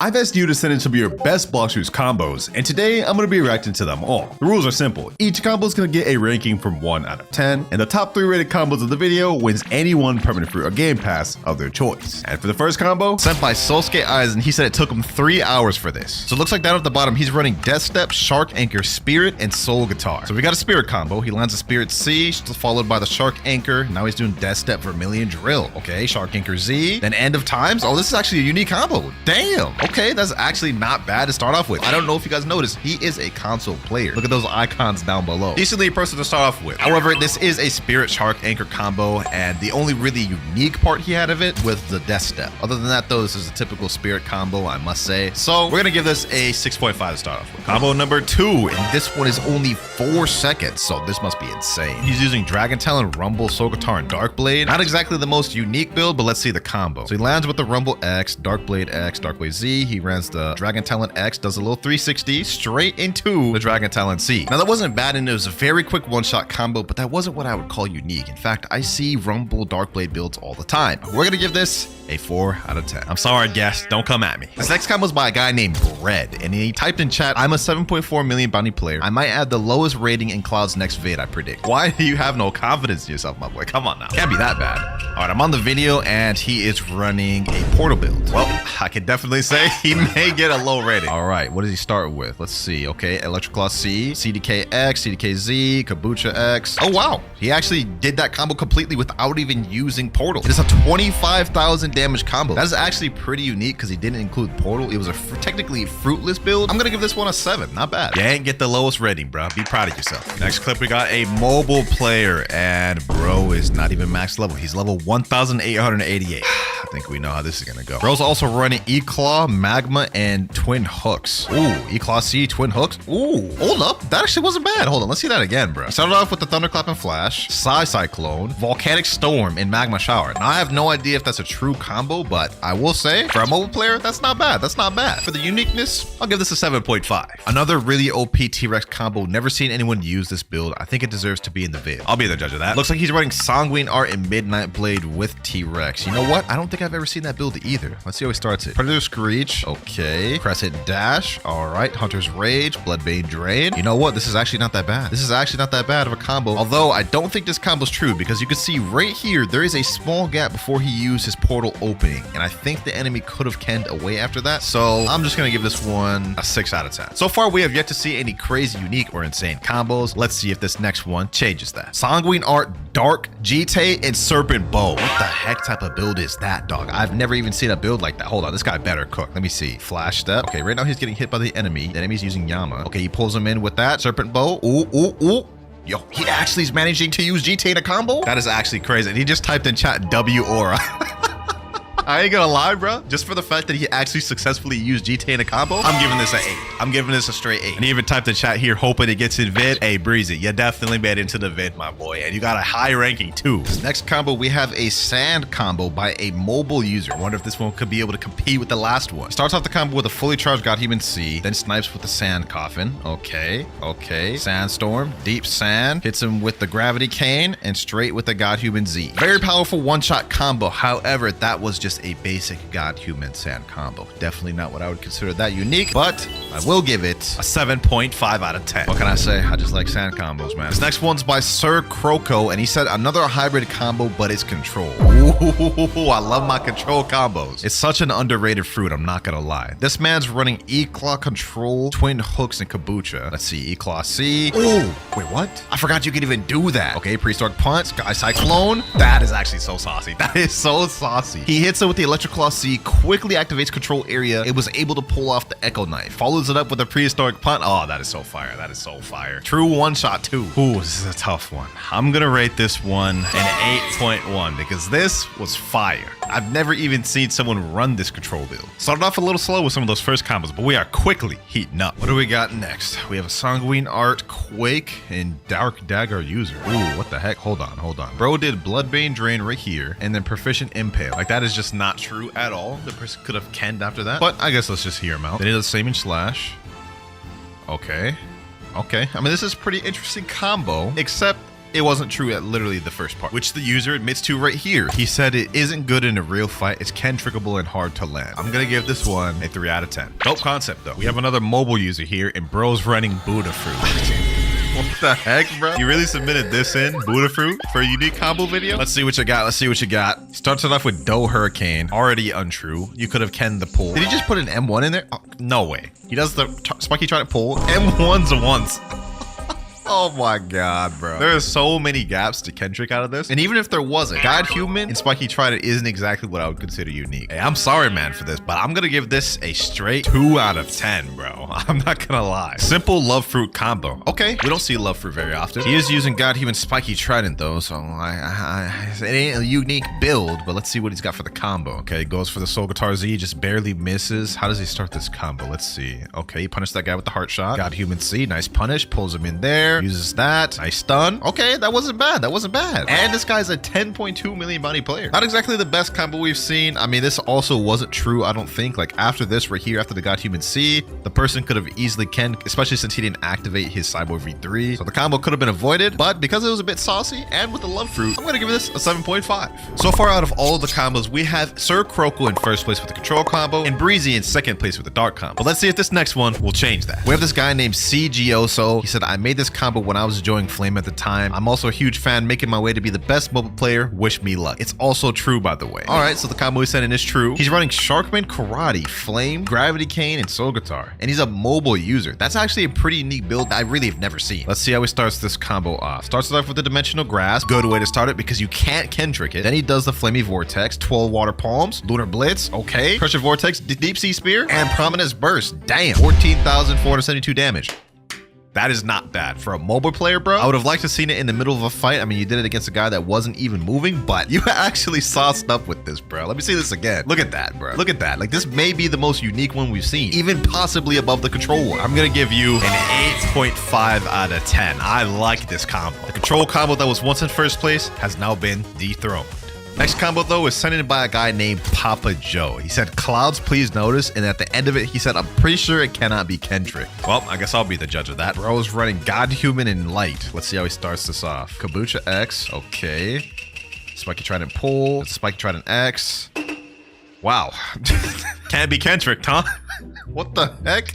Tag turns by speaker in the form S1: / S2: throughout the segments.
S1: I've asked you to send in some of your best Blox combos, and today I'm going to be reacting to them all. The rules are simple. Each combo is going to get a ranking from 1 out of 10, and the top 3 rated combos of the video wins any one permanent fruit or game pass of their choice. And for the first combo, sent by Sosuke Eyes, and he said it took him 3 hours for this. So it looks like down at the bottom, he's running Death Step, Shark Anchor, Spirit, and Soul Guitar. So we got a Spirit combo. He lands a Spirit C, followed by the Shark Anchor. Now he's doing Death Step, Vermilion Drill. Okay, Shark Anchor Z, then End of Times. Oh, this is actually a unique combo. Damn. Okay, that's actually not bad to start off with. I don't know if you guys noticed, he is a console player. Look at those icons down below. Decently a person to start off with. However, this is a Spirit Shark Anchor combo, and the only really unique part he had of it was the Death Step. Other than that, though, this is a typical Spirit combo, I must say. So we're gonna give this a 6.5 to start off with. Combo number 2, and this one is only 4 seconds, so this must be insane. He's using Dragon Talon, Rumble, Soul Guitar, and Dark Blade. Not exactly the most unique build, but let's see the combo. So he lands with the Rumble X, Dark Blade X, Dark Blade Z. He runs the Dragon Talon X, does a little 360 straight into the Dragon Talon C. Now that wasn't bad, and it was a very quick one-shot combo, but that wasn't what I would call unique. In fact, I see Rumble Dark Blade builds all the time. We're gonna give this a 4 out of 10. I'm sorry, guest, don't come at me. This next combo is by a guy named Bread, and he typed in chat, I'm a 7.4 million bounty player. I might add the lowest rating in Cloud's next vid, I predict. Why do you have no confidence in yourself, my boy? Come on now. Can't be that bad. All right, I'm on the video, and he is running a portal build. Well, I can definitely say he may get a low rating. All right, what does he start with? Let's see. Okay, WinterKloudz C, CDK X, CDK Z, Kabucha X. Oh, wow. He actually did that combo completely without even using portal. It is a 25,000 damage combo. That is actually pretty unique because he didn't include portal. It was a technically fruitless build. I'm gonna give this one a 7. Not bad. You ain't get the lowest rating, bro. Be proud of yourself. Next clip, we got a mobile player, and bro is not even max level. He's level 1,888. I think we know how this is gonna go. Bro's also running E-Claw, Magma, and Twin Hooks. Ooh, E-Claw C, Twin Hooks. Ooh, hold up. That actually wasn't bad. Hold on, let's see that again, bro. Started off with the Thunderclap and Flash, Psy Cyclone, Volcanic Storm, and Magma Shower. Now, I have no idea if that's a true combo, but I will say, for a mobile player, that's not bad. That's not bad. For the uniqueness, I'll give this a 7.5. Another really OP T-Rex combo. Never seen anyone use this build. I think it deserves to be in the vid. I'll be the judge of that. Looks like he's running Sanguine Art and Midnight Blade with T-Rex. You know what? I don't think I've ever seen that build either. Let's see how he starts it. Predator Screech. Okay. Crescent Dash. All right. Hunter's Rage. Bloodbane Drain. You know what? This is actually not that bad. This is actually not that bad of a combo. Although I don't think this combo's true, because you can see right here, there is a small gap before he used his portal opening. And I think the enemy could have canned away after that. So I'm just going to give this one a 6 out of 10. So far, we have yet to see any crazy, unique, or insane combos. Let's see if this next one changes that. Sanguine Art, Dark, Jite, and Serpent Bow. What the heck type of build is that, dog? I've never even seen a build like that. Hold on, this guy better cook. Let me see. Flash Step. Okay, right now he's getting hit by the enemy. The enemy's using Yama. Okay, he pulls him in with that. Serpent Bow. Ooh, ooh, ooh. Yo, he actually is managing to use Jite in a combo? That is actually crazy. And he just typed in chat W Aura. I ain't gonna lie, bro. Just for the fact that he actually successfully used Jite in a combo, I'm giving this an 8. I'm giving this a straight 8. And he even typed in chat here, hoping it gets in vid. Hey, Breezy, you definitely made it into the vid, my boy. And you got a high ranking, too. This next combo, we have a sand combo by a mobile user. I wonder if this one could be able to compete with the last one. Starts off the combo with a fully charged Godhuman C, then snipes with the Sand Coffin. Okay, okay. Sandstorm, Deep Sand, hits him with the Gravity Cane, and straight with the Godhuman Z. Very powerful one-shot combo. However, that was just a basic Godhuman Sand combo. Definitely not what I would consider that unique, but I will give it a 7.5 out of 10. What can I say? I just like sand combos, man. This next one's by Sir Croco, and he said another hybrid combo, but it's control. Ooh, I love my control combos. It's such an underrated fruit, I'm not gonna lie. This man's running E-Claw Control, Twin Hooks, and Kabucha. Let's see, E-Claw C. Oh, wait, what? I forgot you could even do that. Okay, Prehistoric Punch, Sky Cyclone. That is actually so saucy. That is so saucy. He hits it with the WinterKloudz C, quickly activates control area. It was able to pull off the Echo Knife. Follows it up with a Prehistoric Punt. Oh, that is so fire. That is so fire. True one-shot, too. Ooh, this is a tough one. I'm gonna rate this one an 8.1 because this was fire. I've never even seen someone run this control build. Started off a little slow with some of those first combos, but we are quickly heating up. What do we got next? We have a Sanguine Art, Quake, and Dark Dagger user. Ooh, what the heck? Hold on, hold on. Bro did Bloodbane Drain right here, and then Proficient Impale. Like, that is just not true at all. The person could have canned after that, but I guess let's just hear him out. Then he does the same in Slash. Okay. Okay. I mean, this is a pretty interesting combo, except it wasn't true at literally the first part, which the user admits to right here. He said it isn't good in a real fight. It's Kentrickable and hard to land. I'm gonna give this one a 3 out of 10. Dope concept though. We have another mobile user here, and bro's running Buddha fruit. What the heck, bro? You really submitted this in, Buddha fruit, for a unique combo video? Let's see what you got. Let's see what you got. Starts it off with Doe Hurricane. Already untrue. You could have Ken the pull. Did he just put an M1 in there? Oh, no way. He does the Spiky Trident pull. M1's once. Oh my god, bro. There are so many gaps to Kendrick out of this. And even if there wasn't, God Human and Spiky Trident isn't exactly what I would consider unique. Hey, I'm sorry, man, for this, but I'm gonna give this a straight 2 out of 10, bro. I'm not gonna lie. Simple Love Fruit combo. Okay, we don't see Love Fruit very often. He is using God Human Spiky Trident, though, so it ain't a unique build, but let's see what he's got for the combo. Okay, goes for the Soul Guitar Z, just barely misses. How does he start this combo? Let's see. Okay, he punished that guy with the Heart Shot. God Human C, nice punish, pulls him in there. Uses that. Nice stun. Okay, that wasn't bad. That wasn't bad. And this guy's a 10.2 million bounty player. Not exactly the best combo we've seen. I mean, this also wasn't true, I don't think. Like, after this, right here, after the God Human C, the person could have easily Ken, especially since he didn't activate his Cyborg V3. So the combo could have been avoided, but because it was a bit saucy and with the Love Fruit, I'm gonna give this a 7.5. So far out of all of the combos, we have Sir Croco in first place with the control combo and Breezy in second place with the dark combo. But let's see if this next one will change that. We have this guy named CGOso. He said, I made this combo when I was enjoying Flame at the time. I'm also a huge fan, making my way to be the best mobile player. Wish me luck. It's also true, by the way. All right, so the combo he's sending is true. He's running Sharkman Karate, Flame, Gravity Cane, and Soul Guitar. And he's a mobile user. That's actually a pretty unique build I really have never seen. Let's see how he starts this combo off. Starts it off with the Dimensional Grasp. Good way to start it because you can't Kentrick it. Then he does the Flamey Vortex, 12 Water Palms, Lunar Blitz, okay. Pressure Vortex, Deep Sea Spear, and Prominence Burst. Damn, 14,472 damage. That is not bad for a mobile player, bro. I would have liked to seen it in the middle of a fight. I mean, you did it against a guy that wasn't even moving, but you actually sauced up with this, bro. Let me see this again. Look at that, bro. Look at that. Like, this may be the most unique one we've seen, even possibly above the control one. I'm gonna give you an 8.5 out of 10. I like this combo. The control combo that was once in first place has now been dethroned. Next combo, though, is sent in by a guy named Papa Joe. He said, Clouds, please notice. And at the end of it, he said, I'm pretty sure it cannot be Kendrick. Well, I guess I'll be the judge of that. Bro's running God Human in Light. Let's see how he starts this off. Kabucha X. Okay. Spiky Trident Pull. Spiky Trident X. Wow. Can't be Kendrick, huh? What the heck?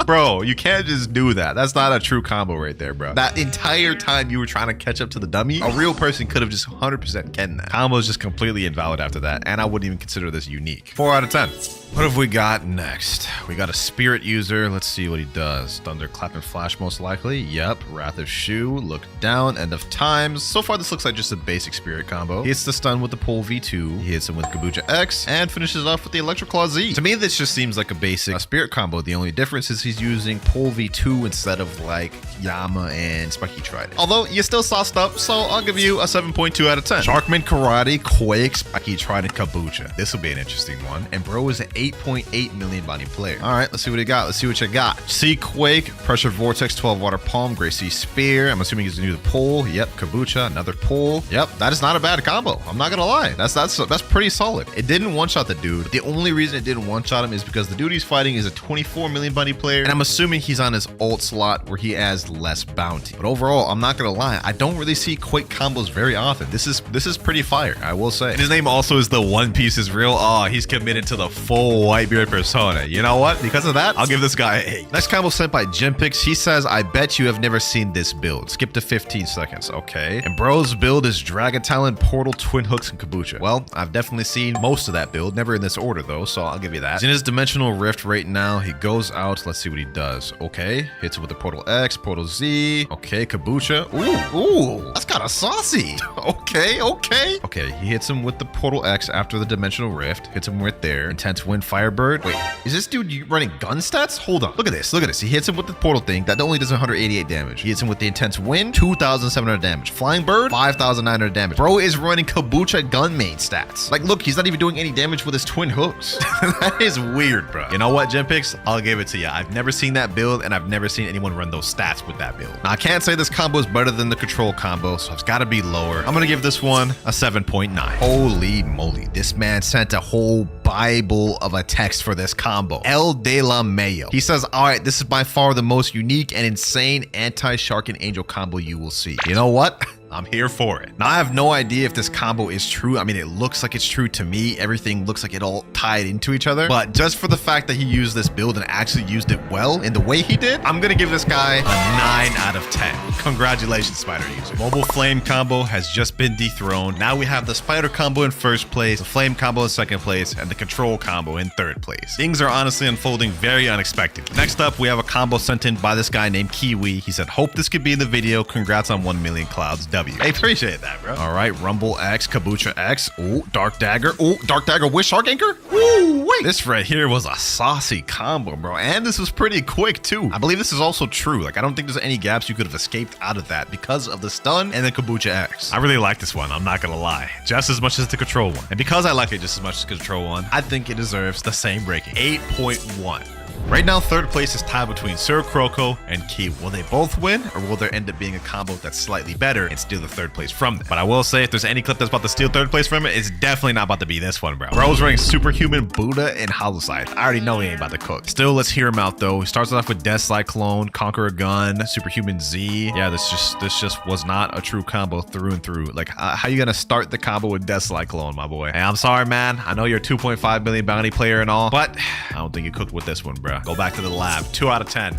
S1: Bro, you can't just do that. That's not a true combo right there, bro. That entire time you were trying to catch up to the dummy, a real person could have just 100% Ken that. Combo is just completely invalid after that, and I wouldn't even consider this unique. 4 out of 10. What have we got next? We got a Spirit user. Let's see what he does. Thunderclap and Flash, most likely. Yep. Wrath of Shu. Look down. End of Times. So far, this looks like just a basic Spirit combo. He hits the stun with the Pull V2. He hits him with Kabucha X and finishes off with the WinterKloudz Z. To me, this just seems like a basic Spirit combo. The only difference is he's using Pull V2 instead of like Yama and Spiky Trident. Although you still sauced up, so I'll give you a 7.2 out of 10. Sharkman Karate, Quake, Spiky Trident, Kabucha. This will be an interesting one. And bro is an 8.8 million bounty player. All right, let's see what he got. Let's see what you got. Sea Quake, Pressure Vortex, 12 Water Palm, Gray Sea Spear. I'm assuming he's gonna do the pull. Yep, Kabucha, another pull. Yep, that is not a bad combo. I'm not gonna lie. That's pretty solid. It didn't one-shot the dude. The only reason it didn't one-shot him is because the dude he's fighting is a 24 million bounty player, and I'm assuming he's on his ult slot where he has less bounty. But overall, I'm not gonna lie, I don't really see Quake combos very often. This is pretty fire, I will say. And his name also is the One Piece is real. Oh, he's committed to the full Whitebeard persona. You know what? Because of that, I'll give this guy an 8. Next combo sent by Jimpix. He says, I bet you have never seen this build. Skip to 15 seconds. Okay. And bro's build is Dragon Talon, Portal, Twin Hooks, and Kabucha. Well, I've definitely seen most of that build. Never in this order, though, so I'll give you that. He's in his Dimensional Rift right now. He goes out. Let's see what he does. Okay. Hits it with the Portal X, Portal Z. Okay, Kabucha. Ooh, that's kind of saucy. Okay. Okay, he hits him with the Portal X after the Dimensional Rift. Hits him right there. Intense Wind, Firebird. Wait, is this dude running gun stats? Hold on. Look at this. Look at this. He hits him with the Portal thing. That only does 188 damage. He hits him with the Intense Wind, 2,700 damage. Flying Bird, 5,900 damage. Bro is running Kabucha gun main stats. Like, look, he's not even doing any damage with his Twin Hooks. That is weird, bro. You know what, Jimpix? I'll give it to you. I've never seen that build, and I've never seen anyone run those stats with that build. Now, I can't say this combo is better than the control combo, so it's got to be lower. I'm gonna give this one a 7.9. Holy moly, this man sent a whole Bible of a text for this combo. El De La Mayo. He says, all right, this is by far the most unique and insane anti-Shark and Angel combo you will see. You know what? I'm here for it. Now, I have no idea if this combo is true. I mean, it looks like it's true to me. Everything looks like it all tied into each other. But just for the fact that he used this build and actually used it well in the way he did, I'm gonna give this guy a 9 out of 10. Congratulations, Spider user. Mobile Flame combo has just been dethroned. Now we have the Spider combo in first place, the Flame combo in second place, and the Control combo in third place. Things are honestly unfolding very unexpected. Next up, we have a combo sent in by this guy named Kiwi. He said, hope this could be in the video. Congrats on 1 million clouds W. I appreciate that, bro. All right, Rumble X, Kabucha X. Ooh, Dark Dagger. Ooh, Dark Dagger with Shark Anchor. Ooh, wait. This right here was a saucy combo, bro. And this was pretty quick, too. I believe this is also true. Like, I don't think there's any gaps you could have escaped out of that because of the stun and the Kabucha X. I really like this one. I'm not gonna lie. Just as much as the Control one. And because I like it just as much as the Control one, I think it deserves the same ranking. 8.1. Right now, third place is tied between Sir Croco and Kiwi. Will they both win, or will there end up being a combo that's slightly better and steal the third place from them? But I will say, if there's any clip that's about to steal third place from it, it's definitely not about to be this one, bro. Bro's running Superhuman, Buddha, and Hollow Scythe. I already know he ain't about to cook. Still, let's hear him out, though. He starts off with Death Cyclone, Conqueror Gun, Superhuman Z. Yeah, this just was not a true combo through and through. Like, how you gonna start the combo with Death Cyclone, my boy? Hey, I'm sorry, man. I know you're a 2.5 million bounty player and all, but I don't think you cooked with this one, bro. Go back to the lab. 2 out of 10.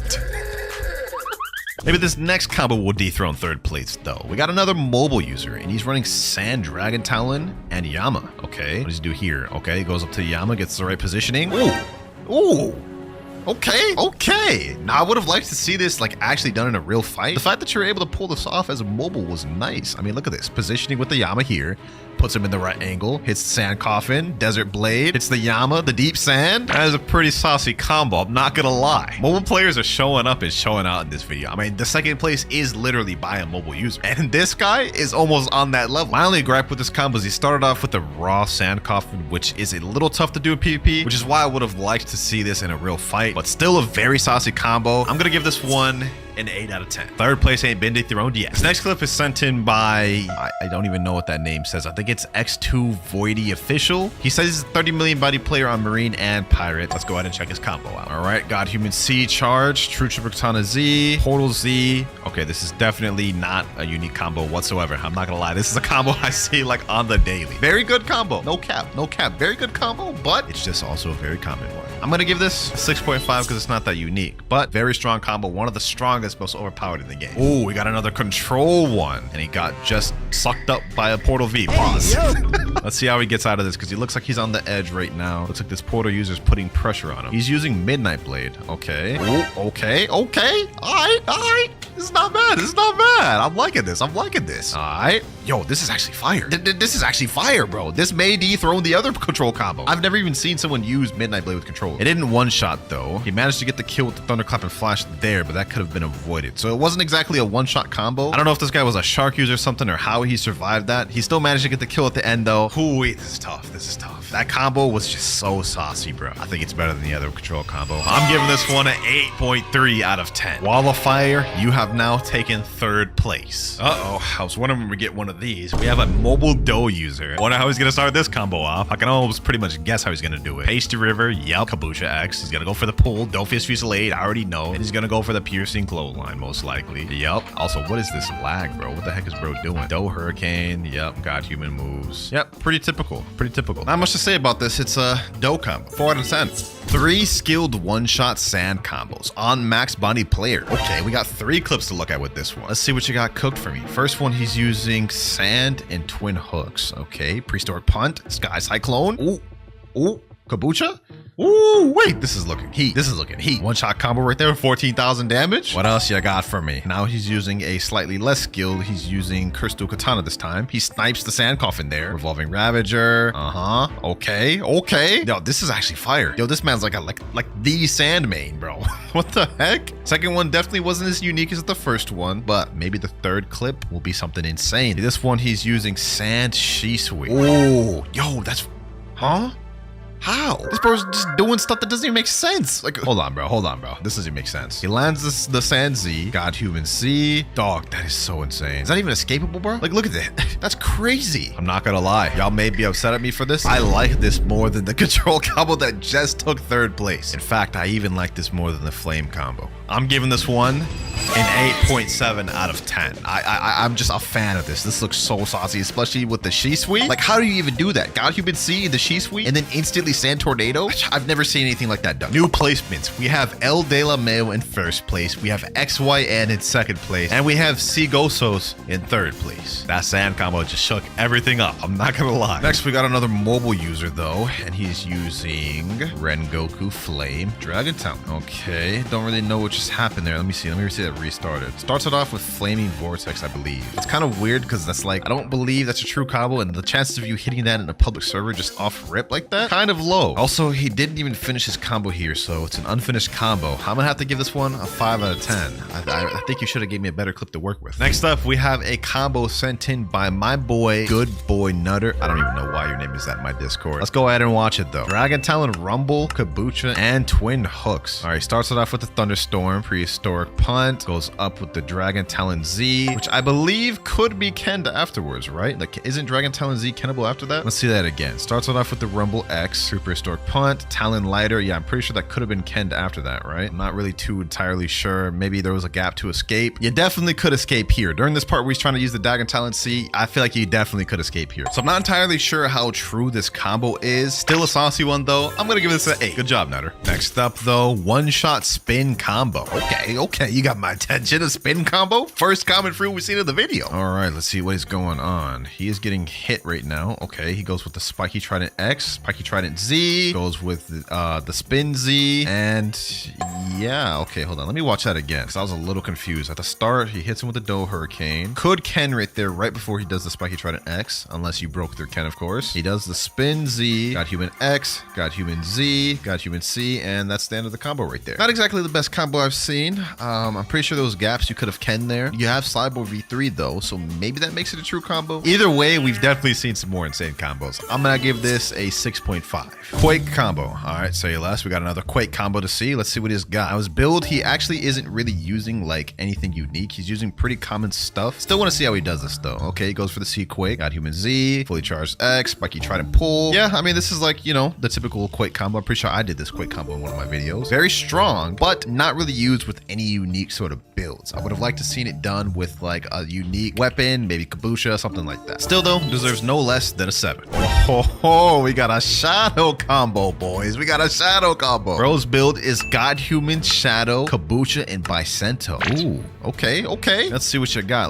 S1: Maybe this next combo will dethrone third place, though. We got another mobile user, and he's running Sand Dragon Talon and Yama. Okay, what does he do here? Okay, he goes up to Yama, gets the right positioning. Ooh, ooh. Okay. Now, I would have liked to see this like actually done in a real fight. The fact that you're able to pull this off as a mobile was nice. I mean, look at this. Positioning with the Yama here. Puts him in the right angle. Hits the Sand Coffin. Desert Blade. Hits the Yama. The Deep Sand. That is a pretty saucy combo. I'm not gonna lie. Mobile players are showing up and showing out in this video. I mean, the second place is literally by a mobile user. And this guy is almost on that level. My only gripe with this combo is he started off with the raw Sand Coffin, which is a little tough to do in PvP, which is why I would have liked to see this in a real fight. But still a very saucy combo. I'm gonna give this one an 8 out of 10. Third place ain't been dethroned yet. This next clip is sent in by, I don't even know what that name says. I think it's X2 Voidy Official. He says he's a 30 million body player on Marine and Pirate. Let's go ahead and check his combo out. All right, God Human C Charge, True Trooper Katana Z, Portal Z. Okay, this is definitely not a unique combo whatsoever. I'm not gonna lie. This is a combo I see like on the daily. Very good combo. No cap. Very good combo, but it's just also a very common one. I'm gonna give this a 6.5 because it's not that unique, but very strong combo. One of the strongest, most overpowered in the game. Oh, we got another Control one, and he got just sucked up by a Portal V. Pause. Let's see how he gets out of this, because he looks like he's on the edge right now. Looks like this Portal user's putting pressure on him. He's using Midnight Blade. Okay. Ooh, okay. All right. This is not bad. I'm liking this. All right. Yo, this is actually fire. This is actually fire, bro. This may dethrone the other Control combo. I've never even seen someone use Midnight Blade with Control. It didn't one-shot, though. He managed to get the kill with the Thunderclap and Flash there, but that could have been avoided. So it wasn't exactly a one-shot combo. I don't know if this guy was a Shark user or something, or how he survived that. He still managed to get the kill at the end, though. Ooh, wait, this is tough. That combo was just so saucy, bro. I think it's better than the other Control combo. I'm giving this one an 8.3 out of 10. Wall of Fire, you have now taken third place. Uh-oh, I was wondering when we get one of these. We have a mobile dough user. I wonder how he's gonna start this combo off. I can almost pretty much guess how he's gonna do it. Pasty River, yep. Kabucha X. He's gonna go for the pull. Dough-Fist Fusillade, I already know. And he's gonna go for the Piercing Clothesline, most likely. Yep. Also, what is this lag, bro? What the heck is bro doing? Dough Hurricane, yep. God Human moves. Yep, pretty typical. Not much to say about this. It's a dough combo. 4 out of 10. 3 skilled one-shot sand combos on max bounty player. Okay, we got 3 clips to look at with this one. Let's see what you got cooked for me. First one, he's using sand and twin hooks. Okay, prehistoric punt, sky cyclone. Ooh, kabucha. Ooh, wait, this is looking heat. One-shot combo right there, 14,000 damage. What else you got for me? Now he's using a slightly less skilled. He's using Crystal Katana this time. He snipes the Sand Coffin there. Revolving Ravager. Okay. Yo, this is actually fire. Yo, this man's like the Sand main, bro. What the heck? Second one definitely wasn't as unique as the first one, but maybe the third clip will be something insane. This one, he's using Sand Shisui. Oh, yo, that's... Huh? How? This bro's just doing stuff that doesn't even make sense. Like, hold on, bro. This doesn't even make sense. He lands the sand Z, God human C. Dog, that is so insane. Is that even escapable, bro? Like, look at that. That's crazy. I'm not gonna lie. Y'all may be upset at me for this. I like this more than the control combo that just took 3rd place. In fact, I even like this more than the flame combo. I'm giving this one an 8.7 out of 10. I'm just a fan of this. This looks so saucy, especially with the She Sweep. Like, how do you even do that? God human C, the She Sweep, and then instantly sand tornado? I've never seen anything like that done. New placements. We have El De La Mayo in 1st place. We have XYN in 2nd place. And we have Sigosos in 3rd place. That sand combo just shook everything up. I'm not gonna lie. Next, we got another mobile user though, and he's using Rengoku Flame Dragon Talent. Okay, don't really know what just happened there. Let me see that restarted. Starts it off with Flaming Vortex, I believe. It's kind of weird because that's like, I don't believe that's a true combo, and the chances of you hitting that in a public server just off rip like that, kind of low. Also, he didn't even finish his combo here, so it's an unfinished combo. I'm gonna have to give this one a 5 out of 10. I think you should have gave me a better clip to work with. Next up, we have a combo sent in by my boy, Good Boy Nutter. I don't even know why your name is that in my Discord. Let's go ahead and watch it though. Dragon Talon, Rumble, Kabucha, and Twin Hooks. All right, starts it off with the Thunderstorm, Prehistoric Punt, goes up with the Dragon Talon Z, which I believe could be Kenda afterwards, right? Like, isn't Dragon Talon Z Kendable after that? Let's see that again. Starts it off with the Rumble X, Prehistoric Punt, Talon Lighter. Yeah, I'm pretty sure that could have been Kenda after that, right? I'm not really too entirely sure. Maybe there was a gap to escape. You definitely could escape here. During this part where he's trying to use the Dragon Talon C, I feel like you definitely could escape here. So I'm not entirely sure how true this combo is. Still a saucy one though. I'm gonna give this an 8. Good job, Nutter. Next up though, one-shot spin combo. Okay, you got my attention. A spin combo? First common fruit we've seen in the video. All right, let's see what is going on. He is getting hit right now. Okay, he goes with the Spiky Trident X, Spiky Trident Z, goes with the Spin Z, and yeah, okay, hold on. Let me watch that again because I was a little confused. At the start, he hits him with the Dough Hurricane. Could Ken right there right before he does the Spiky Trident X, unless you broke through Ken, of course. He does the Spin Z, got Human X, got Human Z, got Human C, and that's the end of the combo right there. Not exactly the best combo I've seen. I'm pretty sure those gaps you could have Ken there. You have Cyborg V3 though, so maybe that makes it a true combo. Either way, we've definitely seen some more insane combos. I'm gonna give this a 6.5. Quake combo. All right, say less. We got another Quake combo to see. Let's see what he's got. Now his build, he actually isn't really using like anything unique. He's using pretty common stuff. Still want to see how he does this though. Okay, he goes for the C Quake. Got Human Z, fully charged X, Spiky Trident Pull. Yeah, I mean, this is like, you know, the typical Quake combo. I'm pretty sure I did this Quake combo in one of my videos. Very strong, but not really used with any unique sort of builds. I would have liked to seen it done with like a unique weapon, maybe Kabucha, something like that. Still though, deserves no less than a 7. Oh, we got a shadow combo, boys. We got a shadow combo. Bro's build is God Human, Shadow, Kabucha, and Bicento. Ooh, okay. Let's see what you got.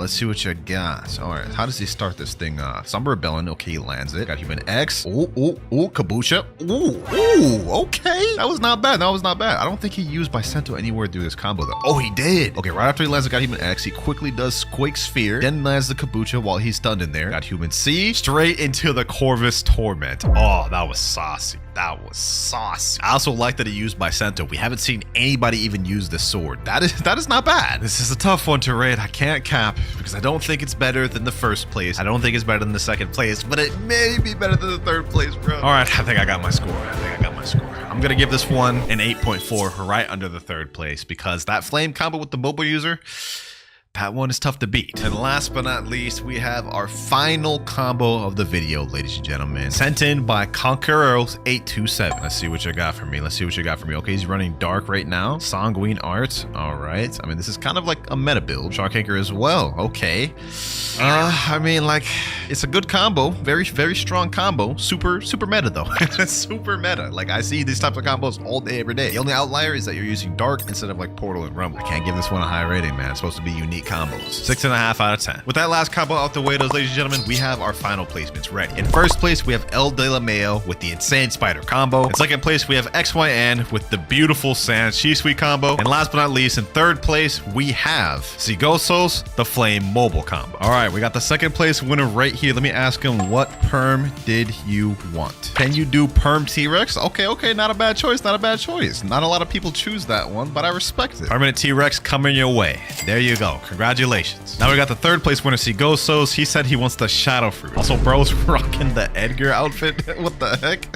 S1: All right, how does he start this thing off? Summer Rebellion. Okay, he lands it. Got Human X. Ooh, Kabucha. Ooh, okay. That was not bad. I don't think he used Bicento anywhere through this combo though. Oh, he did. Okay, right after he lands the God Human X, he quickly does Quake Sphere, then lands the Kabucha while he's stunned in there. Got Human C, straight into the Corvus Torment. Oh, that was saucy. I also like that he used Bicento. We haven't seen anybody even use this sword. That is not bad. This is a tough one to rate. I can't cap because I don't think it's better than the 1st place. I don't think it's better than the 2nd place, but it may be better than the 3rd place, bro. All right, I think I got my score. I'm gonna give this one an 8.4, right under the 3rd place, because that flame combo with the mobile user, that one is tough to beat. And last but not least, we have our final combo of the video, ladies and gentlemen. Sent in by Conqueror827. Let's see what you got for me. Okay, he's running Dark right now. Sanguine Art. All right. I mean, this is kind of like a meta build. Shark Anchor as well. Okay. I mean, like, it's a good combo. Very strong combo. Super meta, though. Super meta. Like, I see these types of combos all day, every day. The only outlier is that you're using Dark instead of, like, Portal and Rumble. I can't give this one a high rating, man. It's supposed to be unique combos. 6.5 out of 10. With that last combo out the way, those ladies and gentlemen, we have our final placements ready. In 1st place, we have El De La Mayo with the insane spider combo. In 2nd place, we have XYN with the beautiful sand She Sweet combo. And last but not least, in 3rd place, we have Sigosos, the flame mobile combo. All right, we got the 2nd place winner right here. Let me ask him, what perm did you want? Can you do perm T-Rex? Okay, not a bad choice. Not a lot of people choose that one, but I respect it. Permanent T-Rex coming your way. There you go. Congratulations. Now we got the 3rd place winner, Sigosos. He said he wants the Shadow Fruit. Also, bro's rocking the Edgar outfit. What the heck?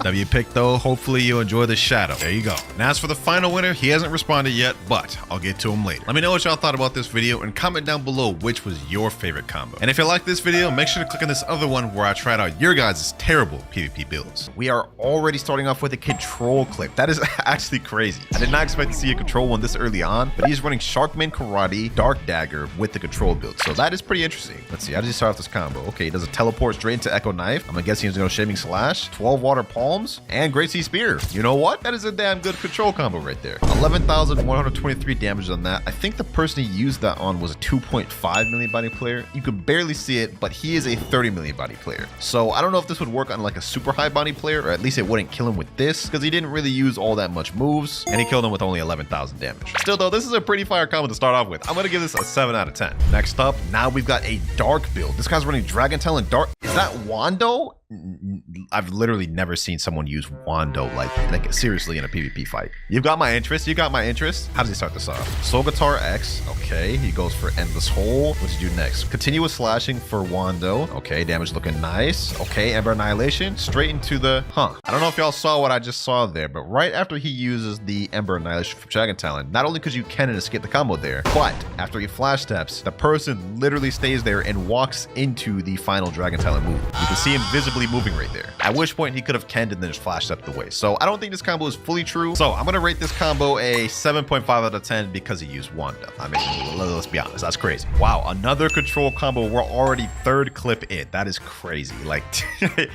S1: W pick though, hopefully you enjoy the shadow. There you go. And as for the final winner, he hasn't responded yet, but I'll get to him later. Let me know what y'all thought about this video and comment down below which was your favorite combo. And if you like this video, make sure to click on this other one where I tried out your guys' terrible PvP builds. We are already starting off with a control clip. That is actually crazy. I did not expect to see a control one this early on, but he's running Sharkman Karate, Dark Dagger with the control build. So that is pretty interesting. Let's see, how does he start off this combo? Okay, he does a teleport straight into Echo Knife. I'm guessing he's going to Shaving Slash, 12 Water Palms, and Great Sea Spear. You know what? That is a damn good control combo right there. 11,123 damage on that. I think the person he used that on was a 2.5 million body player. You could barely see it, but he is a 30 million body player. So I don't know if this would work on like a super high body player, or at least it wouldn't kill him with this, because he didn't really use all that much moves, and he killed him with only 11,000 damage. Still though, this is a pretty fire combo to start off with. I'm going to give this a 7 out of 10. Next up, now we've got a Dark build. This guy's running Dragon Tail and Dark. Is that Wando? I've literally never seen someone use Wando like seriously in a PvP fight. You've got my interest. You got my interest. How does he start this off? Soul Guitar X. Okay, he goes for Endless Hole. What does he do next? Continuous slashing for Wando. Okay, damage looking nice. Okay, Ember Annihilation. Straight into the... I don't know if y'all saw what I just saw there, but right after he uses the Ember Annihilation from Dragon Talon, not only because you can escape the combo there, but after he flash steps, the person literally stays there and walks into the final Dragon Talon move. You can see him visibly moving right there, at which point he could have canned and then just flashed up the way. So I don't think this combo is fully true. So I'm gonna rate this combo a 7.5 out of 10 because he used Wanda. I mean, let's be honest, that's crazy. Wow, another control combo. We're already third clip in. That is crazy. Like,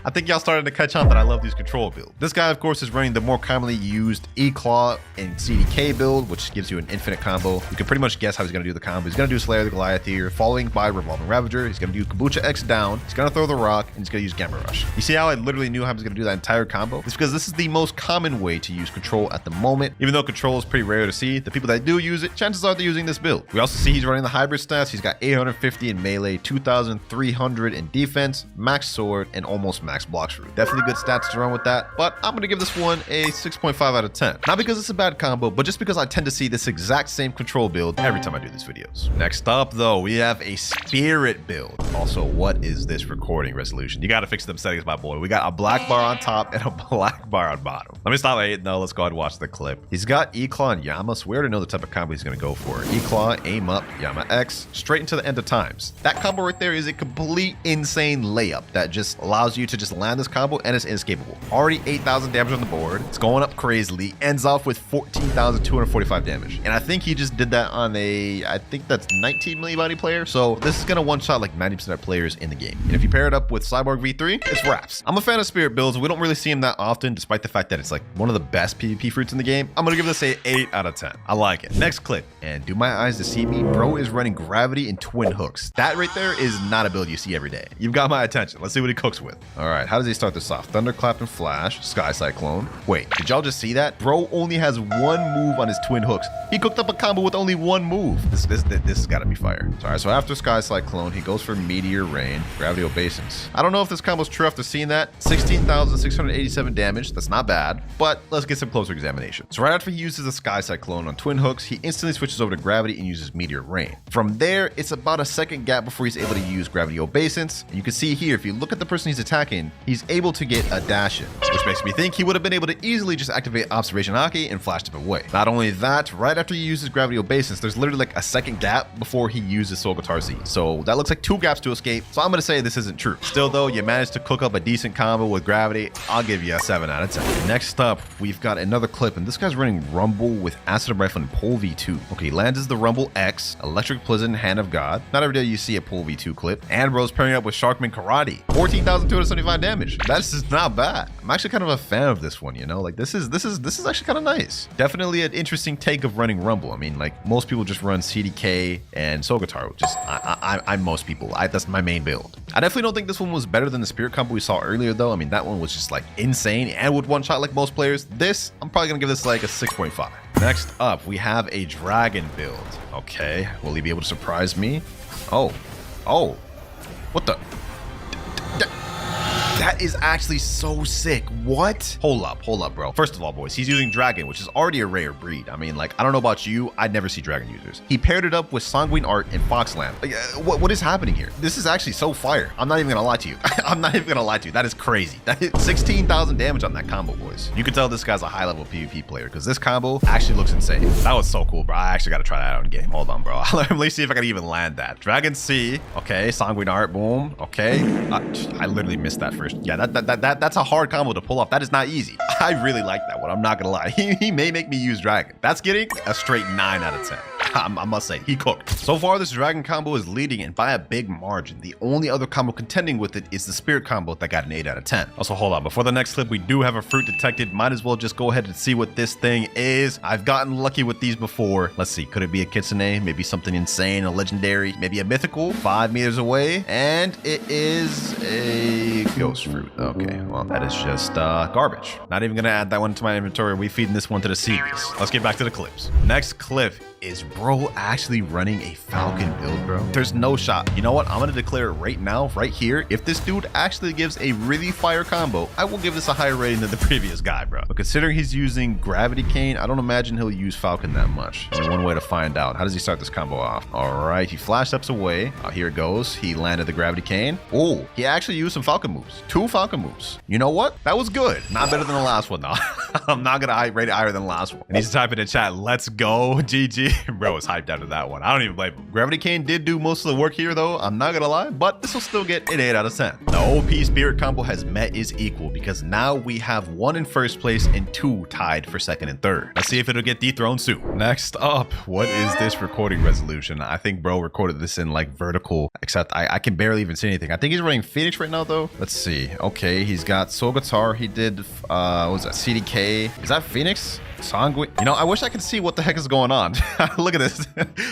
S1: I think y'all started to catch on that I love these control builds. This guy, of course, is running the more commonly used E-Claw and CDK build, which gives you an infinite combo. You can pretty much guess how he's gonna do the combo. He's gonna do Slayer the Goliath here, following by Revolving Ravager. He's gonna do Kombucha X down. He's gonna throw the rock, and he's gonna use Gamma Rush. You see how I literally knew how I was going to do that entire combo? It's because this is the most common way to use control at the moment. Even though control is pretty rare to see, the people that do use it, chances are they're using this build. We also see he's running the hybrid stats. He's got 850 in melee, 2,300 in defense, max sword, and almost max Blox root. Definitely good stats to run with that, but I'm going to give this one a 6.5 out of 10. Not because it's a bad combo, but just because I tend to see this exact same control build every time I do these videos. Next up, though, we have a Spirit build. Also, what is this recording resolution? You got to fix them settings, my boy. We got a black bar on top and a black bar on bottom. Let me stop hating though. Let's go ahead and watch the clip. He's got E-Claw and Yama, so we already know the type of combo he's going to go for. E-Claw, aim up, Yama X, straight into the end of times. That combo right there is a complete insane layup that just allows you to just land this combo and it's inescapable. Already 8,000 damage on the board. It's going up crazily. Ends off with 14,245 damage. And I think he just did that on a, I think that's 19 million body player. So this is going to one-shot like 90% of players in the game. And if you pair it up with Cyborg V3, it's wraps. I'm a fan of Spirit builds. We don't really see him that often, despite the fact that it's like one of the best PvP fruits in the game. I'm gonna give this a 8 out of 10. I like it. Next clip, and do my eyes deceive me? Bro is running Gravity and Twin Hooks. That right there is not a build you see every day. You've got my attention. Let's see what he cooks with. All right, how does he start this off? Thunderclap and Flash, Sky Cyclone. Wait, did y'all just see that? Bro only has one move on his Twin Hooks. He cooked up a combo with only one move. This has got to be fire. All right, so after Sky Cyclone, he goes for Meteor Rain, Gravity Obeisance. I don't know if this combo's true after seeing that. 16,687 damage. That's not bad, but let's get some closer examination. So right after he uses the Sky Cyclone on Twin Hooks, he instantly switches over to Gravity and uses Meteor Rain. From there, it's about a second gap before he's able to use Gravity Obeisance. And you can see here, if you look at the person he's attacking, he's able to get a dash in, which makes me think he would have been able to easily just activate Observation Haki and flash him away. Not only that, right after he uses Gravity Obeisance, there's literally like a second gap before he uses Soul Guitar Z. So that looks like 2 gaps to escape. So I'm going to say this isn't true. Still though, you managed to cook up a decent combo with Gravity. I'll give you a 7 out of 10. Next up, we've got another clip, and this guy's running Rumble with Acid Rifle and Pole V2. Okay, he lands as the Rumble X, Electric Pleasant, Hand of God. Not every day you see a Pole V2 clip. And bro's pairing up with Sharkman Karate. 14,275 damage. That's just not bad. I'm actually kind of a fan of this one, you know? Like this is actually kind of nice. Definitely an interesting take of running Rumble. I mean, like most people just run CDK and Soul Guitar, which is I'm most people. That's my main build. I definitely don't think this one was better than the Spirit combo we saw earlier though. I mean, that one was just like insane and would one shot like most players. This, I'm probably gonna give this like a 6.5. Next up, we have a Dragon build. Okay, will he be able to surprise me? Oh, what the? That is actually so sick. What? Hold up, bro. First of all, boys, he's using Dragon, which is already a rare breed. I mean, like, I don't know about you. I'd never see Dragon users. He paired it up with Sanguine Art and Foxland. Like, what is happening here? This is actually so fire. I'm not even gonna lie to you. I'm not even gonna lie to you. That is crazy. That is 16,000 damage on that combo, boys. You can tell this guy's a high-level PvP player because this combo actually looks insane. That was so cool, bro. I actually gotta try that out in game. Hold on, bro. Let me see if I can even land that. Dragon C. Okay, Sanguine Art. Boom. Okay. I literally missed that first. Yeah, that's a hard combo to pull off. That is not easy. I really like that one. I'm not gonna lie. He may make me use Dragon. That's getting a straight 9 out of 10. I must say, he cooked. So far, this Dragon combo is leading and by a big margin. The only other combo contending with it is the Spirit combo that got an 8 out of 10. Also, hold on. Before the next clip, we do have a fruit detected. Might as well just go ahead and see what this thing is. I've gotten lucky with these before. Let's see. Could it be a Kitsune? Maybe something insane, a legendary, maybe a mythical? 5 meters away. And it is a ghost fruit. Okay, well, that is just garbage. Not even gonna add that one to my inventory. We feeding this one to the seabees. Let's get back to the clips. Next clip is bro actually running a Falcon build, bro. There's no shot. You know what? I'm gonna declare it right now, right here. If this dude actually gives a really fire combo, I will give this a higher rating than the previous guy, bro. But considering he's using Gravity Cane, I don't imagine he'll use Falcon that much. Only one way to find out. How does he start this combo off? All right, he flash steps away. Here it goes. He landed the Gravity Cane. Oh, he actually used some Falcon moves. 2 Falcon moves. You know what? That was good. Not better than the last one, though. I'm not gonna rate it higher than the last one. And he's typing in chat, let's go, GG. Bro is hyped after that one. I don't even blame him. Gravity Cane did do most of the work here, though. I'm not gonna lie, but this will still get an 8 out of 10. The OP Spirit combo has met is equal because now we have 1 in first place and 2 tied for second and third. Let's see if it'll get dethroned soon. Next up, what is this recording resolution? I think bro recorded this in like vertical, except I can barely even see anything. I think he's running Phoenix right now, though. Let's see. Okay, he's got Soul Guitar. He did, what was that? CDK. Is that Phoenix? Sanguine. You know, I wish I could see what the heck is going on. Look at this.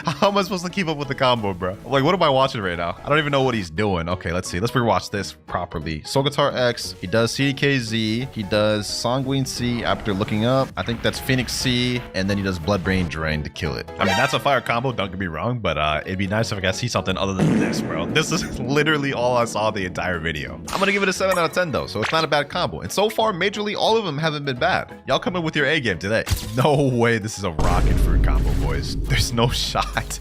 S1: How am I supposed to keep up with the combo, bro? Like, what am I watching right now? I don't even know what he's doing. Okay, let's see. Let's rewatch this properly. Soul Guitar X. He does CDKZ. He does Sanguine C after looking up. I think that's Phoenix C. And then he does Bloodbrain Drain to kill it. I mean, that's a fire combo. Don't get me wrong. But it'd be nice if I could see something other than this, bro. This is literally all I saw the entire video. I'm going to give it a 7 out of 10, though. So it's not a bad combo. And so far, majorly, all of them haven't been bad. Y'all come in with your A game today. No way this is a rocket fruit combo, boys. There's no shot.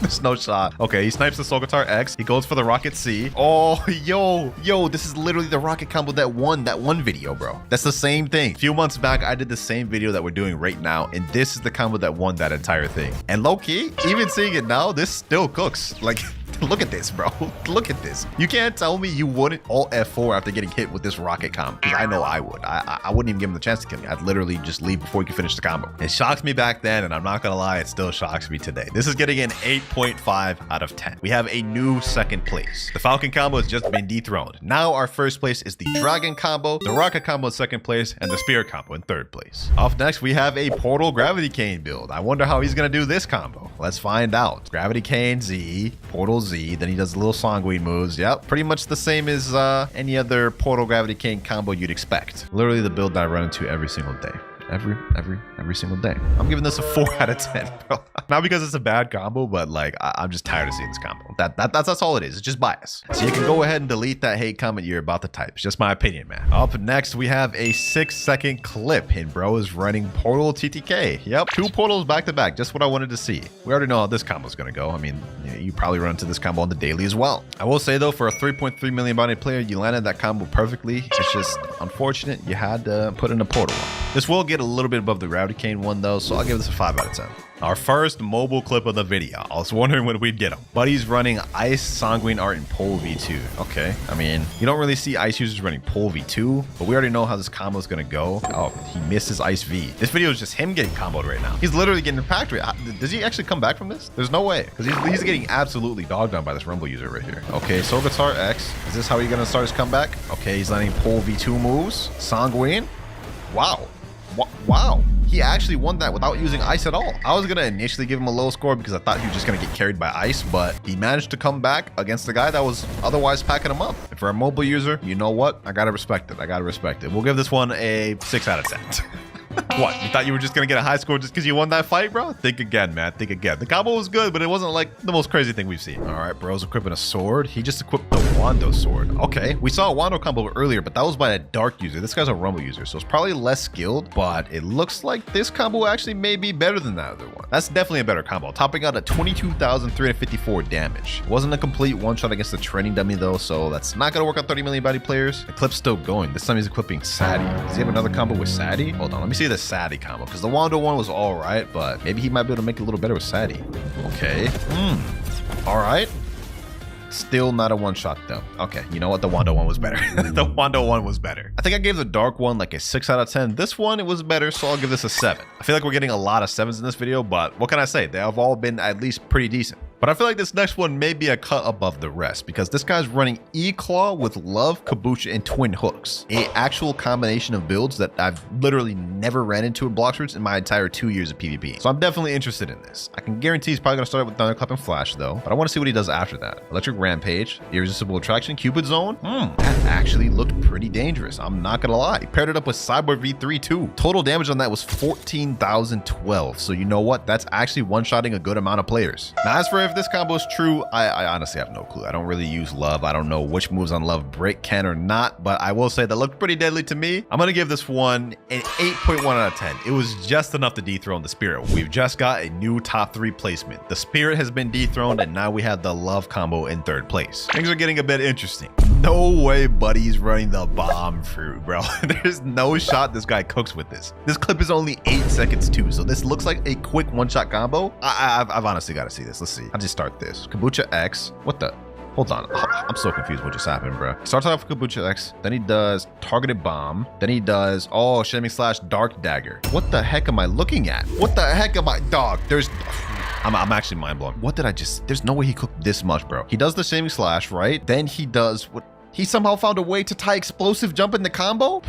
S1: There's no shot. Okay, he snipes the Soul Guitar X. He goes for the Rocket C. Oh, yo, this is literally the rocket combo that won that one video, bro. That's the same thing. A few months back, I did the same video that we're doing right now, and this is the combo that won that entire thing. And low-key, even seeing it now, this still cooks. Like, look at this, bro. Look at this. You can't tell me you wouldn't alt F4 after getting hit with this rocket combo. Because I know I would. I wouldn't even give him the chance to kill me. I'd literally just leave before he could finish the combo. It shocked me back then, and I'm not gonna lie, it still shocks me today. This is getting an 8.5 out of 10. We have a new second place. The Falcon combo has just been dethroned. Now our first place is the Dragon combo, the Rocket combo in second place, and the Spirit combo in third place. Off next, we have a Portal Gravity Cane build. I wonder how he's gonna do this combo. Let's find out. Gravity Cane Z, Portal Z, then he does little Sanguine moves. Yep, pretty much the same as any other Portal Gravity Cane combo you'd expect. Literally the build that I run into every single day. Every single day. I'm giving this a 4 out of 10, bro. Not because it's a bad combo, but like I'm just tired of seeing this combo. That's all it is. It's just bias. So you can go ahead and delete that hate comment you're about to type. It's just my opinion, man. Up next, we have a 6-second clip, and bro is running Portal TTK. Yep, 2 portals back to back. Just what I wanted to see. We already know how this combo is gonna go. I mean, you probably run into this combo on the daily as well. I will say though, for a 3.3 million body player, you landed that combo perfectly. It's just unfortunate you had to put in a portal. This will get a little bit above the Gravity Cane one though, so I'll give this a 5 out of 10. Our first mobile clip of the video. I was wondering when we'd get him. Buddy's running Ice, Sanguine Art, and Pole V2. Okay, I mean, you don't really see Ice users running Pole V2, but we already know how this combo is gonna go. Oh, he missed his Ice V. This video is just him getting comboed right now. He's literally getting packed right. Does he actually come back from this? There's no way, because he's getting absolutely dogged on by this Rumble user right here. Okay, Soul Guitar X. Is this how he's gonna start his comeback? Okay, he's landing Pole V2 moves. Sanguine. Wow. Wow. He actually won that without using ice at all. I was gonna initially give him a low score because I thought he was just gonna get carried by ice, but he managed to come back against the guy that was otherwise packing him up. And for a mobile user, you know what? I gotta respect it. We'll give this one a 6 out of 10. What, you thought you were just gonna get a high score just because you won that fight, bro? Think again, man. Think again. The combo was good, but it wasn't like the most crazy thing we've seen. All right, bro's equipping a sword. He just equipped the Wando sword. Okay, we saw a Wando combo earlier, but that was by a dark user. This guy's a rumble user, so it's probably less skilled, but it looks like this combo actually may be better than that other one. That's definitely a better combo, topping out at 22,354 damage. It wasn't a complete one-shot against the training dummy though, so that's not gonna work on 30 million body players. The clip's still going. This time he's equipping Sadie. Does he have another combo with Sadie? Hold on, let me see the Sadie combo, because the Wando one was all right, but maybe he might be able to make it a little better with Sadie. Okay. All right. Still not a one-shot though. Okay, you know what? The Wando one was better. The Wando one was better. I think I gave the dark one like a 6 out of 10. This one, it was better, so I'll give this a 7. I feel like we're getting a lot of 7s in this video, but what can I say? They have all been at least pretty decent. But I feel like this next one may be a cut above the rest because this guy's running E-Claw with Love, Kabucha, and Twin Hooks. A actual combination of builds that I've literally never ran into in Blox routes in my entire 2 years of PvP. So I'm definitely interested in this. I can guarantee he's probably going to start with Thunderclap and Flash though, but I want to see what he does after that. Electric Rampage, Irresistible Attraction, Cupid Zone. That actually looked pretty dangerous. I'm not going to lie. He paired it up with Cyborg V3 too. Total damage on that was 14,012. So you know what? That's actually one-shotting a good amount of players. Now as for if this combo is true, I honestly have no clue. I don't really use Love. I don't know which moves on Love break can or not, but I will say that looked pretty deadly to me. I'm gonna give this one an 8.1 out of 10. It was just enough to dethrone the Spirit. We've just got a new top 3 placement. The Spirit has been dethroned, and now we have the Love combo in 3rd place. Things are getting a bit interesting. No way Buddy's running the bomb fruit, bro. There's no shot this guy cooks with this. This clip is only 8 seconds too, so this looks like a quick one-shot combo. I've honestly got to see this. Let's see. I'll just start this. Kabucha X. What the? Hold on. I'm so confused what just happened, bro. Starts off with Kabucha X. Then he does Targeted Bomb. Then he does, Shaming Slash Dark Dagger. What the heck am I looking at? What the heck am I? Dog, there's... I'm actually mind blown. What did I just... There's no way he cooked this much, bro. He does the Shaming Slash, right? Then he does what... He somehow found a way to tie Explosive Jump in the combo?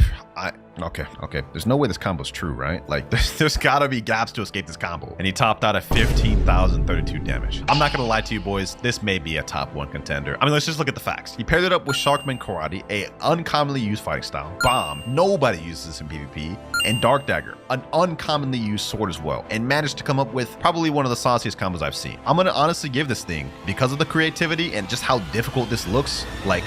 S1: Okay. There's no way this combo's true, right? Like, there's gotta be gaps to escape this combo. And he topped out at 15,032 damage. I'm not gonna lie to you boys, this may be a top 1 contender. I mean, let's just look at the facts. He paired it up with Sharkman Karate, a uncommonly used fighting style. Bomb, nobody uses this in PvP. And Dark Dagger, an uncommonly used sword as well. And managed to come up with probably one of the sauciest combos I've seen. I'm gonna honestly give this thing, because of the creativity and just how difficult this looks, like,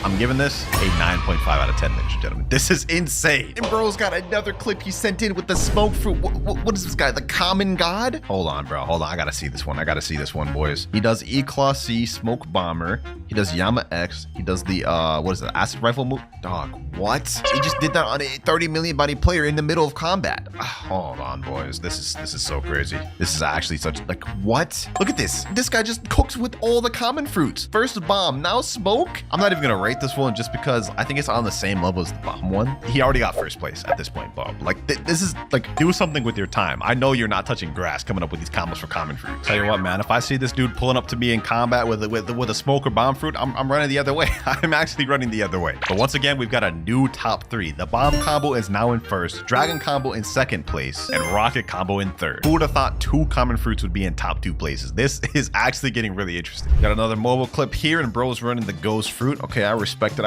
S1: I'm giving this a 9.5 out of 10, ladies and gentlemen. This is insane. And bro's got another clip he sent in with the smoke fruit. What is this guy, the common god? Hold on, bro. Hold on. I gotta see this one. Boys. He does E-Claw C, Smoke Bomber. He does Yama X. He does the, what is it, Acid Rifle move? Dog, what? He just did that on a 30 million body player in the middle of combat. Hold on, boys. This is so crazy. This is actually such, like, what? Look at this. This guy just cooks with all the common fruits. First bomb, now smoke. I'm not even gonna rate this one just because I think it's on the same level as the bomb one. He already got first place at this point, Bob. Like, this is, like, do something with your time. I know you're not touching grass coming up with these combos for common fruit. Tell you what, man, if I see this dude pulling up to me in combat with a smoke or bomb fruit, I'm running the other way. I'm actually running the other way. But once again, we've got a new top 3. The bomb combo is now in 1st, Dragon combo in 2nd place, and Rocket combo in 3rd. Who would have thought 2 common fruits would be in top 2 places? This is actually getting really interesting. Got another mobile clip here, and bro's running the Ghost Fruit. Okay, I respect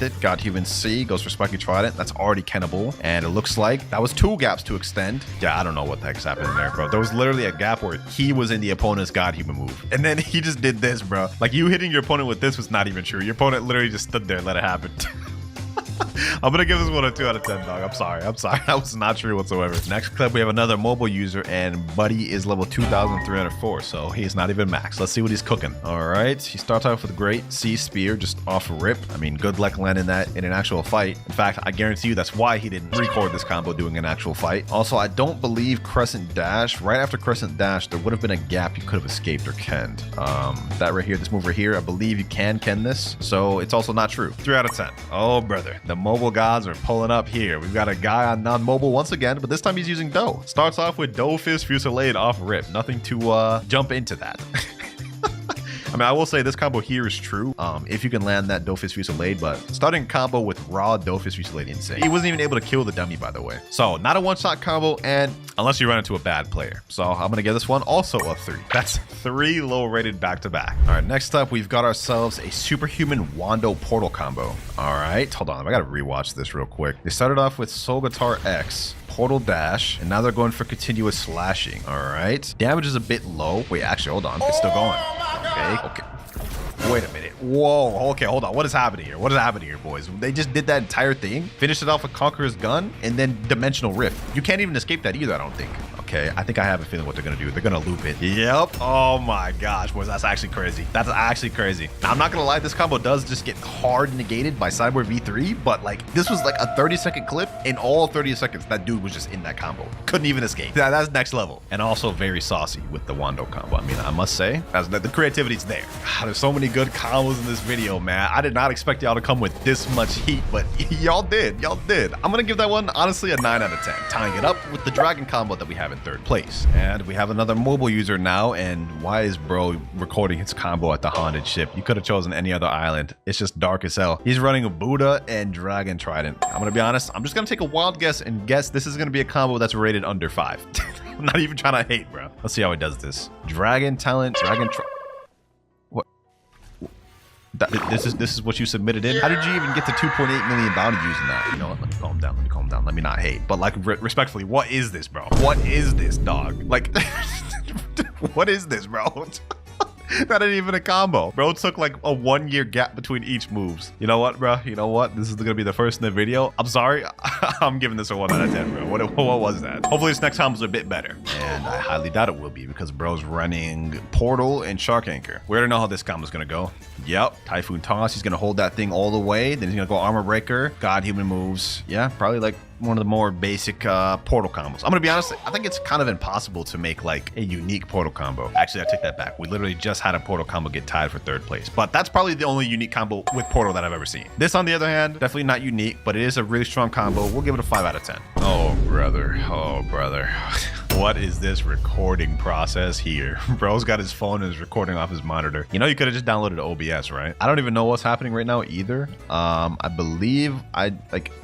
S1: it. God Human C, Ghost for Spiky Trident. That's already cannibal. And it looks like that was 2 gaps to extend. Yeah, I don't know what the heck's happening there, bro. There was literally a gap where he was in the opponent's God Human move. And then he just did this, bro. Like, you hitting your opponent with this was not even true. Your opponent literally just stood there and let it happen. I'm gonna give this one a 2 out of 10, dog. I'm sorry. That was not true whatsoever. Next clip, we have another mobile user, and Buddy is level 2,304, so he's not even max. Let's see what he's cooking. All right, he starts off with a great C Spear, just off rip. I mean, good luck landing that in an actual fight. In fact, I guarantee you that's why he didn't record this combo doing an actual fight. Also, I don't believe Crescent Dash. Right after Crescent Dash, there would have been a gap you could have escaped or kenned. That right here, this move right here, I believe you can ken this, so it's also not true. 3 out of 10. Oh, brother. The mobile gods are pulling up here. We've got a guy on non-mobile once again, but this time he's using Dough. Starts off with Dough Fist Fusillade off rip. Nothing to jump into that. I mean, I will say this combo here is true if you can land that Dough Fist Fusillade, but starting combo with raw Dough Fist Fusillade, insane. He wasn't even able to kill the dummy, by the way. So not a one-shot combo, and unless you run into a bad player. So I'm gonna give this one also a 3. That's 3 low-rated back-to-back. All right, next up, we've got ourselves a Superhuman Wando Portal combo. All right, hold on, I gotta rewatch this real quick. They started off with Soul Guitar X, portal dash, and now they're going for continuous slashing. All right. Damage is a bit low. Wait, actually, hold on. It's still going. Okay. Wait a minute. Whoa. Okay, hold on. What is happening here? What is happening here, boys? They just did that entire thing, finished it off with Conqueror's Gun, and then Dimensional Rift. You can't even escape that either, I don't think. Okay, I think I have a feeling what they're gonna do. They're gonna loop it. Yep. Oh my gosh, boys, that's actually crazy. That's actually crazy. Now, I'm not gonna lie, this combo does just get hard negated by Cyborg V3, but like this was like a 30-second clip. In all 30 seconds, that dude was just in that combo. Couldn't even escape. That's next level. And also very saucy with the Wando combo. I mean, I must say, the creativity's there. God, there's so many good combos in this video, man. I did not expect y'all to come with this much heat, but y'all did. Y'all did. I'm gonna give that one, honestly, a 9 out of 10. Tying it up with the dragon combo that we have in third place. And we have another mobile user now. And why is bro recording his combo at the haunted ship? You could have chosen any other island. It's just dark as hell. He's running a Buddha and Dragon Trident. I'm gonna be honest, I'm just gonna take a wild guess and guess this is gonna be a combo that's rated under 5. I'm not even trying to hate, bro. Let's see how he does this. Dragon Talent, what? This is what you submitted in? How did you even get to 2.8 million bounty using that? You know what? Let me calm down. Let me not hate. But like, respectfully, what is this, bro? What is this, dog? Like, what is this, bro? That ain't even a combo. Bro took like a 1-year gap between each moves. You know what, bro? You know what? This is gonna be the first in the video. I'm sorry. I'm giving this a 1 out of 10, bro. What was that? Hopefully this next combo's a bit better. And I highly doubt it will be because bro's running Portal and Shark Anchor. We already know how this combo's gonna go. Yep. Typhoon Toss. He's gonna hold that thing all the way. Then he's gonna go Armor Breaker. God Human moves. Yeah, probably like one of the more basic portal combos. I'm gonna be honest, I think it's kind of impossible to make like a unique portal combo. Actually, I take that back. We literally just had a portal combo get tied for 3rd place, but that's probably the only unique combo with portal that I've ever seen. This, on the other hand, definitely not unique, but it is a really strong combo. We'll give it a 5 out of 10. Oh, brother. Oh, brother. What is this recording process here? Bro's got his phone and is recording off his monitor. You know, you could have just downloaded OBS, right? I don't even know what's happening right now either. I believe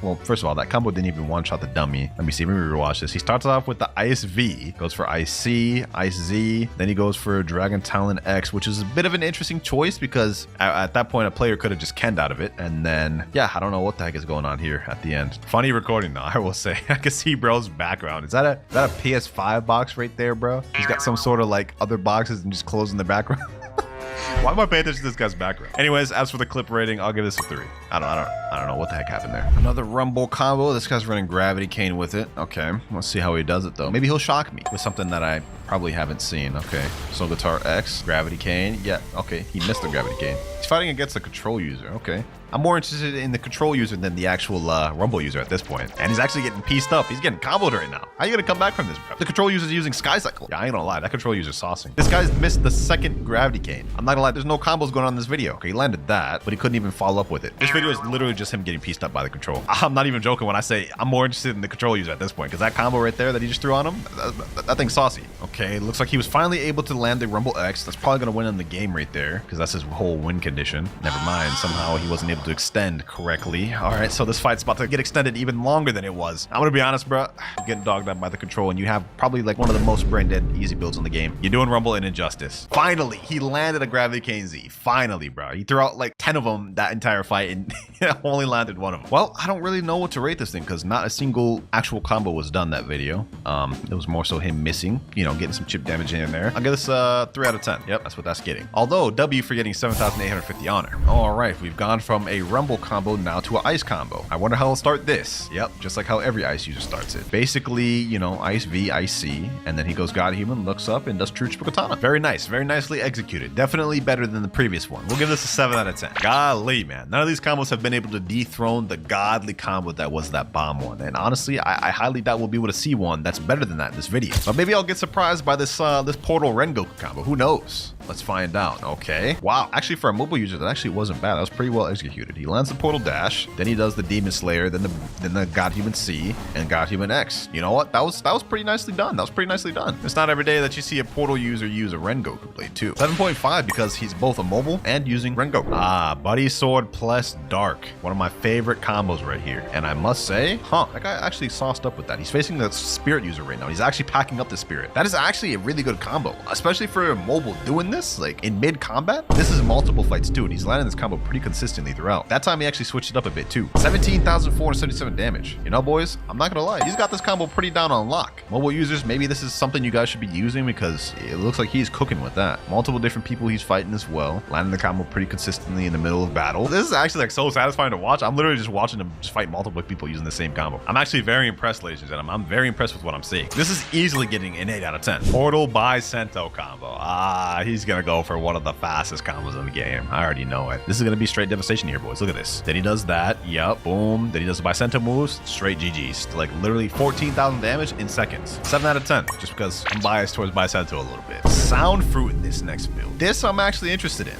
S1: well, first of all, that combo didn't even one-shot the dummy. Let me see, let me rewatch this. He starts off with the Ice V, goes for Ice C, Ice Z, then he goes for Dragon Talon X, which is a bit of an interesting choice because at that point, a player could have just kenned out of it. And then, yeah, I don't know what the heck is going on here at the end. Funny recording though, I will say. I can see bro's background. Is that a PS5 box right there, bro? He's got some sort of like other boxes and just closing the background. Why am I paying attention to this guy's background? Anyways, as for the clip rating, I'll give this a 3. I don't know what the heck happened there. Another Rumble combo. This guy's running Gravity Cane with it. Okay, let's see how he does it though. Maybe he'll shock me with something that I probably haven't seen. Okay, Soul Guitar X, Gravity Cane. Yeah, okay, he missed the Gravity Cane. He's fighting against the control user. Okay. I'm more interested in the control user than the actual Rumble user at this point. And he's actually getting pieced up. He's getting comboed right now. How are you gonna come back from this, bro? The control user's using Sky Cycle. Yeah, I ain't gonna lie. That control user's saucing. This guy's missed the 2nd Gravity Cane. I'm not gonna lie. There's no combos going on in this video. Okay, he landed that, but he couldn't even follow up with it. This video is literally just him getting pieced up by the control. I'm not even joking when I say I'm more interested in the control user at this point, because that combo right there that he just threw on him, that thing's saucy. Okay, looks like he was finally able to land the Rumble X. That's probably gonna win in the game right there, because that's his whole win condition. Never mind. Somehow he wasn't able to extend correctly. All right, so this fight's about to get extended even longer than it was. I'm gonna be honest, bro. You're getting dogged out by the control, and you have probably like one of the most brain dead easy builds in the game. You're doing Rumble and Injustice. Finally, he landed a Gravity Cane Z. Finally, bro. He threw out like 10 of them that entire fight and only landed one of them. Well, I don't really know what to rate this thing because not a single actual combo was done that video. It was more so him missing, you know, getting some chip damage in there. I'll give this 3 out of 10. Yep, that's what that's getting. Although W for getting 7,850 honor. All right, we've gone from a Rumble combo now to an Ice combo. I wonder how I'll start this. Yep, just like how every Ice user starts it. Basically, you know, Ice V, Ice C, and then he goes God Human, looks up, and does True Triple Katana. Very nice, very nicely executed. Definitely better than the previous one. We'll give this a 7 out of 10. Golly, man. None of these combos have been able to dethrone the godly combo that was that bomb one. And honestly, I highly doubt we'll be able to see one that's better than that in this video. But maybe I'll get surprised by this this Portal Rengoku combo. Who knows? Let's find out. Okay. Wow. Actually, for a mobile user, that actually wasn't bad. That was pretty well executed. He lands the Portal Dash, then he does the Demon Slayer, then the God Human C, and God Human X. You know what? That was pretty nicely done. That was pretty nicely done. It's not every day that you see a Portal user use a Rengoku blade too. 7.5 because he's both a mobile and using Rengoku. Ah, Buddy Sword plus Dark. One of my favorite combos right here. And I must say, that guy actually sauced up with that. He's facing the Spirit user right now. He's actually packing up the Spirit. That is actually a really good combo, especially for mobile doing this, like in mid-combat. This is multiple fights too, and he's landing this combo pretty consistently throughout. That time he actually switched it up a bit too. 17,477 damage. You know, boys, I'm not gonna lie, he's got this combo pretty down on lock. Mobile users, maybe this is something you guys should be using because it looks like he's cooking with that. Multiple different people he's fighting as well, landing the combo pretty consistently in the middle of battle. This is actually like so satisfying to watch. I'm literally just watching him just fight multiple people using the same combo. I'm actually very impressed, ladies and gentlemen. I'm very impressed with what I'm seeing. This is easily getting an 8 out of 10. Portal by Sento combo. He's gonna go for one of the fastest combos in the game. I already know it. This is gonna be straight devastation here, boys. Look at this. Then he does that. Yep. Boom. Then he does the Bicento moves. Straight GG's. Like literally 14,000 damage in seconds. 7 out of 10. Just because I'm biased towards Bicento a little bit. Sound Fruit in this next build. This I'm actually interested in.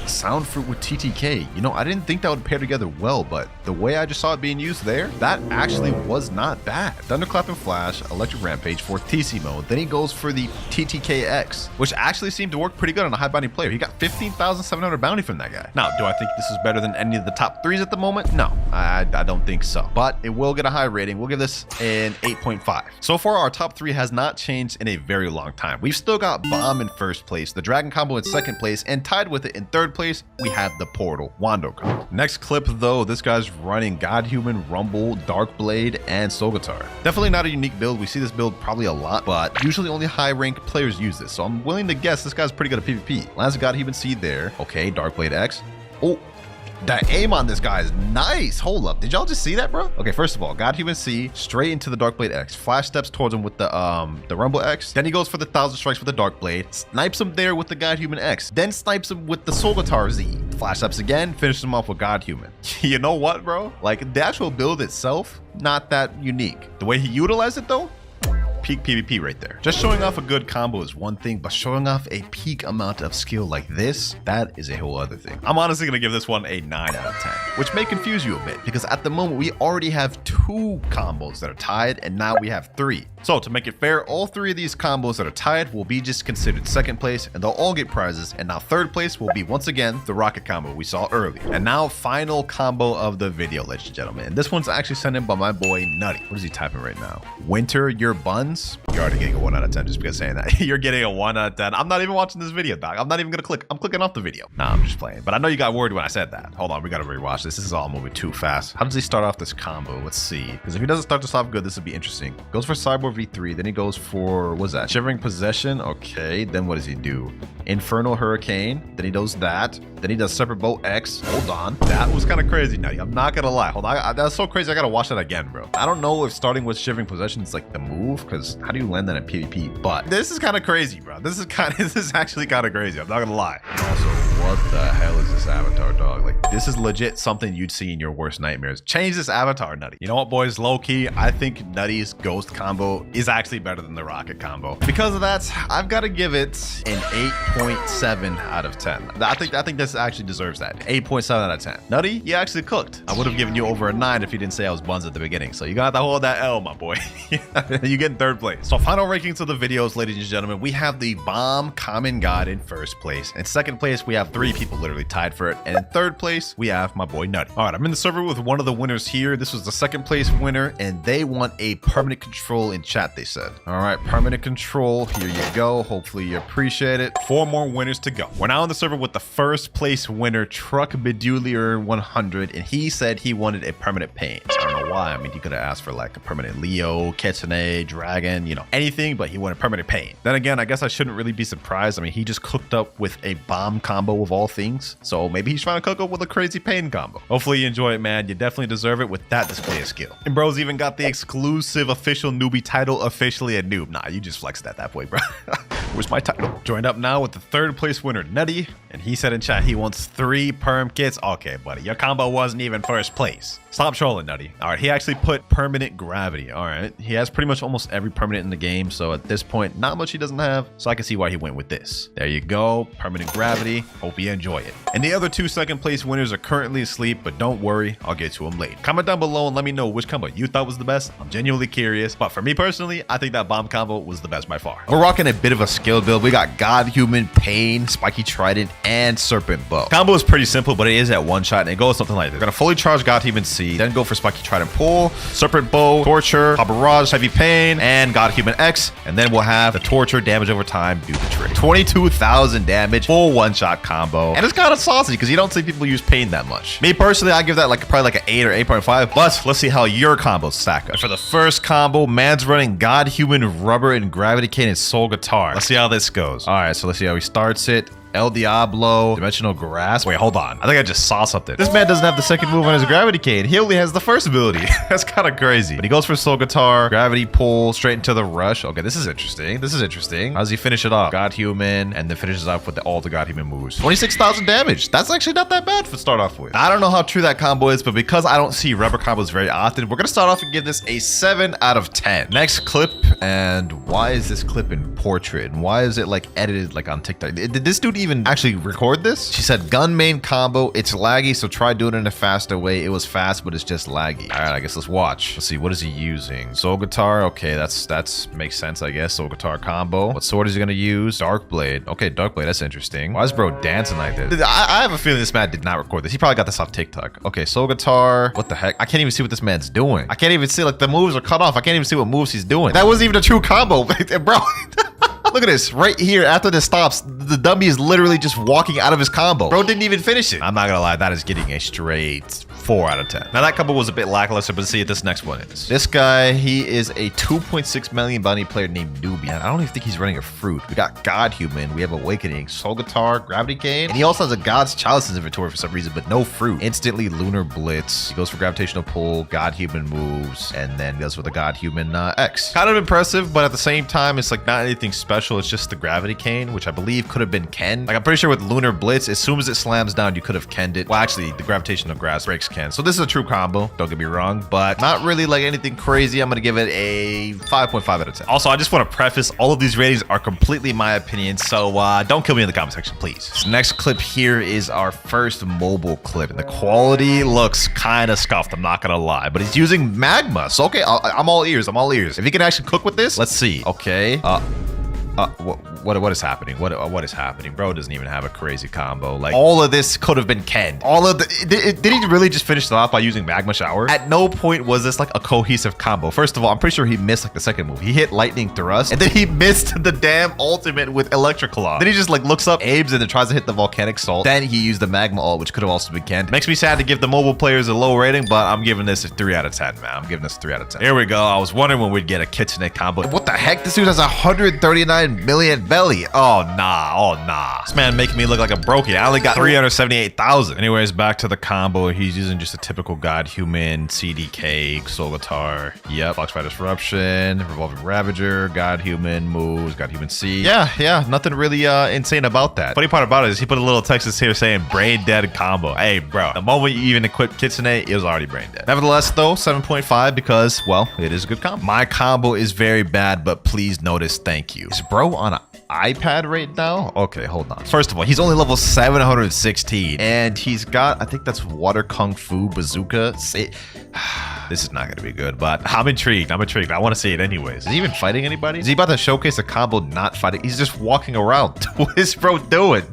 S1: Sound Fruit with TTK. You know, I didn't think that would pair together well, but the way I just saw it being used there, that actually was not bad. Thunderclap and Flash, Electric Rampage for TC mode. Then he goes for the TTKX, which actually seemed to work pretty good on a high bounty player. He got 15,700 bounty from that guy. Now, do I think this is better than any of the top 3s at the moment? No, I don't think so. But it will get a high rating. We'll give this an 8.5. So far, our top 3 has not changed in a very long time. We've still got Bomb in first place, the Dragon combo in second place, and tied with it in third place, we have the Portal Wando combo. Next clip though, this guy's running Godhuman, Rumble, Darkblade, and Soul Guitar. Definitely not a unique build. We see this build probably a lot, but usually only high ranked players use this. So I'm willing to guess this guy's pretty good at PvP. Lands Godhuman Seed there. Okay, Darkblade X. Oh, that aim on this guy is nice. Hold up. Did y'all just see that, bro? Okay, first of all, Godhuman C straight into the Darkblade X. Flash steps towards him with the Rumble X. Then he goes for the 1,000 strikes with the Darkblade. Snipes him there with the Godhuman X. Then snipes him with the Soul Guitar Z. Flash steps again, finishes him off with Godhuman. You know what, bro? Like, the actual build itself, not that unique. The way he utilized it, though, peak PvP right there. Just showing off a good combo is one thing, but showing off a peak amount of skill like this, that is a whole other thing. I'm honestly gonna give this one a 9 out of 10, which may confuse you a bit because at the moment we already have 2 combos that are tied and now we have 3. So to make it fair, all 3 of these combos that are tied will be just considered second place and they'll all get prizes. And now third place will be once again the rocket combo we saw earlier. And now final combo of the video, ladies and gentlemen. And this one's actually sent in by my boy Nutty. What is he typing right now? Winter your buns. You're already getting a 1 out of 10 just because saying that. You're getting a 1 out of 10. I'm not even watching this video, dog. I'm not even gonna click. I'm clicking off the video. Nah, I'm just playing. But I know you got worried when I said that. Hold on, we gotta rewatch this. This is all moving too fast. How does he start off this combo? Let's see. Because if he doesn't start this off good, this would be interesting. Goes for Cyborg V3, then he goes for, what's that? Shivering Possession. Okay, then what does he do? Infernal Hurricane. Then he does that. Then he does Separate Bolt X. Hold on. That was kind of crazy, Nutty. I'm not gonna lie. Hold on. That's so crazy. I gotta watch that again, bro. I don't know if starting with Shivering Possession is like the move, because how do you land that in PvP? But this is kind of crazy, bro. This is actually kind of crazy. I'm not gonna lie. And also, what the hell is this avatar, dog? Like, this is legit something you'd see in your worst nightmares. Change this avatar, Nutty. You know what, boys? Low key, I think Nutty's Ghost combo is actually better than the Rocket combo. Because of that, I've got to give it an 8.7 out of 10. I think this actually deserves that. 8.7 out of 10. Nutty, you actually cooked. I would have given you over a 9 if you didn't say I was buns at the beginning. So you got to hold that L, my boy. You get in third place. So final rankings of the videos, ladies and gentlemen, we have the Bomb Common God in first place. In second place, we have 3 people literally tied for it. And in third place, we have my boy Nutty. All right, I'm in the server with one of the winners here. This was the second place winner, and they want a permanent control in chat, they said. All right, permanent control. Here you go. Hopefully you appreciate it. 4 more winners to go. We're now in the server with the first place winner, Truck Bedulier 100, and he said he wanted a permanent pain. I don't know why. I mean, he could have asked for like a permanent Leo, Kitsune, Dragon, you know, anything, but he wanted permanent pain. Then again, I guess I shouldn't really be surprised. I mean, he just cooked up with a bomb combo of all things, so maybe he's trying to cook up with a crazy pain combo. Hopefully you enjoy it, man. You definitely deserve it with that display of skill. And bro's even got the exclusive official newbie title, officially a noob. Nah, you just flexed at that point, bro. Where's my title? Joined up now with the third place winner, Nutty, and he said in chat he wants 3 perm kits. Okay, buddy, your combo wasn't even first place. Stop trolling, Nutty. All right, he actually put permanent gravity. All right, he has pretty much almost every permanent in the game, so at this point, not much he doesn't have, so I can see why he went with this. There you go, permanent gravity. Hope you enjoy it. And the other 2 second place winners are currently asleep, but don't worry, I'll get to them later. Comment down below and let me know which combo you thought was the best. I'm genuinely curious, but for me personally, I think that bomb combo was the best by far. We're rocking a bit of a skill build. We got Godhuman, Pain, Spiky Trident, and Serpent Bow. Combo is pretty simple, but it is at one shot, and it goes something like this. We're gonna fully charge God Human Seed, then go for Spiky Trident Pull, Serpent Bow, Torture, Hot Barrage, Heavy Pain, and God Human X, and then we'll have the Torture damage over time do the trick. 22,000 damage, full one-shot combo, and it's kind of saucy because you don't see people use Pain that much. Me personally, I give that like probably like an 8 or 8.5, but let's see how your combos stack up. For the first combo, man's running God Human, Rubber, and Gravity Cane and Soul Guitar. Let's see how this goes. All right, so let's see how he starts it. El Diablo, Dimensional Grasp. Wait, hold on. I think I just saw something. This man doesn't have the second move on his Gravity Cane. He only has the first ability. That's kind of crazy. But he goes for Soul Guitar, Gravity Pull, straight into the Rush. Okay, this is interesting. This is interesting. How does he finish it off? God Human, and then finishes off with all the God Human moves. 26,000 damage. That's actually not that bad to start off with. I don't know how true that combo is, but because I don't see rubber combos very often, we're going to start off and give this a 7 out of 10. Next clip, and why is this clip in portrait? And why is it like edited like on TikTok? Did this dude even actually record this? She said gun main combo, it's laggy, so try doing it in a faster way. It was fast, but it's just laggy. All right, I guess let's watch. Let's see, what is he using? Soul Guitar, okay, that's makes sense, I guess. Soul Guitar combo. What sword is he gonna use? Dark Blade. Okay, Dark Blade, that's interesting. Why is bro dancing like this? I have a feeling this man did not record this. He probably got this off TikTok. Okay, Soul Guitar. What the heck? I can't even see what this man's doing. I can't even see, like, the moves are cut off. I can't even see what moves he's doing. That wasn't even a true combo, bro. Look at this right here. After this stops, the dummy is literally just walking out of his combo. Bro didn't even finish it. I'm not gonna lie, that is getting a straight 4 out of 10. Now that combo was a bit lackluster, but let's see what this next one is. This guy, he is a 2.6 million bounty player named Newbie. I don't even think he's running a fruit. We got God Human, we have Awakening, Soul Guitar, Gravity Cane, and he also has a God's Chalice in his inventory for some reason, but no fruit. Instantly Lunar Blitz. He goes for Gravitational Pull, God Human moves, and then goes with the God Human X. Kind of impressive, but at the same time, it's like not anything special. It's just the Gravity Cane, which I believe could have been Ken. Like, I'm pretty sure with Lunar Blitz, as soon as it slams down, you could have Kenned it. Well, actually, the Gravitational Grasp breaks Ken. So this is a true combo, don't get me wrong, but not really like anything crazy. I'm gonna give it a 5.5 out of 10. Also, I just want to preface, all of these ratings are completely my opinion, so don't kill me in the comment section, please. This next clip here is our first mobile clip, and the quality looks kind of scuffed, I'm not gonna lie, but he's using magma, so okay, I'm all ears, I'm all ears. If he can actually cook with this, let's see. Okay, what is happening? What is happening? Bro doesn't even have a crazy combo. Like, all of this could have been Ken. All of the did he really just finish it off by using Magma Shower? At no point was this like a cohesive combo. First of all, I'm pretty sure he missed like the second move. He hit Lightning Thrust, and then he missed the damn ultimate with Electric Claw. Then he just like looks up Abe's and then tries to hit the Volcanic Salt. Then he used the Magma ult, which could have also been Ken. Makes me sad to give the mobile players a low rating, but I'm giving this a 3 out of 10, man. I'm giving this a 3 out of 10. Here we go. I was wondering when we'd get a kitchenette combo. What the heck? This dude has 139 million belly. Oh nah. This man making me look like a brokey. I only got 378,000. Anyways, back to the combo. He's using just a typical God Human, CDK, Soul Guitar. Yep, Foxfire Disruption, Revolving Ravager, God Human moves, God Human C. Yeah, nothing really insane about that. Funny part about it is he put a little text here saying brain dead combo. Hey, bro, the moment you even equip Kitsune, it was already brain dead. Nevertheless, though, 7.5 because, well, it is a good combo. My combo is very bad, but please notice, thank you. Is bro on an iPad right now? Okay, hold on. First of all, he's only level 716, and he's got, I think that's Water Kung Fu Bazooka. This is not gonna be good, but I'm intrigued. I want to see it anyways. Is he even fighting anybody? Is he about to showcase a combo not fighting? He's just walking around. What is bro doing?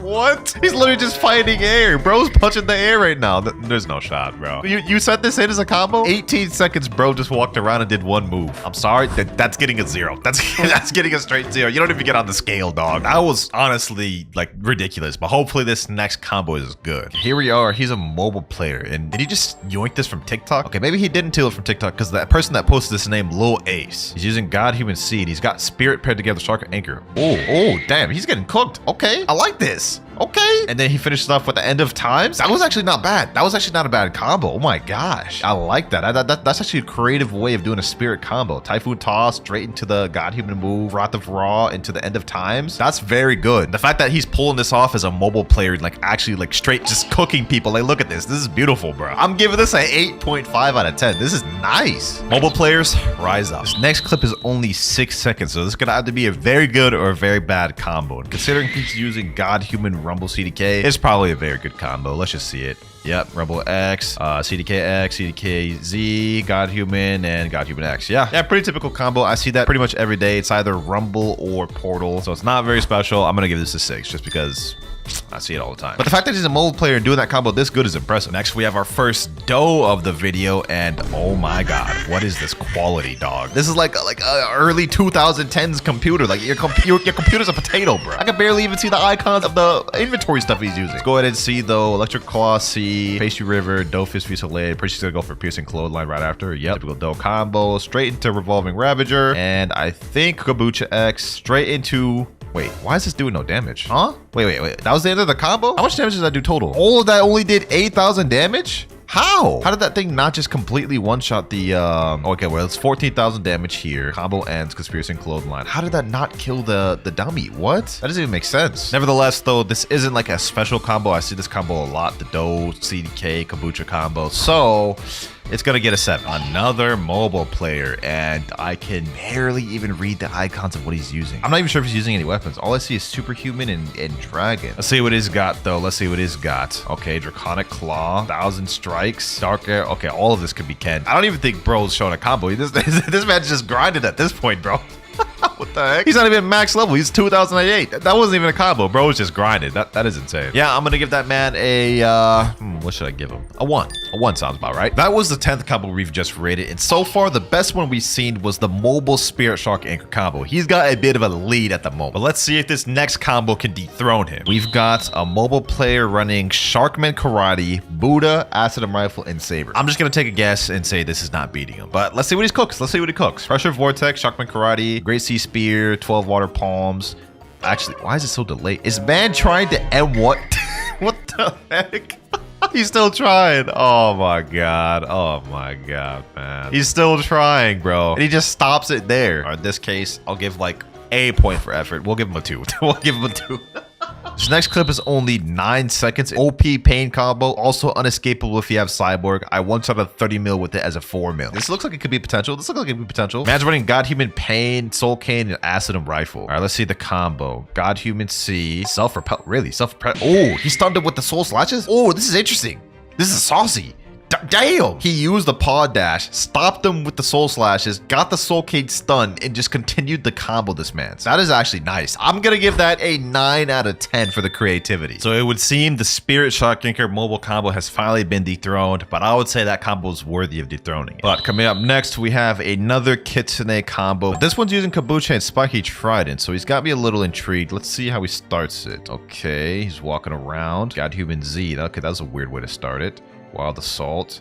S1: What? He's literally just fighting air. Bro's punching the air right now. There's no shot, bro. You set this in as a combo? 18 seconds, bro just walked around and did one move. I'm sorry, that's getting a 0. That's getting a straight 0. You don't even get on the scale, dog. That was honestly like ridiculous, but hopefully this next combo is good. Here we are. He's a mobile player, and did he just yoink this from TikTok? Okay, maybe he didn't steal it from TikTok because that person that posted this name, Lil Ace. He's using God Human Seed. He's got Spirit paired together, Shark Anchor. Oh, damn. He's getting cooked. Okay, I like this. Okay. And then he finishes off with the End of Times. That was actually not bad. That was actually not a bad combo. Oh my gosh. I like that. That's actually a creative way of doing a spirit combo. Typhoon Toss straight into the God Human move, Wrath of Ra into the End of Times. That's very good. The fact that he's pulling this off as a mobile player, like actually like straight just cooking people. Like, look at this. This is beautiful, bro. I'm giving this an 8.5 out of 10. This is nice. Mobile players, rise up. This next clip is only 6 seconds, so this is gonna have to be a very good or a very bad combo. And considering he's using God Human Rumble CDK, it's probably a very good combo. Let's just see it. Yep, Rebel X, CDK X, CDK Z, God Human, and God Human X. Yeah, pretty typical combo. I see that pretty much every day. It's either Rumble or Portal, so it's not very special. I'm gonna give this a 6 just because I see it all the time. But the fact that he's a mobile player and doing that combo this good is impressive. Next, we have our first doe of the video, and oh my god, what is this quality, dog? This is like a early 2010s computer. Like your computer's a potato, bro. I can barely even see the icons of the inventory stuff he's using. Let's go ahead and see though. Electric Claw C, Pastry River, Doe Fist Fusillade. Pretty sure he's gonna go for Piercing Clothesline right after. Yep, typical doe combo. Straight into Revolving Ravager, and I think Kabucha X straight into. Wait, why is this doing no damage? Huh? Wait. That was the end of the combo? How much damage does that do total? All of that only did 8,000 damage? How? How did that thing not just completely one-shot the, okay, well, it's 14,000 damage here. Combo ends, Conspiracy and Clothesline. How did that not kill the dummy? What? That doesn't even make sense. Nevertheless, though, this isn't like a special combo. I see this combo a lot. The Doe, CDK, Kabucha combo. So it's gonna get a 7. Another mobile player, and I can barely even read the icons of what he's using. I'm not even sure if he's using any weapons. All I see is Superhuman and Dragon. Let's see what he's got, though. Let's see what he's got. Okay, Draconic Claw, 1,000 Strikes, Dark Air. Okay, all of this could be Ken. I don't even think bro's showing a combo. This man's just grinded at this point, bro. What the heck? He's not even max level. He's 2008. That wasn't even a combo. Bro was just grinded. That is insane. Yeah, I'm gonna give that man a what should I give him? A 1. A 1 sounds about right. That was the 10th combo we've just rated, and so far the best one we've seen was the mobile Spirit Shark Anchor combo. He's got a bit of a lead at the moment, but let's see if this next combo can dethrone him. We've got a mobile player running Sharkman Karate, Buddha, Acid and Rifle, and Saber. I'm just gonna take a guess and say this is not beating him, but let's see what he cooks. Let's see what he cooks. Pressure Vortex, Sharkman Karate, Great Sea Spear, 12 Water Palms. Actually, why is it so delayed? Is man trying to end what? What the heck? He's still trying. Oh my god. Oh my god, man. He's still trying, bro. And he just stops it there. Or in this case, I'll give like a point for effort. We'll give him a 2. We'll give him a 2. This next clip is only 9 seconds. OP pain combo, also unescapable if you have Cyborg. I one shot a 30 mil with it as a 4 mil. This looks like it could be potential. This looks like it could be potential. Man's running God Human Pain, Soul Cane, and Acid and Rifle. All right, let's see the combo. God Human C, Self-Repel. Really? Self-Repel. Oh, he stunned him with the Soul Slashes? Oh, this is interesting. This is saucy. Damn! He used the paw dash, stopped them with the soul slashes, got the soul cage stun, and just continued the combo this man. So that is actually nice. I'm gonna give that a 9 out of 10 for the creativity. So it would seem the Spirit Shark Anchor mobile combo has finally been dethroned, but I would say that combo is worthy of dethroning it. But coming up next, we have another Kitsune combo. This one's using Kabucha and Spiky Trident, so he's got me a little intrigued. Let's see how he starts it. Okay, he's walking around. God Human Z. Okay, that was a weird way to start it. Wild Assault.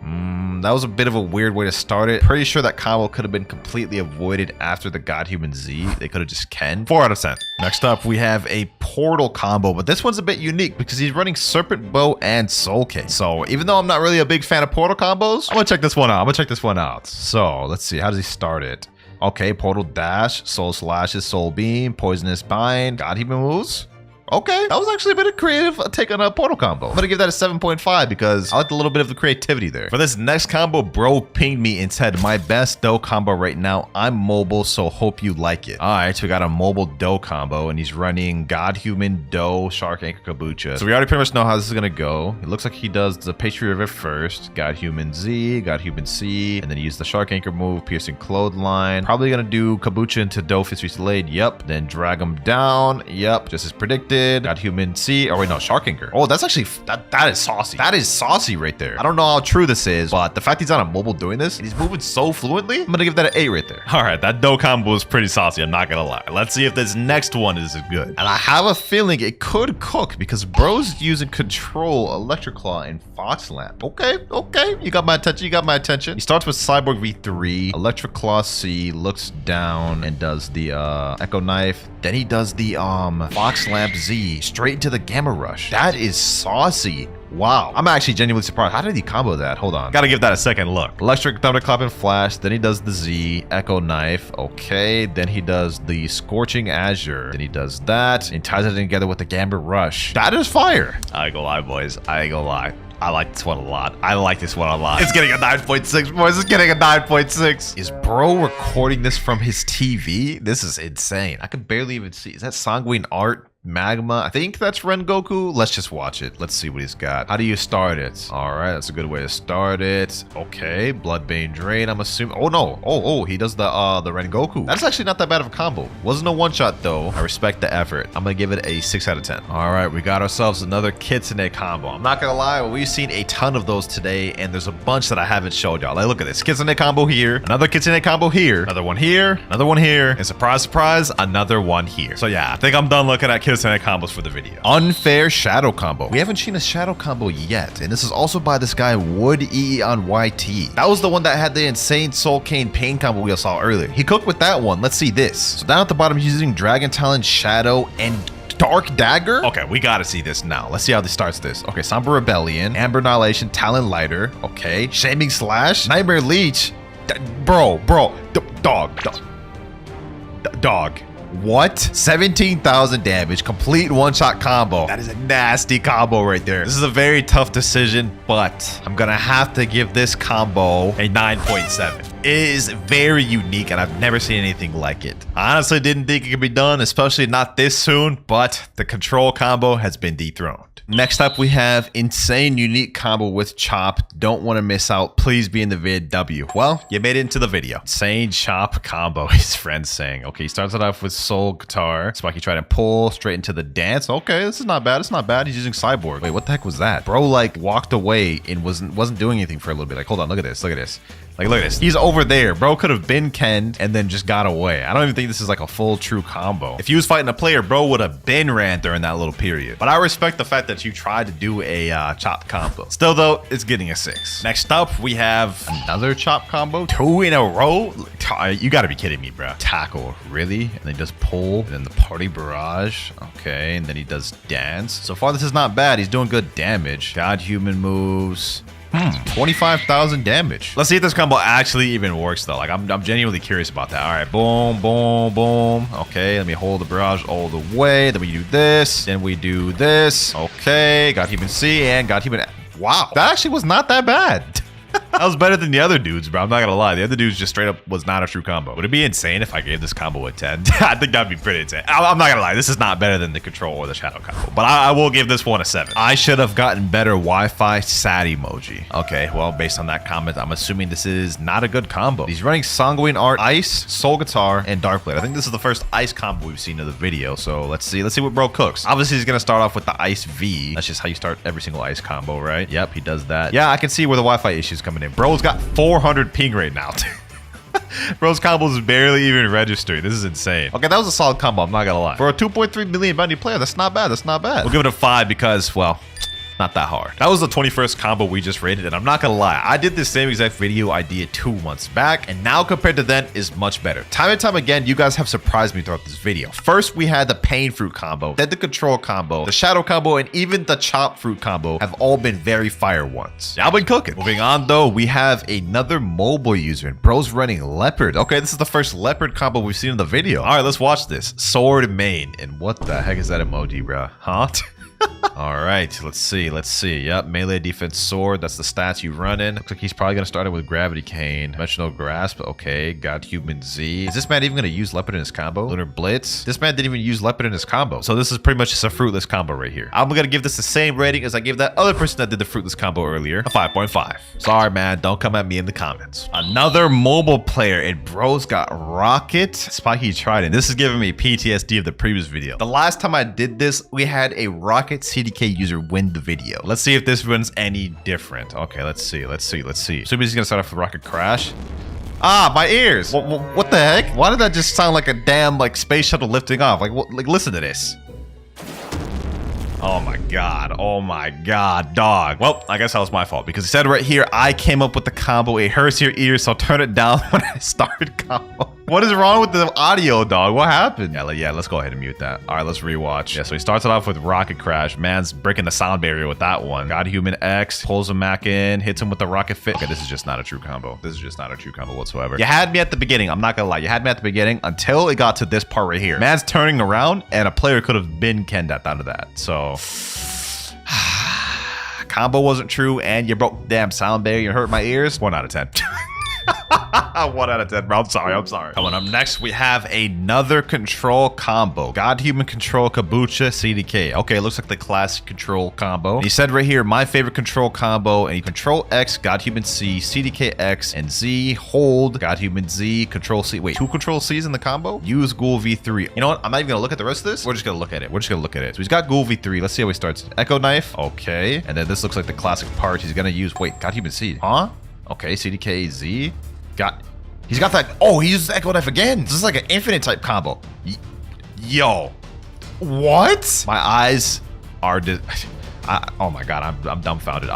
S1: That was a bit of a weird way to start it. Pretty sure that combo could have been completely avoided after the God Human Z. They could have just Ken. 4 out of 10. Next up, we have a Portal combo, but this one's a bit unique because he's running Serpent Bow and Soul Cage. So even though I'm not really a big fan of Portal combos, I'm gonna check this one out. So let's see. How does he start it? Okay, Portal Dash, Soul Slashes, Soul Beam, Poisonous Bind, God Human moves. Okay, that was actually a bit of creative take on a Portal combo. I'm gonna give that a 7.5 because I liked a little bit of the creativity there. For this next combo, bro pinged me and said, my best doe combo right now. I'm mobile, so hope you like it. All right, so we got a mobile doe combo, and he's running God Human, Doe, Shark Anchor, Kabucha. So we already pretty much know how this is gonna go. It looks like he does the Pastry River first, God Human Z, God Human C, and then he used the Shark Anchor move, Piercing Clothesline. Probably gonna do Kabucha into Doe Fist Fusillade. Yep. Then drag him down. Yep. Just as predicted. Got Human C. Oh wait, no, Shark Anchor. Oh, that's actually that is saucy. That is saucy right there. I don't know how true this is, but the fact he's on a mobile doing this and he's moving so fluently, I'm gonna give that an 8 right there. All right, that doe combo is pretty saucy. I'm not gonna lie. Let's see if this next one is as good. And I have a feeling it could cook because bro's using Control, Electric Claw, and Fox Lamp. Okay, you got my attention. You got my attention. He starts with Cyborg V3, Electric Claw C, looks down and does the Echo Knife. Then he does the Fox Lamp Z straight into the Gamma Rush. That is saucy. Wow. I'm actually genuinely surprised. How did he combo that? Hold on. Gotta give that a second look. Electric Thunderclap and Flash. Then he does the Z. Echo Knife. Okay. Then he does the Scorching Azure. Then he does that and ties it together with the Gamma Rush. That is fire. I ain't gonna lie, boys. I ain't gonna lie. I like this one a lot. It's getting a 9.6, boys. It's getting a 9.6. Is bro recording this from his TV? This is insane. I can barely even see. Is that Sanguine Art? Magma. I think that's Rengoku. Let's just watch it. Let's see what he's got. How do you start it? All right, that's a good way to start it. Okay, Bloodbane Drain, I'm assuming. Oh, no. Oh, he does the Rengoku. That's actually not that bad of a combo. Wasn't a one-shot, though. I respect the effort. I'm going to give it a 6 out of 10. All right, we got ourselves another Kitsune combo. I'm not going to lie, we've seen a ton of those today, and there's a bunch that I haven't showed y'all. Like, look at this. Kitsune combo here. Another Kitsune combo here. Another one here. Another one here. And surprise, surprise, another one here. So, yeah, I think I'm done looking at Kitsune combos for the video. Unfair shadow combo. We haven't seen a shadow combo yet, and this is also by this guy Wood EE on YT. That was the one that had the insane Soul Cane Pain combo we all saw earlier. He cooked with that one. Let's see this. So down at the bottom, he's using Dragon Talon, Shadow, and Dark Dagger. Okay, we gotta see this now. Let's see how this starts this. Okay, Somber Rebellion, Amber Annihilation, Talon Lighter. Okay, Shaming Slash, Nightmare Leech. Dog. What? 17,000 damage, complete one-shot combo. That is a nasty combo right there. This is a very tough decision, but I'm gonna have to give this combo a 9.7. It is very unique, and I've never seen anything like it. I honestly didn't think it could be done, especially not this soon, but the control combo has been dethroned. Next up, we have insane unique combo with Chop. Don't want to miss out. Please be in the vid W. Well, you made it into the video. Insane Chop combo, his friend's saying. Okay, he starts it off with Soul Guitar. Spiky tried to pull straight into the dance. Okay, this is not bad. It's not bad. He's using Cyborg. Wait, what the heck was that? Bro, like, walked away and wasn't doing anything for a little bit. Like, hold on, look at this. Look at this. Like, look at this. He's over there. Bro could have been Kenned and then just got away. I don't even think this is like a full true combo. If he was fighting a player, bro would have been ran during that little period. But I respect the fact that you tried to do a chop combo. Still, though, it's getting a 6. Next up, we have another chop combo. 2 in a row. You got to be kidding me, bro. Tackle. Really? And then he does pull. And then the Party Barrage. Okay. And then he does dance. So far, this is not bad. He's doing good damage. God Human moves. 25,000 damage. Let's see if this combo actually even works though. Like I'm genuinely curious about that. All right, boom, boom, boom. Okay, let me hold the barrage all the way. Then we do this. Then we do this. Okay, got human C and got human. Wow, that actually was not that bad. That was better than the other dudes, bro. I'm not gonna lie. The other dudes just straight up was not a true combo. Would it be insane if I gave this combo a 10? I think that'd be pretty insane. I'm not gonna lie. This is not better than the control or the shadow combo, but I will give this one a 7. I should have gotten better Wi-Fi sad emoji. Okay, well, based on that comment, I'm assuming this is not a good combo. He's running Sanguine Art, Ice, Soul Guitar, and Dark Blade. I think this is the first Ice combo we've seen in the video, so let's see what bro cooks. Obviously, he's gonna start off with the Ice V. That's just how you start every single Ice combo, right? Yep, he does that. Yeah, I can see where the Wi-Fi issue's coming in. Bro's got 400 ping right now. Bro's combos is barely even registered. This is insane. Okay, that was a solid combo. I'm not gonna lie. For a 2.3 million bounty player, that's not bad. That's not bad. We'll give it a 5 because, well, not that hard. That was the 21st combo we just rated, and I'm not gonna lie, I did this same exact video idea 2 months back, and now compared to then is much better. Time and time again, you guys have surprised me throughout this video. First, we had the Pain Fruit combo, then the Control combo, the Shadow combo, and even the Chop Fruit combo have all been very fire ones. Y'all been cooking. Moving on though, we have another mobile user, and bro's running Leopard. Okay, this is the first Leopard combo we've seen in the video. All right, let's watch this. Sword Main, and what the heck is that emoji, bro? Huh? All right, let's see. Yep, melee defense sword. That's the stats you run in. Looks like he's probably gonna start it with Gravity Cane. Dimensional Grasp. Okay, got Human Z. Is this man even gonna use Leopard in his combo? Lunar Blitz. This man didn't even use Leopard in his combo. So this is pretty much just a fruitless combo right here. I'm gonna give this the same rating as I gave that other person that did the fruitless combo earlier, a 5.5. Sorry, man. Don't come at me in the comments. Another mobile player, and bro's got Rocket, Spiky Trident. This is giving me PTSD of the previous video. The last time I did this, we had a Rocket CDK user win the video. Let's see if this one's any different. Okay, let's see. So he's gonna start off with Rocket Crash. Ah, my ears. What the heck? Why did that just sound like a damn like space shuttle lifting off? Like, what? Like, listen to this. Oh my god, dog. Well, I guess that was my fault because it said right here, I came up with the combo. It hurts your ears, so turn it down when I started combo. What is wrong with the audio, dog? What happened? Yeah, let's go ahead and mute that. All right, let's rewatch. Yeah, so he starts it off with Rocket Crash. Man's breaking the sound barrier with that one. God Human X, pulls him back in, hits him with the Rocket Fit. Okay, this is just not a true combo. This is just not a true combo whatsoever. You had me at the beginning. I'm not gonna lie. You had me at the beginning until it got to this part right here. Man's turning around, and a player could have been Kenned out of that. So... combo wasn't true, and you broke the damn sound barrier. You hurt my ears. 1 out of 10. 1 out of 10, bro. I'm sorry. Coming up next, we have another control combo. God Human Control Kabucha CDK. Okay, looks like the classic control combo. And he said right here, my favorite control combo. And you control X, God Human C, CDK X, and Z, hold, God Human Z, control C. Wait, 2 control C's in the combo? Use Ghoul V3. You know what? I'm not even gonna look at the rest of this. We're just gonna look at it. So he's got Ghoul V3. Let's see how he starts. Echo Knife. Okay. And then this looks like the classic part. He's gonna use, wait, God Human C. Huh? Okay, CDK Z. He's got that. Oh, he uses Echo Knife again. This is like an infinite type combo. Yo. What? My eyes are oh my god, I'm dumbfounded.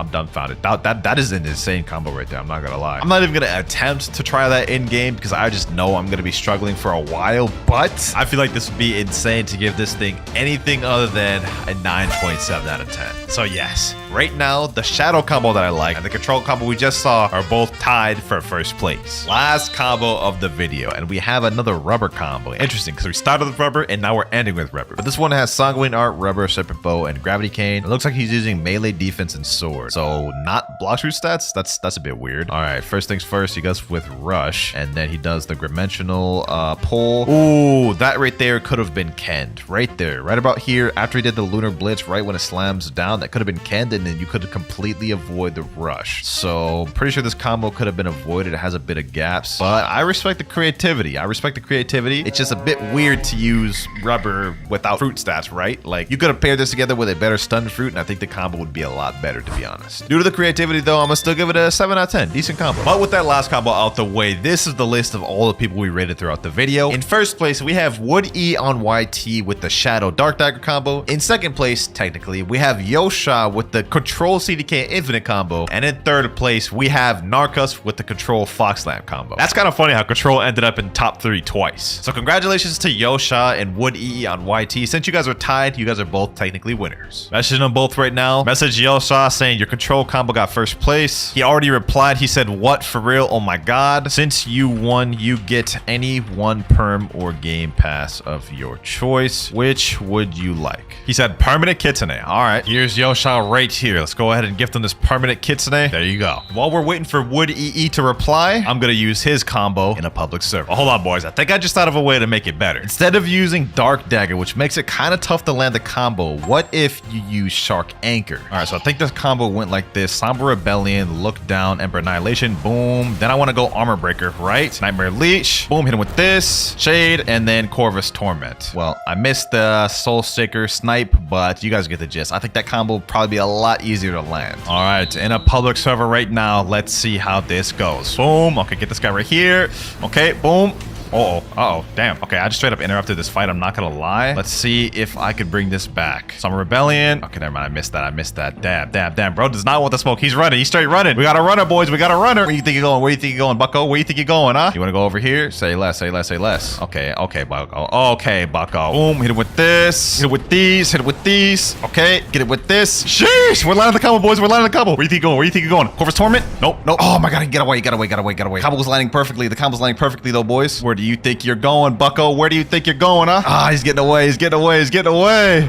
S1: That is an insane combo right there. I'm not gonna lie. I'm not even gonna attempt to try that in game because I just know I'm gonna be struggling for a while. But I feel like this would be insane to give this thing anything other than a 9.7 out of 10. So yes, right now the shadow combo that I like and the control combo we just saw are both tied for first place. Last combo of the video, and we have another rubber combo. Interesting, because we started with rubber and now we're ending with rubber. But this one has Sanguine Art, rubber, separate bow, and gravity cane. It looks like he's using melee defense and sword. So not block root stats? That's a bit weird. All right, first things first, he goes with rush, and then he does the dimensional pull. Ooh, that right there could have been kenned. Right there, right about here, after he did the lunar blitz, right when it slams down, that could have been kenned, and then you could completely avoid the rush. So pretty sure this combo could have been avoided. It has a bit of gaps, but I respect the creativity. It's just a bit weird to use rubber without fruit stats, right? Like, you could have paired this together with a better stun fruit, and I think the combo would be a lot better, to be honest. Due to the creativity, though, I'm gonna still give it a 7 out of 10. Decent combo. But with that last combo out the way, this is the list of all the people we rated throughout the video. In first place, we have Wood E on YT with the Shadow Dark Dagger combo. In second place, technically, we have Yosha with the Control CDK Infinite combo. And in third place, we have Narcus with the Control Fox Lamp combo. That's kind of funny how Control ended up in top 3 twice. So congratulations to Yosha and Wood E on YT. Since you guys are tied, you guys are both technically winners. Messaging them both right now. Message Yosha saying your control combo got first place. He already replied. He said, what, for real? Oh my god. Since you won, you get any one perm or game pass of your choice. Which would you like? He said permanent kitsune. All right, here's Yosha right here. Let's go ahead and gift him this permanent kitsune. There you go. While we're waiting for Wood EE to reply, I'm gonna use his combo in a public server. Well, hold on, boys. I think I just thought of a way to make it better. Instead of using Dark Dagger, which makes it kind of tough to land the combo, what if you use Shark Anchor? All right, so I think this combo went like this. Somber Rebellion, Look Down, Ember Annihilation, boom. Then I want to go Armor Breaker, right? Nightmare Leech, boom, hit him with this. Shade, and then Corvus Torment. Well, I missed the Soul Shaker Snipe, but you guys get the gist. I think that combo would probably be a lot easier to land. All right, in a public server right now, let's see how this goes. Boom, okay, get this guy right here. Okay, boom. Uh-oh, damn. Okay, I just straight up interrupted this fight. I'm not gonna lie. Let's see if I could bring this back. Summer Rebellion. Okay, never mind. I missed that. Damn. Bro does not want the smoke. He's running. He's straight running. We got a runner, boys. We got a runner. Where you think you're going? Bucko? Where you think you're going, huh? You wanna go over here? Say less. Okay, Bucko. Okay, Bucko. Boom, hit it with this. Hit it with these. Okay, get it with this. Sheesh, we're landing the combo, boys. Where you think you're going? Corvus Torment? Nope. Oh my god, get away. Combo was landing perfectly. The combo's landing perfectly, though, boys. Where do you think you're going, Bucko? Where do you think you're going, huh? Ah, he's getting away.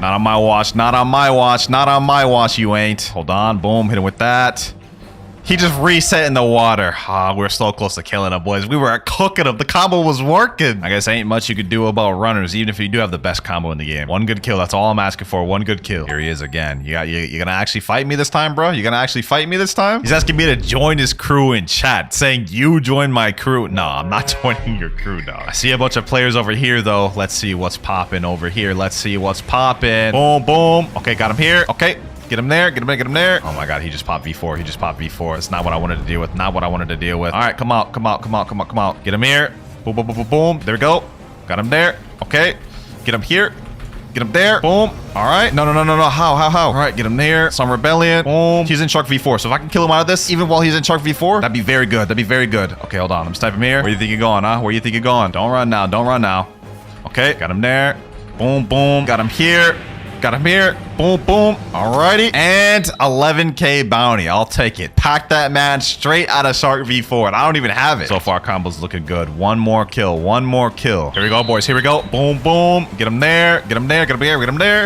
S1: Not on my watch, you ain't. Hold on, boom, hit him with that. He just reset in the water. Ah, we're so close to killing him, boys. We were cooking him. The combo was working. I guess ain't much you could do about runners, even if you do have the best combo in the game. One good kill. That's all I'm asking for. One good kill. Here he is again. You gonna actually fight me this time, bro? He's asking me to join his crew in chat, saying you join my crew. No, I'm not joining your crew, dog. I see a bunch of players over here, though. Let's see what's popping over here. Boom, boom. Okay, got him here. Okay. Get him there. Oh my god, he just popped V4. It's not what I wanted to deal with. All right, come out. Get him here. Boom. There we go. Got him there. Okay. Get him here. Get him there. Boom. All right. No. How? All right, get him there. Some Rebellion. Boom. He's in Shark V4. So if I can kill him out of this, even while he's in Shark V4, that'd be very good. Okay, hold on. I'm sniping him here. Where do you think you're going, huh? Don't run now. Okay, got him there. Boom. Got him here. Boom. Alrighty. And 11k bounty. I'll take it. Pack that man straight out of Shark V4. And I don't even have it. So far, combo's looking good. One more kill. Here we go, boys. Boom. Get him there. Get him there.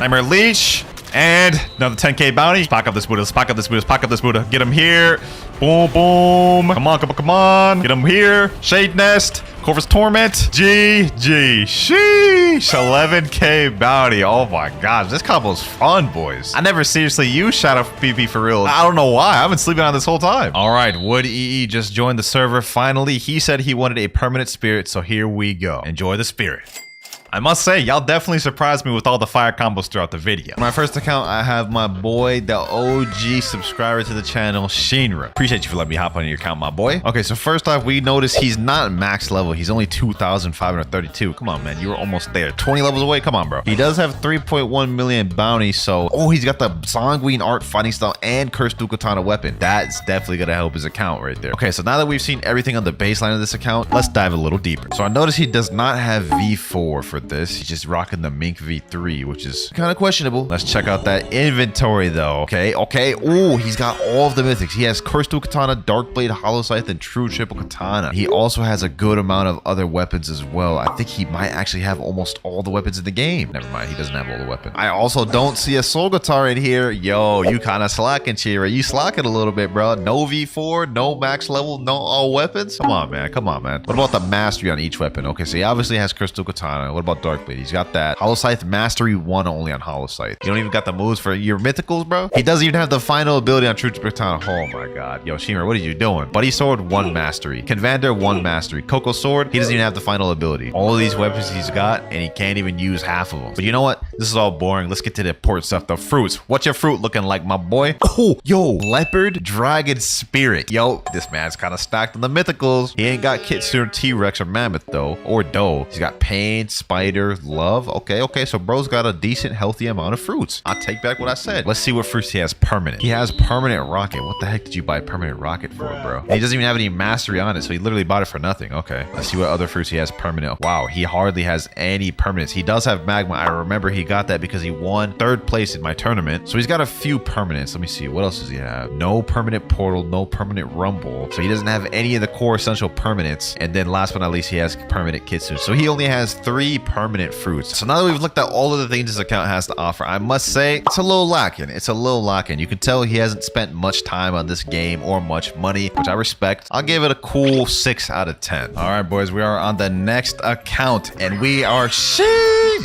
S1: Nightmare Leash. And another 10k bounty. Pack up this Buddha. Get him here. Boom, boom. Come on, come on, come on. Get him here. Shade Nest. Corvus Torment. GG. Sheesh. 11k bounty. Oh my gosh. This combo's fun, boys. I never seriously used Shadow PP for real. I don't know why. I've been sleeping on this whole time. All right. Wood EE just joined the server. Finally, he said he wanted a permanent spirit. So here we go. Enjoy the spirit. I must say, y'all definitely surprised me with all the fire combos throughout the video. On my first account, I have my boy, the OG subscriber to the channel, Shinra. Appreciate you for letting me hop on your account, my boy. Okay, so first off, we notice he's not max level. He's only 2,532. Come on, man. You were almost there. 20 levels away. Come on, bro. He does have 3.1 million bounty, so... Oh, he's got the Sanguine Art fighting style and Cursed Katana weapon. That's definitely gonna help his account right there. Okay, so now that we've seen everything on the baseline of this account, let's dive a little deeper. So I notice he does not have V4 for this. He's just rocking the Mink V3, which is kind of questionable. Let's check out that inventory though. Okay. Oh, he's got all of the mythics. He has Cursed Katana, Dark Blade, Hollow Scythe, and True Triple Katana. He also has a good amount of other weapons as well. I think he might actually have almost all the weapons in the game. Never mind, he doesn't have all the weapons. I also don't see a Soul Guitar in here. Yo, you kind of slacking, Chira. You slacking a little bit, bro. No V4, no max level, no all weapons. Come on, man. Come on, man. What about the mastery on each weapon? Okay, so he obviously has Cursed Katana. What about Dark Blade? He's got that. Hollow Scythe Mastery 1 only on Hollow Scythe. You don't even got the moves for your mythicals, bro. He doesn't even have the final ability on True Katana. Oh my god. Yo, Shimmer, what are you doing? Buddy Sword, 1 mastery. Convander, 1 mastery. Coco Sword, he doesn't even have the final ability. All of these weapons he's got, and he can't even use half of them. But you know what? This is all boring. Let's get to the important stuff. The fruits. What's your fruit looking like, my boy? Oh, yo, Leopard, Dragon, Spirit. Yo, this man's kind of stacked on the mythicals. He ain't got Kitsune, T-Rex, or Mammoth, though. Or Doe. He's got Pain, Spider, Love. Okay, so bro's got a decent, healthy amount of fruits. I'll take back what I said. Let's see what fruits he has permanent. He has permanent rocket. What the heck did you buy permanent rocket for, bro? And he doesn't even have any mastery on it, so he literally bought it for nothing. Okay, let's see what other fruits he has permanent. Wow, he hardly has any permanents. He does have magma. I remember he got that because he won 3rd place in my tournament. So he's got a few permanents. Let me see. What else does he have? No permanent portal, no permanent rumble. So he doesn't have any of the core essential permanents. And then last but not least, he has permanent Kitsune. So he only has 3 permanent fruits. So now that we've looked at all of the things this account has to offer, I must say it's a little lacking. It's a little lacking. You can tell he hasn't spent much time on this game or much money, which I respect. I'll give it a cool 6 out of 10. All right, boys, we are on the next account and we are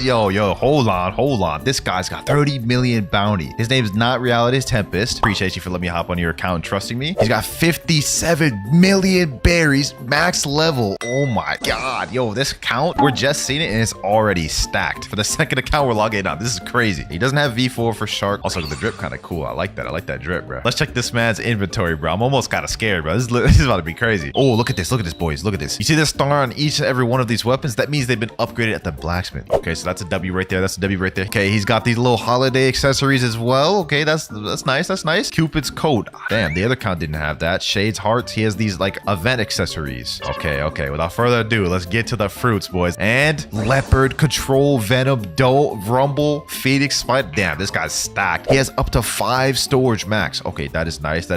S1: yo, hold on. This guy's got 30 million bounty. His name's not Reality's Tempest. Appreciate you for letting me hop on your account and trusting me. He's got 57 million berries, max level. Oh my god, yo, this account, we're just seeing it and it's already stacked. For the second account we're logging on. This is crazy. He doesn't have V4 for Shark. Also, the drip kind of cool. I like that. I like that drip, bro. Let's check this man's inventory, bro. I'm almost kind of scared, bro. This is about to be crazy. Oh, look at this, boys. Look at this. You see this star on each and every one of these weapons? That means they've been upgraded at the blacksmith. Okay, so that's a W right there. That's a W right there. Okay, he's got these little holiday accessories as well. Okay, that's nice. That's nice. Cupid's coat. Damn, the other account didn't have that. Shade's hearts. He has these like event accessories. Okay. Without further ado, let's get to the fruits, boys. And Leopard, Control, Venom, Doe, Rumble, Phoenix, Spider. Damn, this guy's stacked. He has up to 5 storage max. Okay, that is nice.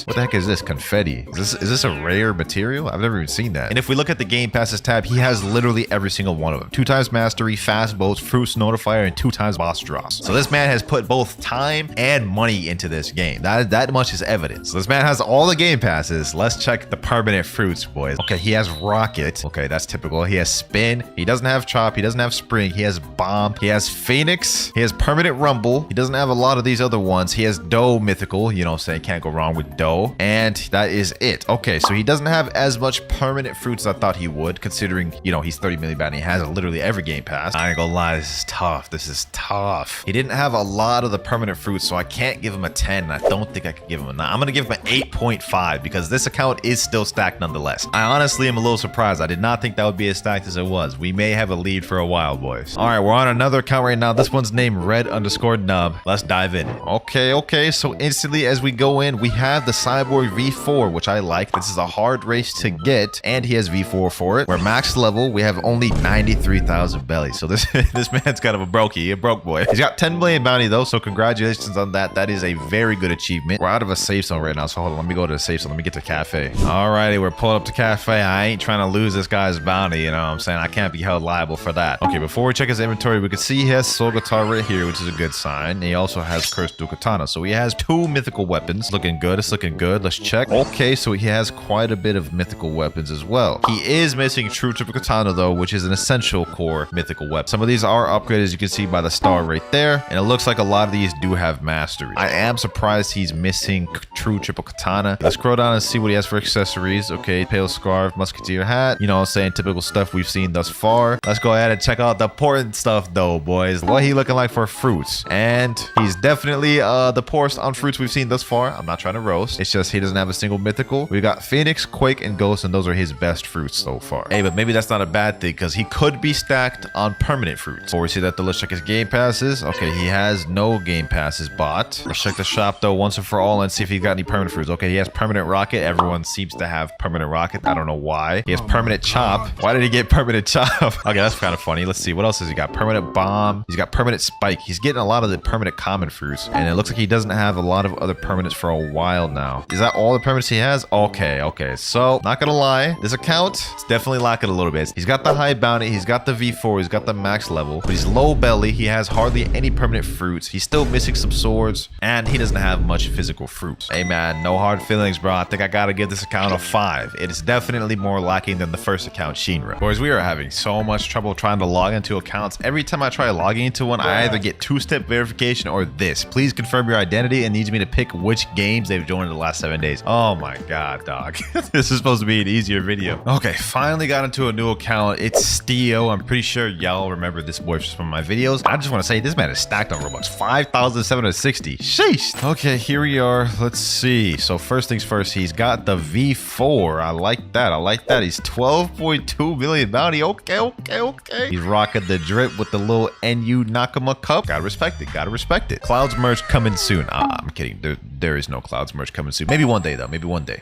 S1: What the heck is this? Confetti. Is this a rare material? I've never even seen that. And if we look at the Game Passes tab, he has literally every single one of them. 2 times mastery, fast boats, fruits notifier, and 2 times boss drops. So this man has put both time and money into this game. That much is evidence. So this man has all the Game Passes. Let's check the permanent fruits, boys. Okay, he has rocket. Okay, that's typical. He has spin. He doesn't have chop. He doesn't have spring. He has bomb. He has Phoenix. He has permanent rumble. He doesn't have a lot of these other ones. He has Doe mythical. You know what I'm saying? Can't go wrong with Doe. And that is it. Okay, so he doesn't have as much permanent fruits as I thought he would, considering, you know, he's 30 million bad and he has literally every Game Pass. I ain't gonna lie, this is tough. He didn't have a lot of the permanent fruits, so I can't give him a 10. And I don't think I could give him a 9. I'm gonna give him an 8.5 because this account is still stacked nonetheless. I honestly am a little surprised. I did not think that would be as stacked as it was. We may have a lead for a while, boys. All right, we're on another account right now. This one's named Red_Nub. Let's dive in. Okay. So instantly as we go in, we have the Cyborg V4, which I like. This is a hard race to get, and he has V4 for it. We're max level. We have only 93,000 belly. So this man's kind of a brokey, a broke boy. He's got 10 million bounty though, so congratulations on that. That is a very good achievement. We're out of a safe zone right now, so hold on. Let me go to the safe zone. Let me get to cafe. Alrighty, we're pulling up to cafe. I ain't trying to lose this guy's bounty, you know what I'm saying? I can't be held liable for that. Okay, before we check his inventory, we can see he has soul guitar right here, which is a good sign. And he also has cursed dual katana, so he has 2 mythical weapons. Looking good. It's looking good. Let's check. Okay, so he has quite a bit of mythical weapons as well. He is missing true triple katana though, which is an essential core mythical weapon. Some of these are upgraded, as you can see by the star right there, and it looks like a lot of these do have mastery. I am surprised he's missing true triple katana. Let's scroll down and see what he has for accessories. Okay, pale scarf, musketeer hat, you know what I'm saying, typical stuff we've seen thus far. Let's go ahead and check out the important stuff though, boys. What he looking like for fruits? And he's definitely the poorest on fruits we've seen thus far. I'm not trying to roast, it's just he doesn't have a single mythical. We got Phoenix, Quake, and Ghost, and those are his best fruits so far. Hey, but maybe that's not a bad thing, because he could be stacked on permanent fruits. Before we see that, let's check his game passes. Okay, he has no game passes bought. Let's check the shop though once and for all and see if he's got any permanent fruits. Okay, he has permanent rocket. Everyone seems to have permanent rocket. I don't know why. He has permanent chop. Why did he get permanent chop? Okay, that's kind of funny. Let's see, what else has he got? Permanent bomb. He's got permanent spike. He's getting a lot of the permanent common fruits, and it looks like he doesn't have a lot of other permanents for a while now. Is that all the permanents he has? Okay, so not gonna lie, this account is definitely lacking a little bit. He's got the high bounty, he's got the V4, he's got the max level, but he's low belly. He has hardly any permanent fruits. He's still missing some swords, and he doesn't have much physical fruits. Hey man, no hard feelings, bro. I think I gotta give this account a 5. It is definitely more lacking than the first account, Shinra. Boys, we are having so much trouble trying to log into accounts. Every time I try logging into one, I either get 2-step verification or this. Please confirm your identity, and needs me to pick which games they've joined in the last 7 days. Oh my god, dog. This is supposed to be an easier video. Okay, finally got into a new account. It's Steo. I'm pretty sure y'all remember this boy from my videos. I just want to say this man is stacked on Roblox. 5,760. Sheesh. Okay, here we are. Let's see. So first things first, he's got the V4. I like that. He's 12.2 million bounty. Okay. He's rocking the drip with the little NU Nakama cup. Gotta respect it. Clouds merch coming soon. I'm kidding. There is no Clouds merch coming soon. Maybe one day though.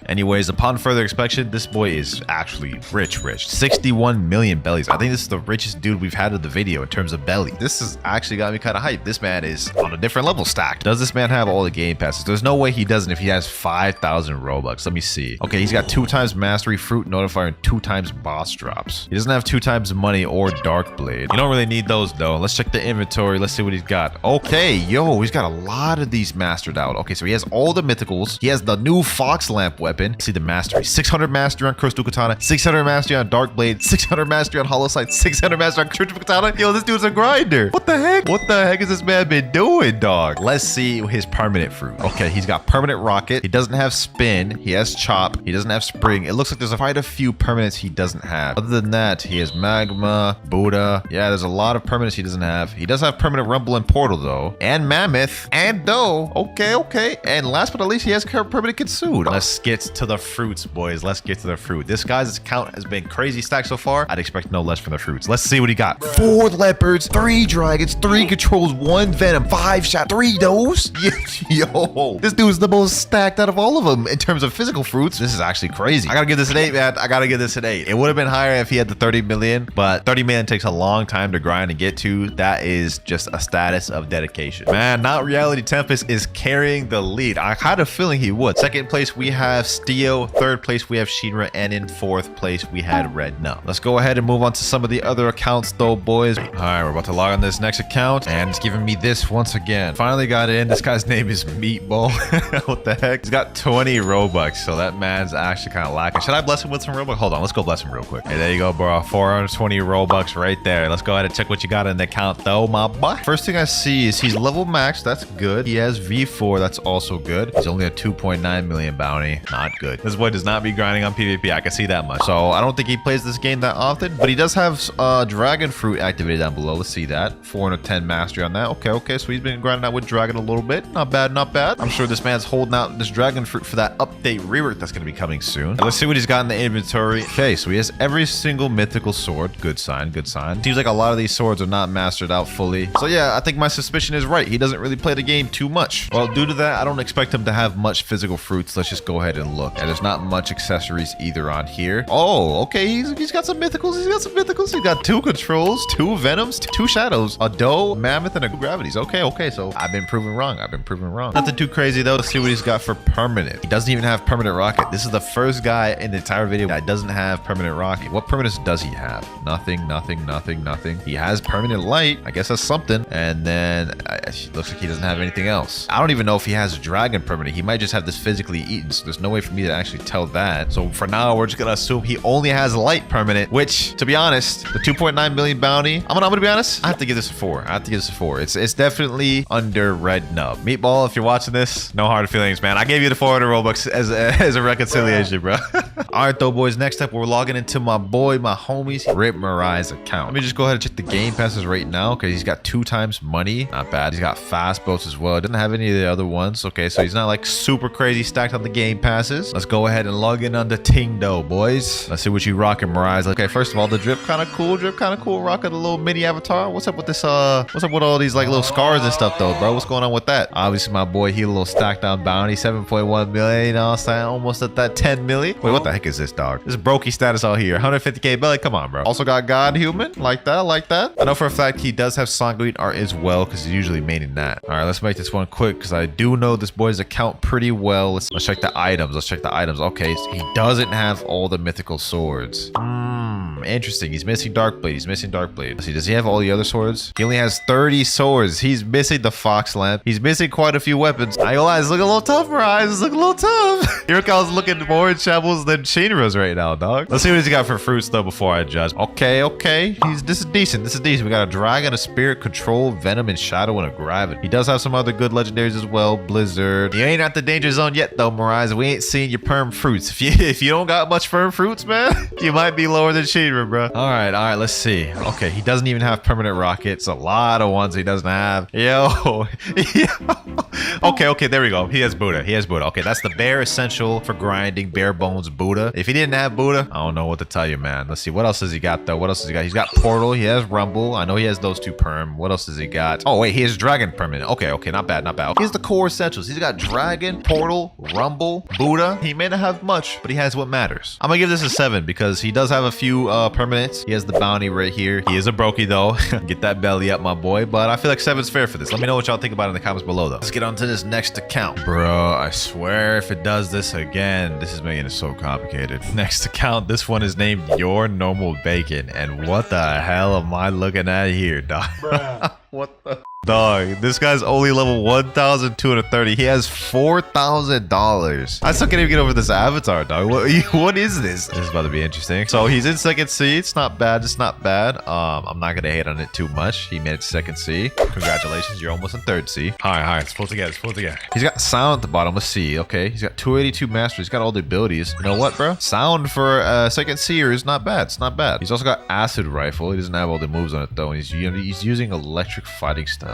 S1: Anyways, upon further inspection, this boy is actually rich. 61 million bellies. I think this is the richest dude we've had in the video in terms of belly. This has actually got me kind of hyped. This man is on a different level stacked. Does this man have all the game passes? There's no way he doesn't if he has 5,000 Robux. Let me see. Okay, he's got 2 times mastery, fruit notifier, and 2 times boss drops. He doesn't have 2 times money or dark blade. You don't really need those though. Let's check the inventory. Let's see what he's got. Okay, yo, he's got a lot of these mastered out. Okay, so he has all the mythicals. He has the new fox lamp weapon. See the mastery. 600 mastery on cursed dual katana, 600 mastery on dark blade, 600 mastery on hollow sight, 600 mastery on triple katana. Yo, this dude's a grinder. What the heck? What the heck has this man been doing, dog? Let's see his permanent fruit. Okay, he's got permanent rocket. He doesn't have spin. He has chop. He doesn't have spring. It looks like there's quite a few permanents he doesn't have. Other than that, he has magma, Buddha. Yeah, there's a lot of permanents he doesn't have. He does have permanent rumble and portal though, and mammoth, and dough. Okay. And last but not least, he has permanent consude. Let's get to the fruits, boys. Let's get to the fruit. This guy's account has been crazy stacked so far. I'd expect no less from the fruits. Let's see what he got. 4 leopards, 3 dragons, 3 controls, 1 venom, 5 shot, 3 dose. Yo, this dude's the most stacked out of all of them in terms of physical fruits. This is actually crazy. I gotta give this an 8, man. I gotta give this an 8. It would have been higher if he had the 30 million, but 30 million takes a long time to grind and get to. That is just a status of dedication. Man, Not Reality Tempest is carrying the lead. I had a feeling he would. Second place, we have Steo. Third place, we have Shinra. And in 4th place, we had Red No. Let's go ahead and move on to some of the other accounts though, boys. All right, we're about to log on this next account, and it's giving me this once again. Finally got in. This guy's name is Meatball. What the heck? He's got 20 Robux, so that man's actually kind of lacking. Should I bless him with some Robux? Hold on, let's go bless him real quick. Hey, there you go, bro. 420 Robux right there. Let's go ahead and check what you got in the account though, my boy. First thing I see is he's level max. That's good. He has V4. That's also good. He's only a 2.9 million bounty. Not good. This boy does not be grinding on PvP. I can see that much. So I don't think he plays this game that often, but he does have dragon fruit activated down below. Let's see that. 410 mastery on that. Okay. So he's been grinding out with dragon a little bit. Not bad. I'm sure this man's holding out this dragon fruit for that update rework that's going to be coming soon. Let's see what he's got in the inventory. Okay, so he has every single mythical sword. Good sign. Seems like a lot of these swords are not mastered out fully. So yeah, I think my suspicion is right. He doesn't really play the game too much. Well, due to that, I don't expect him to have much physical fruits. Let's just go ahead and look. And there's not much accessories either on here. Oh, okay. He's got some mythicals. He's got 2 controls, 2 venoms, 2 shadows, a doe, mammoth, and a gravities. Okay. So I've been proven wrong. Nothing too crazy though. Let's see what he's got for permanent. He doesn't even have permanent rocket. This is the first guy in the entire video that doesn't have permanent rocket. What permanents does he have? Nothing. He has permanent light. I guess that's something. And then it looks like he doesn't have anything else. I don't even know if he has a dragon permanent. He might just have this physically eaten. So there's no way for me to actually tell that. So for now, we're just gonna assume he only has light permanent, which, to be honest, the 2.9 million bounty, I'm gonna be honest, I have to give this a 4. It's definitely under red nub. Meatball, if you're watching this, no hard feelings, man. I gave you the 400 Robux as a reconciliation, bro. All right, though, boys. Next up, we're logging into my homies, Rip Mirai's account. Let me just go ahead and check the game passes right now. Okay, he's got 2 times money. Not bad. He's got fast boats as well. Doesn't have any of the other ones. Okay, so he's not like super crazy stacked on the game passes. Let's go ahead and log in under Tingdo, boys. Let's see what you rocking, Mirai's. Okay, first of all, the drip kind of cool. Rocking the little mini avatar. What's up with this? What's up with all these like little scars and stuff, though, bro? What's going on with that? Obviously, my boy, he a little stacked on bounty, 7.1 million. You know what I'm saying? Almost at that 10 million. Wait, what the heck is this, dog? This is brokey status out here. 150k belly. Come on, bro. Also got God Human. Like that. I know for a fact he does have Sanguine art as well, because he's usually maining that. All right, let's make this one quick, because I do know this boy's account pretty well. Let's check the items. Okay, so he doesn't have all the mythical swords. Interesting. He's missing Darkblade. Let's see, does he have all the other swords? He only has 30 swords. He's missing the Fox Lamp. He's missing quite a few weapons. I ain't gonna lie, it's looking a little tough, Mirai. It's looking a little tough. Hirakawa's looking more in shambles than Shinra's right now, dog. Let's see what he's got for fruits, though, before I judge. Okay. This is decent. We got a dragon, a spirit, control, venom, and shadow, and a gravity. He does have some other good legendaries as well. Blizzard. You ain't at the danger zone yet, though, Mirai. We ain't seen your perm fruits. If you don't got much perm fruits, man, you might be lower than Shinra, bro. All right, let's see. Okay, he doesn't even have permanent rockets. A lot of ones he doesn't have. Yo. Okay, there we go. He has Buddha. Okay, that's the bare essential for grinding, bare bones Buddha. If he didn't have Buddha, I don't know what to tell you, man. Let's see. What else has he got, though? He's got Portal. He has Rumble. I know he has those 2 perm. What else has he got? Oh, wait, he has Dragon permanent. Okay, not bad. Here's the core essentials. He's got Dragon, Portal, Rumble, Buddha. He may not have much, but he has what matters. I'm gonna give this a 7 because he does have a few permanents. He has the bounty right here. He is a brokey, though. Get that belly up, my boy. But I feel like 7's fair for this. Let me know what y'all think about it in the comments below, though. Let's get on to this next account. Bro, I swear if it does this again, this is making it so complicated. Next account, this one is named Your Normal Bacon. And what the hell am I looking at here, dog? What the... Dog, this guy's only level 1,230. He has $4,000. I still can't even get over this avatar, dog. What is this? This is about to be interesting. So he's in second C. It's not bad. I'm not gonna hate on it too much. He made it second C. Congratulations, you're almost in third C. All right, let's pull together. He's got sound at the bottom. Let's see. Okay, he's got 282 mastery. He's got all the abilities. You know what, bro? Sound for second C'er is not bad. It's not bad. He's also got acid rifle. He doesn't have all the moves on it though. And he's using electric fighting style.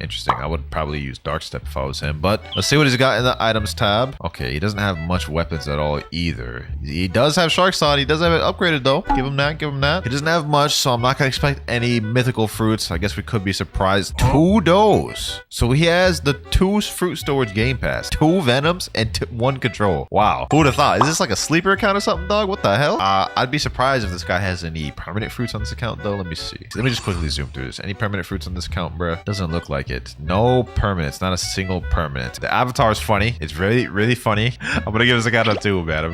S1: Interesting. I would probably use Dark Step if I was him, but let's see what he's got in the items tab. Okay, he doesn't have much weapons at all either. He does have Shark Sod. He does have it upgraded though. Give him that. He doesn't have much, so I'm not gonna expect any mythical fruits. I guess we could be surprised. 2 does. So he has the 2 fruit storage game pass, 2 venoms, and 1 control. Wow. Who'd have thought? Is this like a sleeper account or something, dog? What the hell? I'd be surprised if this guy has any permanent fruits on this account though. Let me see. Let me just quickly zoom through this. Any permanent fruits on this account, bruh? Doesn't look like it. No permanents. Not a single permanent. The avatar is funny. It's really, really funny. I'm gonna give this a guy a 2, man.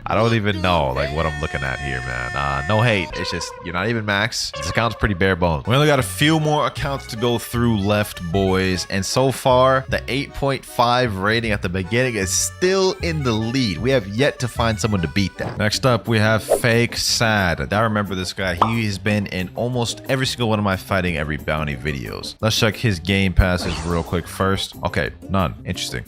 S1: I don't even know like what I'm looking at here, man. No hate. It's just you're not even max. This account's pretty bare bones. We only got a few more accounts to go through left, boys. And so far, the 8.5 rating at the beginning is still in the lead. We have yet to find someone to beat that. Next up, we have Fake Sad. I remember this guy. He has been in almost every single one of my fighting every bounty videos. Let's check his game passes real quick first. Okay, none. Interesting.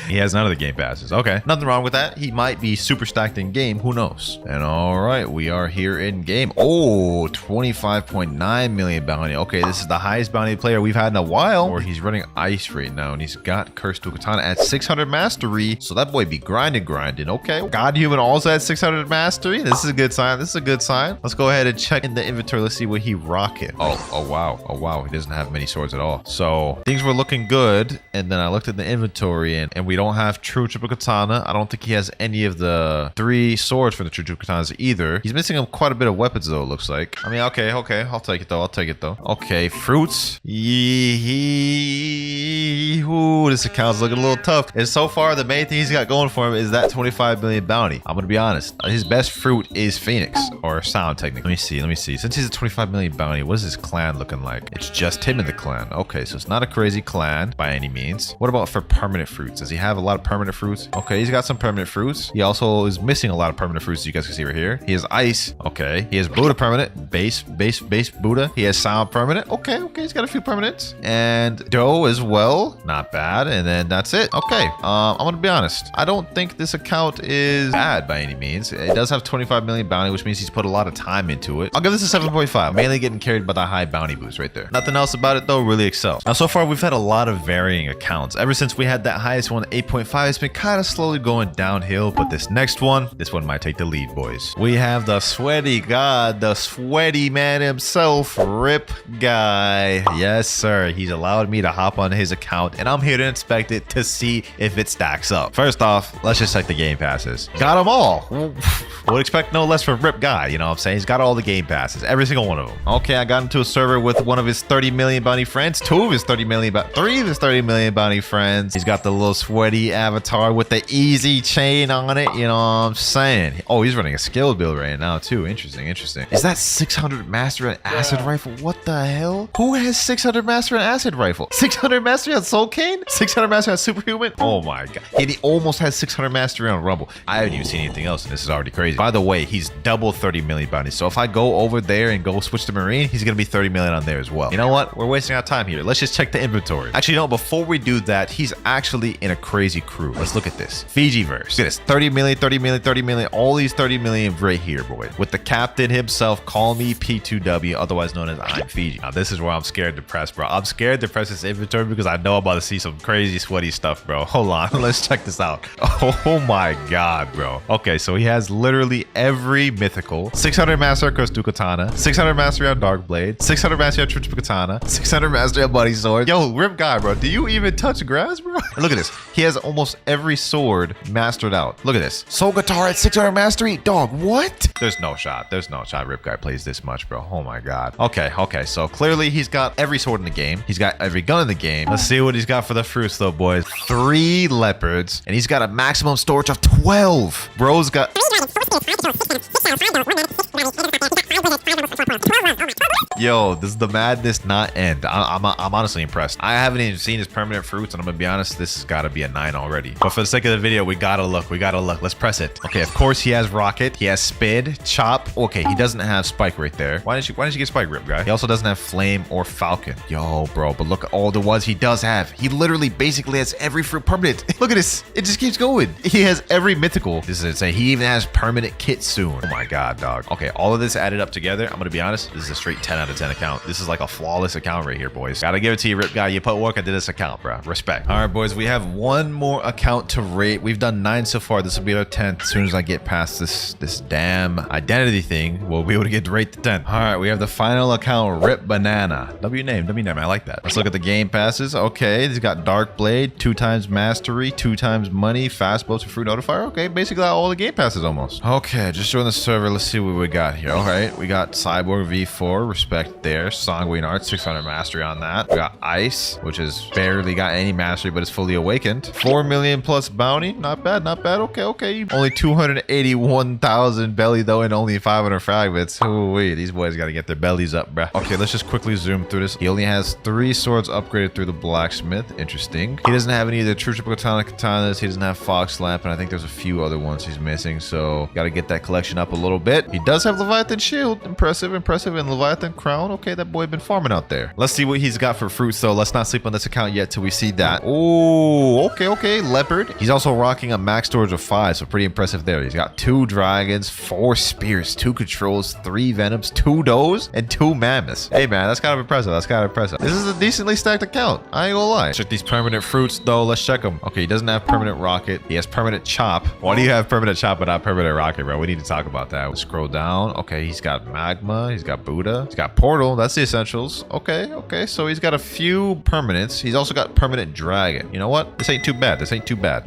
S1: He has none of the game passes. Okay, nothing wrong with that. He might be super stacked in game. Who knows? And all right, we are here in game. Oh, 25.9 million bounty. Okay, this is the highest bounty player we've had in a while. Or he's running ice right now, and he's got Cursed to Katana at 600 mastery. So that boy be grinding. Okay, God Human also at 600 mastery. This is a good sign. Let's go ahead and check in the inventory. Let's see what he rocking. Oh wow. He doesn't doesn't have many swords at all. So things were looking good. And then I looked at the inventory and we don't have true triple katana. I don't think he has any of the 3 swords from the true triple katanas either. He's missing quite a bit of weapons though, it looks like. I mean, okay. I'll take it though. Okay, fruits. Ooh, this account's looking a little tough. And so far, the main thing he's got going for him is that 25 million bounty. I'm gonna be honest. His best fruit is Phoenix or Sound technically. Let me see. Since he's a 25 million bounty, what is his clan looking like? It's just him in the clan. Okay, so it's not a crazy clan by any means. What about for permanent fruits? Does he have a lot of permanent fruits? Okay, he's got some permanent fruits. He also is missing a lot of permanent fruits, as you guys can see right here. He has ice. Okay, he has Buddha permanent. Base Buddha. He has Sound permanent. Okay, he's got a few permanents. And dough as well. Not bad. And then that's it. Okay, I'm gonna be honest. I don't think this account is bad by any means. It does have 25 million bounty, which means he's put a lot of time into it. I'll give this a 7.5. Mainly getting carried by the high bounty boost right there. Nothing else about it though really excels. Now so far we've had a lot of varying accounts. Ever since we had that highest one, 8.5, it's been kind of slowly going downhill. But this next one, might take the lead, boys. We have the sweaty god, the sweaty man himself, Rip Guy. Yes, sir. He's allowed me to hop on his account, and I'm here to inspect it to see if it stacks up. First off, let's just check the game passes. Got them all. Would expect no less from Rip Guy, you know what I'm saying? He's got all the game passes, every single one of them. Okay, I got into a server with one of his 30 million bounty friends, 3 of his 30 million bounty friends. He's got the little sweaty avatar with the easy chain on it, you know what I'm saying? Oh, he's running a skill build right now too. Interesting. Is that 600 master and acid rifle? What the hell? Who has 600 master and acid rifle? 600 mastery on Soul Cane? 600 mastery on Superhuman? Oh my god. And he almost has 600 mastery on Rumble. I haven't even seen anything else, and this is already crazy. By the way, he's double 30 million bounty. So if I go over there and go switch to Marine, he's gonna be 30 million on there as well. You know what? We're wasting our time here. Let's just check the inventory. Actually, no, before we do that, he's actually in a crazy crew. Let's look at this. Fijiverse. Look at this. 30 million. All these 30 million right here, boy. With the captain himself, call me P2W, otherwise known as I'm Fiji. Now, this is where I'm scared to press, bro. I'm scared to press this inventory because I know I'm about to see some crazy sweaty stuff, bro. Hold on. Let's check this out. Oh my god, bro. Okay, so he has literally every mythical. 600 mastery on Kursu Katana, 600 mastery on Dark Blade, 600 mastery on Triple Katana, 600 mastery on Buddy Sword. Yo, Rip Guy, bro. Do you even touch grass, bro? Look at this. He has almost every sword mastered out. Look at this. Soul Guitar at 600 mastery. Dog, what? There's no shot. Rip Guy plays this much, bro. Oh my god. Okay. So clearly he's got every sword in the game. He's got every gun in the game. Let's see what he's got for the fruits though, boys. 3 leopards, and he's got a maximum storage of 12. Bro's got... Yo, does the madness not end? I'm honestly impressed. I haven't even seen his permanent fruits, and I'm gonna be honest, this has got to be a 9 already. But for the sake of the video, we gotta look. Let's press it. Okay, of course he has rocket. He has spid, chop. Okay, he doesn't have spike right there. Why didn't you get spike, Rip Guy? He also doesn't have flame or falcon. Yo, bro, but look at all the ones he does have. He literally basically has every fruit permanent. Look at this. It just keeps going. He has every mythical. This is insane. He even has permanent kit soon. Oh my god, dog. Okay, all of this added up together, I'm gonna be honest, this is a straight 10 out of 10 account. This is like a flawless account right here, boys. Gotta give it to you, Rip Guy. You put work into this account, bro. Respect. All right, boys, we have one more account to rate. We've done 9 so far. This will be our 10th. As soon as I get past this damn identity thing, we'll be able to get to rate the 10th. All right, we have the final account, Rip Banana. W name. I like that. Let's look at the game passes. Okay, he's got Dark Blade, 2 times mastery, 2 times money, fast bow to fruit notifier. Okay, basically all the game passes almost. Okay, just join the server. Let's see what we got here. All right, we got Cyborg V4, respect there. Sanguine Art, 600 mastery on that. We got Ice, which has barely got any mastery, but it's fully awakened. 4 million plus bounty. Not bad. Okay. Only 281,000 belly though, and only 500 fragments. Ooh, these boys got to get their bellies up, bruh. Okay, let's just quickly zoom through this. He only has 3 swords upgraded through the blacksmith. Interesting. He doesn't have any of the true triple katanas. He doesn't have Fox Lamp, and I think there's a few other ones he's missing. So got to get that collection up a little bit. He does have Leviathan Shield. Impressive. And Leviathan Crown. Okay, that boy been farming out there. Let's see what he's got for fruits though. Let's not sleep on this account yet till we see that. Oh, okay. Leopard. He's also rocking a max storage of 5, so pretty impressive there. He's got 2 dragons, 4 spears, 2 controls, 3 venoms, 2 does, and 2 mammoths. Hey man, that's kind of impressive. This is a decently stacked account. I ain't gonna lie. Check these permanent fruits though. Let's check them. Okay, he doesn't have permanent rocket. He has permanent chop. Why do you have permanent chop but not permanent rocket, bro? We need to talk about that. We'll scroll down. Okay, he's got magma. He's got Buddha. He's got
S2: got Portal. That's the essentials. Okay. So he's got a few permanents. He's also got permanent Dragon. You know what? This ain't too bad.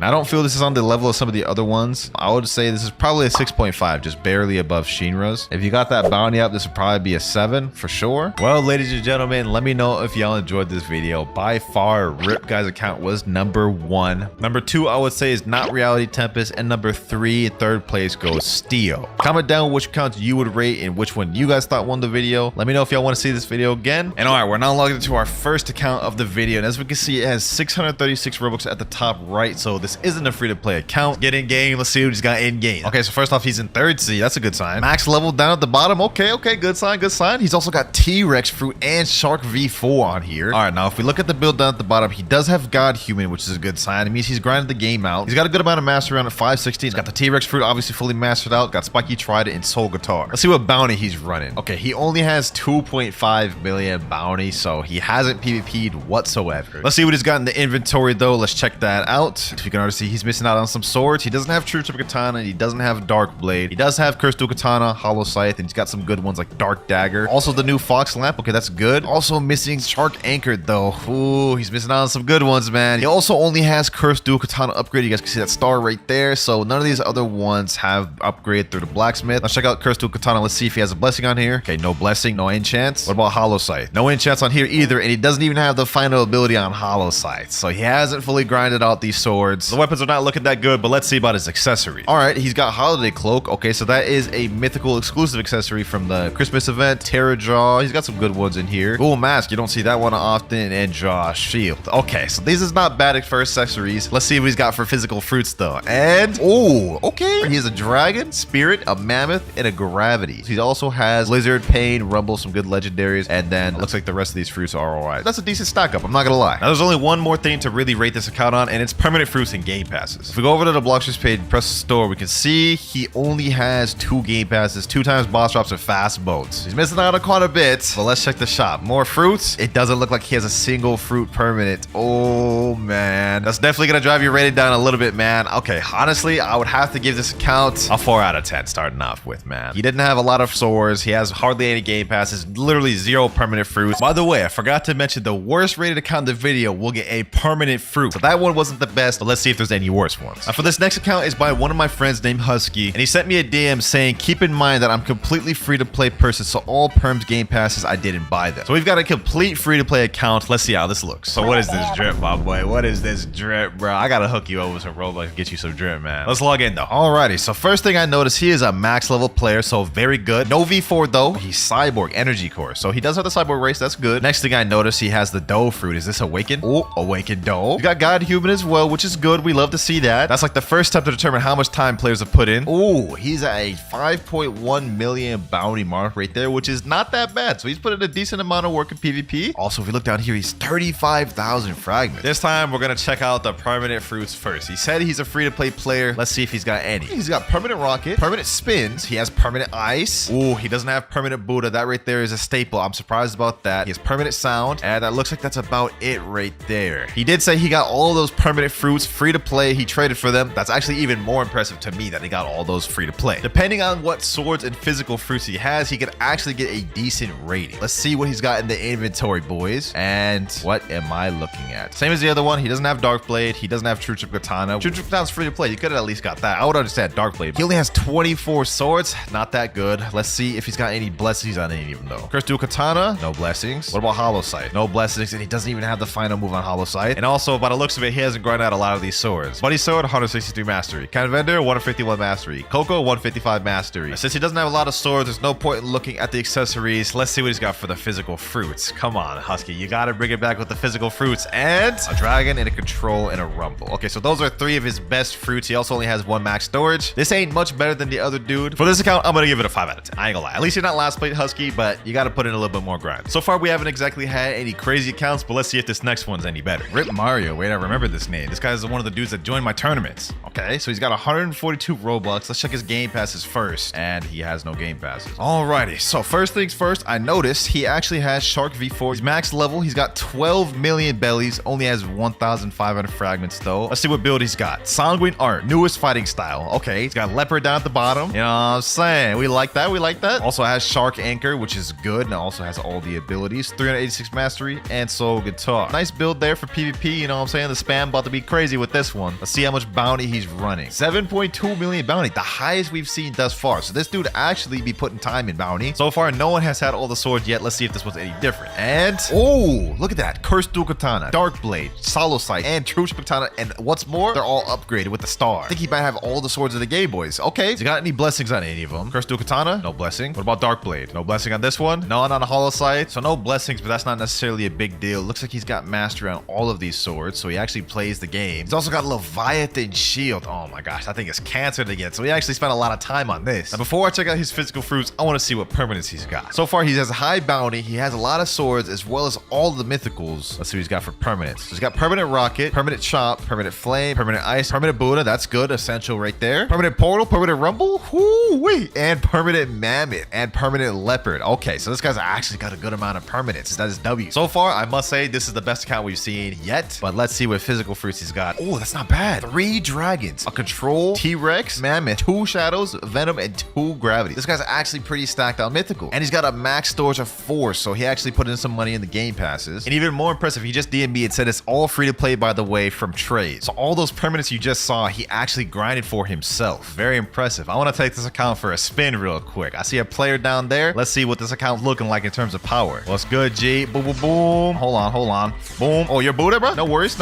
S2: I don't feel this is on the level of some of the other ones. I would say this is probably a 6.5, just barely above Shinra's. If you got that bounty up, this would probably be a 7 for sure. Well, ladies and gentlemen, let me know if y'all enjoyed this video. By far, Rip Guy's account was number 1. Number 2, I would say, is Not Reality Tempest. And number 3, third place goes Steel. Comment down which accounts you would rate and which one you guys thought won the video. Let me know if y'all want to see this video again. And all right, we're now logged into our first account of the video. And as we can see, it has 636 Robux at the top right. So this isn't a free-to-play account. Get in game. Let's see what he's got in game. Okay, so first off, he's in 3rd seed. That's a good sign. Max level down at the bottom. Okay, good sign. He's also got T-Rex fruit and Shark V4 on here. All right, now if we look at the build down at the bottom, he does have God Human, which is a good sign. It means he's grinded the game out. He's got a good amount of mastery around at 560. He's got the T-Rex fruit obviously fully mastered out. Got Spiky Trident and Soul Guitar. Let's see what bounty he's running. Okay, he only has 2.5 million bounty, so he hasn't PvP'd whatsoever. Let's see what he's got in the inventory though. Let's check that out. If you can already see, he's missing out on some swords. He doesn't have True Triple Katana. He doesn't have Dark Blade. He does have Cursed Dual Katana, Hollow Scythe, and he's got some good ones like Dark Dagger. Also the new Fox Lamp. Okay, that's good. Also missing Shark Anchored though. Ooh, he's missing out on some good ones, man. He also only has Cursed Dual Katana upgrade. You guys can see that star right there. So none of these other ones have upgraded through the blacksmith. Let's check out Cursed Dual Katana. Let's see if he has a blessing on here. Okay, no blessing, no enchants. What about Hollow Scythe? No enchants on here either, and he doesn't even have the final ability on Hollow Scythe. So he hasn't fully grinded out these swords. The weapons are not looking that good, but let's see about his accessories. All right, he's got Holiday Cloak. Okay, so that is a mythical exclusive accessory from the Christmas event. Terra Jaw. He's got some good ones in here. Dual Mask. You don't see that one often. And Jaw Shield. Okay, so these is not bad for accessories. Let's see what he's got for physical fruits though. And oh, okay. He has a dragon, spirit, a mammoth, and a gravity. He also has Lizard, Pain, Rumble, some good legendaries, and then it looks like the rest of these fruits are alright. That's a decent stack up, I'm not gonna lie. Now there's only one more thing to really rate this account on, and it's permanent fruits and game passes. If we go over to the Blox page and press the store, we can see he only has 2 game passes, 2 times boss drops, and fast boats. He's missing out on quite a bit, but let's check the shop. More fruits. It doesn't look like he has a single fruit permanent. Oh man, that's definitely gonna drive your rating down a little bit, man. Okay, honestly, I would have to give this account a 4 out of 10 starting off with, man. He didn't have a lot of swords. He has hardly any game passes, literally 0 permanent fruits. By the way, I forgot to mention the worst rated account in the video will get a permanent fruit. So that one wasn't the best, but let's see if there's any worse ones. Now for this next account is by one of my friends named Husky, and he sent me a DM saying, keep in mind that I'm completely free to play person, so all perms game passes, I didn't buy them. So we've got a complete free to play account. Let's see how this looks. So what is this drip, my boy? What is this drip, bro? I gotta hook you over some Roblox and get you some drip, man. Let's log in though. Alrighty, so first thing I noticed, he is a max level player, so very good. No V4 though. He's Cyborg Energy Core, so he does have the Cyborg race. That's good. Next thing I noticed, he has the Doe fruit. Is this Awaken? Oh, Awaken Doe. You got God Human as well, which is good. We love to see that. That's like the first step to determine how much time players have put in. Oh, he's at a 5.1 million bounty mark right there, which is not that bad. So he's put in a decent amount of work in PvP. Also, if we look down here, he's 35,000 fragments. This time, we're gonna check out the permanent fruits first. He said he's a free-to-play player. Let's see if he's got any. He's got permanent rocket, permanent spins. He has permanent ice. Oh, he doesn't have permanent Buddha. That right there is a staple. I'm surprised about that. He has permanent sound, and that looks like that's about it right there. He did say he got all those permanent fruits free to play. He traded for them. That's actually even more impressive to me that he got all those free to play. Depending on what swords and physical fruits he has, he could actually get a decent rating. Let's see what he's got in the inventory, boys. And what am I looking at? Same as the other one. He doesn't have Dark Blade. He doesn't have True Triple Katana. True Triple Katana's free to play. You could have at least got that. I would understand Dark Blade. He only has 24 swords. Not that good. Let's see if he's got any blessings on any of them though. Cursed Dual Katana, no blessings. What about Hollow Scythe? No blessings, and he doesn't even have the final move on Hollow Scythe. And also, by the looks of it, he hasn't grinded out a lot of these swords. Buddy Sword, 163 mastery. Kind Vendor, 151 mastery. Coco, 155 mastery. Since he doesn't have a lot of swords, there's no point in looking at the accessories. Let's see what he's got for the physical fruits. Come on, Husky, you gotta bring it back with the physical fruits. And a dragon and a control and a rumble. Okay, so those are 3 of his best fruits. He also only has 1 max storage. This ain't much better than the other dude. For this account, I'm gonna give it a 5 out of 10. I ain't gonna lie. At least you're not last plate Husky, but you gotta put in a little bit more grind. So far, we haven't exactly had any crazy accounts, but let's see if this next one's any better. Rip Mario. Wait, I remember this name. This guy's one of the dudes that joined my tournaments. Okay, so he's got 142 Robux. Let's check his game passes first. And he has no game passes. Alrighty, so first things first, I noticed he actually has Shark V4. He's max level. He's got 12 million bellies. Only has 1,500 fragments though. Let's see what build he's got. Sanguine Art, newest fighting style. Okay, he's got Leopard down at the bottom. You know what I'm saying? We like that. We like that. Also has Shark Anchor, which which is good, and it also has all the abilities. 386 mastery and soul guitar. Nice build there for PvP, you know what I'm saying? The spam about to be crazy with this one. Let's see how much bounty he's running. 7.2 million bounty, the highest we've seen thus far. So this dude actually be putting time in bounty. So far, no one has had all the swords yet. Let's see if this one's any different. And, oh, look at that. Cursed Dual Katana, Dark Blade, Solo Sight, and True Katana. And what's more, they're all upgraded with the star. I think he might have all the swords of the Game Boys. Okay, has he got any blessings on any of them? Cursed Dual Katana? No blessing. What about Dark Blade? No blessing on this one? None on the Hollow Sight. So no blessings, but that's not necessarily a big deal. Looks like he's got mastery on all of these swords, so he actually plays the game. He's also got Leviathan Shield. Oh my gosh, I think it's canceled again. So he actually spent a lot of time on this. Now, before I check out his physical fruits, I want to see what permanents he's got. So far, he has a high bounty. He has a lot of swords, as well as all the mythicals. Let's see what he's got for permanents. So he's got permanent rocket, permanent chop, permanent flame, permanent ice, permanent Buddha. That's good. Essential right there. Permanent portal, permanent rumble. Whoo-wee. And permanent mammoth and permanent leopard. Okay, so this guy's actually got a good amount of permanents. That is W. So far, I must say this is the best account we've seen yet. But let's see what physical fruits he's got. Oh, that's not bad. 3 dragons, a control, T-Rex, mammoth, 2 shadows, venom, and 2 gravity. This guy's actually pretty stacked on mythical. And he's got a max storage of 4, so he actually put in some money in the game passes. And even more impressive, he just DM'd and said it's all free to play, by the way, from trade. So all those permanents you just saw, he actually grinded for himself. Very impressive. I want to take this account for a spin real quick. I see a player down there. Let's see what this account's looking like in terms of power. What's good, G? Boom, boom, boom. Hold on. Boom. Oh, you're Buddha, bro? No worries.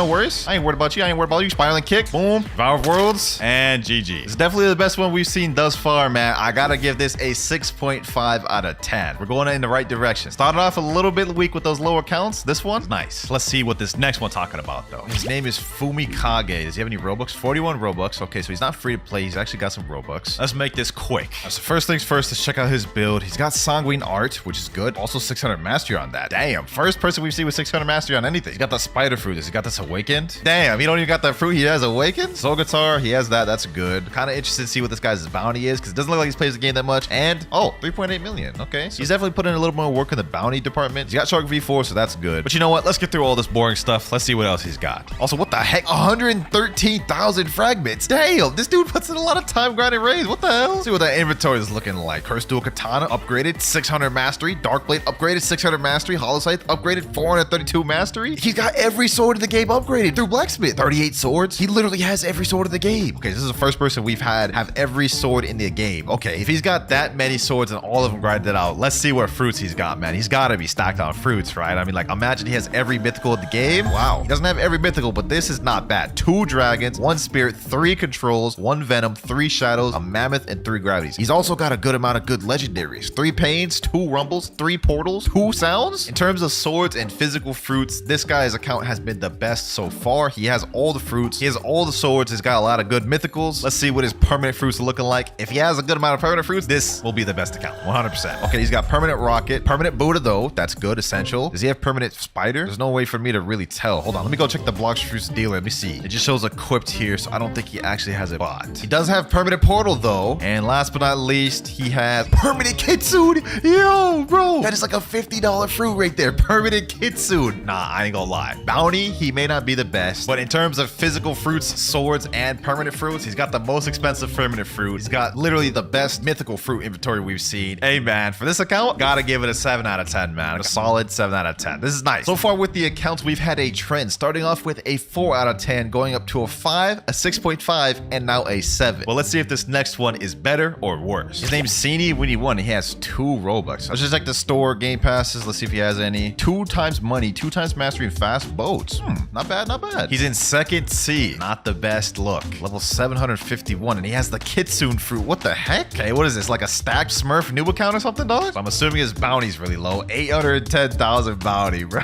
S2: I ain't worried about you. I ain't worried about you. Spiraling kick. Boom. Vow of Worlds. And GG. It's definitely the best one we've seen thus far, man. I gotta give this a 6.5 out of 10. We're going in the right direction. Started off a little bit weak with those lower counts. This one's nice. Let's see what this next one's talking about, though. His name is Fumikage. Does he have any Robux? 41 Robux. Okay, so he's not free to play. He's actually got some Robux. Let's make this quick. So first things first, let's check out his build. He's got Sanguine Art, which is good. Also 600 mastery on that. Damn. First person we've seen with 600 mastery on anything. He's got the spider fruit. Has he got this awakened? Damn, he don't even got that fruit. He has awakened. Soul guitar, he has that. That's good. Kind of interested to see what this guy's bounty is, because it doesn't look like he's plays the game that much. And, oh, 3.8 million. Okay. So he's definitely put in a little more work in the bounty department. He's got Shark V4, so that's good. But you know what? Let's get through all this boring stuff. Let's see what else he's got. Also, what the heck? 113,000 fragments. Damn, this dude puts in a lot of time grinding raids. What the hell? Let's see what that inventory is looking like. Cursed Dual Katana upgraded 600 mastery. Dark Blade upgraded 600 mastery. Hollow Sight upgraded 432 mastery. He's got every sword in the game upgraded through Blacksmith. 38 swords. He literally has every sword in the game. Okay, this is the first person we've had have every sword in the game. Okay, if he's got that many swords and all of them grinded out, let's see what fruits he's got, man. He's got to be stacked on fruits, right? I mean, like, imagine he has every mythical in the game. Wow. He doesn't have every mythical, but this is not bad. 2 dragons, 1 spirit, 3 controls, 1 venom, 3 shadows, a mammoth, and 3 gravities. He's also got a good amount of good legendaries. 3 pains, 2 rumbles, 3 portals, 2 sounds. In terms of swords and physical fruits, this guy's account has been the best so far. He has all the fruits. He has all the swords. He's got a lot of good mythicals. Let's see what his permanent fruits are looking like. If he has a good amount of permanent fruits, this will be the best account. 100%. Okay, he's got permanent rocket, permanent Buddha though. That's good, essential. Does he have permanent spider? There's no way for me to really tell. Hold on, let me go check the Blox fruits dealer. Let me see. It just shows equipped here, so I don't think he actually has it bought. He does have permanent portal though. And last but not least, he has permanent Kitsune. Yo, bro, that is like a $50 fruit right there. Permanent Kitsune. Nah, I ain't gonna lie. Bounty, he may not be the best, but in terms of physical fruits, swords, and permanent fruits, he's got the most expensive permanent fruit. He's got literally the best mythical fruit inventory we've seen. Hey man, for this account, gotta give it a 7 out of 10, man. A solid 7 out of 10. This is nice. So far with the accounts, we've had a trend, starting off with a 4 out of 10, going up to a 5, a 6.5, and now a 7. Well, let's see if this next one is better or worse. His name's Sini Winnie 1. He has 2 Robux. Let's just check the store game passes. Let's see if he has any. 2 times money, 2 times mastery, and fast boats. Not bad, not bad. He's in 2nd C. Not the best look. Level 751, and he has the Kitsune fruit. What the heck? Okay, what is this? Like a stacked Smurf new account or something, dog? So I'm assuming his bounty's really low. 810,000 bounty, bro.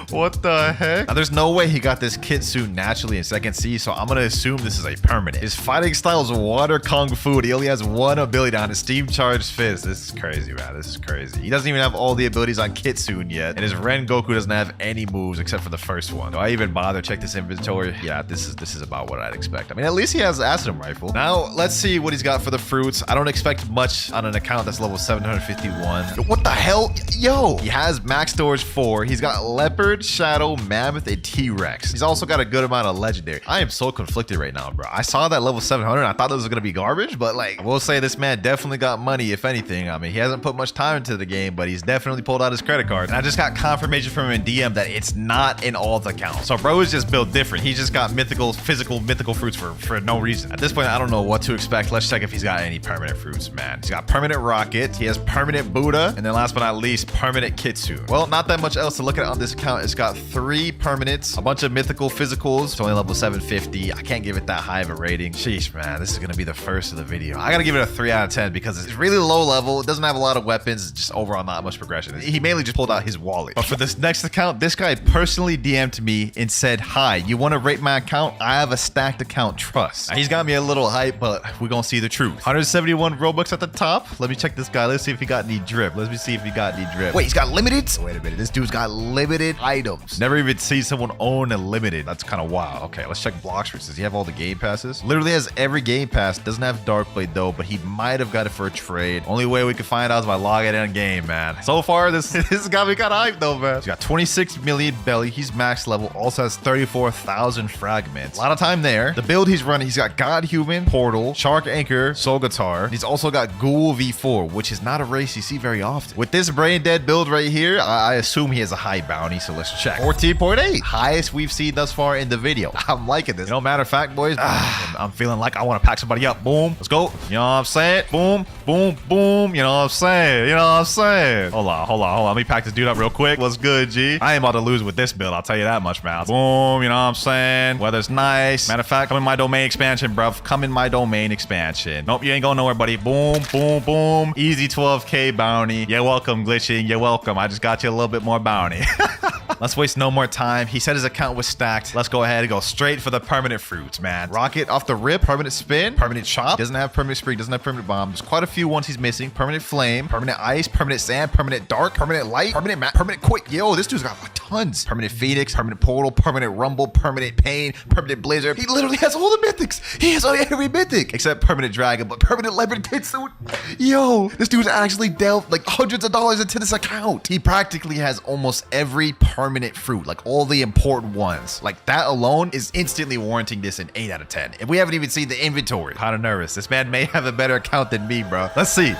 S2: What the heck? Now, there's no way he got this Kitsune naturally in 2nd C, so I'm gonna assume this is a permanent. His fighting style is water kung fu. He only has 1 ability on his steam charged fist. This is crazy, man. This is crazy. He doesn't even have all the abilities on Kitsune yet, and his Ren Goku doesn't have any moves except for the first one. Do I even bother check this inventory? Yeah, this is about what I'd expect. I mean, at least he has Acid Rifle. Now, let's see what he's got for the fruits. I don't expect much on an account that's level 751. What the hell? Yo, he has max storage 4. He's got Leopard, Lizard, Shadow, Mammoth, and T-Rex. He's also got a good amount of legendary. I am so conflicted right now, bro. I saw that level 700 and I thought this was gonna be garbage, but like, I will say this man definitely got money, if anything. I mean, he hasn't put much time into the game, but he's definitely pulled out his credit card. And I just got confirmation from him in DM that it's not an alt account. So bro is just built different. He just got mythical fruits for no reason. At this point, I don't know what to expect. Let's check if he's got any permanent fruits, man. He's got permanent Rocket. He has permanent Buddha. And then last but not least, permanent Kitsune. Well, not that much else to look at on this account. It's got 3 permanents, a bunch of mythical physicals. It's only level 750. I can't give it that high of a rating. Sheesh, man. This is going to be the first of the video. I got to give it a 3 out of 10 because it's really low level. It doesn't have a lot of weapons. It's just overall not much progression. He mainly just pulled out his wallet. But for this next account, this guy personally DM'd me and said, "Hi, you want to rate my account? I have a stacked account, trust." Now, he's got me a little hype, but we're going to see the truth. 171 Robux at the top. Let me check this guy. Let's see if he got any drip. Let me see if he got any drip. Wait, he's got limited? Wait a minute. This dude's got limited items. Never even seen someone own a limited. That's kind of wild. Okay, let's check Blox. Does he have all the game passes? Literally has every game pass. Doesn't have Darkblade though, but he might have got it for a trade. Only way we can find out is by logging in game, man. So far, this has got me kind of hyped though, man. He's got 26 million belly. He's max level. Also has 34,000 fragments. A lot of time there. The build he's running, he's got God Human, Portal, Shark Anchor, Soul Guitar. He's also got Ghoul V4, which is not a race you see very often. With this brain dead build right here, I assume he has a high bounty, so let's check. 14.8, highest we've seen thus far in the video. I'm liking this. You know, matter of fact, boys, I'm feeling like I want to pack somebody up. Boom, let's go. You know what I'm saying? Boom, boom, boom. You know what I'm saying? You know what I'm saying? Hold on. Let me pack this dude up real quick. What's good, G? I ain't about to lose with this build. I'll tell you that much, man. Boom, you know what I'm saying? Weather's nice. Matter of fact, come in my domain expansion, bruv. Come in my domain expansion. Nope, you ain't going nowhere, buddy. Boom, boom, boom. Easy 12K bounty. You're welcome, Glitching. You're welcome. I just got you a little bit more bounty. Let's waste no more time. He said his account was stacked. Let's go ahead and go straight for the permanent fruits, man. Rocket off the rip, permanent spin, permanent chop. Doesn't have permanent spring, doesn't have permanent bomb. There's quite a few ones he's missing. Permanent flame, permanent ice, permanent sand, permanent dark, permanent light, permanent map, permanent quick. Yo, this dude's got tons. Permanent phoenix, permanent portal, permanent rumble, permanent pain, permanent blizzard. He literally has all the mythics. He has every mythic except permanent dragon, but permanent leopard kitsune. Yo, this dude's actually dealt like hundreds of dollars into this account. He practically has almost every permanent fruit, like all the important ones. Like that alone is instantly warranting this an 8 out of 10. If we haven't even seen the inventory, kind of nervous. This man may have a better account than me, bro. Let's see.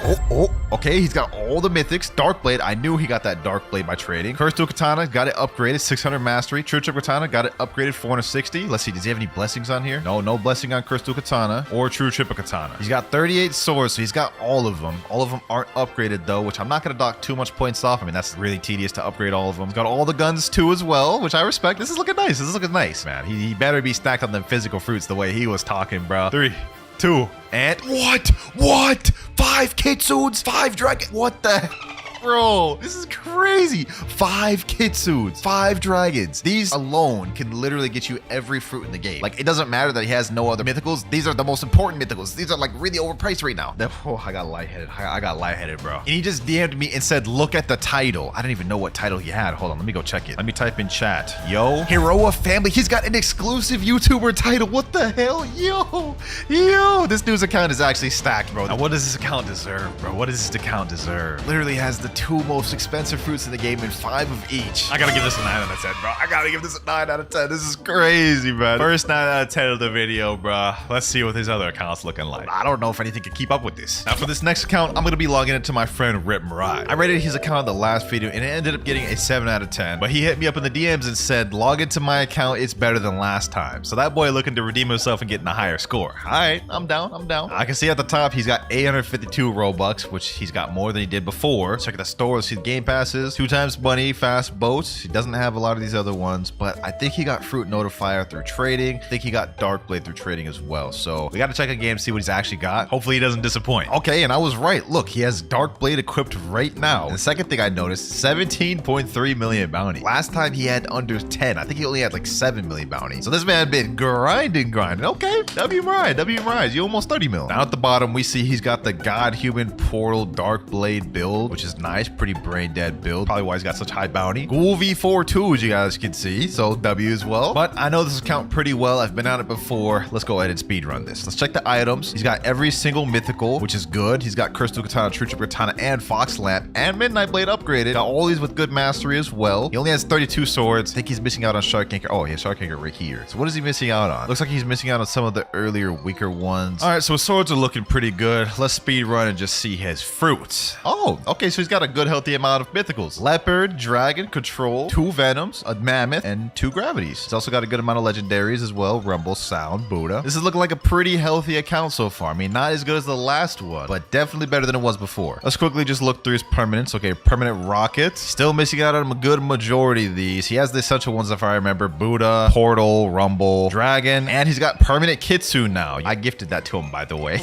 S2: Okay, he's got all the mythics. Darkblade, I knew he got that Darkblade by trading. Curse to Katana, got it upgraded, 600 mastery. True Trip Katana, got it upgraded, 460. Let's see, does he have any blessings on here? No blessing on Curse to Katana or True Trip Katana. He's got 38 swords, so he's got all of them. All of them aren't upgraded though, which I'm not gonna dock too much points off. I mean, that's really tedious to upgrade all of them. He's got all the guns too as well, which I respect. This is looking nice. This is looking nice, man. He better be stacked on them physical fruits the way he was talking, bro. 3, 2, and what? 5 kitsunes, 5 dragon. What the? Bro, this is crazy. 5 kitsunes, 5 dragons. These alone can literally get you every fruit in the game. Like, it doesn't matter that he has no other mythicals. These are the most important mythicals. These are like really overpriced right now. Oh, I got lightheaded. I got lightheaded, bro. And he just DM'd me and said, look at the title. I didn't even know what title he had. Hold on, let me go check it. Let me type in chat. Yo, Heroa family. He's got an exclusive YouTuber title. What the hell? Yo, this dude's account is actually stacked, bro. Now, what does this account deserve, bro? What does this account deserve? Literally has the 2 most expensive fruits in the game and 5 of each. I gotta give this a 9 out of 10, bro. I gotta give this a 9 out of 10. This is crazy, man. First 9 out of 10 of the video, bro. Let's see what his other account's looking like. I don't know if anything can keep up with this. Now, for this next account, I'm gonna be logging into my friend Rip Mirai. I rated his account in the last video and it ended up getting a 7 out of 10. But he hit me up in the DMs and said, log into my account. It's better than last time. So that boy looking to redeem himself and getting a higher score. All right, I'm down. I can see at the top, he's got 852 Robux, which he's got more than he did before. Check out the store. See the game passes, 2 times money, fast boats. He doesn't have a lot of these other ones, but I think he got fruit notifier through trading. I think he got Darkblade through trading as well. So we got to check a game, see what he's actually got. Hopefully he doesn't disappoint. Okay, and I was right. Look, he has Darkblade equipped right now. And the second thing I noticed, 17.3 million bounty. Last time he had under 10. I think he only had like 7 million bounty. So this man been grinding. Okay, W Mirai, you almost 30 mil. Down at the bottom, we see he's got the God Human Portal Darkblade build, which is nice. nice, pretty brain dead build. Probably why he's got such high bounty. Ghoul V4 too, as you guys can see. So W as well. But I know this account pretty well. I've been on it before. Let's go ahead and speed run this. Let's check the items. He's got every single mythical, which is good. He's got Crystal Katana, True Trip Katana, and Fox Lamp, and Midnight Blade upgraded. Got all these with good mastery as well. He only has 32 swords. I think he's missing out on Shark Anchor. Oh, he has Shark Anchor right here. So what is he missing out on? Looks like he's missing out on some of the earlier, weaker ones. All right, so his swords are looking pretty good. Let's speed run and just see his fruits. Oh, okay, so he's got a good, healthy amount of mythicals. Leopard, Dragon, Control, 2 Venoms, a Mammoth, and 2 Gravities. He's also got a good amount of legendaries as well. Rumble, Sound, Buddha. This is looking like a pretty healthy account so far. I mean, not as good as the last one, but definitely better than it was before. Let's quickly just look through his permanents. Okay, permanent Rocket. Still missing out on a good majority of these. He has the essential ones if I remember. Buddha, Portal, Rumble, Dragon, and he's got permanent Kitsune now. I gifted that to him, by the way.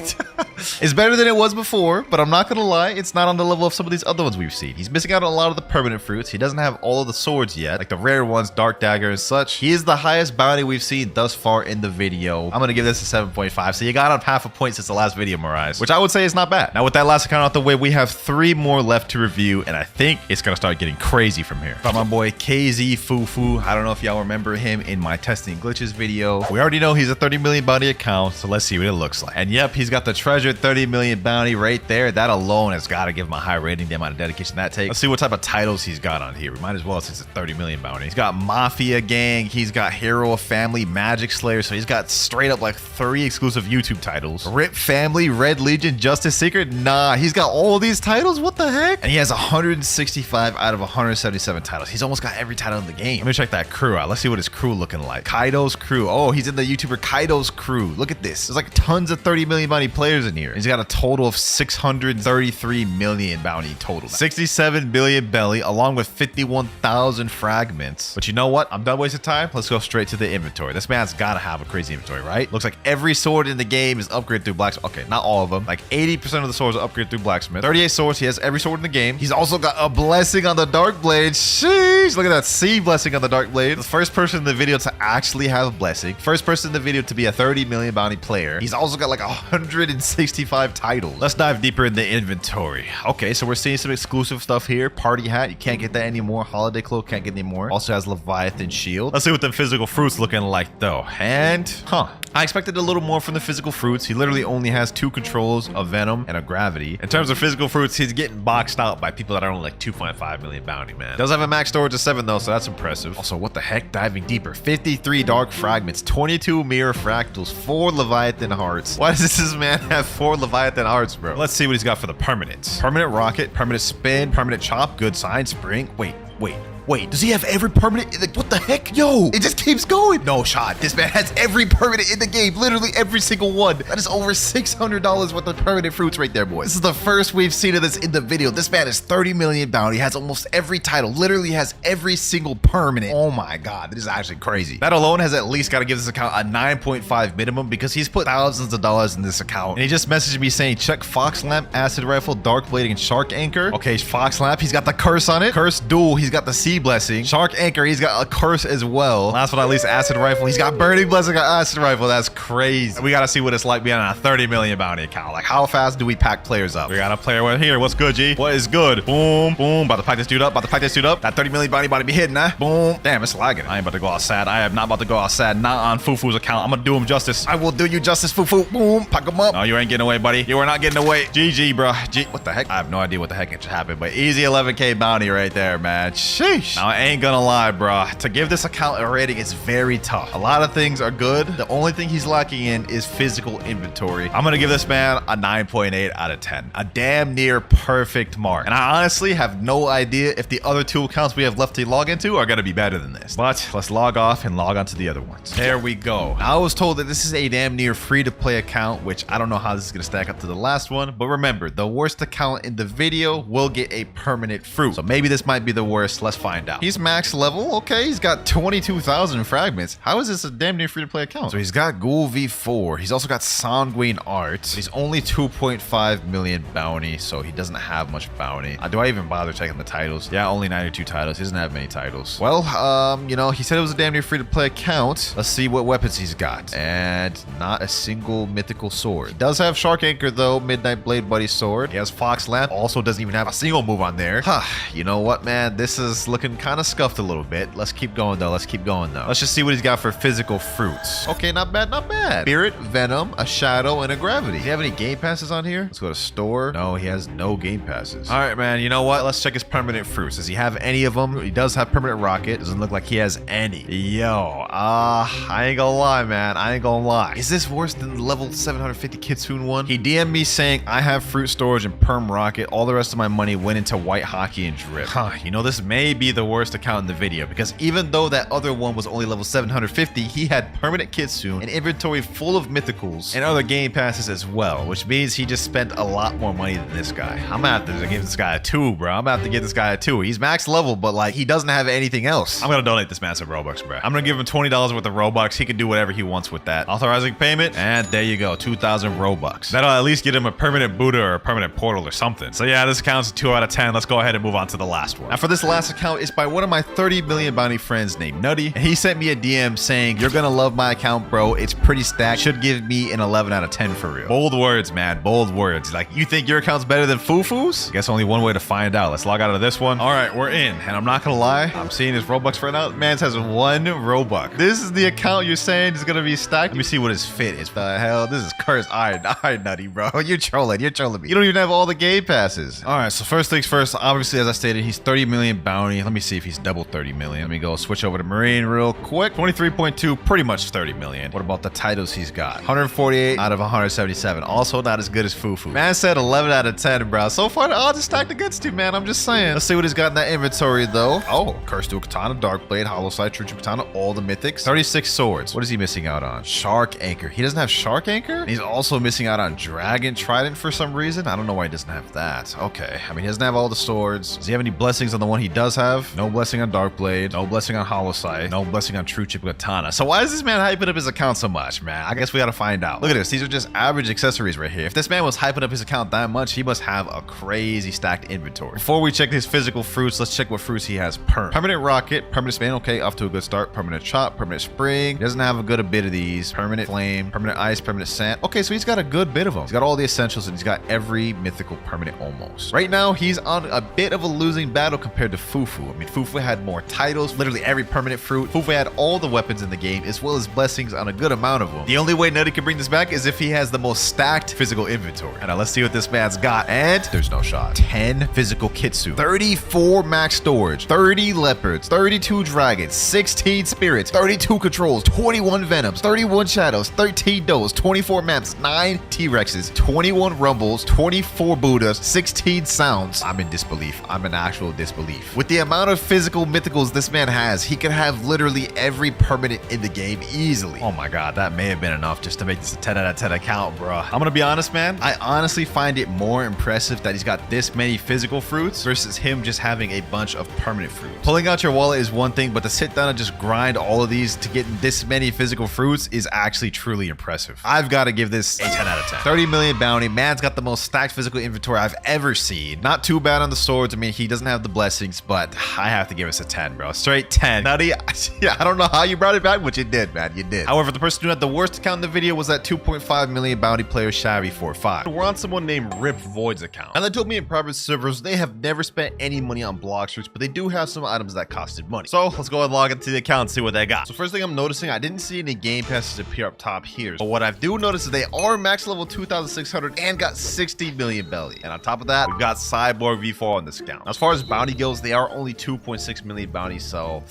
S2: It's better than it was before, but I'm not gonna lie, it's not on the level of some of these other ones we've seen. He's missing out on a lot of the permanent fruits. He doesn't have all of the swords yet, like the rare ones, Dark Dagger and such. He is the highest bounty we've seen thus far in the video. I'm gonna give this a 7.5. So you got up half a point since the last video, Mirais, which I would say is not bad. Now with that last account out the way, we have 3 more left to review, and I think it's gonna start getting crazy from here. From my boy KZ Fufu. I don't know if y'all remember him in my testing glitches video. We already know he's a 30 million bounty account, so let's see what it looks like. And yep, he's got the treasured 30 million bounty right there. That alone has got to give him a high rating, the amount of dedication that takes. Let's see what type of titles he's got on here. We might as well, since it's 30 million bounty. He's got Mafia Gang, he's got Hero of Family, Magic Slayer, so he's got straight up like 3 exclusive YouTube titles. Rip Family, Red Legion, Justice Secret. Nah, he's got all these titles. What the heck? And he has 165 out of 177 titles. He's almost got every title in the game. Let me check that crew out. Let's see what his crew looking like. Kaido's crew. Oh, he's in the YouTuber Kaido's crew. Look at this. There's like tons of 30 million bounty players in here. He's got a total of 633 million bounty total. 67 billion belly, along with 51,000 fragments. But you know what? I'm done wasting time. Let's go straight to the inventory. This man's got to have a crazy inventory, right? Looks like every sword in the game is upgraded through blacksmith. Okay, not all of them. Like 80% of the swords are upgraded through blacksmith. 38 swords. He has every sword in the game. He's also got a blessing on the dark blade. Sheesh. Look at that C blessing on the dark blade. The first person in the video to actually have a blessing. First person in the video to be a 30 million bounty player. He's also got like 165 titles. Let's dive deeper in the inventory. Okay, so we're seeing some exclusive stuff here. Party hat, you can't get that anymore. Holiday cloak, can't get anymore. Also has Leviathan shield. Let's see what the physical fruits looking like though. And I expected a little more from the physical fruits. He literally only has 2 controls, a Venom and a Gravity. In terms of physical fruits, he's getting boxed out by people that are only like 2.5 million bounty, man. Does have a max storage of 7 though, so that's impressive. Also, what the heck? Diving deeper. 53 dark fragments, 22 mirror fractals, 4 Leviathan hearts. Why does this man have 4 Leviathan hearts, bro? Let's see what he's got for the permanents. Permanent rocket, permanent spin, permanent chop, good sign, spring. Wait, does he have every permanent? What the heck? Yo, it just keeps going. No shot. This man has every permanent in the game. Literally every single one. That is over $600 worth of permanent fruits right there, boys. This is the first we've seen of this in the video. This man is 30 million bounty, has almost every title, literally has every single permanent. Oh my God, this is actually crazy. That alone has at least got to give this account a 9.5 minimum because he's put thousands of dollars in this account. And he just messaged me saying, check Fox Lamp, Acid Rifle, Dark Blade, and Shark Anchor. Okay, Fox Lamp, he's got the curse on it. Curse duel, he's got the C blessing. Shark Anchor, he's got a curse as well. Last but not least, Acid Rifle. He's got Burning Blessing on Acid Rifle. That's crazy. We got to see what it's like being on a 30 million bounty account. Like, how fast do we pack players up? We got a player right here. What's good, G? What is good? Boom, boom. About to pack this dude up. That 30 million bounty about to be hidden, huh? Boom. Damn, it's lagging. I ain't about to go outside. I am not about to go outside. Not on Fufu's account. I'm going to do him justice. I will do you justice, Fufu. Boom. Pack him up. No, you ain't getting away, buddy. You are not getting away. GG, bro. What the heck? I have no idea what the heck just happened, but easy 11K bounty right there, man. Sheesh. Now, I ain't gonna lie, bro. To give this account a rating is very tough. A lot of things are good. The only thing he's lacking in is physical inventory. I'm gonna give this man a 9.8 out of 10. A damn near perfect mark. And I honestly have no idea if the other 2 accounts we have left to log into are gonna be better than this. But let's log off and log on to the other ones. There we go. I was told that this is a damn near free-to-play account, which I don't know how this is gonna stack up to the last one. But remember, the worst account in the video will get a permanent fruit. So maybe this might be the worst. first, let's find out. He's max level. Okay, he's got 22,000 fragments. How is this a damn near free-to-play account? So he's got Ghoul V4. He's also got Sanguine Art. He's only 2.5 million bounty, so he doesn't have much bounty. Do I even bother checking the titles? Yeah, only 92 titles. He doesn't have many titles. Well, you know, he said it was a damn near free-to-play account. Let's see what weapons he's got. And not a single mythical sword. He does have Shark Anchor, though. Midnight Blade Buddy Sword. He has Fox Lamp. Also doesn't even have a single move on there. You know what, man? This is looking kind of scuffed a little bit. Let's keep going, though. Let's keep going, though. Let's just see what he's got for physical fruits. Okay, not bad, not bad. Spirit, Venom, a Shadow, and a Gravity. Do you have any game passes on here? Let's go to store. No, he has no game passes. All right, man. You know what? Let's check his permanent fruits. Does he have any of them? He does have permanent rocket. Doesn't look like he has any. Yo, I ain't gonna lie, man. I ain't gonna lie. Is this worse than the level 750 Kitsune one? He DM'd me saying I have fruit storage and perm rocket. All the rest of my money went into white hockey and drip. You know, this may be the worst account in the video because even though that other one was only level 750, he had permanent Kitsune, an inventory full of mythicals, and other game passes as well, which means he just spent a lot more money than this guy. I'm gonna have to give this guy a 2, bro. I'm gonna have to give this guy a 2. He's max level, but like he doesn't have anything else. I'm gonna donate this man some Robux, bro. I'm gonna give him $20 worth of Robux. He can do whatever he wants with that. Authorizing payment, and there you go, 2,000 Robux. That'll at least get him a permanent Buddha or a permanent portal or something. So yeah, this account's a 2 out of 10. Let's go ahead and move on to the last one. Now for this last account, it's by one of my 30 million bounty friends named Nutty, and he sent me a DM saying, "You're gonna love my account, bro. It's pretty stacked. Should give me an 11 out of 10 for real." Bold words, man. Bold words. Like, you think your account's better than Fufu's? I guess only one way to find out. Let's log out of this one. All right, we're in, and I'm not gonna lie, I'm seeing his Robux right now. Man has 1 Robux. This is the account you're saying is gonna be stacked. Let me see what his fit is. The hell, this is cursed. All right, Nutty, bro. You're trolling me. You don't even have all the game passes. All right, so first things first, obviously, as I stated, he's 30 million bounty. Let me see if he's double 30 million. Let me go switch over to Marine real quick. 23.2, pretty much 30 million. What about the titles he's got? 148 out of 177. Also not as good as Fufu. Man said 11 out of 10, bro. So far, the odds are stacked against you, man. I'm just saying. Let's see what he's got in that inventory, though. Oh, Curse Dual Katana, Dark Blade, Hollow Sight, True Katana, all the mythics. 36 swords. What is he missing out on? Shark Anchor. He doesn't have Shark Anchor? And he's also missing out on Dragon Trident for some reason. I don't know why he doesn't have that. Okay. I mean, he doesn't have all the swords. Does he have any blessings on the one he does have? No blessing on Dark Blade. No blessing on Hollow Sight. No blessing on True Chip Katana. So why is this man hyping up his account so much, man? I guess we gotta find out. Look at this. These are just average accessories right here. If this man was hyping up his account that much, he must have a crazy stacked inventory. Before we check his physical fruits, let's check what fruits he has perm. Permanent Rocket, Permanent Spin, okay, off to a good start. Permanent Chop, Permanent Spring. He doesn't have a good bit of these. Permanent Flame, Permanent Ice, Permanent Sand. Okay, so he's got a good bit of them. He's got all the essentials and he's got every mythical permanent almost. Right now, he's on a bit of a losing battle compared to Fufu. I mean, Fufu had more titles, literally every permanent fruit. Fufu had all the weapons in the game as well as blessings on a good amount of them. The only way Nutty can bring this back is if he has the most stacked physical inventory. And now let's see what this man's got. And there's no shot. 10 physical Kitsune, 34 max storage, 30 leopards, 32 dragons, 16 spirits, 32 controls, 21 venoms, 31 shadows, 13 does, 24 maps, 9 T-Rexes, 21 rumbles, 24 Buddhas, 16 sounds. I'm in disbelief. I'm in actual disbelief. With the amount of physical mythicals this man has, he could have literally every permanent in the game easily. Oh my god, that may have been enough just to make this a 10 out of 10 account, bro. I'm gonna be honest, man. I honestly find it more impressive that he's got this many physical fruits versus him just having a bunch of permanent fruits. Pulling out your wallet is one thing, but to sit down and just grind all of these to get this many physical fruits is actually truly impressive. I've got to give this a 10 out of 10. 30 million bounty. Man's got the most stacked physical inventory I've ever seen. Not too bad on the swords. I mean, he doesn't have the blessings, but I have to give us a 10, bro. Straight 10. Nutty, yeah, I don't know how you brought it back, but you did, man. You did. However, the person who had the worst account in the video was that 2.5 million bounty player Shabby45. We're on someone named Rip Void's account. And they told me in private servers they have never spent any money on Blox fruits, but they do have some items that costed money. So let's go and log into the account and see what they got. So first thing I'm noticing, I didn't see any game passes appear up top here. But what I do notice is they are max level 2,600 and got 60 million belly. And on top of that, we've got Cyborg V4 on this account. Now, as far as bounty goes, they are only 2.6 million bounties, so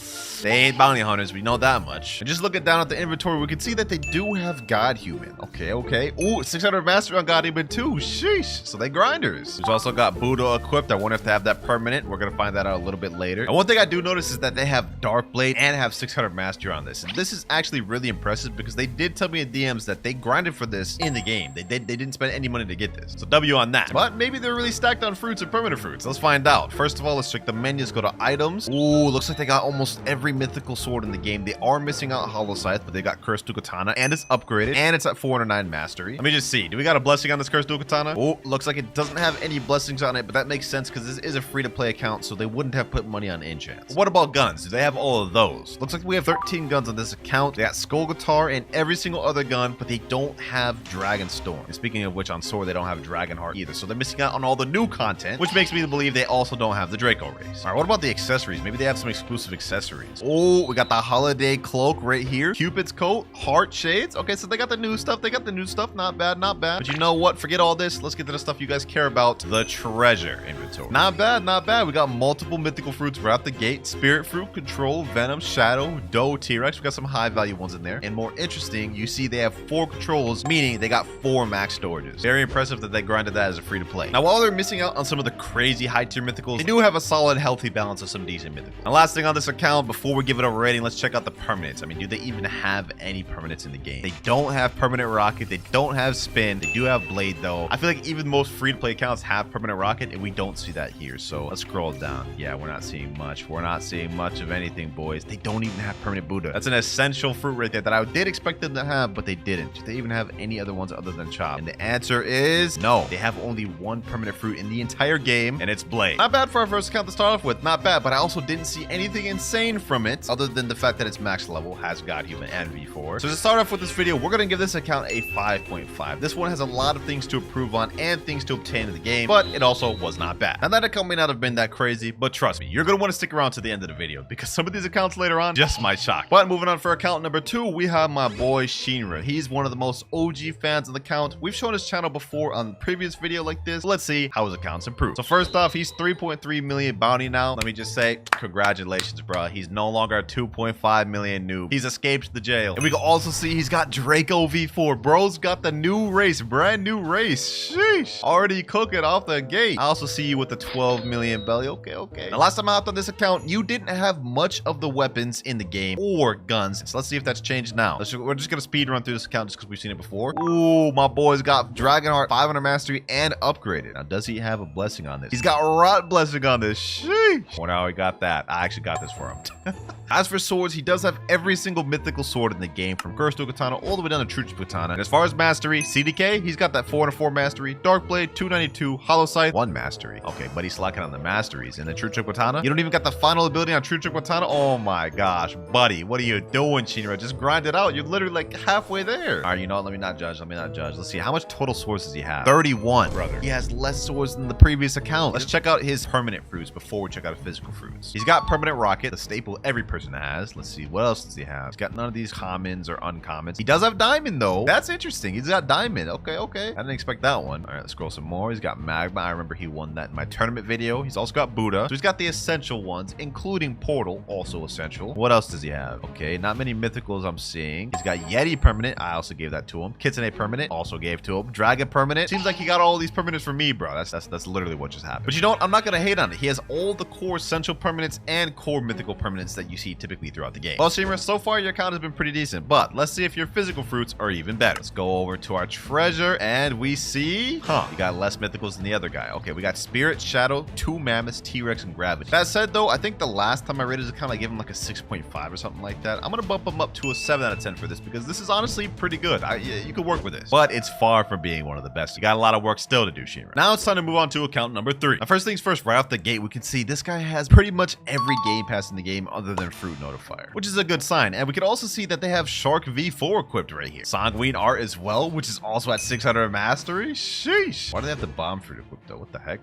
S2: they ain't bounty hunters. We know that much. And just looking down at the inventory, we can see that they do have God Human. Okay. Ooh, 600 mastery on God Human too. Sheesh. So they grinders. We've also got Buddha equipped. I wonder if they have that permanent. We're gonna find that out a little bit later. And one thing I do notice is that they have Dark Blade and have 600 mastery on this. And this is actually really impressive because they did tell me in DMs that they grinded for this in the game. They didn't spend any money to get this. So W on that. But maybe they're really stacked on fruits and permanent fruits. Let's find out. First of all, let's check the menu. Let's go to items. Ooh, looks like they got almost every mythical sword in the game. They are missing out Hollow Scythe, but they got Cursed Dual Katana, and it's upgraded, and it's at 409 mastery. Let me just see. Do we got a blessing on this Cursed Dual Katana? Oh, looks like it doesn't have any blessings on it, but that makes sense because this is a free-to-play account, so they wouldn't have put money on enchants. What about guns? Do they have all of those? Looks like we have 13 guns on this account. They got Skull Guitar and every single other gun, but they don't have Dragon Storm. And speaking of which, on sword, they don't have Dragon Heart either, so they're missing out on all the new content, which makes me believe they also don't have the Draco race. All right, what about the accessories? Maybe they have some exclusive accessories. Oh, we got the Holiday Cloak right here. Cupid's Coat, Heart Shades. Okay, so they got the new stuff. They got the new stuff. Not bad, not bad. But you know what? Forget all this. Let's get to the stuff you guys care about. The treasure inventory. Not bad, not bad. We got multiple mythical fruits right out the gate. Spirit Fruit, Control, Venom, Shadow, Doe, T-Rex. We got some high value ones in there. And more interesting, you see they have 4 controls, meaning they got 4 max storages. Very impressive that they grinded that as a free to play. Now, while they're missing out on some of the crazy high tier mythicals, they do have a solid, healthy balance of some decent mythicals. And last thing on this account, before we give it a rating, let's check out the permanents. I mean, do they even have any permanents in the game? They don't have permanent rocket. They don't have spin. They do have blade though. I feel like even most free to play accounts have permanent rocket, and we don't see that here. So let's scroll down. Yeah, we're not seeing much. We're not seeing much of anything, boys. They don't even have permanent Buddha. That's an essential fruit right there that I did expect them to have, but they didn't. Do they even have any other ones other than Chop? And the answer is no. They have only one permanent fruit in the entire game, and it's Blade. Not bad for our first account to start off with. Not bad, but I also didn't see anything insane from it other than the fact that it's max level, has God Human and V4. So to start off with this video, we're going to give this account a 5.5. This one has a lot of things to improve on and things to obtain in the game, but it also was not bad. Now that account may not have been that crazy, but trust me, you're going to want to stick around to the end of the video because some of these accounts later on just might shock. But moving on for account number 2, we have my boy Shinra. He's one of the most OG fans of the account. We've shown his channel before on the previous video like this. Let's see how his account's improved. So first off, he's 3.3 million bounty now. Let me just say, congratulations, bro. He's no longer a 2.5 million noob. He's escaped the jail. And we can also see he's got Draco V4. Bro's got the new race, brand new race. Sheesh. Already cooking off the gate. I also see you with the 12 million belly. Okay, okay. Now, last time I hopped on this account, you didn't have much of the weapons in the game or guns. So let's see if that's changed now. We're just gonna speed run through this account just because we've seen it before. Ooh, my boy's got Dragon Heart, 500 mastery, and upgraded. Now, does he have a blessing on this? He's got Rot blessing on this. Sheesh. Well, now he got that. I actually got this for him. As for swords, he does have every single mythical sword in the game, from Cursed Dual Katana all the way down to True Katana. And as far as mastery, CDK, he's got that 404 mastery, Dark Blade 292, Hollow Scythe 1 mastery. Okay, but he's slacking on the masteries. And the True Katana, you don't even got the final ability on True Katana. Oh my gosh, buddy, what are you doing, Shinra? Just grind it out. You're literally like halfway there. All right, you know what? Let me not judge. Let me not judge. Let's see, how much total swords does he have? 31, brother. He has less swords than the previous account. Let's check out his permanent fruits before we check out his physical fruits. He's got permanent rocket, the staple every person has. Let's see, what else does he have? He's got none of these commons or uncommons. He does have diamond though. That's interesting. He's got diamond. Okay, okay. I didn't expect that one. All right, let's scroll some more. He's got magma. I remember he won that in my tournament video. He's also got Buddha. So he's got the essential ones, including Portal, also essential. What else does he have? Okay, not many mythicals I'm seeing. He's got Yeti permanent. I also gave that to him. Kitsune permanent, also gave to him. Dragon permanent. Seems like he got all these permanents for me, bro. That's literally what just happened. But you know what? I'm not gonna hate on it. He has all the core essential permanents and core mythical permanents that you see typically throughout the game. Well, Shinra, so far your account has been pretty decent, but let's see if your physical fruits are even better. Let's go over to our treasure and we see, you got less mythicals than the other guy. Okay, we got Spirit, Shadow, 2 Mammoths, T-Rex, and Gravity. That said though, I think the last time I rated his account, I gave him like a 6.5 or something like that. I'm gonna bump him up to a 7 out of 10 for this because this is honestly pretty good. You could work with this, but it's far from being one of the best. You got a lot of work still to do, Shinra. Now it's time to move on to account number 3. Now, first things first, right off the gate, we can see this guy has pretty much every game pass in the game other than Fruit Notifier, which is a good sign. And we can also see that they have Shark V4 equipped right here. Sanguine Art as well, which is also at 600 mastery. Sheesh. Why do they have the Bomb Fruit equipped though? What the heck?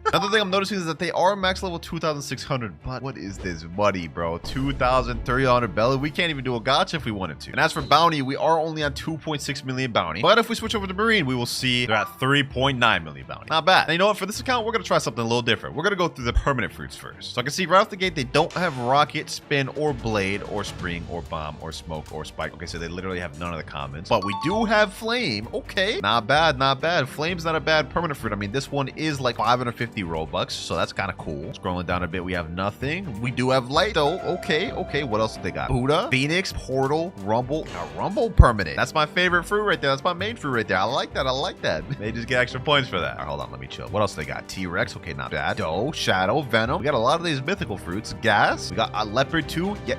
S2: Another thing I'm noticing is that they are max level 2,600, but what is this money, bro? 2,300 belly. We can't even do a gacha if we wanted to. And as for bounty, we are only on 2.6 million bounty. But if we switch over to Marine, we will see they're at 3.9 million bounty. Not bad. And you know what? For this account, we're going to try something a little different. We're going to go through the permanent fruits first. So I can see right off the gate, they don't have rocket, spin, or blade, or spring, or bomb, or smoke, or spike. Okay, so they literally have none of the commons. But we do have flame. Okay. Not bad, not bad. Flame's not a bad permanent fruit. I mean, this one is like 550 Robux, so that's kind of cool. Scrolling down a bit, we have nothing. We do have light though. Okay, okay. What else do they got? Buddha, Phoenix, Portal, Rumble. Now, Rumble permanent. That's my favorite fruit right there. That's my main fruit right there. I like that. I like that. They just get extra points for that. All right, hold on. Let me chill. What else they got? T-Rex. Okay, not bad. Doe, Shadow. no venom. We got a lot of these mythical fruits. Gas. We got a leopard too. Yeah,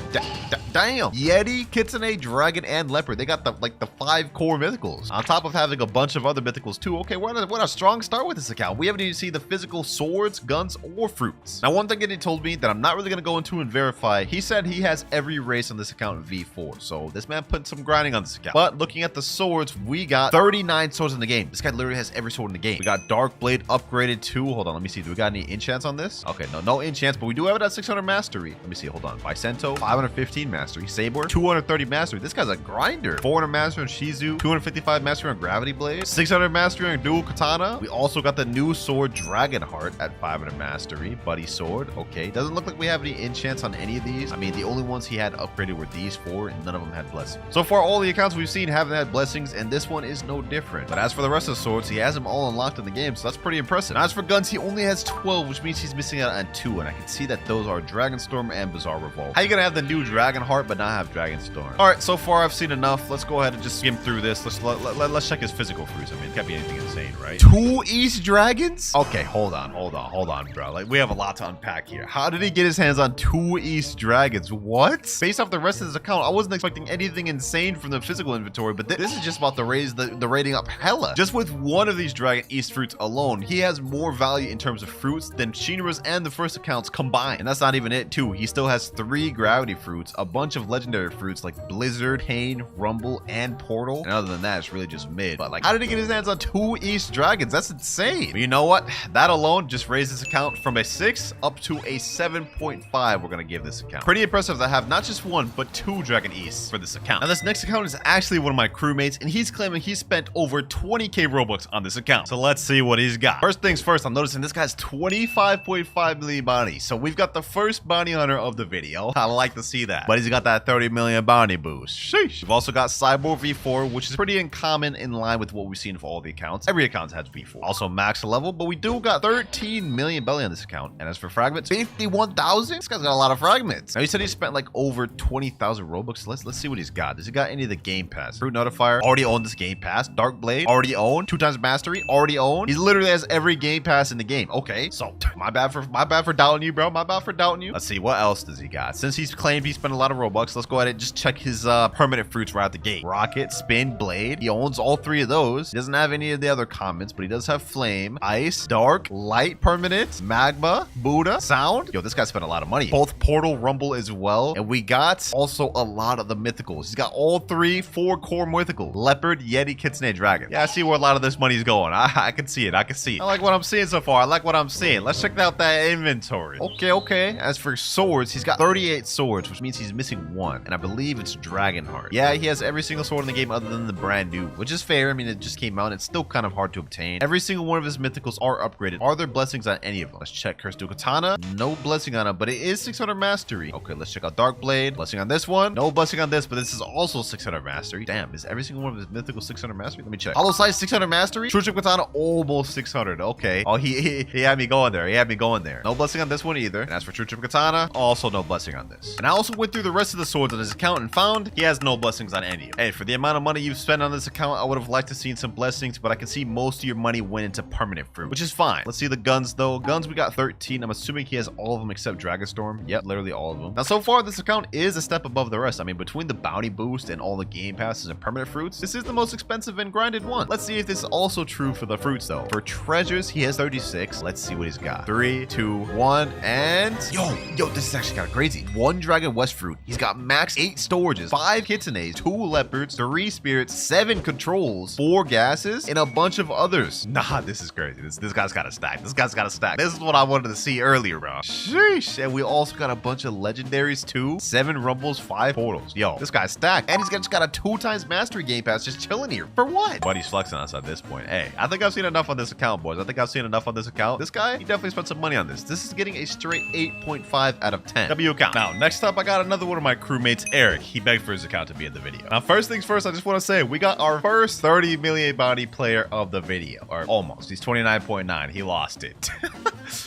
S2: damn. Yeti, kitsune, dragon, and leopard. They got the 5 core mythicals on top of having a bunch of other mythicals too. Okay, we're on a strong start with this account. We haven't even seen the physical swords, guns, or fruits. Now, one thing that he told me that I'm not really gonna go into and verify. He said he has every race on this account V4. So this man put some grinding on this account. But looking at the swords, we got 39 swords in the game. This guy literally has every sword in the game. We got Dark Blade upgraded too. Hold on, let me see. Do we got any enchants on this? Okay, no enchants, but we do have it at 600 mastery. Let me see. Hold on. Vicento, 515 mastery. Saber, 230 mastery. This guy's a grinder. 400 mastery on Shizu, 255 mastery on Gravity Blade, 600 mastery on Dual Katana. We also got the new sword Dragonheart at 500 mastery. Buddy sword. Okay, doesn't look like we have any enchants on any of these. I mean, the only ones he had upgraded were these 4, and none of them had blessings. So far, all the accounts we've seen haven't had blessings, and this one is no different. But as for the rest of the swords, he has them all unlocked in the game, so that's pretty impressive. Now, as for guns, he only has 12, which means he's missing out on 2, and I can see that those are Dragonstorm and Bizarre Revolt. How you gonna have the new Dragonheart but not have Dragonstorm? All right, so far I've seen enough. Let's go ahead and just skim through this. Let's check his physical fruits. I mean, it can't be anything insane, right? 2 East Dragons? Okay, hold on, bro. Like, we have a lot to unpack here. How did he get his hands on 2 East Dragons? What? Based off the rest of his account, I wasn't expecting anything insane from the physical inventory, but this is just about to raise the rating up hella. Just with one of these Dragon East fruits alone, he has more value in terms of fruits than Shinra's and the first accounts combined. And that's not even it too. He still has 3 gravity fruits, a bunch of legendary fruits like Blizzard, Pain, Rumble, and Portal. And other than that, it's really just mid. But like, how did he get his hands on 2 East Dragons? That's insane. But you know what? That alone just raised this account from a 6 up to a 7.5. We're gonna give this account. Pretty impressive to have not just 1, but 2 Dragon Easts for this account. Now, this next account is actually one of my crewmates, and he's claiming he spent over 20k Robux on this account. So let's see what he's got. First things first, I'm noticing this guy's 25.5 million bounty. So we've got the first bounty hunter of the video. I like to see that. But he's got that 30 million bounty boost. Sheesh. We've also got Cyborg V4, which is pretty uncommon in line with what we've seen for all the accounts. Every account has V4. Also max level, but we do got 13 million belly on this account. And as for fragments, 51,000? This guy's got a lot of fragments. Now, he said he spent like over 20,000 Robux. Let's see what he's got. Does he got any of the game pass? Fruit Notifier, already owned this game pass. Dark Blade, already owned. 2 times mastery, already owned. He literally has every game pass in the game. Okay, so my bad for doubting you, bro. My bad for doubting you. Let's see, what else does he got? Since he's claimed he spent a lot of Robux, let's go ahead and just check his permanent fruits right out the gate. Rocket, Spin, Blade. He owns all 3 of those. He doesn't have any of the other comments, but he does have Flame, Ice, Dark, Light permanent, Magma, Buddha, Sound. Yo, this guy spent a lot of money. Both Portal, Rumble as well. And we got also a lot of the mythicals. He's got all 4 core mythicals. Leopard, Yeti, Kitsune, Dragon. Yeah, I see where a lot of this money's going. I can see it. I can see it. I like what I'm seeing so far. I like what I'm seeing. Let's check out that inventory. Okay. As for swords, he's got 38 swords, which means he's missing 1. And I believe it's Dragonheart. Yeah, he has every single sword in the game other than the brand new, which is fair. I mean, it just came out. It's still kind of hard to obtain. Every single one of his mythicals are upgraded. Are there blessings on any of them? Let's check Curse Dual Katana. No blessing on it, but it is 600 mastery. Okay, let's check out Dark Blade. Blessing on this one. No blessing on this, but this is also 600 mastery. Damn, is every single one of his mythicals 600 mastery? Let me check. Hollow Sight 600 mastery. True Chip Katana almost 600. Okay. Oh, he had me going there. He had me going there. No blessing on this one either. And as for True Chip Katana, also no blessing on this. And I also went through the rest of the swords on his account and found he has no blessings on any of them. Hey, for the amount of money you've spent on this account, I would have liked to seen some blessings, but I can see most of your money went into permanent fruit, which is fine. Let's see the guns though. Guns, we got 13. I'm assuming he has all of them except Dragonstorm. Yep, literally all of them. Now, so far, this account is a step above the rest. I mean, between the bounty boost and all the game passes and permanent fruits, this is the most expensive and grinded one. Let's see if this is also true for the fruits though. For treasures, he has 36. Let's see what he's got. 3, 2, 1, and yo, this is actually kind of crazy. 1 Dragon West fruit. He's got max 8 storages, 5 kitsunes, 2 leopards, 3 spirits, 7 controls, 4 gases, and a bunch of others. Nah, this is crazy. This guy's got a stack. This guy's got a stack. This is what I wanted to see earlier, bro. Sheesh. And we also got a bunch of legendaries too. 7 rumbles, 5 portals. Yo, this guy's stacked. And he's just got a 2 times mastery game pass just chilling here. For what? But he's flexing us at this point. Hey, I think I've seen enough on this account, boys. I think I've seen enough on this account. This guy, he definitely spent some money on this. This is getting a straight 8.5 out of 10. W account. Now, next up, I got another one of my crewmates, Eric. He begged for his account to be in the video. Now, first things first, I just want to say we got our first 30 million bounty player of the video. Or almost. He's 29.9. He lost it.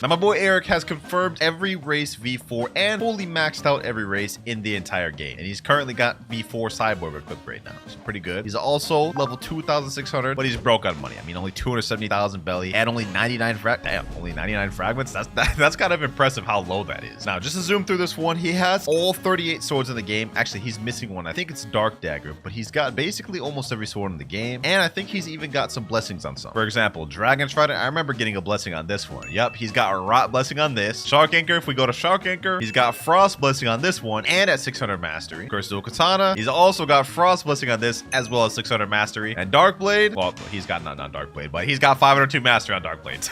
S2: Now, my boy Eric has confirmed every race V4 and fully maxed out every race in the entire game. And he's currently got V4 Cyborg equipped right now. It's pretty good. He's also level 2,600, but he's broke on money. I mean, only 270,000 belly and only 99 only 99 fragments. That's kind of impressive how low that is. Now, just to zoom through this one, he has all 38 swords in the game. Actually, he's missing one. I think it's Dark Dagger, but he's got basically almost every sword in the game. And I think he's even got some blessings on some. For example, Dragon Trident. I remember getting a blessing on this one. Yep, he's got a Rot blessing on this. Shark Anchor, if we go to Shark Anchor, he's got Frost blessing on this one and at 600 mastery. Curse Dual Katana, he's also got Frost blessing on this as well as 600 mastery. And Dark Blade, well, he's got not Dark Blade, but he's got 502 mastery on Dark Blades.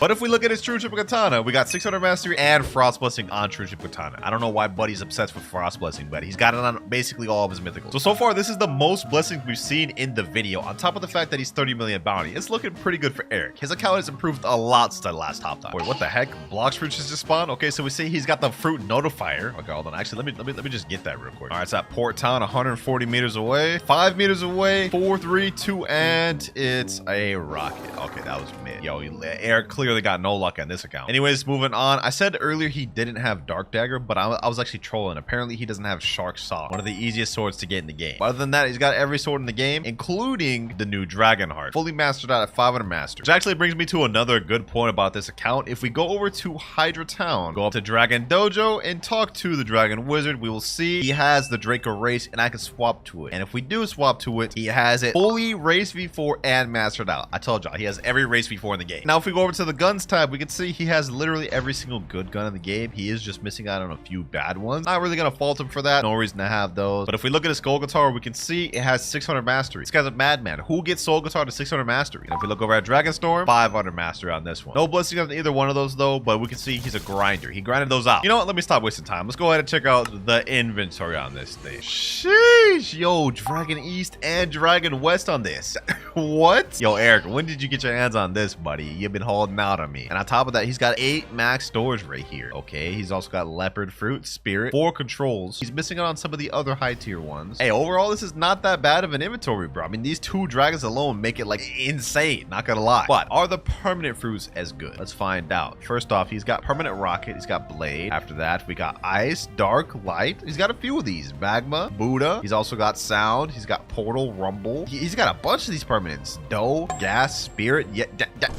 S2: But if we look at his True Triple Katana, we got 600 mastery and Frost blessing on True Triple Katana. I don't know why Buddy's obsessed with Frost blessing, but he's got it on basically all of his mythicals. So far, this is the most blessings we've seen in the video. On top of the fact that he's 30 million bounty, it's looking pretty good for Eric. His account has improved a lot since the last top time. Wait, what the heck? Blox fruits just spawned? Okay, so we see he's got the fruit notifier. Okay, hold on. Actually, let me just get that real quick. All right, it's at Port Town, 140 meters away, 5 meters away, 4, 3, 2, and it's a rocket. Okay, that was mid. Yo, Eric clearly got no luck on this account. Anyways, moving on. I said earlier he didn't have Dark Dagger, but I was actually trolling. Apparently, he doesn't have Shark Saw, one of the easiest swords to get in the game. But other than that, he's got every sword in the game, including the new Dragon Heart, fully mastered out at 500 master. Which actually brings me to another good point about this account. If we go over to Hydra Town, go up to Dragon Dojo, and talk to the Dragon Wizard, we will see he has the Draco race, and I can swap to it. And if we do swap to it, he has it fully race V4 and mastered out. I told y'all, he has every race V4 in the game. Now, if we go over to the guns tab, we can see he has literally every single good gun in the game. He is just missing out on a few bad ones. Not really gonna fault him for that. No reason to have those. But if we look at his Skull Guitar, we can see it has 600 mastery. This guy's a madman. Who gets Soul Guitar to 600 mastery? And if we look over at Dragon Storm, 500 mastery on this one. No blessing on either one of those though, but we can see he's a grinder. He grinded those out. You know what? Let me stop wasting time. Let's go ahead and check out the inventory on this thing. Sheesh. Yo, Dragon East and Dragon West on this. What? Yo, Eric, when did you get your hands on this, buddy? You've been holding out on me. And on top of that, he's got 8 max storage right here. Okay, he's also got Leopard Fruit, Spirit, 4 controls. He's missing out on some of the other high tier ones. Hey, overall, this is not that bad of an inventory, bro. I mean, these 2 dragons alone make it like insane, not gonna lie. But are the permanent fruits as good? Let's find out. First off, he's got permanent rocket, he's got blade. After that, we got ice, dark, light. He's got a few of these. Magma, Buddha. He's also got sound. He's got portal, rumble. He's got a bunch of these permanents. Dough, gas, spirit. Yeah,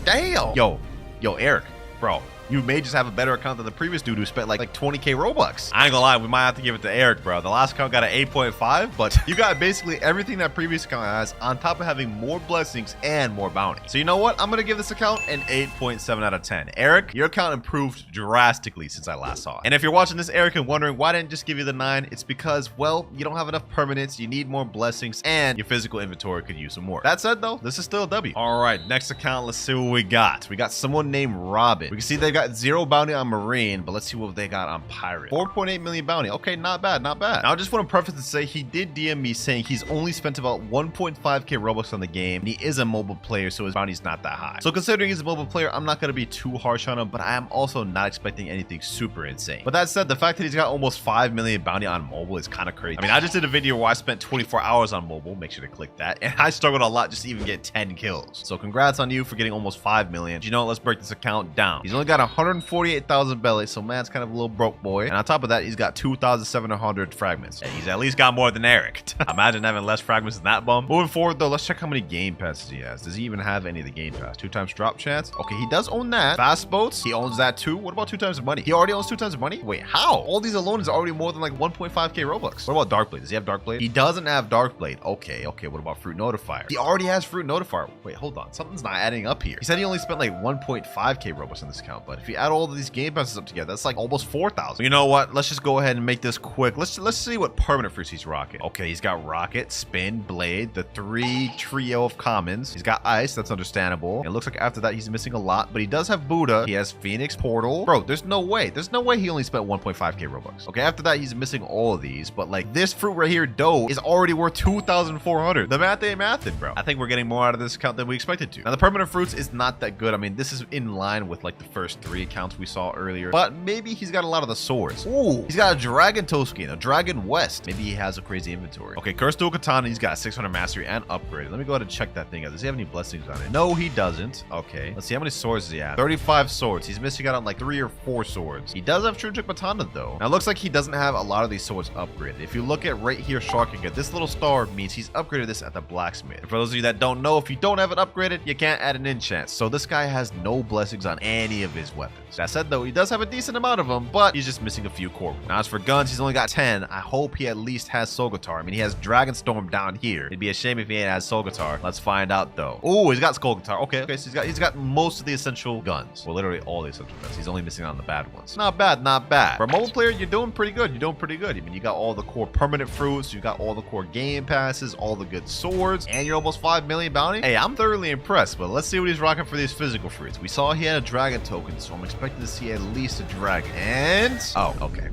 S2: damn. Yo, Eric, bro. You may just have a better account than the previous dude who spent like 20k Robux. I ain't gonna lie, we might have to give it to Eric, bro. The last account got an 8.5, but you got basically everything that previous account has on top of having more blessings and more bounty. So you know what? I'm gonna give this account an 8.7 out of 10. Eric, your account improved drastically since I last saw it. And if you're watching this, Eric, and wondering why didn't I just give you the 9, it's because, well, you don't have enough permanents, you need more blessings, and your physical inventory could use some more. That said, though, this is still a W. All right, next account, let's see what we got. We got someone named Robin. We can see they got 0 bounty on Marine, but let's see what they got on Pirate. 4.8 million bounty. Okay, not bad, not bad. Now, I just want to preface to say he did DM me saying he's only spent about 1.5k Robux on the game, and he is a mobile player, so his bounty's not that high. So considering he's a mobile player, I'm not going to be too harsh on him, but I am also not expecting anything super insane. But that said, the fact that he's got almost 5 million bounty on mobile is kind of crazy. I mean, I just did a video where I spent 24 hours on mobile. Make sure to click that. And I struggled a lot just to even get 10 kills. So congrats on you for getting almost 5 million. You know what? Let's break this account down. He's only got 148,000 belly, so man's kind of a little broke boy. And on top of that, he's got 2,700 fragments. And he's at least got more than Eric. Imagine having less fragments than that bum. Moving forward though, let's check how many game passes he has. Does he even have any of the game pass? 2 times drop chance. Okay, he does own that. Fast boats, he owns that too. What about 2 times the money? He already owns 2 times the money? Wait, how? All these alone is already more than like 1.5k Robux. What about Dark Blade? Does he have Dark Blade? He doesn't have Dark Blade. Okay, what about Fruit Notifier? He already has Fruit Notifier. Wait, hold on. Something's not adding up here. He said he only spent like 1.5k Robux on this account, but if you add all of these game passes up together, that's like almost 4,000. You know what? Let's just go ahead and make this quick. Let's see what permanent fruits he's rocking. Okay, he's got Rocket, Spin, Blade, the 3 trio of commons. He's got Ice. That's understandable. It looks like after that he's missing a lot, but he does have Buddha. He has Phoenix, Portal. Bro, there's no way. There's no way he only spent 1.5k Robux. Okay, after that he's missing all of these, but like this fruit right here, Dough, is already worth 2,400. The math ain't mathin', bro. I think we're getting more out of this account than we expected to. Now the permanent fruits is not that good. I mean, this is in line with like the first 3 accounts we saw earlier, but maybe he's got a lot of the swords. Ooh, he's got a Dragon Toe skin, a Dragon West. Maybe he has a crazy inventory. Okay, Curse Dual Katana, he's got 600 mastery and upgraded. Let me go ahead and check that thing out. Does he have any blessings on it? No, he doesn't. Okay, let's see how many swords does he have. 35 swords. He's missing out on like 3 or 4 swords. He does have True Trick Katana though. Now it looks like he doesn't have a lot of these swords upgraded. If you look at right here, Shark Anchor, this little star means he's upgraded this at the blacksmith. And for those of you that don't know, if you don't have it upgraded, you can't add an enchant. So this guy has no blessings on any of his his weapons. That said, though, he does have a decent amount of them, but he's just missing a few core ones. Now, as for guns, he's only got 10. I hope he at least has Soul Guitar. I mean, he has Dragon Storm down here. It'd be a shame if he ain't has Soul Guitar. Let's find out, though. Oh, he's got Skull Guitar. Okay, so he's got most of the essential guns. Well, literally all the essential guns. He's only missing out on the bad ones. Not bad, not bad. For a mobile player, you're doing pretty good. You're doing pretty good. I mean, you got all the core permanent fruits. You got all the core game passes, all the good swords, and you're almost 5 million bounty. Hey, I'm thoroughly impressed, but let's see what he's rocking for these physical fruits. We saw he had a dragon token, so I'm expecting to see at least a dragon. And oh, okay.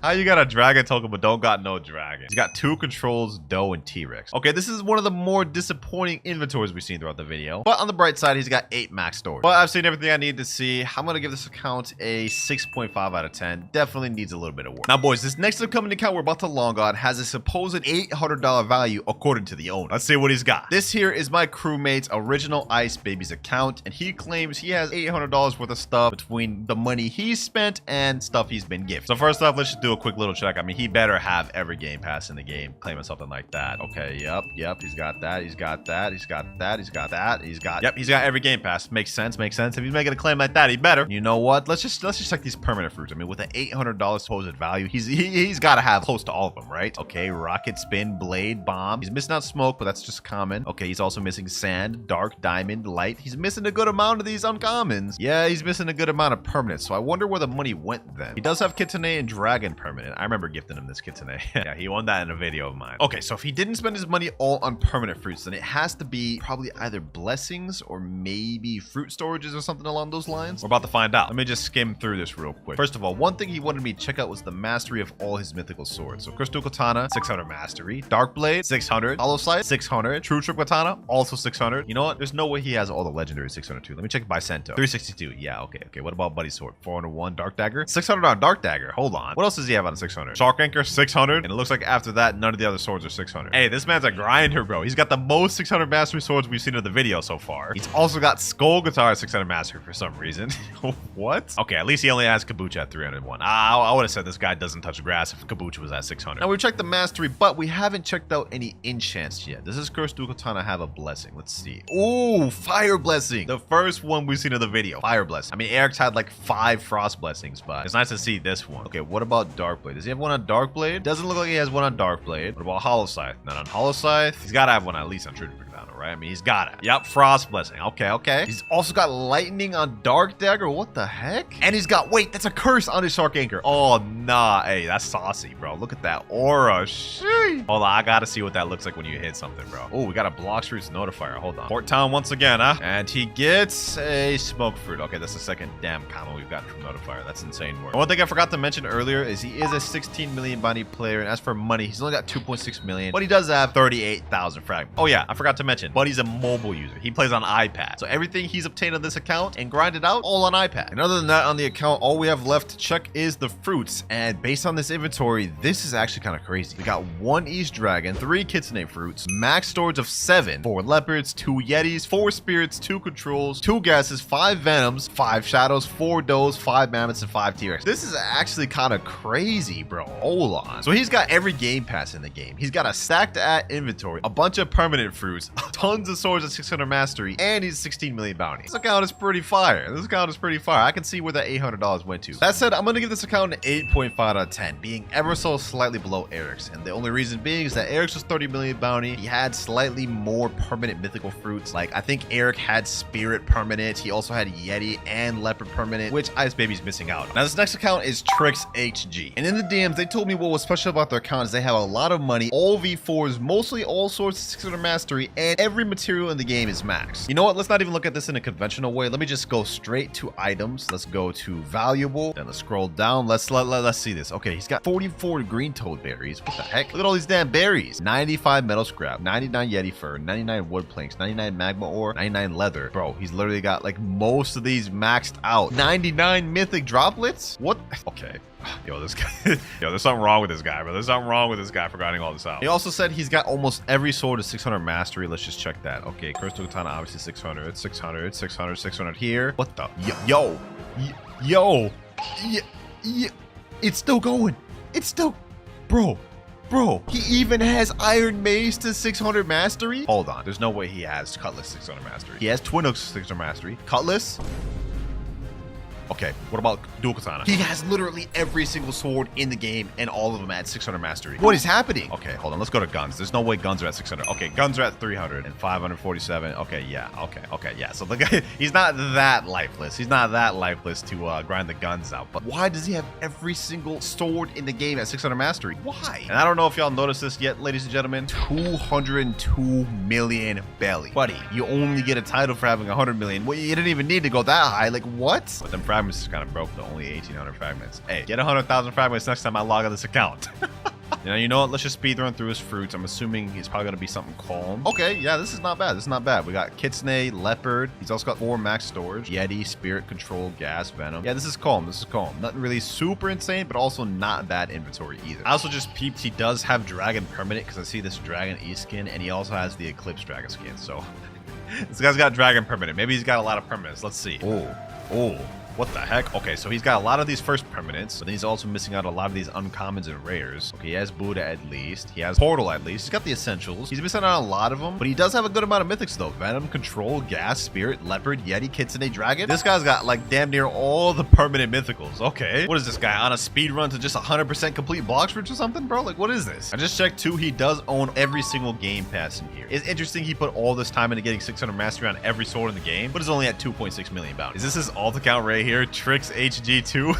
S2: How you got a dragon token but don't got no dragon? He's got 2 controls, Doe and T-Rex. Okay, this is one of the more disappointing inventories we've seen throughout the video, but on the bright side, he's got 8 max storage. But I've seen everything I need to see. I'm gonna give this account a 6.5 out of 10. Definitely needs a little bit of work. Now, boys, this next upcoming account we're about to log on has a supposed $800 value according to the owner. Let's see what he's got. This here is my crewmate's original Ice Babies account, and he claims he has $800 worth of stuff between the money he's spent and stuff he's been gifted. So first off, let's just do a quick little check. I mean, he better have every game pass in the game claiming something like that. Okay, yep, he's got that, he's got that, he's got that, he's got that, he's got every game pass. Makes sense. If he's making a claim like that, he better. You know what? Let's just check these permanent fruits. I mean, with an $800 supposed value, he's got to have close to all of them, right? Okay, rocket, spin, blade, bomb. He's missing out smoke, but that's just common. Okay, he's also missing sand, dark, diamond, light. He's missing a good amount of these uncommons. Yeah, he's missing a good amount of permanents. So I wonder where the money went then. He does have Kitsune and Dragon permanent. I remember gifting him this Kitsune. Yeah, he won that in a video of mine. Okay, so if he didn't spend his money all on permanent fruits, then it has to be probably either blessings or maybe fruit storages or something along those lines. We're about to find out. Let me just skim through this real quick. First of all, one thing he wanted me to check out was the mastery of all his mythical swords. So Crystal Katana, 600 mastery. Dark Blade, 600. Hollow Sight, 600. True Trip Katana, also 600. You know what? There's no way he has all the legendary 602. Let me check Bicento. 362. Yeah, okay. What about Buddy Sword? 401. Dark Dagger, 600 on Dark Dagger. Hold on. What else does he have on 600? Shark Anchor, 600. And it looks like after that, none of the other swords are 600. Hey, this man's a grinder, bro. He's got the most 600 mastery swords we've seen in the video so far. He's also got Skull Guitar 600 mastery for some reason. What? Okay, at least he only has Kabucha at 301. I would have said this guy doesn't touch grass if Kabucha was at 600. Now, we checked the mastery, but we haven't checked out any enchants yet. Does this Cursed Katana have a blessing? Let's see. Ooh, Fire Blessing. The first one we've seen in the video. Fire Blessing. I mean, Eric's had like 5 Frost Blessings, but it's nice to see this one. Okay, what about Dark Blade? Does he have one on Dark Blade? Doesn't look like he has one on Dark Blade. What about Hollow Scythe? Not on Hollow Scythe. He's got to have one at least on True Katana, right? I mean, he's got it. Yep, Frost Blessing. Okay. He's also got Lightning on Dark Dagger. What the heck? And he's got, wait, that's a curse on his Shark Anchor. Oh, nah. Hey, that's saucy, bro. Look at that aura. Sheesh. Hold on, I gotta see what that looks like when you hit something, bro. Oh, we got a Blox Roots Notifier. Hold on. Port Town once again, huh? And he gets a Smoke Fruit. Okay, that's the second damn combo we've gotten from Notifier. That's insane work. One thing I forgot to mention earlier is he is a 16 million bounty player, and as for money, he's only got 2.6 million, but he does have 38,000 fragments. Oh yeah, I forgot to mention, but he's a mobile user. He plays on iPad, so everything he's obtained on this account and grinded out, all on iPad. And other than that, on the account, all we have left to check is the fruits, and based on this inventory, this is actually kind of crazy. We got 1 East Dragon, 3 Kitsune fruits, max storage of 7, 4 leopards, 2 yetis, 4 spirits, 2 controls, 2 gases, 5 venoms, 5 shadows, 4 does, 5 mammoths, and 5 T-Rex. This is actually kind of crazy, bro. Hold on. So he's got every game pass in the game. He's got a stacked at inventory, a bunch of permanent fruits, tons of swords at 600 mastery, and he's 16 million bounty. This account is pretty fire. I can see where that $800 went to. That said, I'm going to give this account an 8.5 out of 10, being ever so slightly below Eric's. And the only reason being is that Eric's was 30 million bounty. He had slightly more permanent mythical fruits. Like, I think Eric had Spirit permanent. He also had Yeti and Leopard permanent, which Ice Baby's missing out on. Now, this next account is Trix HG. And in the DMs, they told me what was special about their account is they have a lot of money, all V4s, mostly all swords 600 mastery, and every material in the game is max. You know what? Let's not even look at this in a conventional way. Let me just go straight to items. Let's go to valuable. Then let's scroll down. Let's see this. Okay, he's got 44 green toad berries. What the heck? Look at all these damn berries. 95 metal scrap, 99 Yeti fur, 99 wood planks, 99 magma ore, 99 leather. Bro, he's literally got like most of these maxed out. 99 mythic droplets? What? Okay. Yo, this guy. Yo, there's something wrong with this guy, bro. There's something wrong with this guy for grinding all this out. He also said he's got almost every sword of 600 mastery. Let's just check that. Okay, Cursed Katana, obviously 600, 600, 600, 600 here. What the? Yo. It's still going. It's still. Bro. He even has Iron Mace to 600 mastery? Hold on. There's no way he has Cutlass 600 mastery. He has Twin Hooks 600 mastery. Cutlass?
S1: Okay, what about dual katana? He has literally every single sword in the game and all of them at 600 mastery. What is happening? Okay, hold on. Let's go to guns. There's no way guns are at 600. Okay, guns are at 300 and 547. Okay, yeah. Okay, yeah. So the guy, he's not that lifeless. He's not that lifeless to grind the guns out. But why does he have every single sword in the game at 600 mastery? Why? And I don't know if y'all noticed this yet, ladies and gentlemen. 202 million belly. Buddy, you only get a title for having 100 million. Well, you didn't even need to go that high. Like, what? But them fragments is kind of broke, though. Only 1,800 fragments. Hey, get 100,000 fragments next time I log on this account. You know what? Let's just speed run through his fruits. I'm assuming he's probably going to be something calm. Okay, yeah, this is not bad. This is not bad. We got Kitsune, Leopard. He's also got 4 max storage. Yeti, Spirit Control, Gas, Venom. Yeah, this is calm. This is calm. Nothing really super insane, but also not bad inventory either. I also just peeped he does have Dragon Permanent because I see this Dragon E skin, and he also has the Eclipse Dragon skin. So this guy's got Dragon Permanent. Maybe he's got a lot of permanents. Let's see. Oh. What the heck? Okay, so he's got a lot of these first permanents, but then he's also missing out a lot of these uncommons and rares. Okay, he has Buddha at least. He has Portal at least. He's got the essentials. He's missing out on a lot of them, but he does have a good amount of mythics though. Venom, Control, Gas, Spirit, Leopard, Yeti, Kitsune, Dragon. This guy's got like damn near all the permanent mythicals. Okay. What is this guy on a speed run to just 100% complete Blox or something, bro? Like, what is this? I just checked too. He does own every single game pass in here. It's interesting he put all this time into getting 600 mastery on every sword in the game, but is only at 2.6 million bounty. Is this his alt account right here? Tricks HG2.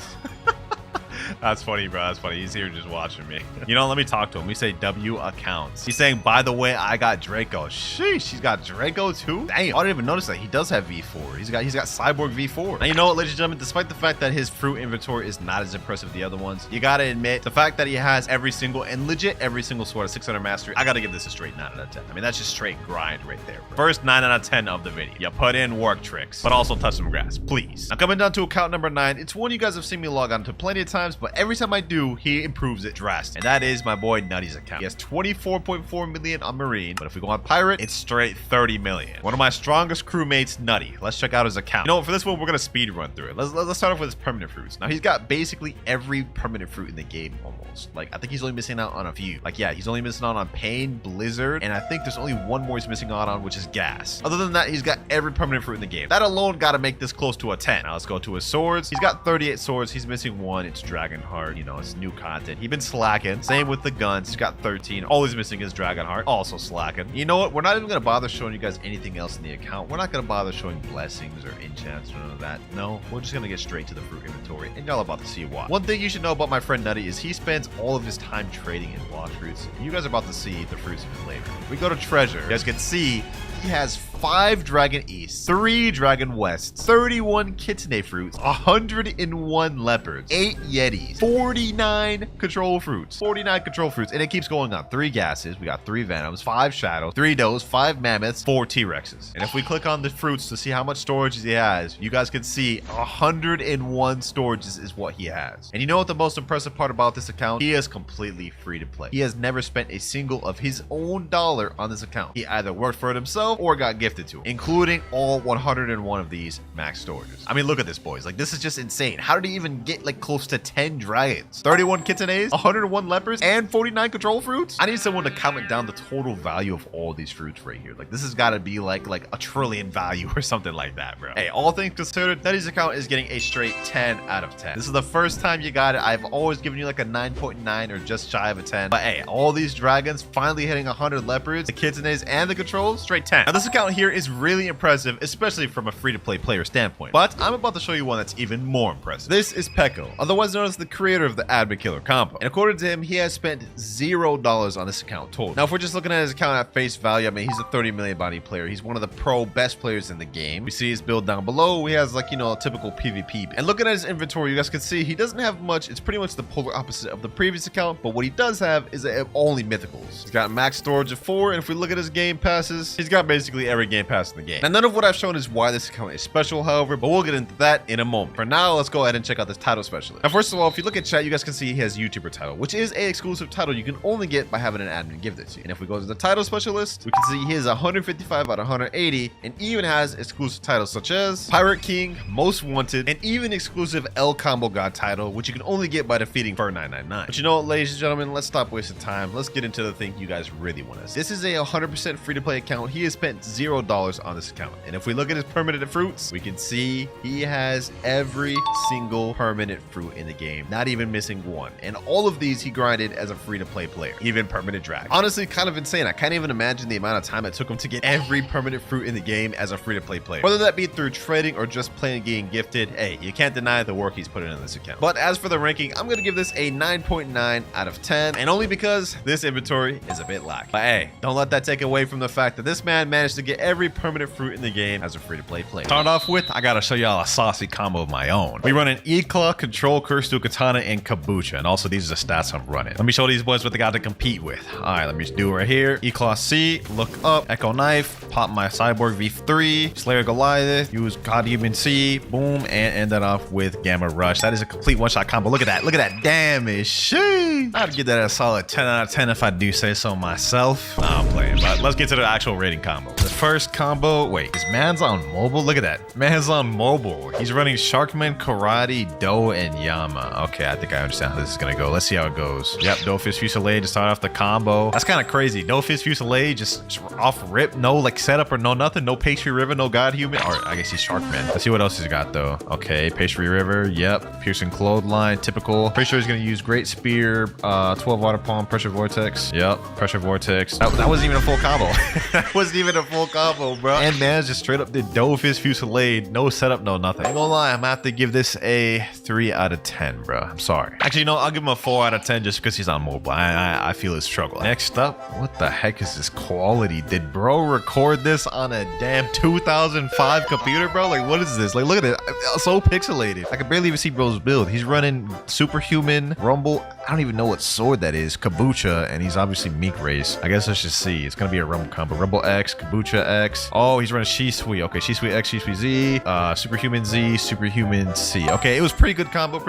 S1: That's funny, bro. That's funny. He's here just watching me. You know, let me talk to him. We say W accounts. He's saying, by the way, I got Draco. Sheesh, he's got Draco too? Damn, I didn't even notice that. He does have V4. He's got Cyborg V4. Now, you know what, ladies and gentlemen, despite the fact that his fruit inventory is not as impressive as the other ones, you gotta admit, the fact that he has every single sword at 600 mastery, I gotta give this a straight 9 out of 10. I mean, that's just straight grind right there, bro. First 9 out of 10 of the video. You put in work tricks, but also touch some grass, please. Now, coming down to account number 9, it's one you guys have seen me log on to plenty of times, but every time I do, he improves it drastically. And that is my boy Nutty's account. He has 24.4 million on Marine, but if we go on Pirate, it's straight 30 million. One of my strongest crewmates, Nutty. Let's check out his account. You know what, for this one, we're gonna speed run through it. Let's start off with his permanent fruits. Now, he's got basically every permanent fruit in the game almost. Like, I think he's only missing out on a few. Like, yeah, he's only missing out on Pain, Blizzard, and I think there's only one more he's missing out on, which is Gas. Other than that, he's got every permanent fruit in the game. That alone gotta make this close to a 10. Now, let's go to his swords. He's got 38 swords. He's missing one. It's Dragonheart. You know, it's new content. He's been slacking. Same with the guns. He's got 13. All he's missing is Dragonheart. Also slacking. You know what? We're not even going to bother showing you guys anything else in the account. We're not going to bother showing blessings or enchants or none of that. No, we're just going to get straight to the fruit inventory, and y'all are about to see why. One thing you should know about my friend Nutty is he spends all of his time trading in Blox fruits. You guys are about to see the fruits of his labor. We go to treasure. You guys can see he has 5 Dragon East, 3 Dragon West, 31 Kitsune fruits, 101 leopards, 8 Yetis, 49 control fruits, and it keeps going on. 3 gases, we got 3 venoms, 5 shadows, 3 does, 5 mammoths, 4 T-Rexes. And if we click on the fruits to see how much storage he has, you guys can see 101 storages is what he has. And you know what the most impressive part about this account? He is completely free to play. He has never spent a single of his own dollar on this account. He either worked for it himself or got gifted to him, including all 101 of these max storages. I mean, look at this, boys. Like, this is just insane. How did he even get like close to 10 dragons, 31 kitsunes, 101 leopards, and 49 control fruits? I need someone to comment down the total value of all these fruits right here. Like, this has got to be like a trillion value or something like that, bro. Hey, all things considered, Nutty's account is getting a straight 10 out of 10. This is the first time you got it. I've always given you like a 9.9 or just shy of a 10. But hey, all these dragons finally hitting 100 leopards, the kitsunes, and the controls, straight 10. Now, this account here is really impressive, especially from a free-to-play player standpoint. But I'm about to show you one that's even more impressive. This is Peko, otherwise known as the creator of the Admin Killer combo. And according to him, he has spent $0 on this account total. Now, if we're just looking at his account at face value, I mean, he's a 30 million bounty player. He's one of the pro best players in the game. We see his build down below. He has, like, you know, a typical PvP. And looking at his inventory, you guys can see he doesn't have much. It's pretty much the polar opposite of the previous account, but what he does have is only mythicals. He's got max storage of 4, and if we look at his game passes, he's got basically every game pass in the game. Now, none of what I've shown is why this account is special, however, but we'll get into that in a moment. For now, let's go ahead and check out this title specialist. Now, first of all, if you look at chat, you guys can see he has YouTuber title, which is a exclusive title you can only get by having an admin give this to you. And if we go to the title specialist, we can see he is 155 out of 180, and even has exclusive titles such as Pirate King, Most Wanted, and even exclusive El Combo God title, which you can only get by defeating Fur 999. But you know what, ladies and gentlemen, let's stop wasting time. Let's get into the thing you guys really want to see. This is a 100% free-to-play account. He has spent $0
S2: $0 on this account. And if we look at his permanent fruits, we can see he has every single permanent fruit in the game, not even missing one. And all of these he grinded as a free-to-play player, even permanent drag. Honestly, kind of insane. I can't even imagine the amount of time it took him to get every permanent fruit in the game as a free-to-play player. Whether that be through trading or just plain getting gifted, hey, you can't deny the work he's put in this account. But as for the ranking, I'm gonna give this a 9.9 out of 10, and only because this inventory is a bit lacking. But hey, don't let that take away from the fact that this man managed to get every permanent fruit in the game as a free-to-play player. Start off with, I gotta show y'all a saucy combo of my own. We run an E-Claw, Control, Curse, Dual Katana, and Kabucha, and also these are the stats I'm running. Let me show these boys what they got to compete with. All right, let me just do it right here. E-Claw C, look up, Echo Knife, pop my Cyborg V3, Slayer Goliath, use God Human C, boom, and end that off with Gamma Rush. That is a complete one-shot combo. Look at that damage. Sheesh. I'd give that a solid 10 out of 10 if I do say so myself. Nah, I'm playing, but let's get to the actual rating combo. The first combo, wait, is man's on mobile? Look at that. Man's on mobile. He's running Sharkman, Karate, Do, and Yama. Okay, I think I understand how this is gonna go. Let's see how it goes. Yep, Do Fist Fusillade to start off the combo. That's kind of crazy. Do Fist Fusillade just off rip, no like setup or no nothing, no Pastry River, no God Human. Or I guess he's Sharkman. Let's see what else he's got though. Okay, Pastry River, yep. Piercing Clothesline, typical. Pretty sure he's gonna use Great Spear, 12 Water Palm, Pressure Vortex. Yep, Pressure Vortex. That wasn't even a full combo. That wasn't even a full combo, bro. And man just straight up did Do Fist Fusillade, no setup, no nothing. Ain't gonna lie, I'm gonna have to give this a 3 out of 10, bro. I'm sorry. Actually, you know, I'll give him a 4 out of 10 just because he's on mobile. I feel his struggle. Next up, what the heck is this quality? Did bro record this on a damn 2005 computer, bro? Like, what is this? Like, look at it. It's so pixelated. I can barely even see bro's build. He's running Superhuman, Rumble. I don't even know what sword that is. Kabucha, and he's obviously Meek Race. I guess let's just see. It's gonna be a Rumble combo. Rumble X, Kabucha X. Oh, he's running Shisui. Okay, Shisui X, Shisui Z, Superhuman Z, Superhuman C. Okay, it was pretty good combo,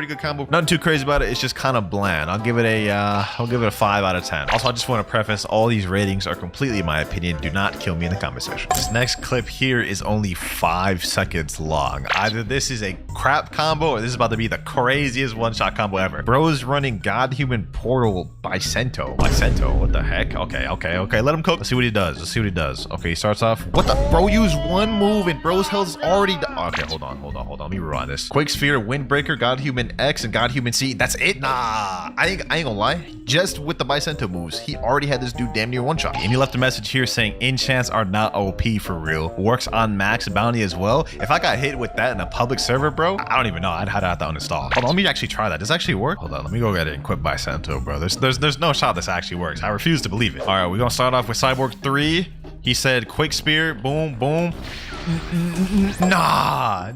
S2: Nothing too crazy about it. It's just kind of bland. I'll give it a 5 out of 10. Also, I just want to preface, all these ratings are completely my opinion. Do not kill me in the comment section. This next clip here is only 5 seconds long. Either this is a crap combo or this is about to be the craziest one-shot combo ever. Bro's running God Human Portal Bicento. What the heck? Okay. Let him cook. Let's see what he does. Okay, he starts off. What the? Bro used one move and bro's health is already done. Okay, hold on. Let me rewind this. Quake Sphere, Windbreaker, God Human X, and God Human C. That's it? Nah, I ain't gonna lie. Just with the Bicento moves, he already had this dude damn near one shot. And he left a message here saying enchants are not OP for real. Works on max bounty as well. If I got hit with that in a public server, bro, I don't even know. I'd have to uninstall. Hold on, let me actually try that. Does it actually work? Hold on, let me go ahead and equip Bicento, bro. There's no shot this actually works. I refuse to believe it. All right, we're gonna start off with Cyborg 3. He said Quake Spear, boom, boom. Nah.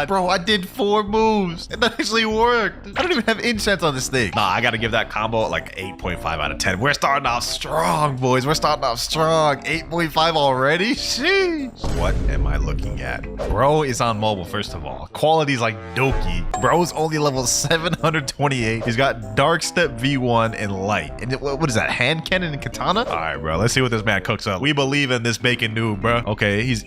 S2: Bro, I did 4 moves. It actually worked. I don't even have enchants on this thing. Nah, I gotta give that combo like 8.5 out of 10. We're starting off strong, boys. 8.5 already? Sheesh. What am I looking at? Bro is on mobile, first of all. Quality's like Doki. Bro's only level 728. He's got Dark Step V1 and Light. And what is that? Hand Cannon and Katana? All right, bro. Let's see what this man cooks up. We believe in this bacon noob, bro. Okay, he's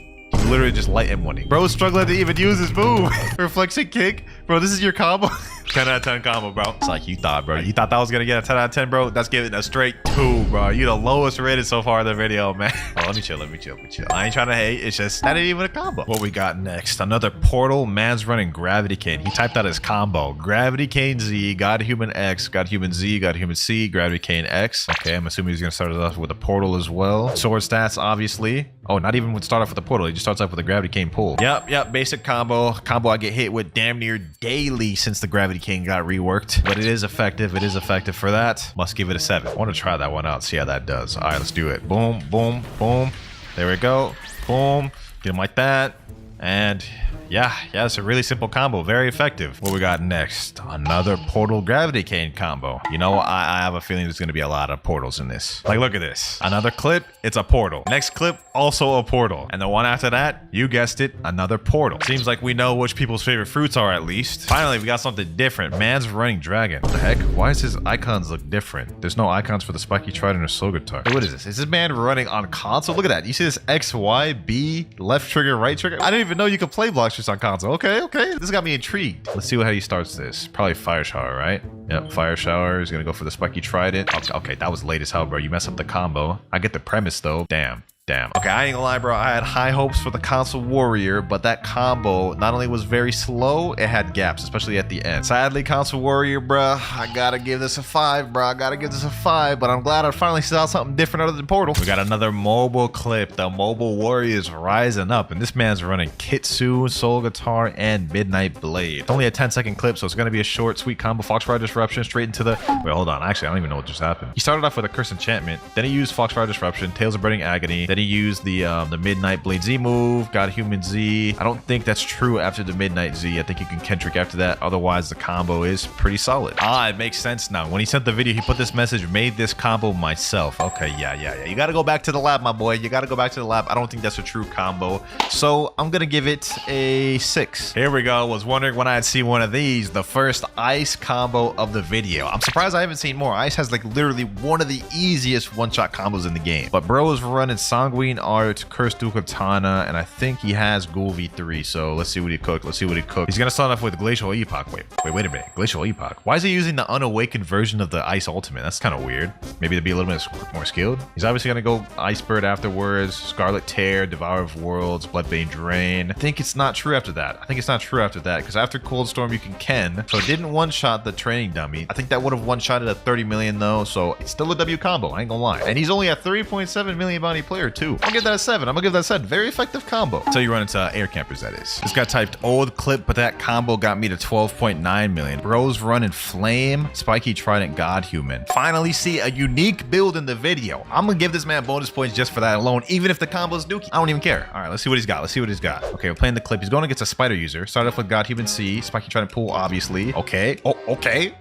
S2: literally just light M1ing. Bro's struggling to even use his move. Reflection kick. Bro, this is your combo. 10 out of 10 combo, bro. It's like you thought, bro. You thought that was gonna get a 10 out of 10, bro? That's giving a straight 2, bro. You the lowest rated so far in the video, man. Oh, let me chill. I ain't trying to hate. It's just that ain't even a combo. What we got next? Another portal. Man's running Gravity Cane. He typed out his combo. Gravity Cane Z, God Human X, God Human Z, God Human C, Gravity Cane X. Okay, I'm assuming he's gonna start it off with a portal as well. Sword stats, obviously. Oh, not even would start off with a portal. He just starts off with a Gravity Cane pull. Yep, basic combo. Combo I get hit with damn near daily since the Gravity Cane got reworked. But it is effective. It is effective for that. Must give it a 7. I want to try that one out, see how that does. All right, let's do it. Boom, boom, boom. There we go. Boom. Get him like that. And yeah, it's a really simple combo. Very effective. What we got next? Another portal Gravity Cane combo. You know, I have a feeling there's going to be a lot of portals in this. Like, look at this. Another clip, it's a portal. Next clip, also a portal. And the one after that, you guessed it, another portal. Seems like we know which people's favorite fruits are at least. Finally, we got something different. Man's running dragon. What the heck? Why does his icons look different? There's no icons for the spiky trident or soul guitar. What is this? Is this man running on console? Look at that. You see this X, Y, B, left trigger, right trigger? I didn't even know you could play Blox just on console. Okay. This got me intrigued. Let's see how he starts this. Probably Fire Shower, right? Yep, Fire Shower. He's gonna go for the spiky trident. Okay, that was late as hell, bro. You messed up the combo. I get the premise though. Damn. Damn. Okay, I ain't gonna lie, bro. I had high hopes for the Console Warrior, but that combo not only was very slow, it had gaps, especially at the end. Sadly, Console Warrior, bro, I gotta give this a 5, bro. I gotta give this a 5, but I'm glad I finally saw something different other than Portal. We got another mobile clip. The Mobile Warrior is rising up, and this man's running Kitsu, Soul Guitar, and Midnight Blade. It's only a 10-second clip, so it's gonna be a short, sweet combo. Foxfire Disruption straight into the... Wait, hold on. Actually, I don't even know what just happened. He started off with a Curse Enchantment, then he used Foxfire Disruption, Tales of Burning Agony, then he used the Midnight Blade Z move, got Human Z. I don't think that's true after the Midnight Z. I think you can Kentrick after that. Otherwise, the combo is pretty solid. Ah, it makes sense now. When he sent the video, he put this message, made this combo myself. Okay, yeah. You gotta go back to the lab, my boy. You gotta go back to the lab. I don't think that's a true combo. So I'm gonna give it a 6. Here we go. Was wondering when I'd see one of these. The first ice combo of the video. I'm surprised I haven't seen more. Ice has like literally one of the easiest one-shot combos in the game. But bro is running Sanguine Art, Cursed Dual Katana, and I think he has Ghoul V3. So let's see what he cooked. Let's see what he cooked. He's gonna start off with Glacial Epoch. Wait a minute. Glacial Epoch. Why is he using the unawakened version of the Ice Ultimate? That's kind of weird. Maybe to be a little bit more skilled. He's obviously gonna go Ice Bird afterwards, Scarlet Tear, Devourer of Worlds, Bloodbane Drain. I think it's not true after that. Because after Cold Storm you can Ken. So it didn't one-shot the training dummy. I think that would have one-shotted at 30 million though. So it's still a W combo. I ain't gonna lie. And he's only a 3.7 million bounty player too. I'll give that a 7. I'm gonna give that a 7. Very effective combo. So you run into air campers, that is. This guy typed old clip, but that combo got me to 12.9 million. Bro's running Flame, Spiky Trident, God Human. Finally see a unique build in the video. I'm gonna give this man bonus points just for that alone, even if the combo's dookie. I don't even care. All right, let's see what he's got. Okay, we're playing the clip. He's going against a spider user. Start off with God Human C, Spiky Trident Pool, obviously. Okay. Oh, okay.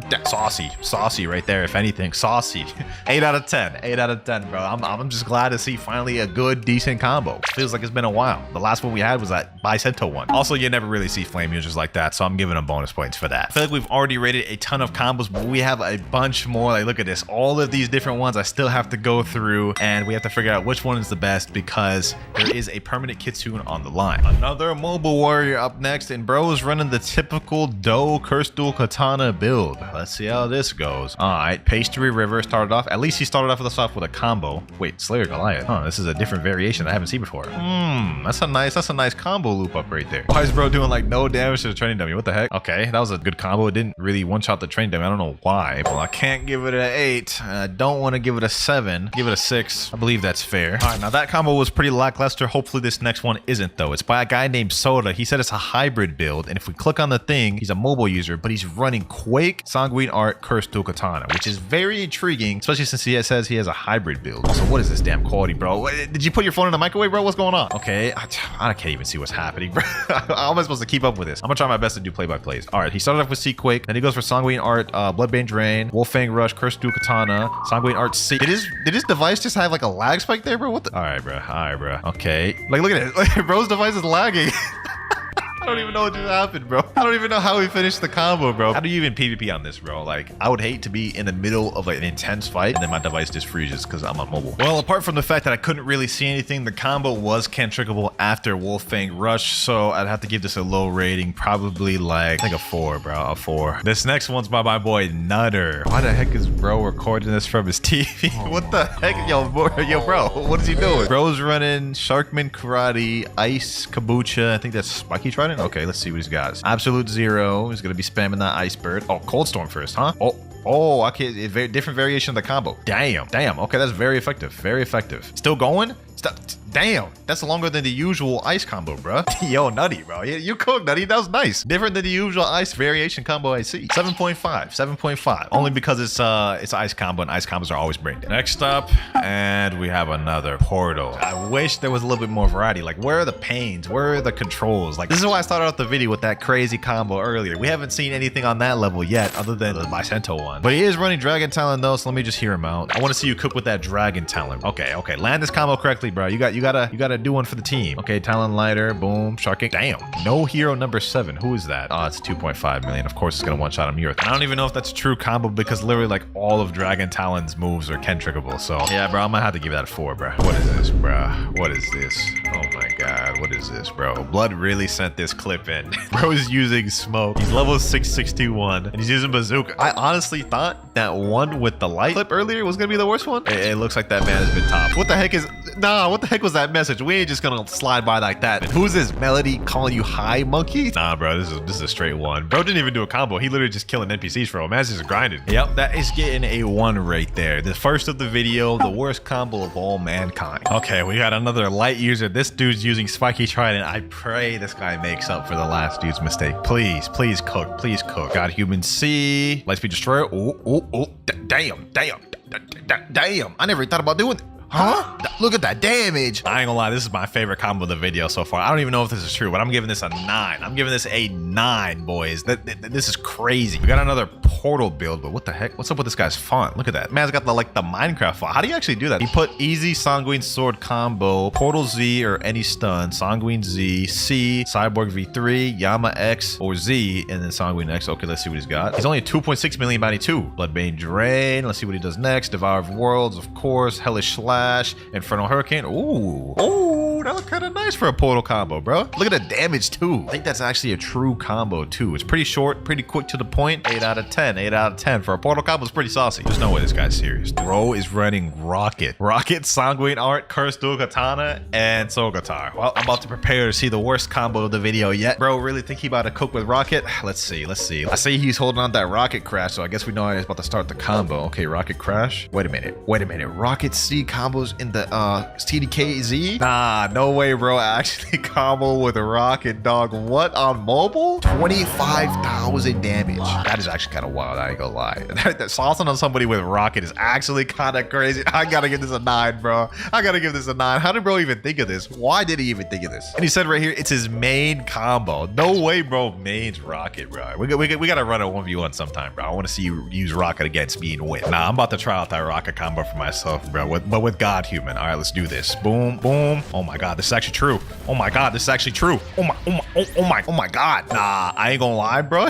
S2: That saucy right there. If anything, saucy. 8 out of 10, bro. I'm just glad to see finally a good, decent combo. Feels like it's been a while. The last one we had was that Bicento one. Also, you never really see flame users like that, so I'm giving them bonus points for that. I feel like we've already rated a ton of combos, but we have a bunch more. Like, look at this. All of these different ones I still have to go through, and we have to figure out which one is the best because there is a permanent Kitsune on the line. Another Mobile Warrior up next, and bro is running the typical Do Cursed Dual Katana build. Let's see how this goes. All right, Pastry River started off. At least he started off with a combo. Wait, Slayer Goliath. Huh, this is a different variation I haven't seen before. That's a nice combo loop up right there. Why is bro doing like no damage to the training dummy? What the heck? Okay, that was a good combo. It didn't really one-shot the training dummy. I don't know why. Well, I can't give it an 8. I don't want to give it a 7. Give it a 6. I believe that's fair. All right, now that combo was pretty lackluster. Hopefully this next one isn't though. It's by a guy named Soda. He said it's a hybrid build, and if we click on the thing, he's a mobile user, but he's running Quake, Sanguine Art, Cursed Dual Katana, which is very intriguing, especially since he says he has a hybrid build. So what is this damn quality, bro? Did you put your phone in the microwave, bro? What's going on? Okay, I can't even see what's happening, bro. How am I supposed to keep up with this? I'm gonna try my best to do play-by-plays. All right, he started off with Seaquake, then he goes for Sanguine Art, Bloodbane Drain, Wolfang Rush, Cursed Dual Katana, Sanguine Art C. Did his device just have like a lag spike there, bro? What the? All right, bro. Okay, like look at it. Like, bro's device is lagging. I don't even know what just happened, bro. I don't even know how we finished the combo, bro. How do you even PvP on this, bro? Like, I would hate to be in the middle of like an intense fight and then my device just freezes because I'm on mobile. Well, apart from the fact that I couldn't really see anything, the combo was cantrickable after Wolfang Rush, so I'd have to give this a low rating, probably like, I think a 4, bro, a 4. This next one's by my boy Nutter. Why the heck is bro recording this from his TV? What the heck? Yo, bro, what is he doing? Bro's running Sharkman Karate, Ice Kabucha, I think that's Spiky Trident. Okay, let's see what he's got. Absolute Zero. He's gonna be spamming that Ice Bird. Oh, Cold Storm first, huh? Oh, okay. It's very different variation of the combo. Damn. Okay, that's very effective. Still going? Stop. Damn, that's longer than the usual ice combo, bro. Yo, Nutty, bro. You cooked, Nutty. That was nice. Different than the usual ice variation combo I see. 7.5. Only because it's ice combo, and ice combos are always brain dead. Next up, and we have another Portal. I wish there was a little bit more variety. Like, where are the pains? Where are the controls? Like, this is why I started out the video with that crazy combo earlier. We haven't seen anything on that level yet, other than the Bicento one. But he is running Dragon Talon though, so let me just hear him out. I want to see you cook with that Dragon Talon. Okay. Land this combo correctly, bro. You gotta do one for the team. Okay, Talon Lighter, boom, Sharking. Damn, no hero number 7. Who is that? Oh, it's 2.5 million. Of course, it's gonna one-shot him. I don't even know if that's a true combo because literally like all of Dragon Talon's moves are Kentrickable. So yeah, bro, I'm gonna have to give that a 4, bro. What is this, bro? What is this? Oh my god. right, what is this, bro? Blood really sent this clip in. Bro is using smoke. He's level 6621 and he's using bazooka. I honestly thought that one with the light clip earlier was gonna be the worst one. It looks like that man has been topped. What the heck is... Nah, what the heck was that message? We ain't just gonna slide by like that. And who's this Melody calling you high, monkey? Nah, bro, this is a straight one. Bro didn't even do a combo. He literally just killing NPCs for him. Man's just grinding. Yep, that is getting a 1 right there. The first of the video, the worst combo of all mankind. Okay, we got another light user. This dude's using spiky trident. I pray this guy makes up for the last dude's mistake. Please, please cook. Please cook. Got human C. Lightspeed destroyer. Oh. Damn. I never thought about doing... Huh? Look at that damage. I ain't gonna lie, this is my favorite combo of the video so far. I don't even know if this is true, but I'm giving this a 9. I'm giving this a 9, boys. This is crazy. We got another portal build, but what the heck? What's up with this guy's font? Look at that. Man's got the Minecraft font. How do you actually do that? He put easy sanguine sword combo, portal Z or any stun, sanguine Z, C, cyborg V3, Yama X or Z, and then sanguine X. Okay, let's see what he's got. He's only a 2.6 million bounty 2. Bloodbane Drain. Let's see what he does next. Devour of Worlds, of course. Hellish Slash. Infernal Hurricane. Ooh, that look kind of nice for a portal combo, bro. Look at the damage too. I think that's actually a true combo too. It's pretty short, pretty quick to the point. 8 out of 10. 8 out of 10 for a portal combo is pretty saucy. There's no way this guy's serious. Bro is running Rocket, Sanguine Art, Cursed Dual Katana, and Soul Guitar. Well, I'm about to prepare to see the worst combo of the video yet. Bro, really think he about to cook with Rocket? Let's see. I see he's holding on that Rocket Crash, so I guess we know he's about to start the combo. Okay, Rocket Crash. Wait a minute. Rocket C combos in the TDKZ? Nah, no way, bro. Actually combo with a Rocket, dog. What, on mobile? 25,000 damage. That is actually kind of wild, I ain't gonna lie. That saucing on somebody with Rocket is actually kind of crazy. I gotta give this a 9, bro. I gotta give this a 9. How did bro even think of this? Why did he even think of this? And he said right here, it's his main combo. No way, bro. Main's Rocket, bro. We gotta run a 1v1 sometime, bro. I want to see you use Rocket against me and win. Nah, I'm about to try out that Rocket combo for myself, bro. But with God Human. All right, let's do this. Boom. Oh my God, this is actually true. Oh my God, this is actually true. Oh my God. Nah, I ain't gonna lie, bro.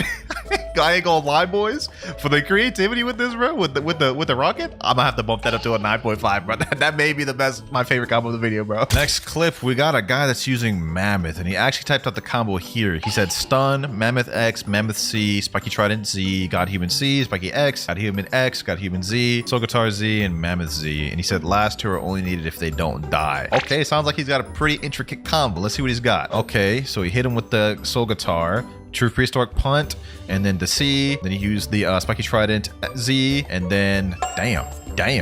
S2: I ain't gonna lie, boys. For the creativity with this, bro, with the Rocket, I'm gonna have to bump that up to a 9.5, bro. That may be my favorite combo of the video, bro. Next clip, we got a guy that's using Mammoth, and he actually typed out the combo here. He said stun, Mammoth X, Mammoth C, Spiky Trident Z, God Human C, Spiky X, God Human X, God Human Z, Soul Guitar Z, and Mammoth Z. And he said last two are only needed if they don't die. Okay, sounds like he's got a pretty intricate combo. Let's see what he's got. Okay, so he hit him with the Soul Guitar, True Prehistoric Punt, and then the C. Then he used the Spiky Trident Z, and then damn,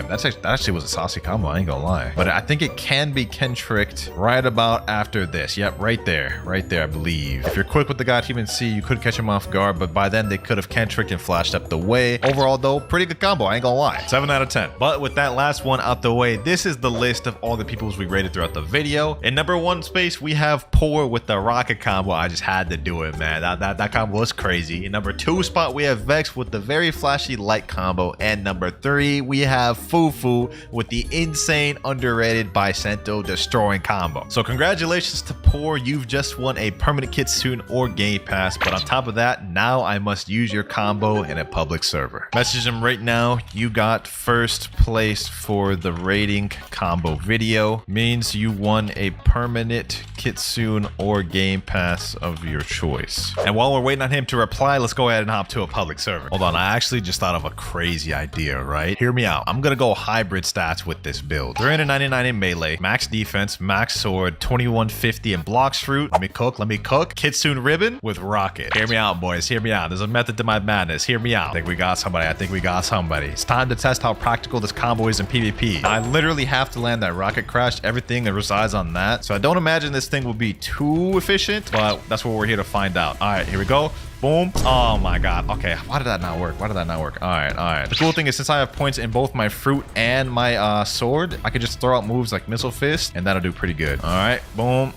S2: that actually was a saucy combo, I ain't gonna lie. But I think it can be Ken-tricked right about after this. Yep, right there, I believe. If you're quick with the God Human C, you could catch him off guard, but by then they could have Ken-tricked and flashed up the way. Overall though, pretty good combo, I ain't gonna lie. 7 out of 10. But with that last one out the way, this is the list of all the peoples we rated throughout the video. In number 1 space, we have Poor with the Rocket combo. I just had to do it, man. That combo was crazy. In number 2 spot, we have Vex with the very flashy light combo. And number 3, we have Fufu with the insane underrated Bicento destroying combo. So congratulations to Poor, you've just won a permanent Kitsune or Game Pass, but on top of that, now I must use your combo in a public server. Message him right now. You got first place for the rating combo video. Means you won a permanent Kitsune or Game Pass of your choice. And while we're waiting on him to reply, let's go ahead and hop to a public server. Hold on, I actually just thought of a crazy idea, right? Hear me out. I'm gonna go hybrid stats with this build. 399 in melee, max defense, max sword, 2150 in Blox fruit. Let me cook. Kitsune ribbon with Rocket. Hear me out, boys. Hear me out. There's a method to my madness. Hear me out. I think we got somebody. It's time to test how practical this combo is in PvP. I literally have to land that Rocket Crash, everything that resides on that. So I don't imagine this thing will be too efficient, but that's what we're here to find out. All right, here we go. Boom. Oh my God. Okay, why did that not work? All right. The cool thing is, since I have points in both my fruit and my sword, I can just throw out moves like Missile Fist, and that'll do pretty good. All right, boom.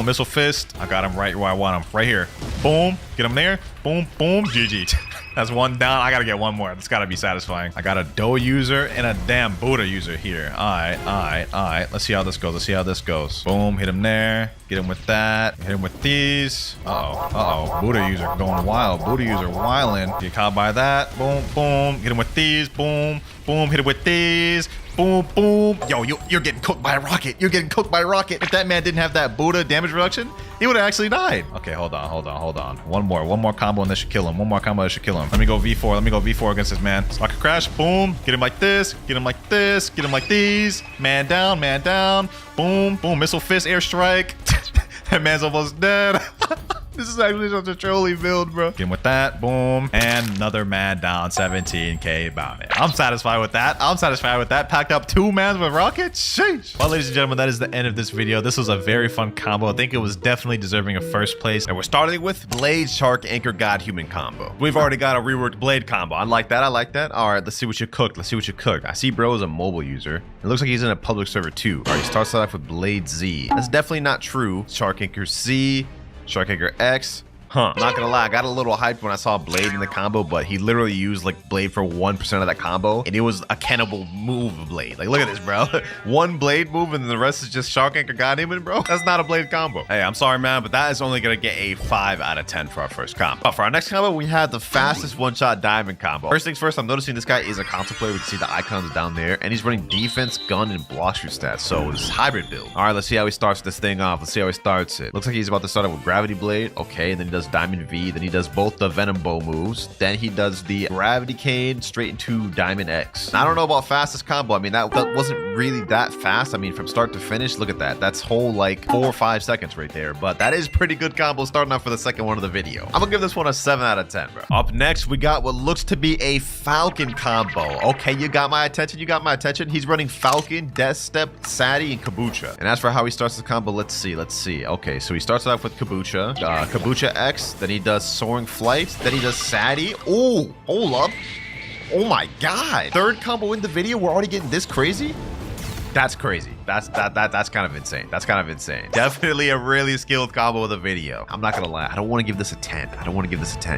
S2: Missile Fist. I got him right where I want him, right here. Boom, get him there. Boom, GG. That's 1 down. I gotta get 1 more. That's gotta be satisfying. I got a Do user and a damn Buddha user here. All right. Let's see how this goes. Boom, hit him there. Get him with that. Hit him with these. Uh-oh. Buddha user going wild. Buddha user wildin'. Get caught by that. Boom. Get him with these. Boom. Boom, hit it with these. Boom, boom. Yo, you're getting cooked by a rocket. You're getting cooked by a rocket. If that man didn't have that Buddha damage reduction, he would have actually died. Okay, hold on. One more combo and this should kill him. One more combo that should kill him. Let me go V4. Let me go V4 against this man. So I can crash. Boom. Get him like this. Get him like this. Get him like these. Man down, man down. Boom, boom. Missile fist airstrike. That man's almost dead. This is actually such a trolly build, bro. Get him with that. Boom. And another man down. 17k bounty. I'm satisfied with that. Packed up 2 mans with rockets. Sheesh. Well, ladies and gentlemen, that is the end of this video. This was a very fun combo. I think it was definitely deserving of first place. And we're starting with Blade, Shark, Anchor, God, Human combo. We've already got a reworked Blade combo. I like that. All right, let's see what you cooked. I see bro is a mobile user. It looks like he's in a public server too. All right, he starts off with Blade Z. That's definitely not true. Shark, Anchor C. Shark Anchor X. Huh. I'm not gonna lie, I got a little hyped when I saw Blade in the combo, but he literally used like Blade for 1% of that combo, and it was a cannibal move of Blade. Like, look at this, bro. 1 Blade move, and the rest is just Shark Anchor God Human, bro. That's not a Blade combo. Hey, I'm sorry, man, but that is only gonna get a 5 out of 10 for our first combo. But for our next combo, we have the fastest one-shot diamond combo. First things first, I'm noticing this guy is a console player. We can see the icons down there, and he's running defense, gun, and block shoot stats, so it's hybrid build. All right, let's see how he starts this thing off. Let's see how he starts it. Looks like he's about to start it with Gravity Blade. Okay, and then he does Diamond V. Then he does both the Venom Bow moves. Then he does the Gravity Cane straight into Diamond X. Now, I don't know about fastest combo. I mean, that wasn't really that fast. I mean, from start to finish, look at that. That's whole like 4 or 5 seconds right there. But that is pretty good combo starting off for the second one of the video. I'm gonna give this one a 7 out of 10, bro. Up next, we got what looks to be a Falcon combo. Okay, you got my attention. He's running Falcon, Death Step, Sadie, and Kabucha. And as for how he starts the combo, let's see. Okay, so he starts off with Kabucha. Kabucha X, then he does Soaring Flight, then he does Sadie. Oh, hold up. Oh my god. 3rd combo in the video, we're already getting this crazy? That's crazy. That's kind of insane. Definitely a really skilled combo of the video. I'm not gonna lie, I don't want to give this a 10.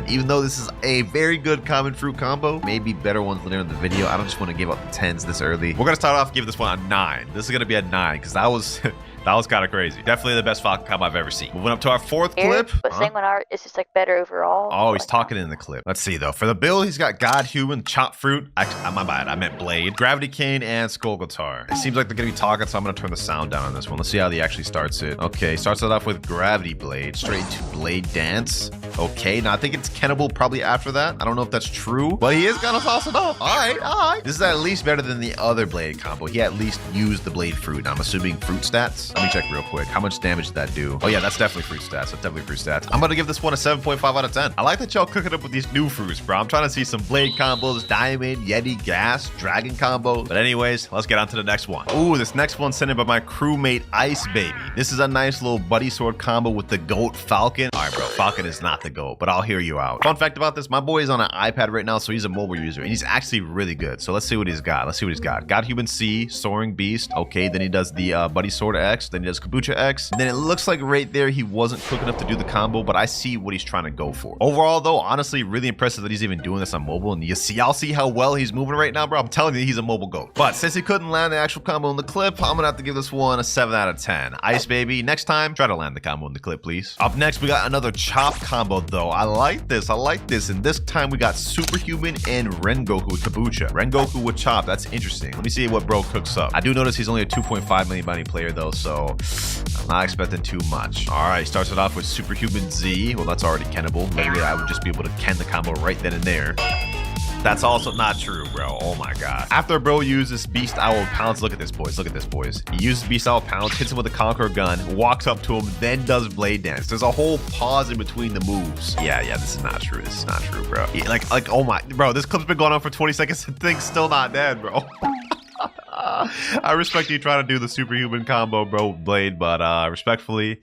S2: Even though this is a very good common fruit combo, maybe better ones later in the video. I don't just want to give out the 10s this early. We're gonna start off, give this one a 9. This is gonna be a 9 because that was that was kind of crazy. Definitely the best Falcon combo I've ever seen. Moving up to our 4th clip.
S3: But Sanguine Art is just like better overall.
S2: Oh, he's talking in the clip. Let's see though. For the build, he's got God Human, Chop Fruit. Actually, my bad. I meant Blade, Gravity Cane, and Skull Guitar. It seems like they're gonna be talking, so I'm gonna turn the sound down on this one. Let's see how he actually starts it. Okay, starts it off with Gravity Blade, straight to Blade Dance. Okay, now I think it's Cannibal probably after that. I don't know if that's true, but he is gonna sauce it up. All right. This is at least better than the other Blade combo. He at least used the Blade Fruit. I'm assuming fruit stats. Let me check real quick. How much damage did that do? Oh yeah, that's definitely fruit stats. I'm gonna give this one a 7.5 out of 10. I like that y'all cooking up with these new fruits, bro. I'm trying to see some Blade combos, Diamond, Yeti, Gas, Dragon combos. But anyways, let's get on to the next one. Ooh, this next one's sent in by my crewmate Ice Baby. This is a nice little buddy sword combo with the GOAT Falcon. All right, bro, Falcon is not the GOAT, but I'll hear you out. Fun fact about this, my boy is on an iPad right now, so he's a mobile user, and he's actually really good. So let's see what he's got. God Human C, Soaring Beast. Okay, then he does the Buddy Sword X, then he does Kabucha X. And then it looks like right there he wasn't quick enough to do the combo, but I see what he's trying to go for. Overall though, honestly, really impressive that he's even doing this on mobile. And y'all see how well he's moving right now, bro. I'm telling you, he's a mobile GOAT. But since he couldn't land the actual combo in the clip, I'm gonna have to give this one a 7 out of 10. Ice Baby, next time, try to land the combo in the clip, please. Up next, we got another Chop combo though. I like this. And this time we got Superhuman and Rengoku with Kabucha. Rengoku with Chop, that's interesting. Let me see what bro cooks up. I do notice he's only a 2.5 million bounty player though, so I'm not expecting too much. All right, starts it off with Superhuman Z. Well, that's already Kennable. Literally, I would just be able to Ken the combo right then and there. That's also not true, bro. Oh my god. After bro uses Beast Owl Pounce, look at this, boys. He uses Beast Owl Pounce, hits him with a Conqueror gun, walks up to him, then does Blade Dance. There's a whole pause in between the moves. Yeah, this is not true. Bro. Yeah, like, oh my, bro, this clip's been going on for 20 seconds and thing's still not dead, bro. I respect you trying to do the Superhuman combo, bro, Blade, but respectfully,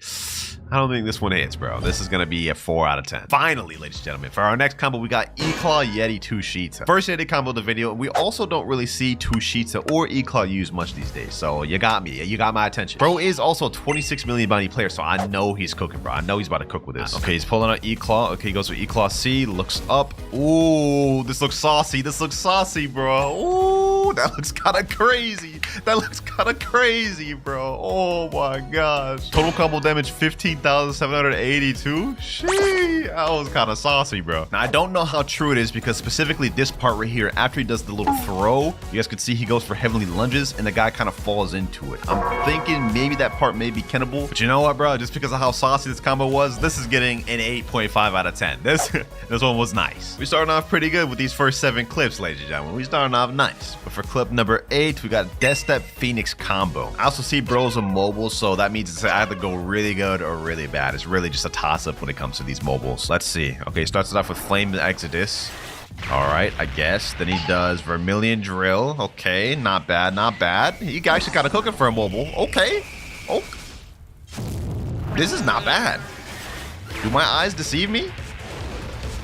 S2: I don't think this one hits, bro. This is going to be a 4 out of 10. Finally, ladies and gentlemen, for our next combo, we got E-Claw Yeti Tushita. First Yeti combo of the video, and we also don't really see Tushita or E-Claw used much these days, so you got me. You got my attention. Bro is also a 26 million bounty player, so I know he's cooking, bro. I know he's about to cook with this. Okay, he's pulling out E-Claw. Okay, he goes with E-Claw C, looks up. Ooh, this looks saucy. Bro. Ooh, that looks kind of crazy. Bro. Oh my gosh. Total combo damage 15,782. Sheesh. That was kind of saucy, bro. Now, I don't know how true it is because specifically this part right here, after he does the little throw, you guys could see he goes for heavenly lunges and the guy kind of falls into it. I'm thinking maybe that part may be kennable. But you know what, bro? Just because of how saucy this combo was, this is getting an 8.5 out of 10. This one was nice. We started off pretty good with these first 7 clips, ladies and gentlemen. We started off nice. But for clip number 8, we got Death Step Phoenix combo. I also see bro's a mobile, so that means it's either go really good or really bad. It's really just a toss-up when it comes to these mobiles. Let's see. Okay, starts it off with Flame Exodus. All right, I guess. Then he does Vermilion Drill. Okay, not bad, not bad. You guys should kind of cooking for a mobile. Okay. Oh, this is not bad. Do my eyes deceive me?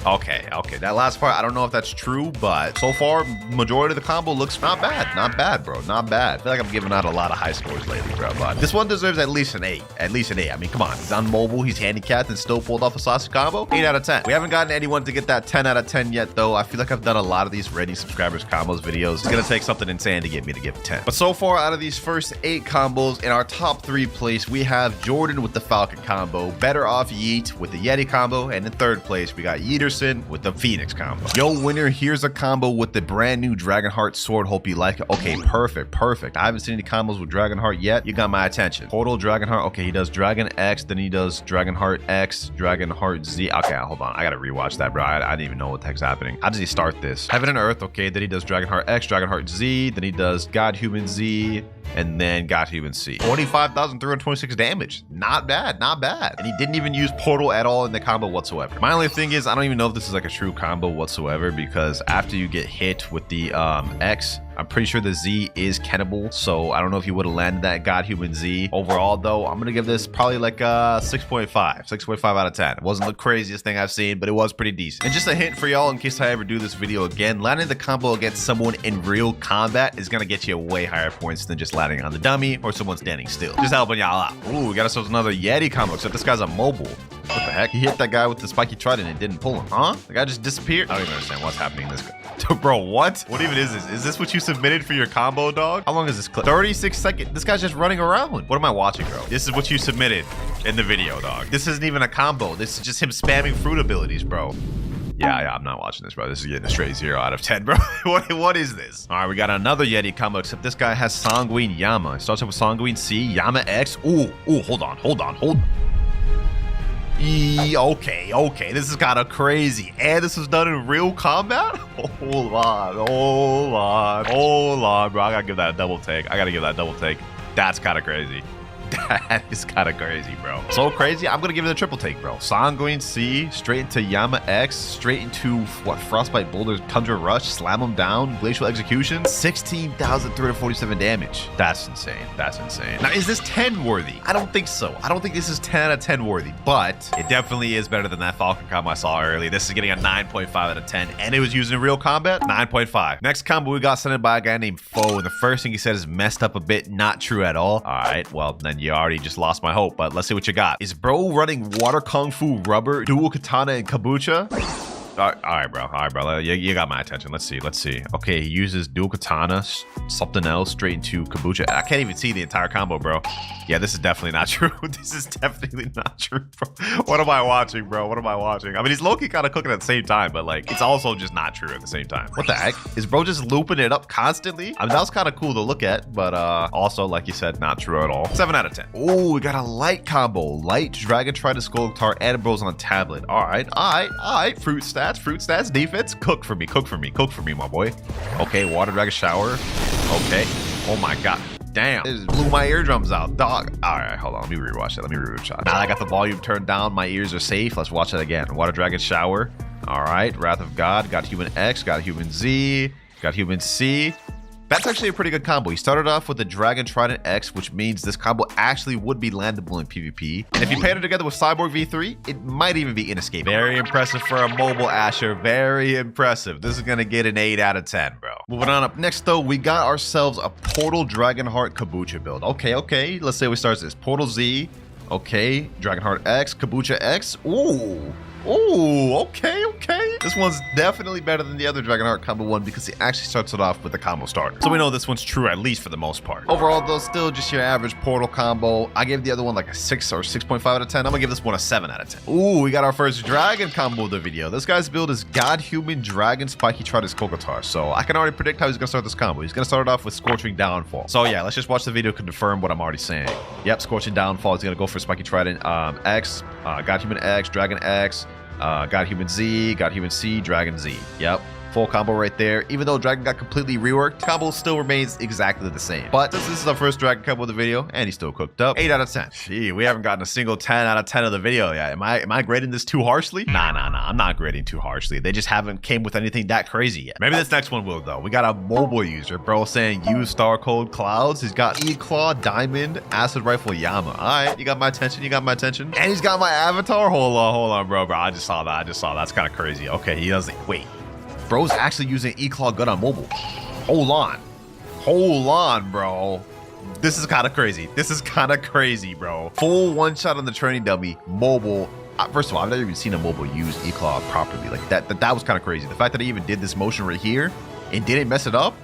S2: Okay. That last part, I don't know if that's true, but so far, majority of the combo looks not bad. Not bad, bro. Not bad. I feel like I'm giving out a lot of high scores lately, bro. But this one deserves at least an 8. At least an 8. I mean, come on. He's on mobile. He's handicapped and still pulled off a saucy combo. 8 out of 10. We haven't gotten anyone to get that 10 out of 10 yet, though. I feel like I've done a lot of these ready subscribers combos videos. It's going to take something insane to get me to give 10. But so far, out of these first 8 combos, in our top 3 place, we have Jordan with the Falcon combo, Better Off Yeet with the Yeti combo, and in 3rd place, we got Yeeterson with the Phoenix combo. Yo, winner, here's a combo with the brand new Dragonheart sword. Hope you like it. Okay, perfect. I haven't seen any combos with Dragonheart yet. You got my attention. Portal Dragonheart. Okay, he does Dragon X, then he does Dragonheart X, Dragonheart Z. Okay, hold on. I gotta rewatch that, bro. I didn't even know what the heck's happening. How does he start this? Heaven and Earth. Okay, then he does Dragonheart X, Dragonheart Z, then he does God Human Z, and then God Human C. 25,326 damage. Not bad. And he didn't even use Portal at all in the combo whatsoever. My only thing is, I don't even know if this is like a true combo whatsoever, because after you get hit with the X, I'm pretty sure the Z is kennable, so I don't know if you would have landed that God Human Z. Overall, though, I'm gonna give this probably like a 6.5 out of 10. It wasn't the craziest thing I've seen, but it was pretty decent. And just a hint for y'all, in case I ever do this video again, landing the combo against someone in real combat is gonna get you way higher points than just landing on the dummy or someone standing still. Just helping y'all out. Ooh, we got ourselves another Yeti combo, except this guy's a mobile. What the heck? He hit that guy with the spiky trident and it didn't pull him, huh? The guy just disappeared? I don't even understand what's happening in this guy. Bro, what? What even is this? Is this what you submitted for your combo, dog? How long is this clip? 36 seconds. This guy's just running around. What am I watching, bro? This is what you submitted in the video, dog. This isn't even a combo. This is just him spamming fruit abilities, bro. Yeah, I'm not watching this, bro. This is getting a straight 0 out of 10, bro. What is this? All right, we got another Yeti combo, except this guy has Sanguine Yama. It starts off with Sanguine C, Yama X. Ooh, hold on. Okay. This is kind of crazy. And this was done in real combat? Hold on, bro. I gotta give that a double take. That's kind of crazy. That is kind of crazy, bro. So crazy, I'm gonna give it a triple take, bro. Sanguine C, straight into Yama X, straight into what? Frostbite Boulder, Tundra Rush, slam him down, Glacial Execution, 16,347 damage. That's insane. Now, is this 10 worthy? I don't think so. I don't think this is 10 out of 10 worthy, but it definitely is better than that Falcon combo I saw earlier. This is getting a 9.5 out of 10, and it was used in real combat. 9.5. Next combo we got sent by a guy named Foe, and the first thing he said is messed up a bit. Not true at all. All right, well then you already just lost my hope, but let's see what you got. Is bro running Water Kung Fu Rubber, Dual Katana, and Kabucha? All right, bro. You got my attention. Let's see. Okay, he uses Dual Katana, something else, straight into Kabucha. I can't even see the entire combo, bro. Yeah, this is definitely not true. This is definitely not true, bro. What am I watching, bro? I mean, he's low-key kind of cooking at the same time, but like, it's also just not true at the same time. What the heck? Is bro just looping it up constantly? I mean, that was kind of cool to look at, but also, like you said, not true at all. 7 out of 10. Oh, we got a light combo. Light Dragon Trident Skull Guitar and bro's on tablet. All right. Fruit stats, defense. Cook for me, my boy. Okay, Water Dragon Shower. Okay. Oh my god. Damn. It just blew my eardrums out, dog. All right, hold on. Let me rewatch that. Now that I got the volume turned down, my ears are safe. Let's watch that again. Water Dragon Shower. All right. Wrath of God. Got Human X. Got Human Z. Got Human C. That's actually a pretty good combo. He started off with the Dragon Trident X, which means this combo actually would be landable in PvP. And if you pair it together with Cyborg V3, it might even be inescapable. Very impressive for a mobile Asher. Very impressive. This is going to get an 8 out of 10, bro. Moving on up next, though, we got ourselves a Portal Dragonheart Kabucha build. Okay. Let's say we start this. Portal Z. Okay. Dragonheart X. Kabucha X. Ooh. Oh, okay, okay. This one's definitely better than the other Dragonheart combo one because it actually starts it off with the combo starter. So we know this one's true, at least for the most part. Overall, though, still just your average portal combo. I gave the other one like a 6 or 6.5 out of 10. I'm gonna give this one a 7 out of 10. Ooh, we got our first dragon combo of the video. This guy's build is God, Human, Dragon, Spiky, Tritus, Kokotar. So I can already predict how he's gonna start this combo. He's gonna start it off with Scorching Downfall. So yeah, let's just watch the video to confirm what I'm already saying. Yep, Scorching Downfall is gonna go for Spiky Trident X, God, Human X, Dragon X, God Human Z, God Human C, Dragon Z. Yep. Full combo right there. Even though Dragon got completely reworked, combo still remains exactly the same. But since this is our first Dragon combo of the video, and he's still cooked up, 8 out of 10. Gee, we haven't gotten a single 10 out of 10 of the video yet. Am I grading this too harshly? Nah. I'm not grading too harshly. They just haven't came with anything that crazy yet. Maybe this next one will, though. We got a mobile user, bro, saying use star code Clouds. He's got E-Claw, Diamond, Acid Rifle, Yama. All right, you got my attention. And he's got my avatar. Hold on, bro. I just saw that. That's kind of crazy. Okay, he doesn't. Wait. Bro's actually using E-Claw gun on mobile. Hold on, bro. This is kind of crazy. Bro. Full one shot on the training dummy, mobile. First of all, I've never even seen a mobile use E-Claw properly. Like that was kind of crazy. The fact that he even did this motion right here and didn't mess it up,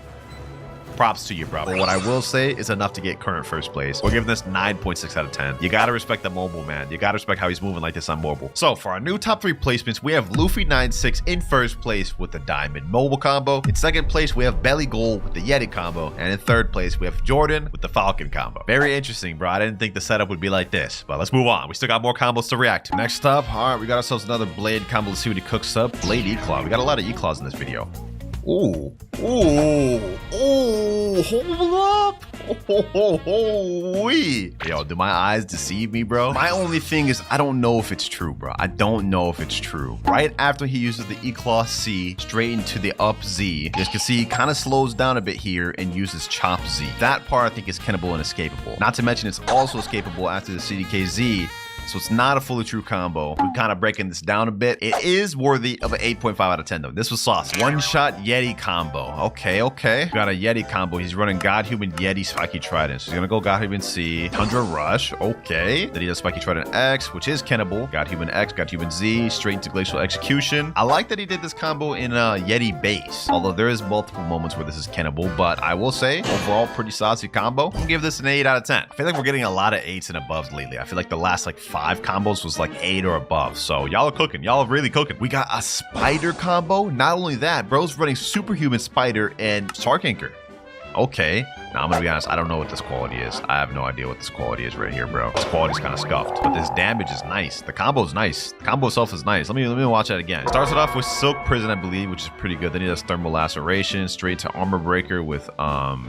S2: props to you, bro. But what I will say is enough to get current first place. We're giving this 9.6 out of 10. You gotta respect the mobile, man. You gotta respect how he's moving like this on mobile. So for our new top 3 placements, we have Luffy 9-6 in first place with the Diamond mobile combo. In second place, we have Belly Gold with the Yeti combo. And in third place, we have Jordan with the Falcon combo. Very interesting, bro. I didn't think the setup would be like this, but let's move on. We still got more combos to react to. Next up, all right, we got ourselves another Blade combo. Let's see what he cooks up. Blade E-Claw. We got a lot of E-Claws in this video. Ooh, hold up. Yo, do my eyes deceive me, bro? My only thing is I don't know if it's true, bro. I don't know if it's true. Right after he uses the E-Claw C straight into the up Z, you guys can see he kind of slows down a bit here and uses Chop Z. That part I think is kennable and escapable. Not to mention it's also escapable after the CDK Z. So it's not a fully true combo. We're kind of breaking this down a bit. It is worthy of an 8.5 out of 10 though. This was sauce. One shot Yeti combo. Okay. We got a Yeti combo. He's running God Human Yeti Spiky Trident. So he's gonna go God Human C, Tundra Rush. Okay. Then he does Spiky Trident X, which is kennable. God Human X, God Human Z, straight into Glacial Execution. I like that he did this combo in Yeti base. Although there is multiple moments where this is kennable, but I will say overall pretty saucy combo. I'm gonna give this an 8 out of 10. I feel like we're getting a lot of 8s and above lately. I feel like the last like 5 combos was like 8 or above. So y'all are cooking. Y'all are really cooking. We got a spider combo. Not only that, bro's running Superhuman Spider and Shark Anchor. Okay. Now, I'm gonna be honest, I don't know what this quality is. I have no idea what this quality is right here, bro. This quality's kind of scuffed, but this damage is nice. The combo's nice. The combo itself is nice. Let me watch that again. Starts it off with Silk Prison, I believe, which is pretty good. Then he does Thermal Laceration, straight to Armor Breaker with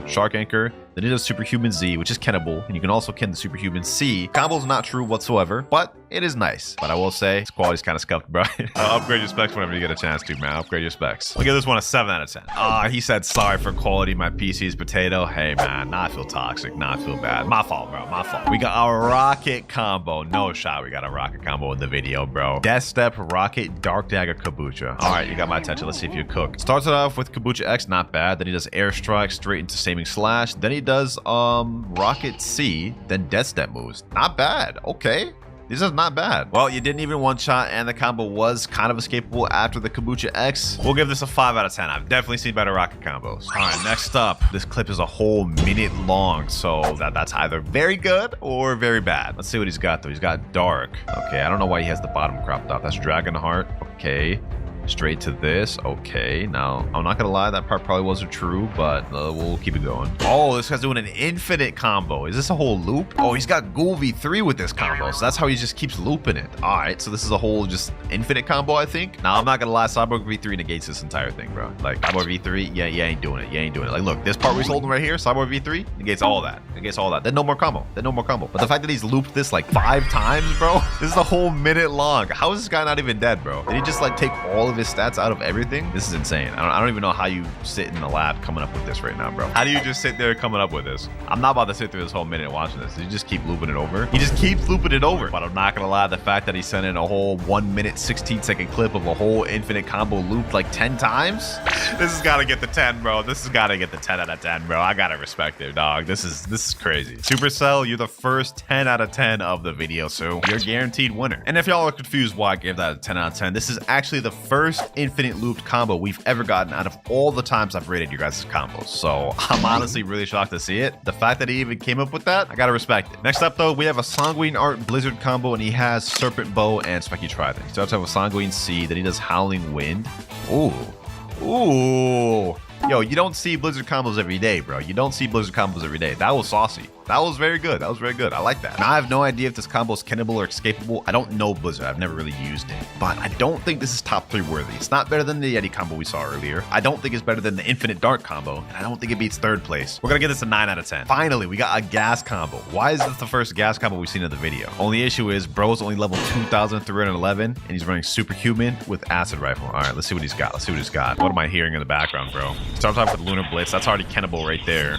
S2: Shark Anchor. Then he does Superhuman Z, which is kennable, and you can also ken the Superhuman C. Combo's not true whatsoever, but it is nice. But I will say, this quality's kind of scuffed, bro. Upgrade your specs whenever you get a chance to, man. Upgrade your specs. We'll give this one a 7 out of 10. He said, sorry for quality, my PC's potato. Hey, man, not feel toxic, not feel bad. My fault, bro, my fault. We got a Rocket combo. No shot, we got a Rocket combo in the video, bro. Death Step, Rocket, Dark Dagger, Kabucha. All right, you got my attention. Let's see if you cook. Starts it off with Kabucha X, not bad. Then he does Airstrike, straight into Saving Slash. Then he does Rocket C, then Death Step moves. Not bad. Okay. This is not bad. Well, you didn't even one shot, and the combo was kind of escapable after the Kabucha X. We'll give this a 5 out of 10. I've definitely seen better Rocket combos. All right, next up. This clip is a whole minute long, so that's either very good or very bad. Let's see what he's got, though. He's got Dark. Okay, I don't know why he has the bottom cropped off. That's Dragonheart. Okay. Straight to this. Okay, now I'm not gonna lie, that part probably wasn't true, but we'll keep it going. Oh, this guy's doing an infinite combo. Is this a whole loop? Oh, he's got Ghoul V3 with this combo, so that's how he just keeps looping it. All right, so this is a whole just infinite combo, I think. Now I'm not gonna lie, Cyborg V3 negates this entire thing, bro. Like Cyborg V3, yeah, you ain't doing it. Like, look, this part we're holding right here, Cyborg V3 negates all that. Then no more combo. But the fact that he's looped this like 5 times, bro, this is a whole minute long. How is this guy not even dead, bro? Did he just like take all of his stats out of everything. This is insane. I don't even know how you sit in the lab coming up with this right now, bro. How do you just sit there coming up with this? I'm not about to sit through this whole minute watching this. You just keep looping it over. He just keeps looping it over. But I'm not gonna lie, the fact that he sent in a whole 1 minute 16-second clip of a whole infinite combo looped like 10 times. This has got to get the 10, bro. This has got to get the 10 out of 10, bro. I gotta respect it, dog. This is crazy. Supercell, you're the first 10 out of 10 of the video, so you're a guaranteed winner. And if y'all are confused why I gave that a 10 out of 10, this is actually the first infinite looped combo we've ever gotten out of all the times I've rated your guys' combos. So I'm honestly really shocked to see it. The fact that he even came up with that, I gotta respect it. Next up, though, we have a Sanguine Art Blizzard combo, and he has Serpent Bow and Spiky Trident. He starts out with Sanguine Sea, then he does Howling Wind. Ooh. Ooh. Yo, you don't see Blizzard combos every day, bro. You don't see Blizzard combos every day. That was saucy. That was very good. That was very good. I like that. Now, I have no idea if this combo is kennable or escapable. I don't know Blizzard. I've never really used it. But I don't think this is top 3 worthy. It's not better than the Yeti combo we saw earlier. I don't think it's better than the Infinite Dark combo. And I don't think it beats 3rd place. We're going to give this a 9 out of 10. Finally, we got a gas combo. Why is this the first gas combo we've seen in the video? Only issue is bro's only level 2,311 and he's running Superhuman with Acid Rifle. All right, let's see what he's got. Let's see what he's got. What am I hearing in the background, bro? Starts off with Lunar Blitz. That's already kennable right there.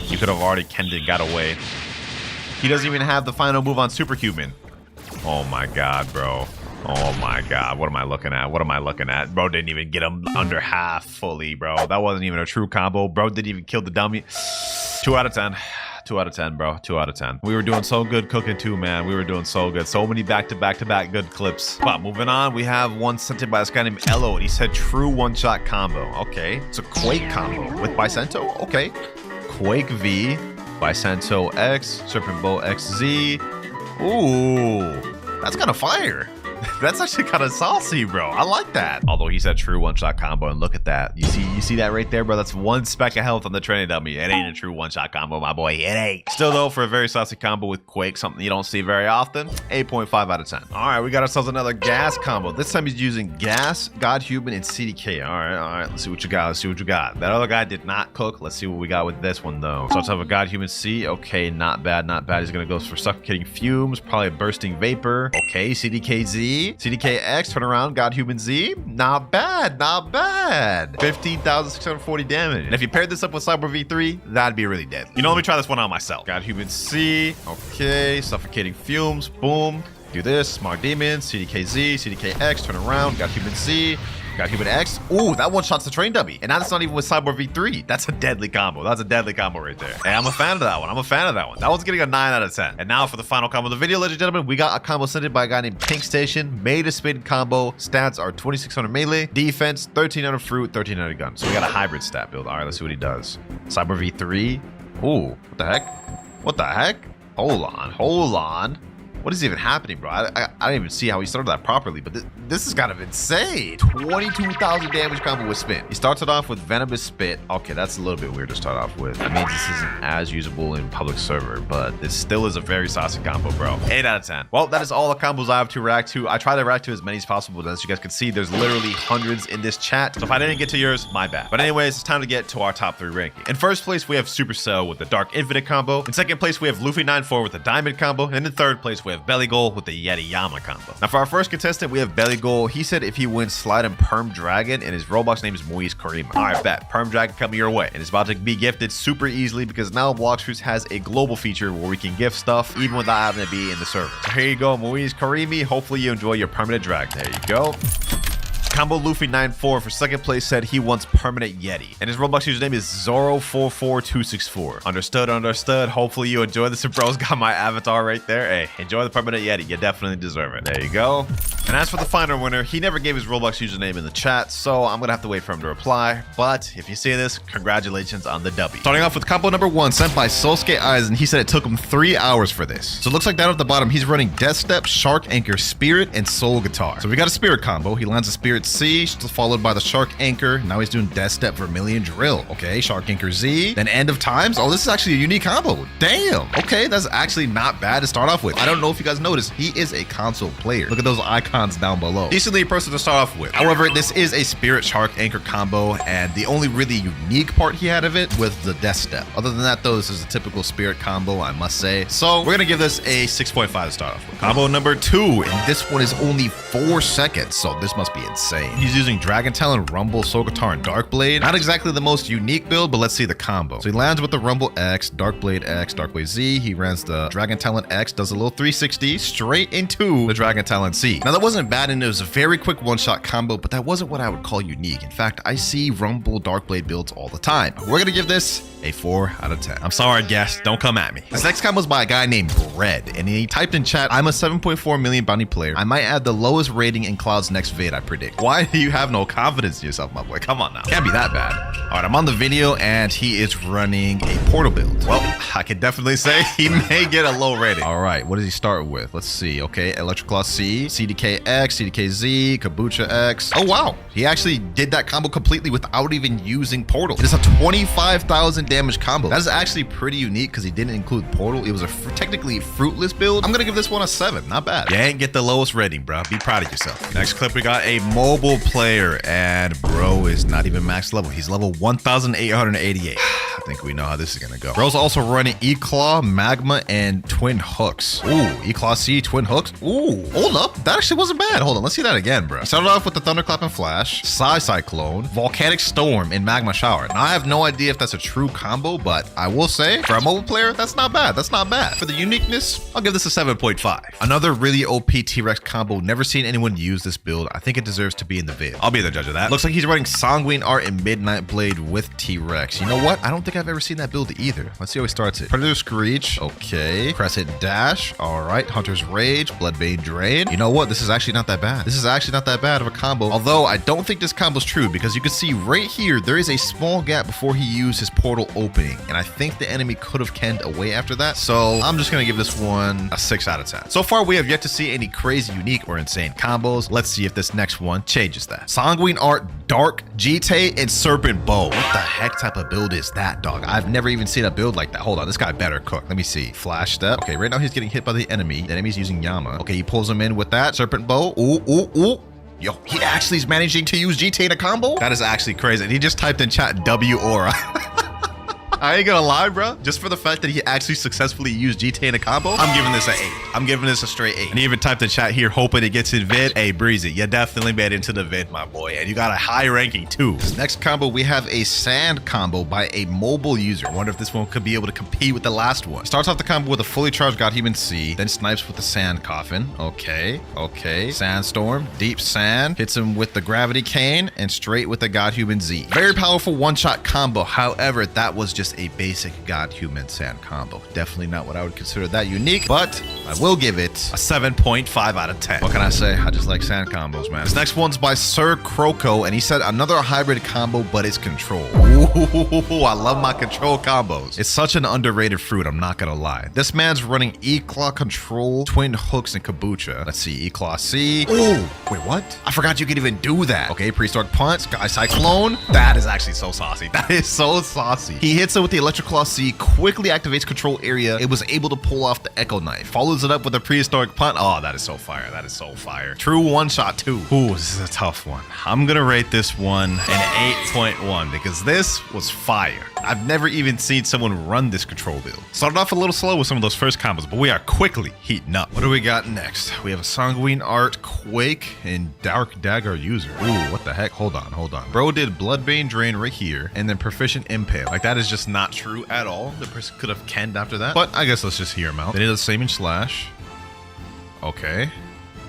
S2: You could have already kenned it, got away. He doesn't even have the final move on Superhuman. Oh my god, bro. Oh my god. What am I looking at? What am I looking at? Bro didn't even get him under half fully, bro. That wasn't even a true combo. Bro didn't even kill the dummy. 2 out of 10. 2 out of 10, bro. 2 out of 10. We were doing so good cooking too, man. We were doing so good. So many back-to-back-to-back good clips. But moving on, we have one sent in by this guy named Elo, and he said true one-shot combo. Okay. It's a Quake combo with Bicento. Okay. Quake V, Bicento X, Serpent Bow XZ. Ooh, that's kind of fire. That's actually kind of saucy, bro. I like that. Although he said true one-shot combo, and look at that. You see that right there, bro? That's 1 speck of health on the training dummy. It ain't a true one-shot combo, my boy. It ain't. Still, though, for a very saucy combo with Quake, something you don't see very often, 8.5 out of 10. All right, we got ourselves another gas combo. This time he's using Gas, God Human, and CDK. All right. Let's see what you got. Let's see what you got. That other guy did not cook. Let's see what we got with this one, though. So let's have a God Human C. Okay, not bad, not bad. He's going to go for Suffocating Fumes, probably a Bursting Vapor. Okay, CDKZ. CDKX, turn around, God Human Z. Not bad, not bad. 15,640 damage. And if you paired this up with Cyber V3, that'd be really deadly. You know, let me try this one out myself. God Human C. Okay, Suffocating Fumes. Boom. Do this. Smart Demon. CDKZ. CDKX, turn around. God Human Z. Got Human X. Ooh, that one shot's the train dummy. And that's not even with Cyborg V3. That's a deadly combo. That's a deadly combo right there. Hey, I'm a fan of that one. I'm a fan of that one. That one's getting a 9 out of 10. And now for the final combo of the video, ladies and gentlemen, we got a combo sent in by a guy named Pink Station. Made a spin combo. Stats are 2600 melee, defense, 1300 fruit, 1300 gun. So we got a hybrid stat build. All right, let's see what he does. Cyber V3. Ooh, what the heck? What the heck? Hold on. What is even happening, bro? I don't even see how he started that properly, but this is kind of insane. 22,000 damage combo with Spin. He starts it off with Venomous Spit. Okay, that's a little bit weird to start off with. That means this isn't as usable in public server, but this still is a very saucy combo, bro. 8 out of 10. Well, that is all the combos I have to react to. I try to react to as many as possible, but as you guys can see, there's literally hundreds in this chat. So if I didn't get to yours, my bad. But anyways, it's time to get to our top 3 ranking. In first place, we have Supercell with the Dark Infinite combo. In second place, we have Luffy 9-4 with the Diamond combo. And in third place, we have Belly Goal with the Yeti Yama combo. Now for our first contestant, we have Belly Goal. He said if he wins Slide and Perm Dragon, and his Roblox name is Moise Karima. All right, bet. Perm Dragon coming your way. And it's about to be gifted super easily because now Blox has a global feature where we can gift stuff even without having to be in the server. So here you go, Moise Karimi. Hopefully you enjoy your permanent dragon. There you go. Combo Luffy 9-4 for second place said he wants permanent Yeti. And his Roblox username is Zoro44264. Understood. Hopefully you enjoy this. Bro's got my avatar right there. Hey, enjoy the permanent Yeti. You definitely deserve it. There you go. And as for the final winner, he never gave his Roblox username in the chat, so I'm gonna have to wait for him to reply. But if you see this, congratulations on the W. Starting off with combo number 1 sent by Solskate Eyes, and he said it took him 3 hours for this. So it looks like down at the bottom, he's running Death Step, Shark Anchor, Spirit, and Soul Guitar. So we got a Spirit combo. He lands a Spirit C, followed by the Shark Anchor. Now he's doing Death Step, Vermilion Drill. Okay, Shark Anchor Z, then End of Times. Oh, this is actually a unique combo. Damn. Okay, that's actually not bad to start off with. I don't know if you guys noticed, he is a console player. Look at those icons down below. Decently person to start off with. However, this is a Spirit Shark Anchor combo, and the only really unique part he had of it was the Death Step. Other than that, though, this is a typical Spirit combo, I must say. So we're gonna give this a 6.5 to start off with. Combo number 2, and this one is only 4 seconds, so this must be insane. insane. He's using Dragon Talon, Rumble, Soul Guitar, and Dark Blade. Not exactly the most unique build, but let's see the combo. So he lands with the Rumble X, Dark Blade X, Dark Blade Z. He runs the Dragon Talon X, does a little 360 straight into the Dragon Talon C. Now that wasn't bad, and it was a very quick one-shot combo, but that wasn't what I would call unique. In fact, I see Rumble Dark Blade builds all the time. We're gonna give this a 4 out of 10. I'm sorry, guest. Don't come at me. This next combo is by a guy named Bread, and he typed in chat, I'm a 7.4 million bounty player. I might add the lowest rating in Cloud's next vid, I predict. Why do you have no confidence in yourself, my boy? Come on now. Can't be that bad. All right, I'm on the video, and he is running a portal build. Well, I can definitely say he may get a low rating. All right, what does he start with? Let's see. Okay, WinterKloudz C, CDK X, CDK Z, Kabucha X. Oh, wow. He actually did that combo completely without even using portal. It is a 25,000 damage combo. That is actually pretty unique because he didn't include portal. It was a technically fruitless build. I'm gonna give this one a 7. Not bad. You ain't get the lowest rating, bro. Be proud of yourself. Next clip, we got a mobile player, and bro is not even max level. He's level 1,888. I think we know how this is gonna go. Bro's also running E-Claw, Magma, and Twin Hooks. Ooh, E-Claw C, Twin Hooks. Ooh, hold up. That actually wasn't bad. Hold on, let's see that again, bro. Started off with the Thunderclap and Flash, Psy Cyclone, Volcanic Storm, and Magma Shower. Now, I have no idea if that's a true combo, but I will say, for a mobile player, that's not bad. That's not bad. For the uniqueness, I'll give this a 7.5. Another really OP T-Rex combo. Never seen anyone use this build. I think it deserves to be in the vid. I'll be the judge of that. Looks like he's running Sanguine Art and Midnight Blade with T-Rex. You know what? I don't think I've ever seen that build either. Let's see how he starts it. Predator Screech. Okay. Crescent Dash. All right. Hunter's Rage. Bloodbane Drain. You know what? This is actually not that bad. This is actually not that bad of a combo. Although I don't think this combo's true because you can see right here, there is a small gap before he used his portal opening. And I think the enemy could have canned away after that. So I'm just going to give this one a 6 out of 10. So far, we have yet to see any crazy, unique, or insane combos. Let's see if this next one changes that. Sanguine Art, Dark, Jite, and Serpent Bow. What the heck type of build is that, dog? I've never even seen a build like that. Hold on, this guy better cook. Let me see. Flash Step. Okay, right now he's getting hit by the enemy. The enemy's using Yama. Okay, he pulls him in with that. Serpent Bow. Ooh, ooh, ooh. Yo, he actually is managing to use Jite in a combo? That is actually crazy. And he just typed in chat W aura. I ain't gonna lie, bro. Just for the fact that he actually successfully used Jite in a combo, I'm giving this an 8. I'm giving this a straight 8. And he even typed in chat here, hoping it gets in vid. Hey, Breezy, you definitely made it into the vid, my boy. And you got a high ranking too. This next combo, we have a sand combo by a mobile user. I wonder if this one could be able to compete with the last one. Starts off the combo with a fully charged Godhuman C, then snipes with the sand coffin. Okay, okay. Sandstorm, deep sand, hits him with the gravity cane, and straight with the Godhuman Z. Very powerful one-shot combo. However, that was just a basic Godhuman sand combo. Definitely not what I would consider that unique, but I will give it a 7.5 out of 10. What can I say? I just like sand combos, man. This next one's by Sir Croco, and he said another hybrid combo, but it's control. Ooh, I love my control combos. It's such an underrated fruit, I'm not gonna lie. This man's running E-Claw, Control, Twin Hooks, and Kabucha. Let's see, E-Claw C. Oh, wait, what? I forgot you could even do that. Okay, Prehistoric Punch, Sky Cyclone. That is actually so saucy. That is so saucy. He hits it with the WinterKloudz C, quickly activates control area. It was able to pull off the Echo Knife. Follows it up with a Prehistoric Punt. Oh, that is so fire. That is so fire. True one-shot too. Ooh, this is a tough one. I'm gonna rate this one an 8.1 because this was fire. I've never even seen someone run this control build. Started off a little slow with some of those first combos, but we are quickly heating up. What do we got next? We have a Sanguine Art, Quake, and Dark Dagger user. Ooh, what the heck? Hold on, hold on. Bro did Bloodbane Drain right here, and then Proficient Impale. Like, that is just not true at all. The person could have canned after that, but I guess let's just hear him out. Then he does Same and Slash. Okay.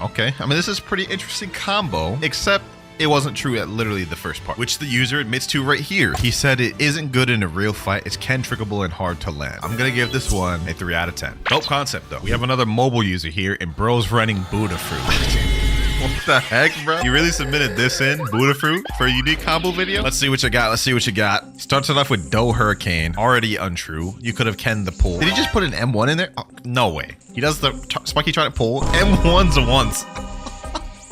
S2: Okay. I mean, this is pretty interesting combo, except it wasn't true at literally the first part, which the user admits to right here. He said it isn't good in a real fight. It's cantrickable and hard to land. I'm gonna give this one a 3 out of 10. Dope concept though. We have another mobile user here, and bro's running Buddha Fruit. What the heck, bro? You really submitted this in, Buddha Fruit, for a unique combo video? Let's see what you got. Let's see what you got. Starts it off with Doe Hurricane. Already untrue. You could have canned the pull. Did he just put an M1 in there? Oh, no way. He does the Spiky Trident pull. M1's once.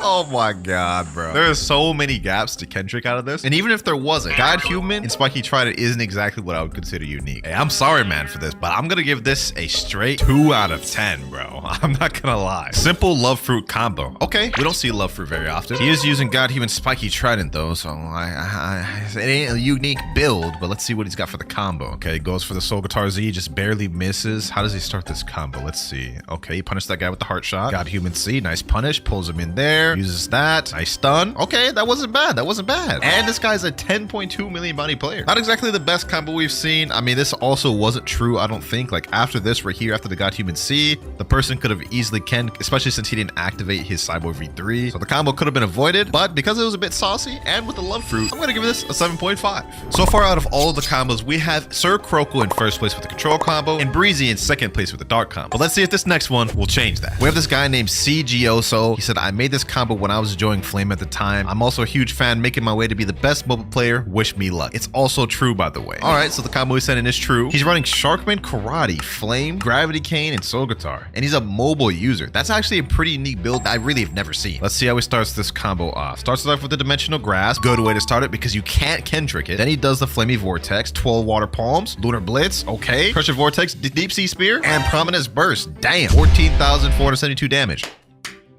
S2: Oh my god, bro. There are so many gaps to Kendrick out of this. And even if there wasn't, Godhuman and Spiky Trident isn't exactly what I would consider unique. Hey, I'm sorry, man, for this, but I'm gonna give this a straight 2 out of 10, bro. I'm not gonna lie. Simple Love Fruit combo. Okay, we don't see Love Fruit very often. He is using Godhuman Spiky Trident, though, so it ain't a unique build, but let's see what he's got for the combo. Okay, goes for the Soul Guitar Z, just barely misses. How does he start this combo? Let's see. Okay, he punished that guy with the Heart Shot. Godhuman C, nice punish, pulls him in there. there. Uses that. Nice stun. Okay, that wasn't bad. That wasn't bad. And this guy's a 10.2 million body player. Not exactly the best combo we've seen. I mean, this also wasn't true, I don't think. Like after this right here, after the God Human C, the person could have easily canned, especially since he didn't activate his Cyborg V3. So the combo could have been avoided, but because it was a bit saucy and with the love fruit, I'm gonna give this a 7.5. So far out of all of the combos, we have Sir Croco in first place with the control combo and Breezy in second place with the dark combo. But let's see if this next one will change that. We have this guy named CGOso. He said, I made this combo when I was enjoying Flame at the time. I'm also a huge fan, making my way to be the best mobile player. Wish me luck. It's also true, by the way. All right, so the combo he's sending is true. He's running Sharkman, Karate, Flame, Gravity Cane, and Soul Guitar. And he's a mobile user. That's actually a pretty unique build I really have never seen. Let's see how he starts this combo off. Starts it off with the Dimensional Grasp. Good way to start it because you can't Kendrick it. Then he does the Flamey Vortex, 12 Water Palms, Lunar Blitz, okay. Pressure Vortex, Deep Sea Spear, and Prominence Burst. Damn, 14,472 damage.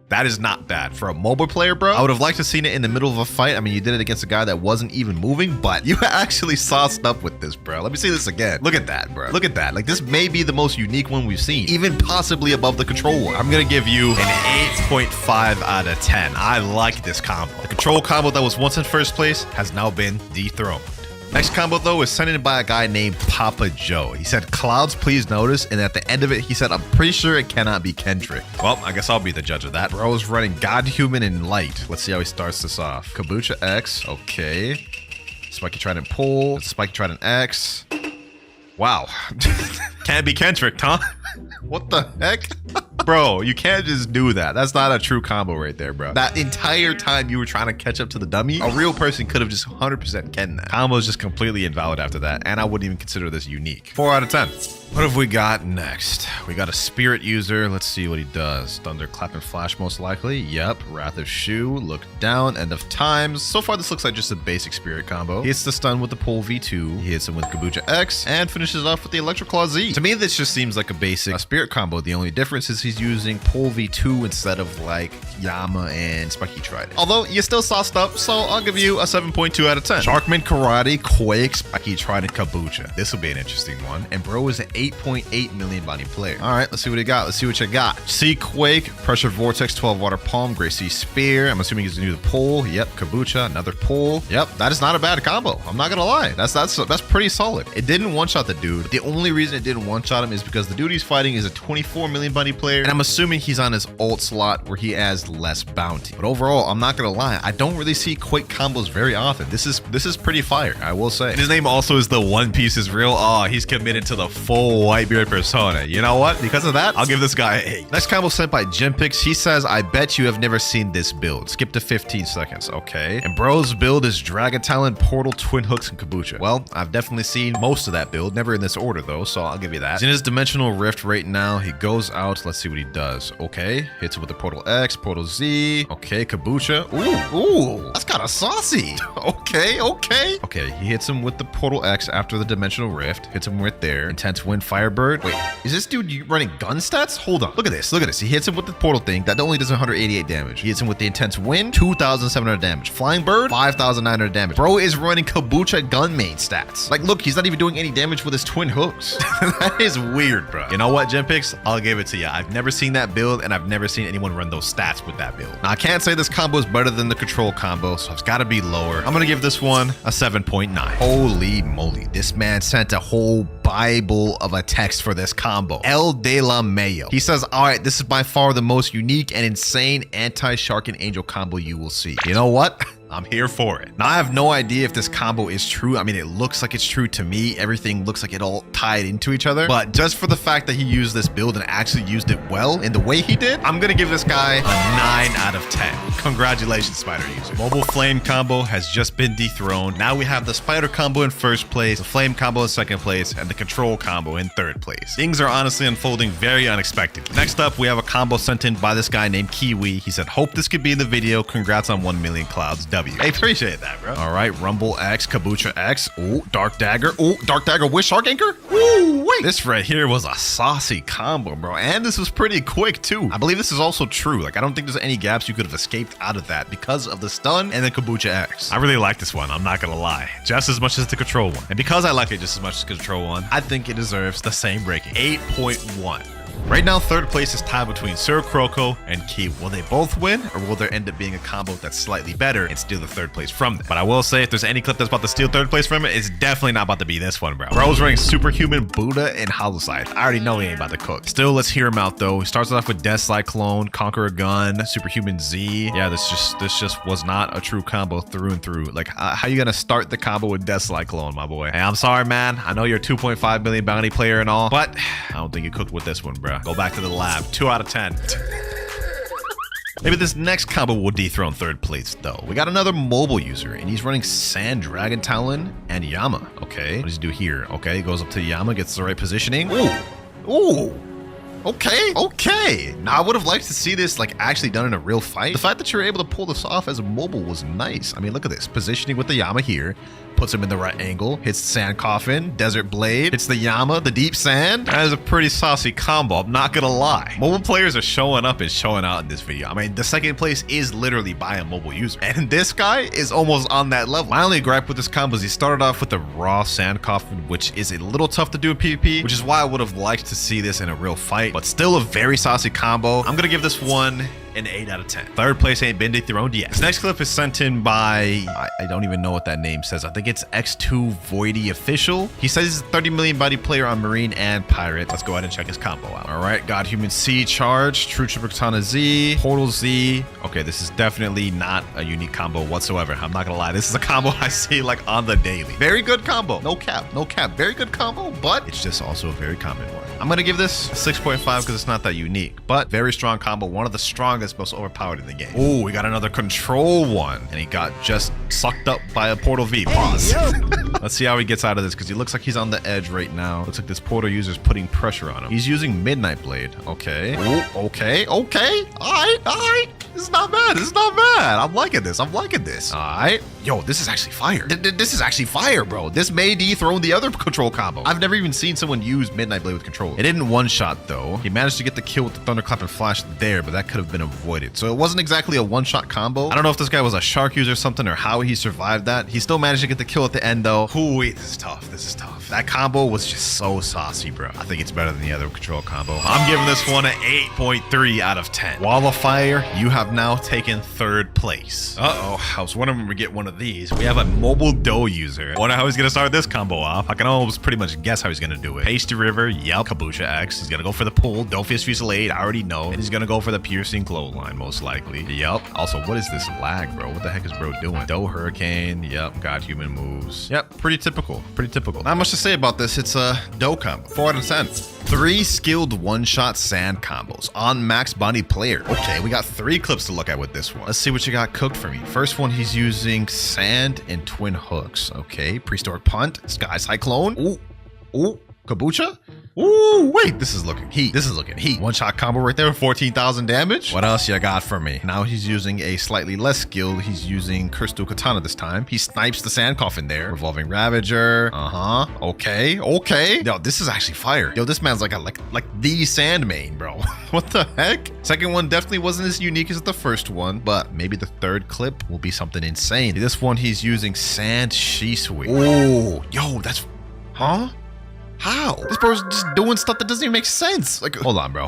S2: That is not bad for a mobile player, bro. I would have liked to seen it in the middle of a fight. I mean, you did it against a guy that wasn't even moving, but you actually sauced up with this, bro. Let me see this again. Look at that, bro. Look at that. Like, this may be the most unique one we've seen, even possibly above the control one. I'm gonna give you an 8.5 out of 10. I like this combo. The control combo that was once in first place has now been dethroned. Next combo, though, is sent in by a guy named Papa Joe. He said, Clouds, please notice. And at the end of it, he said, I'm pretty sure it cannot be Kendrick. Well, I guess I'll be the judge of that. Bro's running God, Human, and Light. Let's see how he starts this off. Kabucha X. Okay. Spiky Trident Pull. Spiky Trident X. Wow. Can't be Kendrick, huh? What the heck? Bro, you can't just do that. That's not a true combo right there, bro. That entire time you were trying to catch up to the dummy, a real person could have just 100% kenned that. Combo is just completely invalid after that, and I wouldn't even consider this unique. 4 out of 10. What have we got next? We got a Spirit user. Let's see what he does. Thunder, Clap, and Flash most likely. Yep. Wrath of Shu. Look down. End of Times. So far, this looks like just a basic Spirit combo. He hits the stun with the Pull V2. He hits him with Kabucha X and finishes off with the Electroclaw Z. To me, this just seems like a basic Spirit combo. The only difference is he's using Pull V2 instead of like Yama and Spiky Trident. Although you still sauced up, so I'll give you a 7.2 out of 10. Sharkman, Karate, Quake, Spiky Trident, Kabucha. This will be an interesting one. And bro is an 8.8 million body player. All right, let's see what he got. Let's see what you got. Sea Quake, Pressure Vortex, 12 Water Palm, Gray Sea Spear. I'm assuming he's gonna do the pull. Yep, Kabucha, another pull. Yep, that is not a bad combo. I'm not gonna lie. That's pretty solid. It didn't one-shot the dude. The only reason it didn't one-shot him is because the dude he's fighting is a 24 million body player, and I'm assuming he's on his ult slot where he has less bounty. But overall, I'm not gonna lie, I don't really see Quake combos very often. This is pretty fire, I will say. And his name also is the One Piece is real. Oh, he's committed to the full Whitebeard persona. You know what? Because of that, I'll give this guy an 8. Next combo sent by Jimpix. He says, I bet you have never seen this build. Skip to 15 seconds. Okay. And bro's build is Dragon Talon, Portal, Twin Hooks, and Kabucha. Well, I've definitely seen most of that build. Never in this order, though, so I'll give you that. He's in his Dimensional Rift right now. He goes out. Let's see what he does. Okay. Hits it with the Portal X, Portal Z. Okay, Kabucha. Ooh, that's kind of saucy. Okay. Okay, he hits him with the Portal X after the Dimensional Rift. Hits him right there. Intense Wind, Firebird. Wait, is this dude running gun stats? Hold on. Look at this. He hits him with the Portal thing. That only does 188 damage. He hits him with the Intense Wind, 2,700 damage. Flying Bird, 5,900 damage. Bro is running Kabucha gun main stats. Like, look, he's not even doing any damage with his Twin Hooks. That is weird, bro. You know what, Jimpix? I'll give it to you. I've never seen that build, and I've never seen anyone run those stats with that build. Now, I can't say this combo is better than the control combo, so it's got to be lower. I'm going to give this one a 7.9. Holy moly. This man sent a whole Bible of a text for this combo. El de la Mayo. He says, all right, this is by far the most unique and insane anti-Shark and Angel combo you will see. You know what? I'm here for it. Now, I have no idea if this combo is true. I mean, it looks like it's true to me. Everything looks like it all tied into each other. But just for the fact that he used this build and actually used it well in the way he did, I'm going to give this guy a 9 out of 10. Congratulations, Spider user. Mobile Flame combo has just been dethroned. Now we have the Spider combo in first place, the Flame combo in second place, and the Control combo in third place. Things are honestly unfolding very unexpectedly. Next up, we have a combo sent in by this guy named Kiwi. He said, hope this could be in the video. Congrats on 1 million clouds. W. I appreciate that, bro. All right, Rumble X, Kabucha X. Ooh, Dark Dagger. Ooh, Dark Dagger with Shark Anchor. Ooh, wait. This right here was a saucy combo, bro. And this was pretty quick, too. I believe this is also true. Like, I don't think there's any gaps you could have escaped out of that because of the stun and the Kabucha X. I really like this one. I'm not gonna lie. Just as much as the control one. And because I like it just as much as the control one, I think it deserves the same ranking. 8.1. Right now, third place is tied between Sir Croco and Key. Will they both win, or will there end up being a combo that's slightly better and steal the third place from them? But I will say, if there's any clip that's about to steal third place from it, it's definitely not about to be this one, bro. Bro's running Superhuman, Buddha, and Hollow Scythe. I already know he ain't about to cook. Still, let's hear him out though. He starts off with Death Cyclone, Conqueror Gun, Superhuman Z. Yeah, this just was not a true combo through and through. Like, how you gonna start the combo with Death Cyclone, my boy? Hey, I'm sorry, man. I know you're a 2.5 million bounty player and all, but I don't think you cooked with this one, bro. Go back to the lab. 2 out of 10. Maybe this next combo will dethrone third place, though. We got another mobile user, and he's running Sand, Dragon Talon, and Yama. Okay, what does he do here? Okay, goes up to Yama, gets the right positioning. Ooh, ooh. Okay. Now, I would have liked to see this like actually done in a real fight. The fact that you're able to pull this off as a mobile was nice. I mean, look at this. Positioning with the Yama here. Puts him in the right angle. Hits the Sand Coffin. Desert Blade. Hits the Yama. The Deep Sand. That is a pretty saucy combo. I'm not gonna lie. Mobile players are showing up and showing out in this video. I mean, the second place is literally by a mobile user. And this guy is almost on that level. My only gripe with this combo is he started off with the raw Sand Coffin, which is a little tough to do in PvP, which is why I would have liked to see this in a real fight. But still a very saucy combo. I'm gonna give this one an 8 out of 10. Third place ain't been dethroned yet. This next clip is sent in by, I don't even know what that name says. I think it's X2 Voidy Official. He says he's a 30 million body player on Marine and Pirate. Let's go ahead and check his combo out. All right, God Human C Charge, True Trooper Katana Z, Portal Z. Okay, this is definitely not a unique combo whatsoever. I'm not gonna lie. This is a combo I see like on the daily. Very good combo. No cap. Very good combo, but it's just also a very common one. I'm gonna give this a 6.5 because it's not that unique, but very strong combo. One of the strongest, most overpowered in the game. Oh, we got another control one, and he got just sucked up by a Portal V. Pause. Let's see how he gets out of this, because he looks like he's on the edge right now. Looks like this Portal user's putting pressure on him. He's using Midnight Blade. Okay. Ooh, okay. All right. This is not bad. I'm liking this. All right. Yo, this is actually fire. This is actually fire, bro. This may dethrone the other control combo. I've never even seen someone use Midnight Blade with control. It didn't one-shot, though. He managed to get the kill with the Thunderclap and Flash there, but that could have been avoided. So it wasn't exactly a one-shot combo. I don't know if this guy was a shark user or something, or how he survived that. He still managed to get the kill at the end, though. Ooh, wait, this is tough. That combo was just so saucy, bro. I think it's better than the other control combo. I'm giving this one an 8.3 out of 10. Wall of Fire, you have now taken third place. Uh-oh, I was wondering when we get one of these. We have a mobile dough user. I wonder how he's gonna start this combo off. I can almost pretty much guess how he's gonna do it. Pasty River, yep. Kabusha X. He's gonna go for the pull. Dough-Fist Fusillade, I already know. And he's gonna go for the Piercing Clothesline, most likely. Yep. Also, what is this lag, bro? What the heck is bro doing? Dough Hurricane, yep. God Human moves. Yep, pretty typical. Not much to say about this. It's a dough combo. 4 out of 10. 3 skilled one-shot sand combos on max bounty player. Okay, we got 3 clips to look at with this one. Let's see what you got cooked for me. First one, he's using sand and twin hooks. Okay, prehistoric punt, sky cyclone. Ooh, kabucha. Ooh, wait, this is looking heat. One-shot combo right there, 14,000 damage. What else you got for me? Now he's using a slightly less skilled. He's using Crystal Katana this time. He snipes the Sand Coffin there. Revolving Ravager. Okay. Yo, this is actually fire. Yo, this man's like the Sand main, bro. What the heck? Second one definitely wasn't as unique as the first one, but maybe the third clip will be something insane. This one, he's using Sand Shisui. Oh, yo, that's... Huh? How? This bro's just doing stuff that doesn't even make sense. Like, hold on, bro.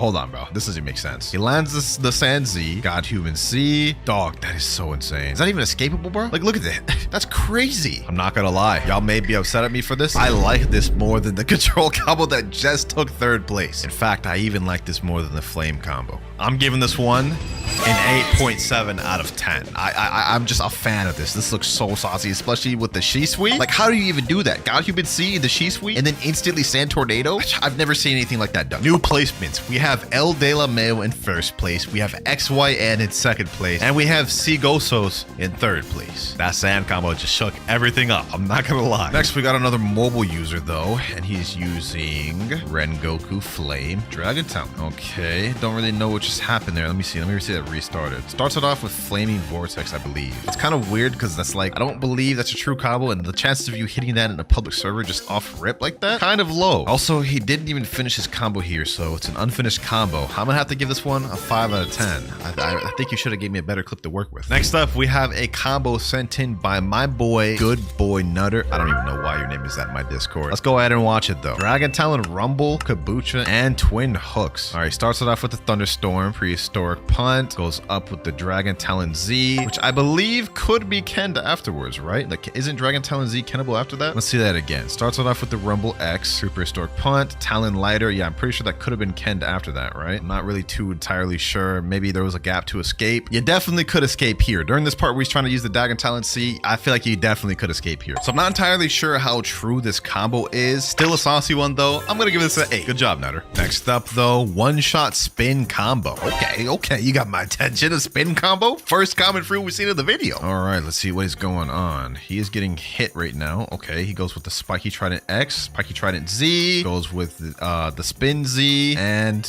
S2: This doesn't even make sense. He lands the Sand Z. God Human C. Dog, that is so insane. Is that even escapable, bro? Like, look at that. That's crazy. I'm not gonna lie. Y'all may be upset at me for this. I like this more than the control combo that just took third place. In fact, I even like this more than the flame combo. I'm giving this one an 8.7 out of 10. I'm just a fan of this. This looks so saucy, especially with the Shisui. Like, how do you even do that? God Human C in the Shisui and then instantly Sand Tornado? I've never seen anything like that done. New placements. We have El De La Mayo in first place. We have XYN in second place. And we have C Gosos in third place. That sand combo just shook everything up. I'm not gonna lie. Next, we got another mobile user though, and he's using Rengoku Flame Dragon Town. Okay, don't really know what just happened there. Let me see that restarted. Starts it off with Flaming Vortex, I believe. It's kind of weird because that's like, I don't believe that's a true combo, and the chances of you hitting that in a public server just off rip like that, kind of of low. Also, he didn't even finish his combo here, so it's an unfinished combo. I'm gonna have to give this one a 5 out of 10. I think you should have gave me a better clip to work with. Next up, we have a combo sent in by my boy, Good Boy Nutter. I don't even know why your name is that in my Discord. Let's go ahead and watch it though. Dragon Talon Rumble, Kabucha, and Twin Hooks. All right, starts it off with the Thunderstorm, Prehistoric Punt, goes up with the Dragon Talon Z, which I believe could be Kenda afterwards, right? Like, isn't Dragon Talon Z Kennable after that? Let's see that again. Starts it off with the Rumble X, Prehistoric Punt, Talon Lighter. Yeah, I'm pretty sure that could have been Kenda after that, right? I'm not really too entirely sure. Maybe there was a gap to escape. You definitely could escape here. During this part where he's trying to use the Dragon Talon C, I feel like you definitely could escape here. So I'm not entirely sure how true this combo is. Still a saucy one though. I'm gonna give this an 8. Good job, Nutter. Next up though, one-shot spin combo. Okay, you got my attention. A spin combo? First common fruit we've seen in the video. All right, let's see what is going on. He is getting hit right now. Okay, he goes with the Spiky Trident X, Spiky Trident Z, goes with the Spin Z, and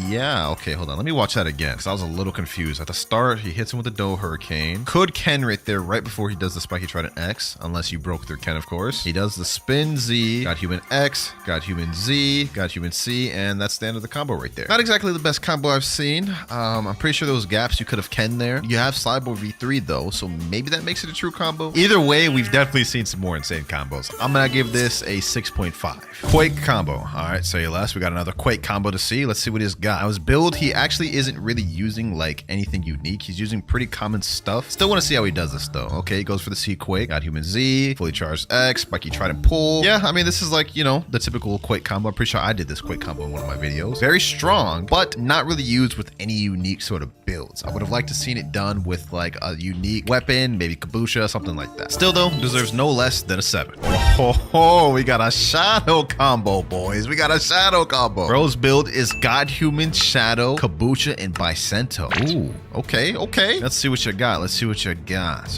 S2: yeah, okay, hold on. Let me watch that again because I was a little confused. At the start, he hits him with the Dough Hurricane. Could Ken right there right before he does the Spiky Trident X, unless you broke through Ken, of course. He does the Spin Z, got Human X, got Human Z, got Human C, and that's the end of the combo right there. Not exactly the best combo I've seen. I'm pretty sure those gaps you could have Ken there. You have Slibo V3 though, so maybe that makes it a true combo. Either way, we've definitely seen some more insane combos. I'm gonna give this a 6.5. Quake combo. All right, say less. We got another Quake combo to see. Let's see what he's got. Now his build, he actually isn't really using like anything unique. He's using pretty common stuff. Still want to see how he does this though. Okay, he goes for the C Quake. Got Human Z, fully charged X, Spiky Trident Pull. Yeah, I mean, this is like, you know, the typical Quake combo. I'm pretty sure I did this Quake combo in one of my videos. Very strong, but not really used with any unique sort of builds. I would have liked to seen it done with like a unique weapon, maybe Kabucha, something like that. Still though, deserves no less than a 7. Oh, we got a shadow combo, boys. We got a shadow combo. Bro's build is God Human, Shadow, Kabucha, and Bicento. Ooh, okay. Let's see what you got.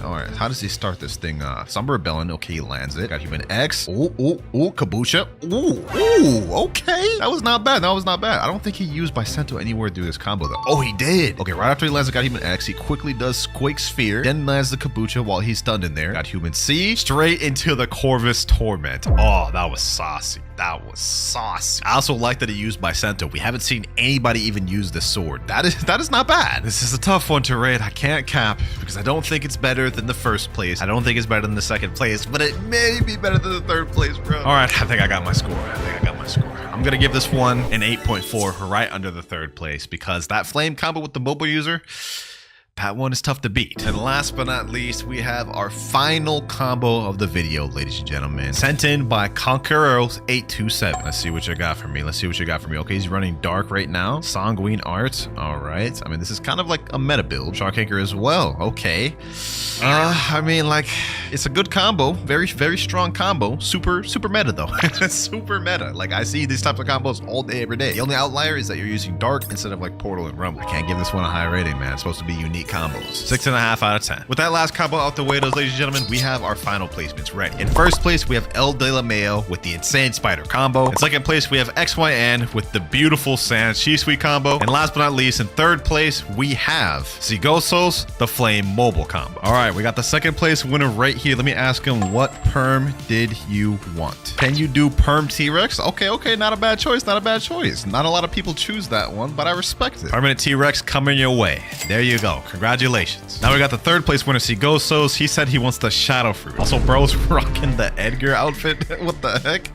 S2: All right, how does he start this thing off? Summer Rebellion. Okay, he lands it. Got Human X. Ooh, Kabucha. Ooh, okay. That was not bad. I don't think he used Bicento anywhere through this combo though. Oh, he did. Okay, right after he lands the God Human X, he quickly does Quake Sphere, then lands the Kabucha while he's stunned in there. Got Human C, straight into the Corvus Torment. Oh, that was saucy. I also like that he used Bicento. We haven't seen anybody even use this sword. That is not bad. This is a tough one to rate. I can't cap because I don't think it's better than the first place. I don't think it's better than the second place, but it may be better than the third place, bro. All right, I think I got my score. I'm gonna give this one an 8.4, right under the third place, because that flame combo with the mobile user, that one is tough to beat. And last but not least, we have our final combo of the video, ladies and gentlemen. Sent in by Conquerors827. Let's see what you got for me. Okay, he's running Dark right now. Sanguine Art. All right. I mean, this is kind of like a meta build. Shark Anchor as well. Okay. I mean, like, it's a good combo. Very, very strong combo. Super meta, though. Super meta. Like, I see these types of combos all day, every day. The only outlier is that you're using Dark instead of, like, Portal and Rumble. I can't give this one a high rating, man. It's supposed to be unique combos. 6.5 out of 10. With that last combo out the way, those ladies and gentlemen, we have our final placements ready. In first place, we have El De La Mayo with the insane spider combo. In second place, we have XYN with the beautiful Sans Cheese Sweet combo. And last but not least, in third place, we have Zigosos, the Flame Mobile combo. All right, we got the second place winner right here. Let me ask him, what perm did you want? Can you do perm T-Rex? Okay, not a bad choice. Not a lot of people choose that one, but I respect it. Permanent T-Rex coming your way. There you go. Congratulations. Now we got the third place winner, Sigosos. He said he wants the Shadow Fruit. Also, bro's rocking the Edgar outfit. What the heck?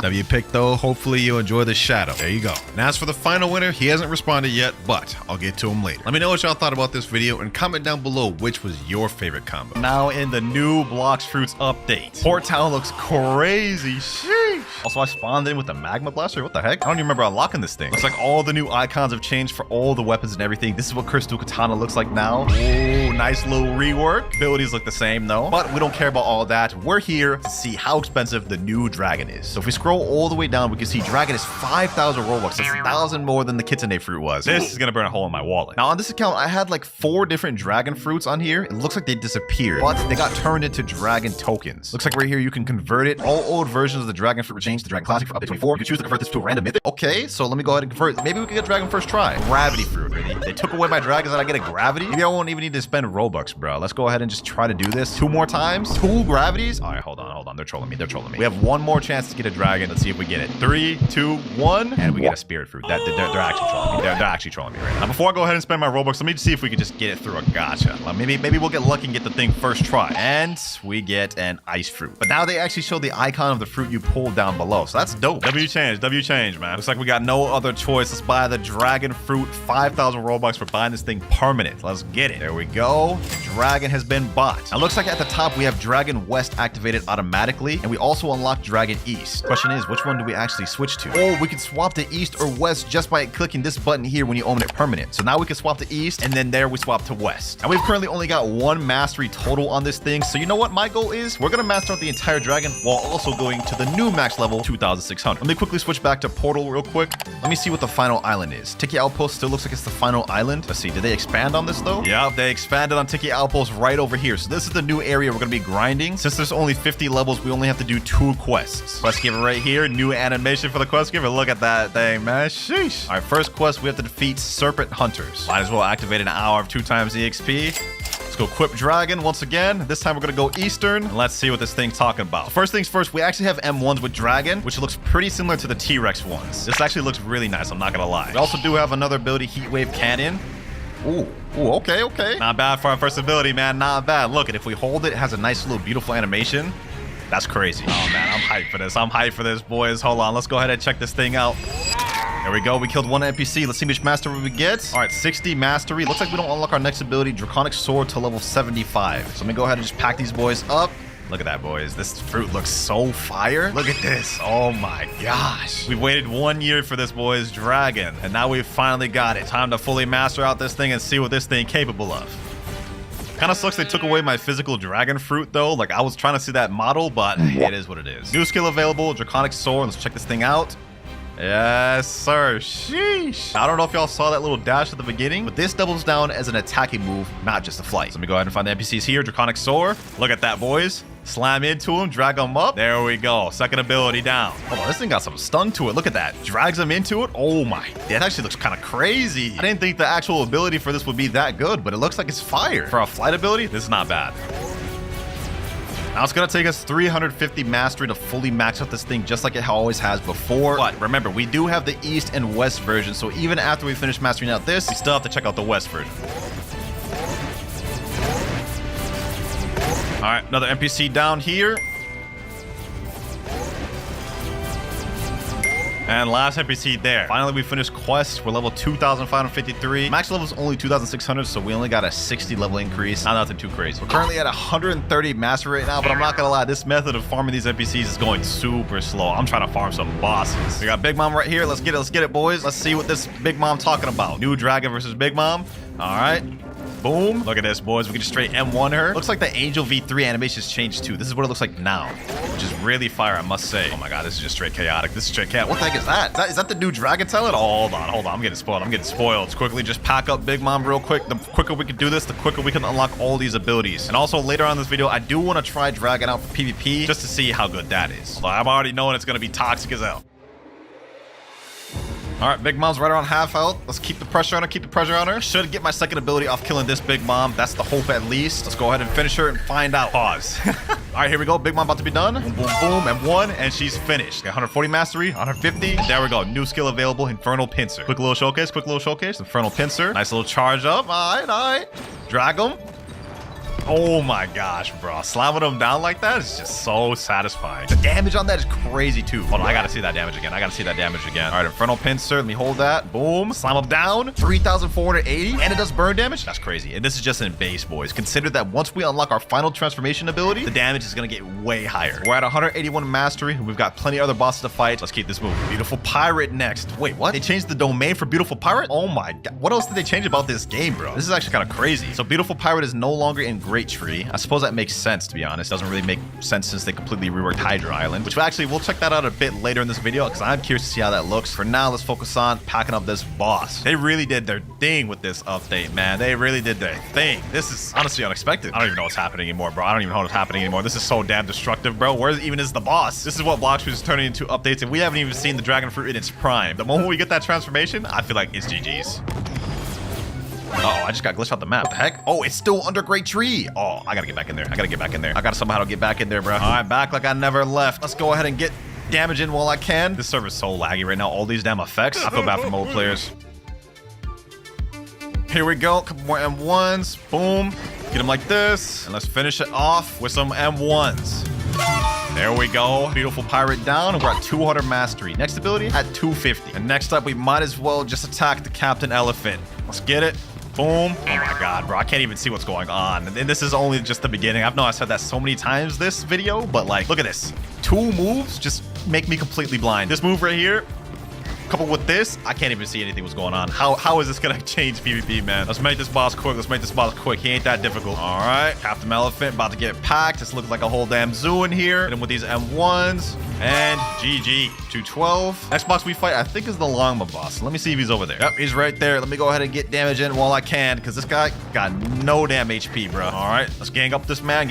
S2: W pick though, hopefully you enjoy the shadow. There you go. And as for the final winner, he hasn't responded yet, but I'll get to him later. Let me know what y'all thought about this video and comment down below which was your favorite combo. Now in the new Blox Fruits update, Port Town looks crazy. Sheesh. Also, I spawned in with the Magma Blaster. What the heck? I don't even remember unlocking this thing. Looks like all the new icons have changed for all the weapons and everything. This is what Crystal Katana looks like now. Oh, nice little rework. Abilities look the same though, but we don't care about all that. We're here to see how expensive the new dragon is. So if we scroll all the way down, we can see dragon is 5,000 Robux. That's 1,000 more than the Kitsune fruit was. This is gonna burn a hole in my wallet. Now on this account, I had like 4 different dragon fruits on here. It looks like they disappeared, but they got turned into dragon tokens. Looks like right here you can convert it. All old versions of the dragon fruit were changed to Dragon Classic for update 24. You can choose to convert this to a random mythic. Okay, so let me go ahead and convert. Maybe we can get dragon first try. Gravity fruit. Really? They took away my dragons and I get a gravity? Maybe I won't even need to spend Robux, bro. Let's go ahead and just try to do this 2 more times. 2 gravities? All right, hold on. They're trolling me. We have 1 more chance to get a dragon. Let's see if we get it. 3, 2, 1. And we get a spirit fruit. They're actually trolling me. They're actually trolling me right now. Now, before I go ahead and spend my Robux, let me see if we can just get it through a gacha. Like maybe we'll get lucky and get the thing first try. And we get an ice fruit. But now they actually show the icon of the fruit you pulled down below. So that's dope. W change, man. Looks like we got no other choice. Let's buy the dragon fruit. 5,000 Robux for buying this thing permanent. Let's get it. There we go. Dragon has been bought. Now, looks like at the top we have Dragon West activated automatically. And we also unlock Dragon East. Question is, which one do we actually switch to? Oh, we can swap to East or West just by clicking this button here when you own it permanent. So now we can swap to East, and then there we swap to West. And we've currently only got 1 mastery total on this thing. So you know what my goal is? We're gonna master out the entire dragon while also going to the new max level, 2,600. Let me quickly switch back to Portal real quick. Let me see what the final island is. Tiki Outpost still looks like it's the final island. Let's see, did they expand on this though? Yeah, they expanded on Tiki Outpost right over here. So this is the new area we're gonna be grinding. Since there's only 50 levels, we only have to do 2 quests. Quest giver right here, new animation for the quest giver. Look at that thing, man. Sheesh. All right, first quest, we have to defeat Serpent Hunters. Might as well activate an hour of 2 times EXP. Let's go equip dragon once again. This time we're gonna go Eastern, and let's see what this thing's talking about. First things first, we actually have M1s with dragon, which looks pretty similar to the T-Rex ones. This actually looks really nice, I'm not gonna lie. We also do have another ability, Heat Wave Cannon. Ooh, okay. Not bad for our first ability, man, not bad. Look, and if we hold it, it has a nice little beautiful animation. That's crazy. Oh man, I'm hyped for this, boys. Hold on, let's go ahead and check this thing out. There we go. We killed 1 NPC. Let's see which mastery we get. All right, 60 mastery. Looks like we don't unlock our next ability, Draconic Sword, to level 75. So let me go ahead and just pack these boys up. Look at that, boys. This fruit looks so fire. Look at this. Oh my gosh. We've waited 1 year for this, boys. Dragon. And now we've finally got it. Time to fully master out this thing and see what this thing capable of. Kind of sucks they took away my physical dragon fruit, though. Like, I was trying to see that model, but it is what it is. New skill available, Draconic Sword. Let's check this thing out. Yes, sir. Sheesh. I don't know if y'all saw that little dash at the beginning, but this doubles down as an attacking move, not just a flight. So let me go ahead and find the NPCs here. Draconic Sword. Look at that, boys. Slam into him, drag him up. There we go. Second ability down. Hold on, this thing got some stun to it. Look at that. Drags him into it. Oh my. That actually looks kind of crazy. I didn't think the actual ability for this would be that good, but it looks like it's fire. For a flight ability, this is not bad. Now it's gonna take us 350 mastery to fully max out this thing just like it always has before. But remember, we do have the East and West version, so even after we finish mastering out this, we still have to check out the West version. All right, another NPC down here. And last NPC there. Finally, we finished quest. We're level 2,553. Max level is only 2,600, so we only got a 60 level increase. Not nothing too crazy. We're currently at 130 mastery right now, but I'm not gonna lie, this method of farming these NPCs is going super slow. I'm trying to farm some bosses. We got Big Mom right here. Let's get it, boys. Let's see what this Big Mom talking about. New dragon versus Big Mom. All right. Boom. Look at this, boys. We can just straight M1 her. Looks like the Angel V3 animation's changed too. This is what it looks like now, which is really fire, I must say. Oh my god, this is just straight chaotic. This is straight chaotic. What the heck is that? Is that the new dragon talent? Oh, hold on. I'm getting spoiled. Let's quickly just pack up Big Mom real quick. The quicker we can do this, the quicker we can unlock all these abilities. And also later on in this video, I do want to try Dragon out for PvP just to see how good that is. Although I'm already knowing it's going to be toxic as hell. All right, Big Mom's right around half health. Let's keep the pressure on her. Should get my second ability off killing this Big Mom. That's the hope at least. Let's go ahead and finish her and find out. Pause. All right, here we go. Big Mom about to be done. Boom, boom, boom, M1, and she's finished. Got 140 mastery, 150. There we go. New skill available, Infernal Pincer. Quick little showcase, Infernal Pincer. Nice little charge up. All right. Drag him. Oh my gosh, bro. Slamming them down like that is just so satisfying. The damage on that is crazy too. Hold on, I gotta see that damage again. All right, Infernal Pincer. Let me hold that. Boom. Slam them down. 3,480. And it does burn damage. That's crazy. And this is just in base, boys. Consider that once we unlock our final transformation ability, the damage is gonna get way higher. We're at 181 mastery. And we've got plenty of other bosses to fight. Let's keep this moving. Beautiful Pirate next. Wait, what? They changed the domain for Beautiful Pirate? Oh my god. What else did they change about this game, bro? This is actually kind of crazy. So Beautiful Pirate is no longer in Great Tree. I suppose that makes sense, to be honest. Doesn't really make sense since they completely reworked Hydra Island, which actually we'll check that out a bit later in this video because I'm curious to see how that looks. For now, let's focus on packing up this boss. They really did their thing with this update, man. They really did their thing. This is honestly unexpected. I don't even know what's happening anymore, bro. This is so damn destructive, bro. Where even is the boss? This is what Blox is turning into updates, and we haven't even seen the dragon fruit in its prime. The moment we get that transformation, I feel like it's GG's. Oh, I just got glitched out the map. What the heck? Oh, it's still under Great Tree. Oh, I gotta get back in there. I gotta somehow get back in there, bro. All right, back like I never left. Let's go ahead and get damage in while I can. This server's so laggy right now. All these damn effects. I feel bad for mobile players. Here we go. Couple more M1s. Boom. Get them like this. And let's finish it off with some M1s. There we go. Beautiful pirate down. And we're at 200 mastery. Next ability at 250. And next up, we might as well just attack the Captain Elephant. Let's get it. Boom. Oh my god, bro. I can't even see what's going on. And this is only just the beginning. I know I said that so many times this video, but like, look at this. 2 moves just make me completely blind. This move right here, coupled with this, I can't even see anything what's going on. How is this gonna change PvP, man? Let's make this boss quick. He ain't that difficult. All right, Captain Elephant about to get packed. This looks like a whole damn zoo in here. Hit him with these M1s. And GG. 212. Next boss we fight, I think, is the Longma boss. Let me see if he's over there. Yep, he's right there. Let me go ahead and get damage in while I can, because this guy got no damn HP, bro. All right, let's gang up this man.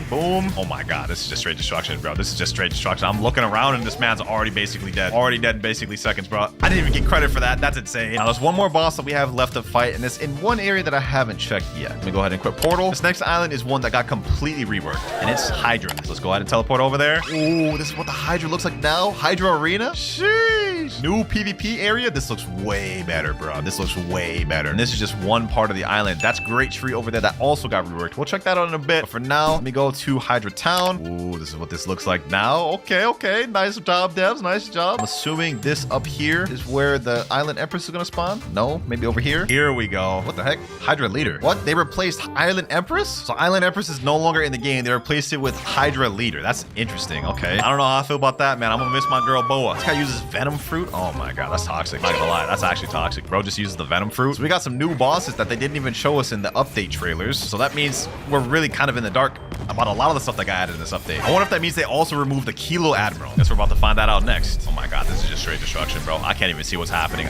S2: Boom. Oh my god, this is just straight destruction, bro. I'm looking around, and this man's already basically dead. Already dead in basically seconds, bro. I didn't even get credit for that. That's insane. Now, there's one more boss that we have left to fight, and it's in one area that I haven't checked yet. Let me go ahead and quit portal. This next island is one that got completely reworked, and it's Hydra. So let's go ahead and teleport over there. Ooh, this is what the Hydra looks like now. Hydra Arena. Sheesh. New PvP area. This looks way better, bro. This looks way better. And this is just one part of the island. That's Great Tree over there that also got reworked. We'll check that out in a bit. But for now, let me go to Hydra Town. Ooh, this is what this looks like now. Okay. Nice job, devs. Nice job. I'm assuming this up here is where the Island Empress is gonna spawn. No, maybe over here. Here we go. What the heck? Hydra Leader. What? They replaced Island Empress? So Island Empress is no longer in the game. They replaced it with Hydra Leader. That's interesting. Okay. I don't know how I feel about that, man. I'm gonna miss my girl Boa. This guy uses venom fruit. Oh my god, that's toxic. Not gonna lie, that's actually toxic. Bro just uses the venom fruit. So we got some new bosses that they didn't even show us in the update trailers. So that means we're really kind of in the dark about a lot of the stuff that got added in this update. I wonder if that means they also removed the Kilo Admiral. Guess we're about to find that out next. Oh my god, this is just straight destruction, bro. I can't even see what's happening.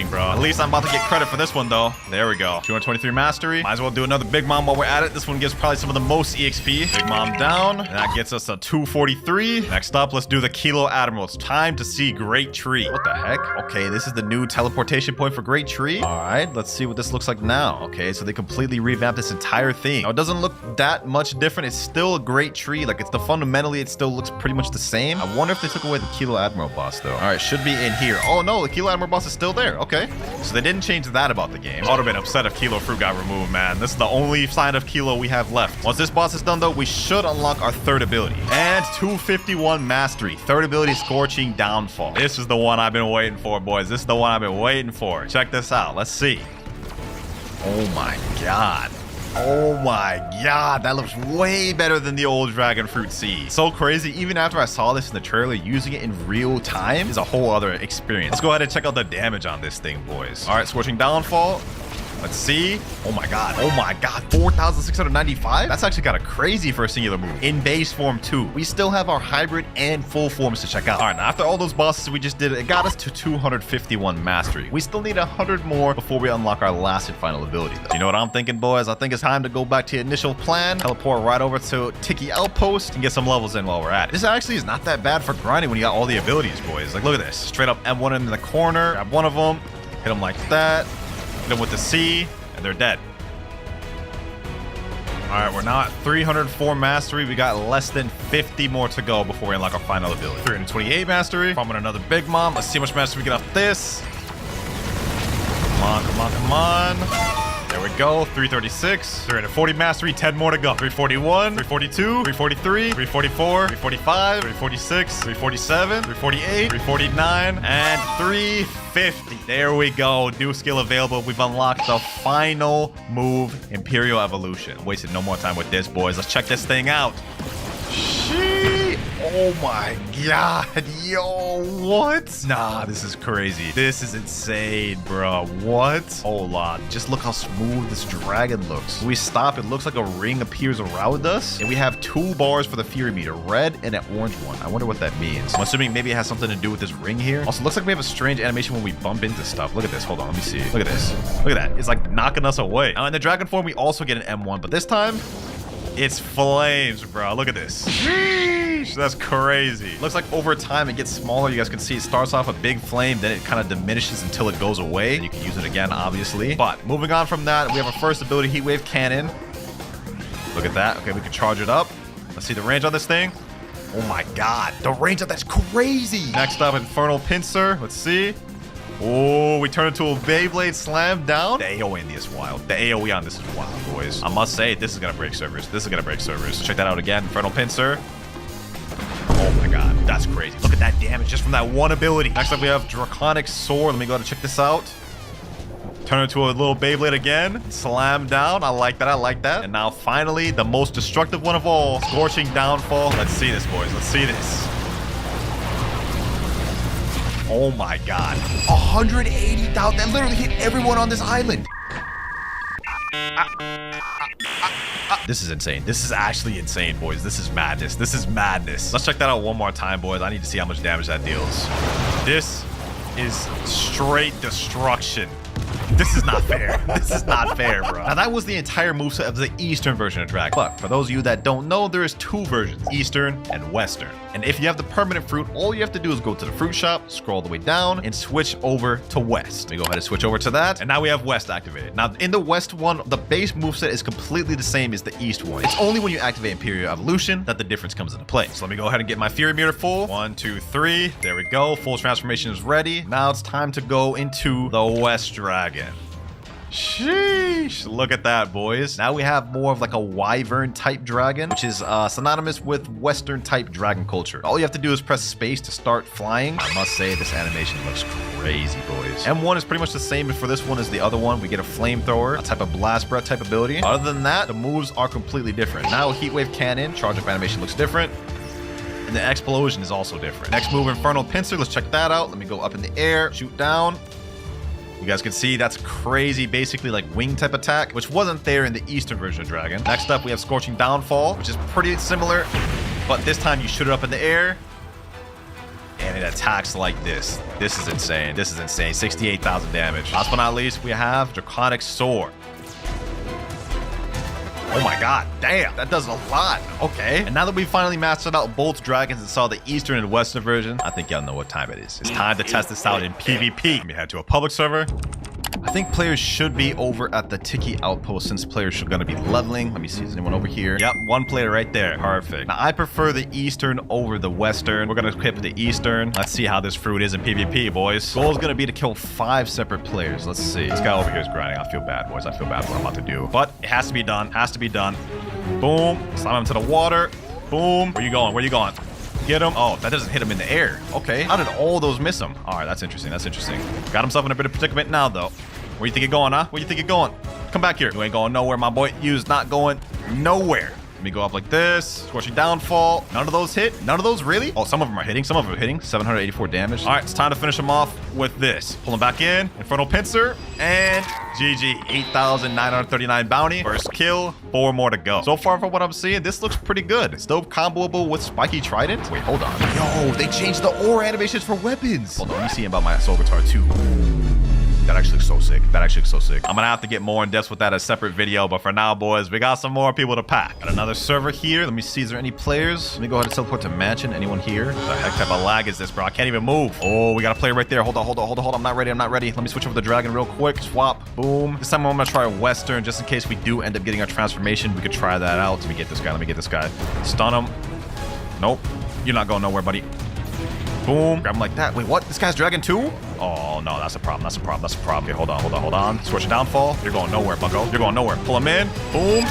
S2: Bro. At least I'm about to get credit for this one, though. There we go. 223 mastery. Might as well do another Big Mom while we're at it. This one gives probably some of the most EXP. Big Mom down. And that gets us a 243. Next up, let's do the Kilo Admiral. It's time to see Great Tree. What the heck? Okay, this is the new teleportation point for Great Tree. All right, let's see what this looks like now. Okay, so they completely revamped this entire thing. Now, it doesn't look that much different. It's still a Great Tree. Like, it's fundamentally, it still looks pretty much the same. I wonder if they took away the Kilo Admiral boss, though. All right, should be in here. Oh, no, the Kilo Admiral boss is still there. Okay, so they didn't change that about the game. I would have been upset if Kilo Fruit got removed, man. This is the only sign of Kilo we have left. Once this boss is done, though, we should unlock our third ability. And 251 mastery. Third ability, Scorching Downfall. This is the one I've been waiting for, boys. This is the one I've been waiting for. Check this out. Let's see. Oh my god. Oh my god, that looks way better than the old Dragon Fruit Seed. So crazy. Even after I saw this in the trailer, using it in real time is a whole other experience. Let's go ahead and check out the damage on this thing, boys. All right, Scorching Downfall. Let's see. Oh my god. 4,695. That's actually kind of crazy for a singular move. In base form too. We still have our hybrid and full forms to check out. All right, now after all those bosses we just did, it got us to 251 mastery. We still need 100 more before we unlock our last and final ability, though. You know what I'm thinking, boys? I think it's time to go back to the initial plan, teleport right over to Tiki Outpost, and get some levels in while we're at it. This actually is not that bad for grinding when you got all the abilities, boys. Like, look at this. Straight up M1 in the corner. Grab one of them. Hit them like that. Hit them with the C, and they're dead. All right, we're now at 304 mastery. We got less than 50 more to go before we unlock our final ability. 328 mastery. Farming another Big Mom. Let's see how much mastery we get off this. Come on. There we go. 336. 340 mastery. 10 more to go. 341. 342. 343. 344. 345. 346. 347. 348. 349. And 350. There we go. New skill available. We've unlocked the final move, Imperial Evolution. Wasted no more time with this, boys. Let's check this thing out. Oh my god. Yo, what? Nah, this is crazy. This is insane, bro. What? Hold on. Just look how smooth this dragon looks. When we stop, it looks like a ring appears around us. And we have 2 bars for the Fury meter, red and an orange one. I wonder what that means. I'm assuming maybe it has something to do with this ring here. Also, looks like we have a strange animation when we bump into stuff. Look at this. Hold on. Let me see. Look at this. Look at that. It's like knocking us away. Now, in the dragon form, we also get an M1, but this time, it's flames, bro. Look at this. Sheesh. Sheesh, that's crazy. Looks like over time it gets smaller. You guys can see it starts off a big flame, then it kind of diminishes until it goes away. And you can use it again, obviously. But moving on from that, we have our first ability, Heat Wave Cannon. Look at that. Okay, we can charge it up. Let's see the range on this thing. Oh my god, the range of that's crazy. Next up, Infernal Pincer. Let's see. Oh, we turn into a Beyblade slam down. The AoE in this is wild. The AoE on this is wild, boys. I must say, this is gonna break servers. This is gonna break servers. Check that out again. Infernal Pincer. Oh my god, that's crazy. Look at that damage just from that one ability. Next up, we have Draconic Sword. Let me go ahead and check this out. Turn into a little Beyblade again. Slam down. I like that. I like that. And now, finally, the most destructive one of all. Scorching Downfall. Let's see this, boys. Let's see this. Oh my god. 180,000. That literally hit everyone on this island. This is insane. This is actually insane, boys. This is madness. This is madness. Let's check that out one more time, boys. I need to see how much damage that deals. This is straight destruction. This is not fair. This is not fair, bro. Now, that was the entire moveset of the Eastern version of Dragon. But for those of you that don't know, there is two versions, Eastern and Western. And if you have the permanent fruit, all you have to do is go to the fruit shop, scroll the way down, and switch over to West. Let me go ahead and switch over to that. And now we have West activated. Now, in the West one, the base moveset is completely the same as the East one. It's only when you activate Imperial Evolution that the difference comes into play. So let me go ahead and get my Fury meter full. 1, 2, 3. There we go. Full transformation is ready. Now it's time to go into the West Dragon. Sheesh. Look at that, boys. Now we have more of like a wyvern type dragon, which is synonymous with Western type dragon culture. All you have to do is press space to start flying. I must say, this animation looks crazy, boys. M1 is pretty much the same for this one as the other one. We get a flamethrower, a type of blast breath type ability. Other than that, the moves are completely different. Now Heat Wave Cannon, charge up animation looks different. And the explosion is also different. Next move, Infernal Pincer. Let's check that out. Let me go up in the air, shoot down. You guys can see that's crazy, basically like wing type attack, which wasn't there in the Eastern version of Dragon. Next up, we have Scorching Downfall, which is pretty similar, but this time you shoot it up in the air, and it attacks like this. This is insane. This is insane. 68,000 damage. Last but not least, we have Draconic Sword. Oh my god, damn, that does a lot. Okay, and now that we finally mastered out both dragons and saw the Eastern and Western version, I think y'all know what time it is. It's time to test this out in PvP. Let me head to a public server. I think players should be over at the Tiki Outpost since players are going to be leveling. Let me see, is anyone over here? Yep, one player right there. Perfect. Now, I prefer the Eastern over the Western. We're going to equip the Eastern. Let's see how this fruit is in PvP, boys. Goal is going to be to kill 5 separate players. Let's see. This guy over here is grinding. I feel bad, boys. I feel bad for what I'm about to do. But it has to be done. Has to be done. Boom. Slam him to the water. Boom. Where you going? Where you going? Get him. Oh, that doesn't hit him in the air. Okay. How did all those miss him? All right, that's interesting. That's interesting. Got himself in a bit of predicament now, though. Where you think you're going, huh? Where you think you're going? Come back here. You ain't going nowhere, my boy. You's not going nowhere. Let me go up like this. Scorching Downfall. None of those hit. None of those really? Oh, some of them are hitting. Some of them are hitting. 784 damage. All right, it's time to finish him off with this. Pull him back in. Infernal Pincer. And GG. 8,939 bounty. First kill. 4 more to go. So far, from what I'm seeing, this looks pretty good. Still comboable with Spiky Trident. Wait, hold on. Yo, they changed the aura animations for weapons. Hold on, let me see about my Soul Guitar too. That actually looks so sick. That actually looks so sick. I'm gonna have to get more in depth with that as a separate video, but for now, boys, we got some more people to pack. Got another server here. Let me see, is there any players? Let me go ahead and teleport to Mansion. Anyone here? What the heck type of lag is this, bro? I can't even move. Oh, we got a player right there. Hold on, hold on, hold on, hold on. I'm not ready. I'm not ready. Let me switch over the dragon real quick. Swap. Boom. This time I'm gonna try Western, just in case we do end up getting our transformation. We could try that out. Let me get this guy. Let me get this guy. Stun him. Nope. You're not going nowhere, buddy. Boom. Grab him like that. Wait, what? This guy's dragon too? Oh, no, that's a problem. That's a problem. That's a problem. Okay, hold on, hold on, hold on. Scorching Downfall. You're going nowhere, bucko. You're going nowhere. Pull him in. Boom.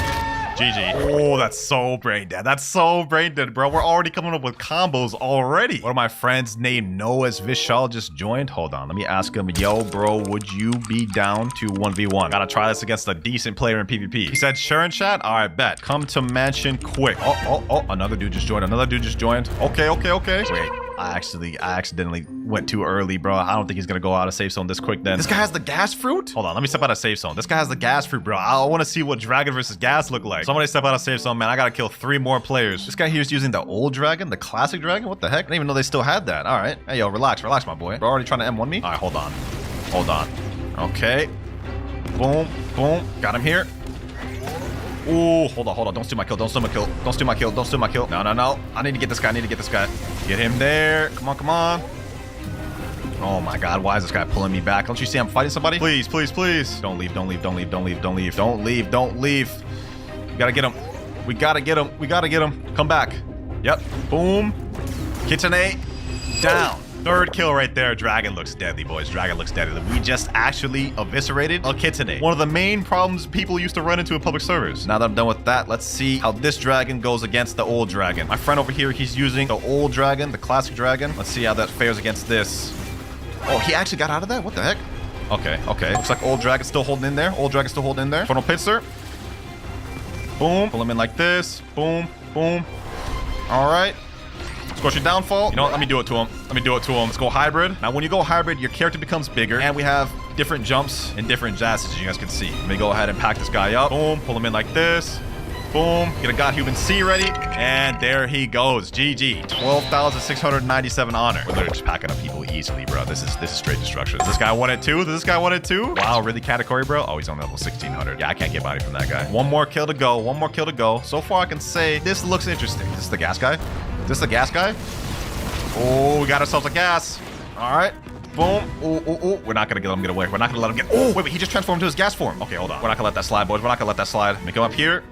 S2: GG. Oh, that's so brain dead. That's so brain dead, bro. We're already coming up with combos already. One of my friends named Noah's Vishal just joined. Hold on. Let me ask him, yo, bro, would you be down to 1v1? Gotta try this against a decent player in PvP. He said, sure in chat? All right, bet. Come to Mansion quick. Oh, another dude just joined. Another dude just joined. Okay. Wait. I accidentally went too early, bro. I don't think he's gonna go out of safe zone this quick then. This guy has the gas fruit? Hold on, let me step out of safe zone. This guy has the gas fruit, bro. I want to see what dragon versus gas look like. Somebody step out of safe zone, man. I gotta kill 3 more players. This guy here is using the old dragon, the classic dragon. What the heck? I didn't even know they still had that. All right. Hey, yo, relax, my boy. Bro, already trying to M1 me? All right, hold on. Okay. Boom. Got him here. Ooh, hold on. Don't steal my kill. Don't steal my kill. Don't steal my kill. Don't steal my kill. No. I need to get this guy. Get him there. Come on. Oh my God, why is this guy pulling me back? Don't you see I'm fighting somebody? Please. Don't leave. We gotta get him. Come back. Yep. Boom. Kitsune. Down. Third kill right there. Dragon looks deadly, boys. We just actually eviscerated a Kitsune. One of the main problems people used to run into in public servers. Now that I'm done with that, let's see how this dragon goes against the old dragon. My friend over here, he's using the old dragon, the classic dragon. Let's see how that fares against this. Oh, he actually got out of that? What the heck? Okay. Looks like old dragon's still holding in there. Funnel pincer. Boom. Pull him in like this. Boom. All right. Scorching downfall. You know what? Let me do it to him. Let's go hybrid. Now, when you go hybrid, your character becomes bigger, and we have different jumps and different jazz, as you guys can see. Let me go ahead and pack this guy up. Boom. Pull him in like this. Boom. Get a God Human C ready. And there he goes. GG. 12,697 honor. We're literally just packing up people easily, bro. This is straight destruction. Does this guy want it too? Wow, really category, bro? Oh, he's on level 1600. Yeah, I can't get body from that guy. One more kill to go. So far, I can say this looks interesting. This is the gas guy. Oh, we got ourselves a gas. All right. Boom. Ooh. We're not gonna let him get away. Oh, wait, he just transformed into his gas form. Okay, hold on. We're not gonna let that slide, boys. Let me come up here.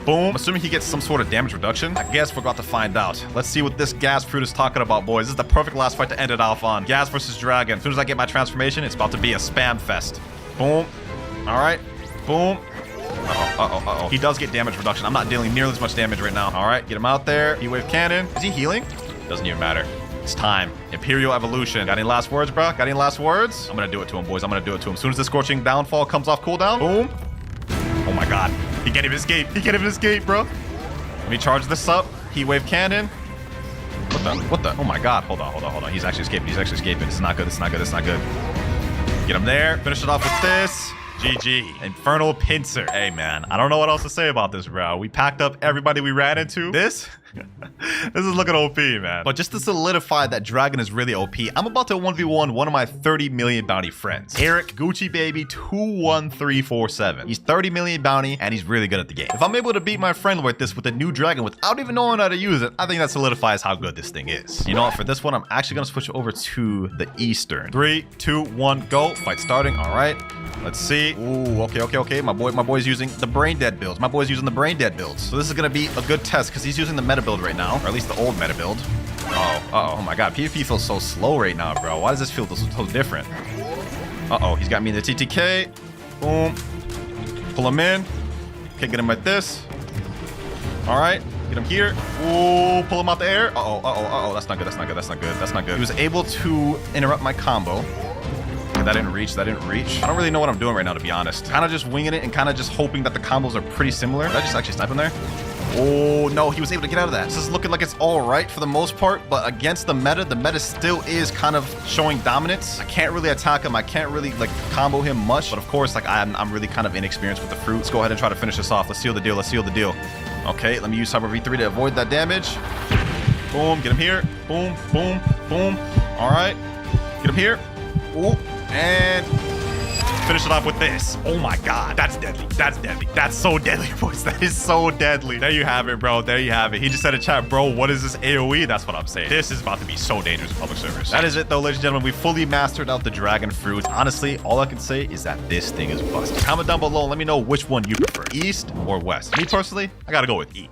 S2: Boom. I'm assuming he gets some sort of damage reduction. I guess we're about to find out. Let's see what this gas fruit is talking about, boys. This is the perfect last fight to end it off on. Gas versus dragon. As soon as I get my transformation, it's about to be a spam fest. Boom. All right. Boom. Uh-oh. He does get damage reduction. I'm not dealing nearly as much damage right now. All right, get him out there. Heat-wave cannon. Is he healing? Doesn't even matter. It's time. Imperial evolution. Got any last words, bro? I'm gonna do it to him, boys. As soon as the scorching downfall comes off cooldown. Boom. Oh my God. He can't even escape, bro. Let me charge this up. Heat-wave cannon. What the? Oh my God. Hold on. He's actually escaping. This is not good. Get him there. Finish it off with this. GG. Infernal pincer. Hey, man. I don't know what else to say about this, bro. We packed up everybody we ran into. This is looking OP, man. But just to solidify that dragon is really OP, I'm about to 1v1 one of my 30 million bounty friends. Eric Gucci Baby 21347. He's 30 million bounty, and he's really good at the game. If I'm able to beat my friend like this with a new dragon without even knowing how to use it, I think that solidifies how good this thing is. You know what? For this one, I'm actually going to switch over to the Eastern. 3, 2, 1, go. Fight starting. All right. Let's see. Ooh, okay. My boy's using the brain dead builds. So this is gonna be a good test because he's using the meta build right now, or at least the old meta build. Oh my God, PvP feels so slow right now, bro. Why does this feel so different? He's got me in the TTK. Boom. Pull him in. Okay, get him like this. All right, get him here. Ooh, pull him out the air. That's not good. He was able to interrupt my combo. That didn't reach. I don't really know what I'm doing right now, to be honest. Kind of just winging it and kind of just hoping that the combos are pretty similar. Did I just actually snipe him there? Oh, no, he was able to get out of that. This is looking like it's all right for the most part, but against the meta still is kind of showing dominance. I can't really attack him. I can't really, like, combo him much, but of course, like, I'm really kind of inexperienced with the fruit. Let's go ahead and try to finish this off. Let's seal the deal. Okay, let me use Cyber V3 to avoid that damage. Boom, get him here. Boom. All right, get him here. Ooh. And finish it off with this. Oh my God, that's deadly. That's so deadly, boys. That is so deadly. There you have it, bro. He just said in chat, bro, what is this AoE? That's what I'm saying. This is about to be so dangerous in public servers. That is it, though, ladies and gentlemen. We fully mastered out the dragon fruit. Honestly, all I can say is that this thing is busted. Comment down below and let me know which one you prefer, East or West. Me personally, I gotta go with East.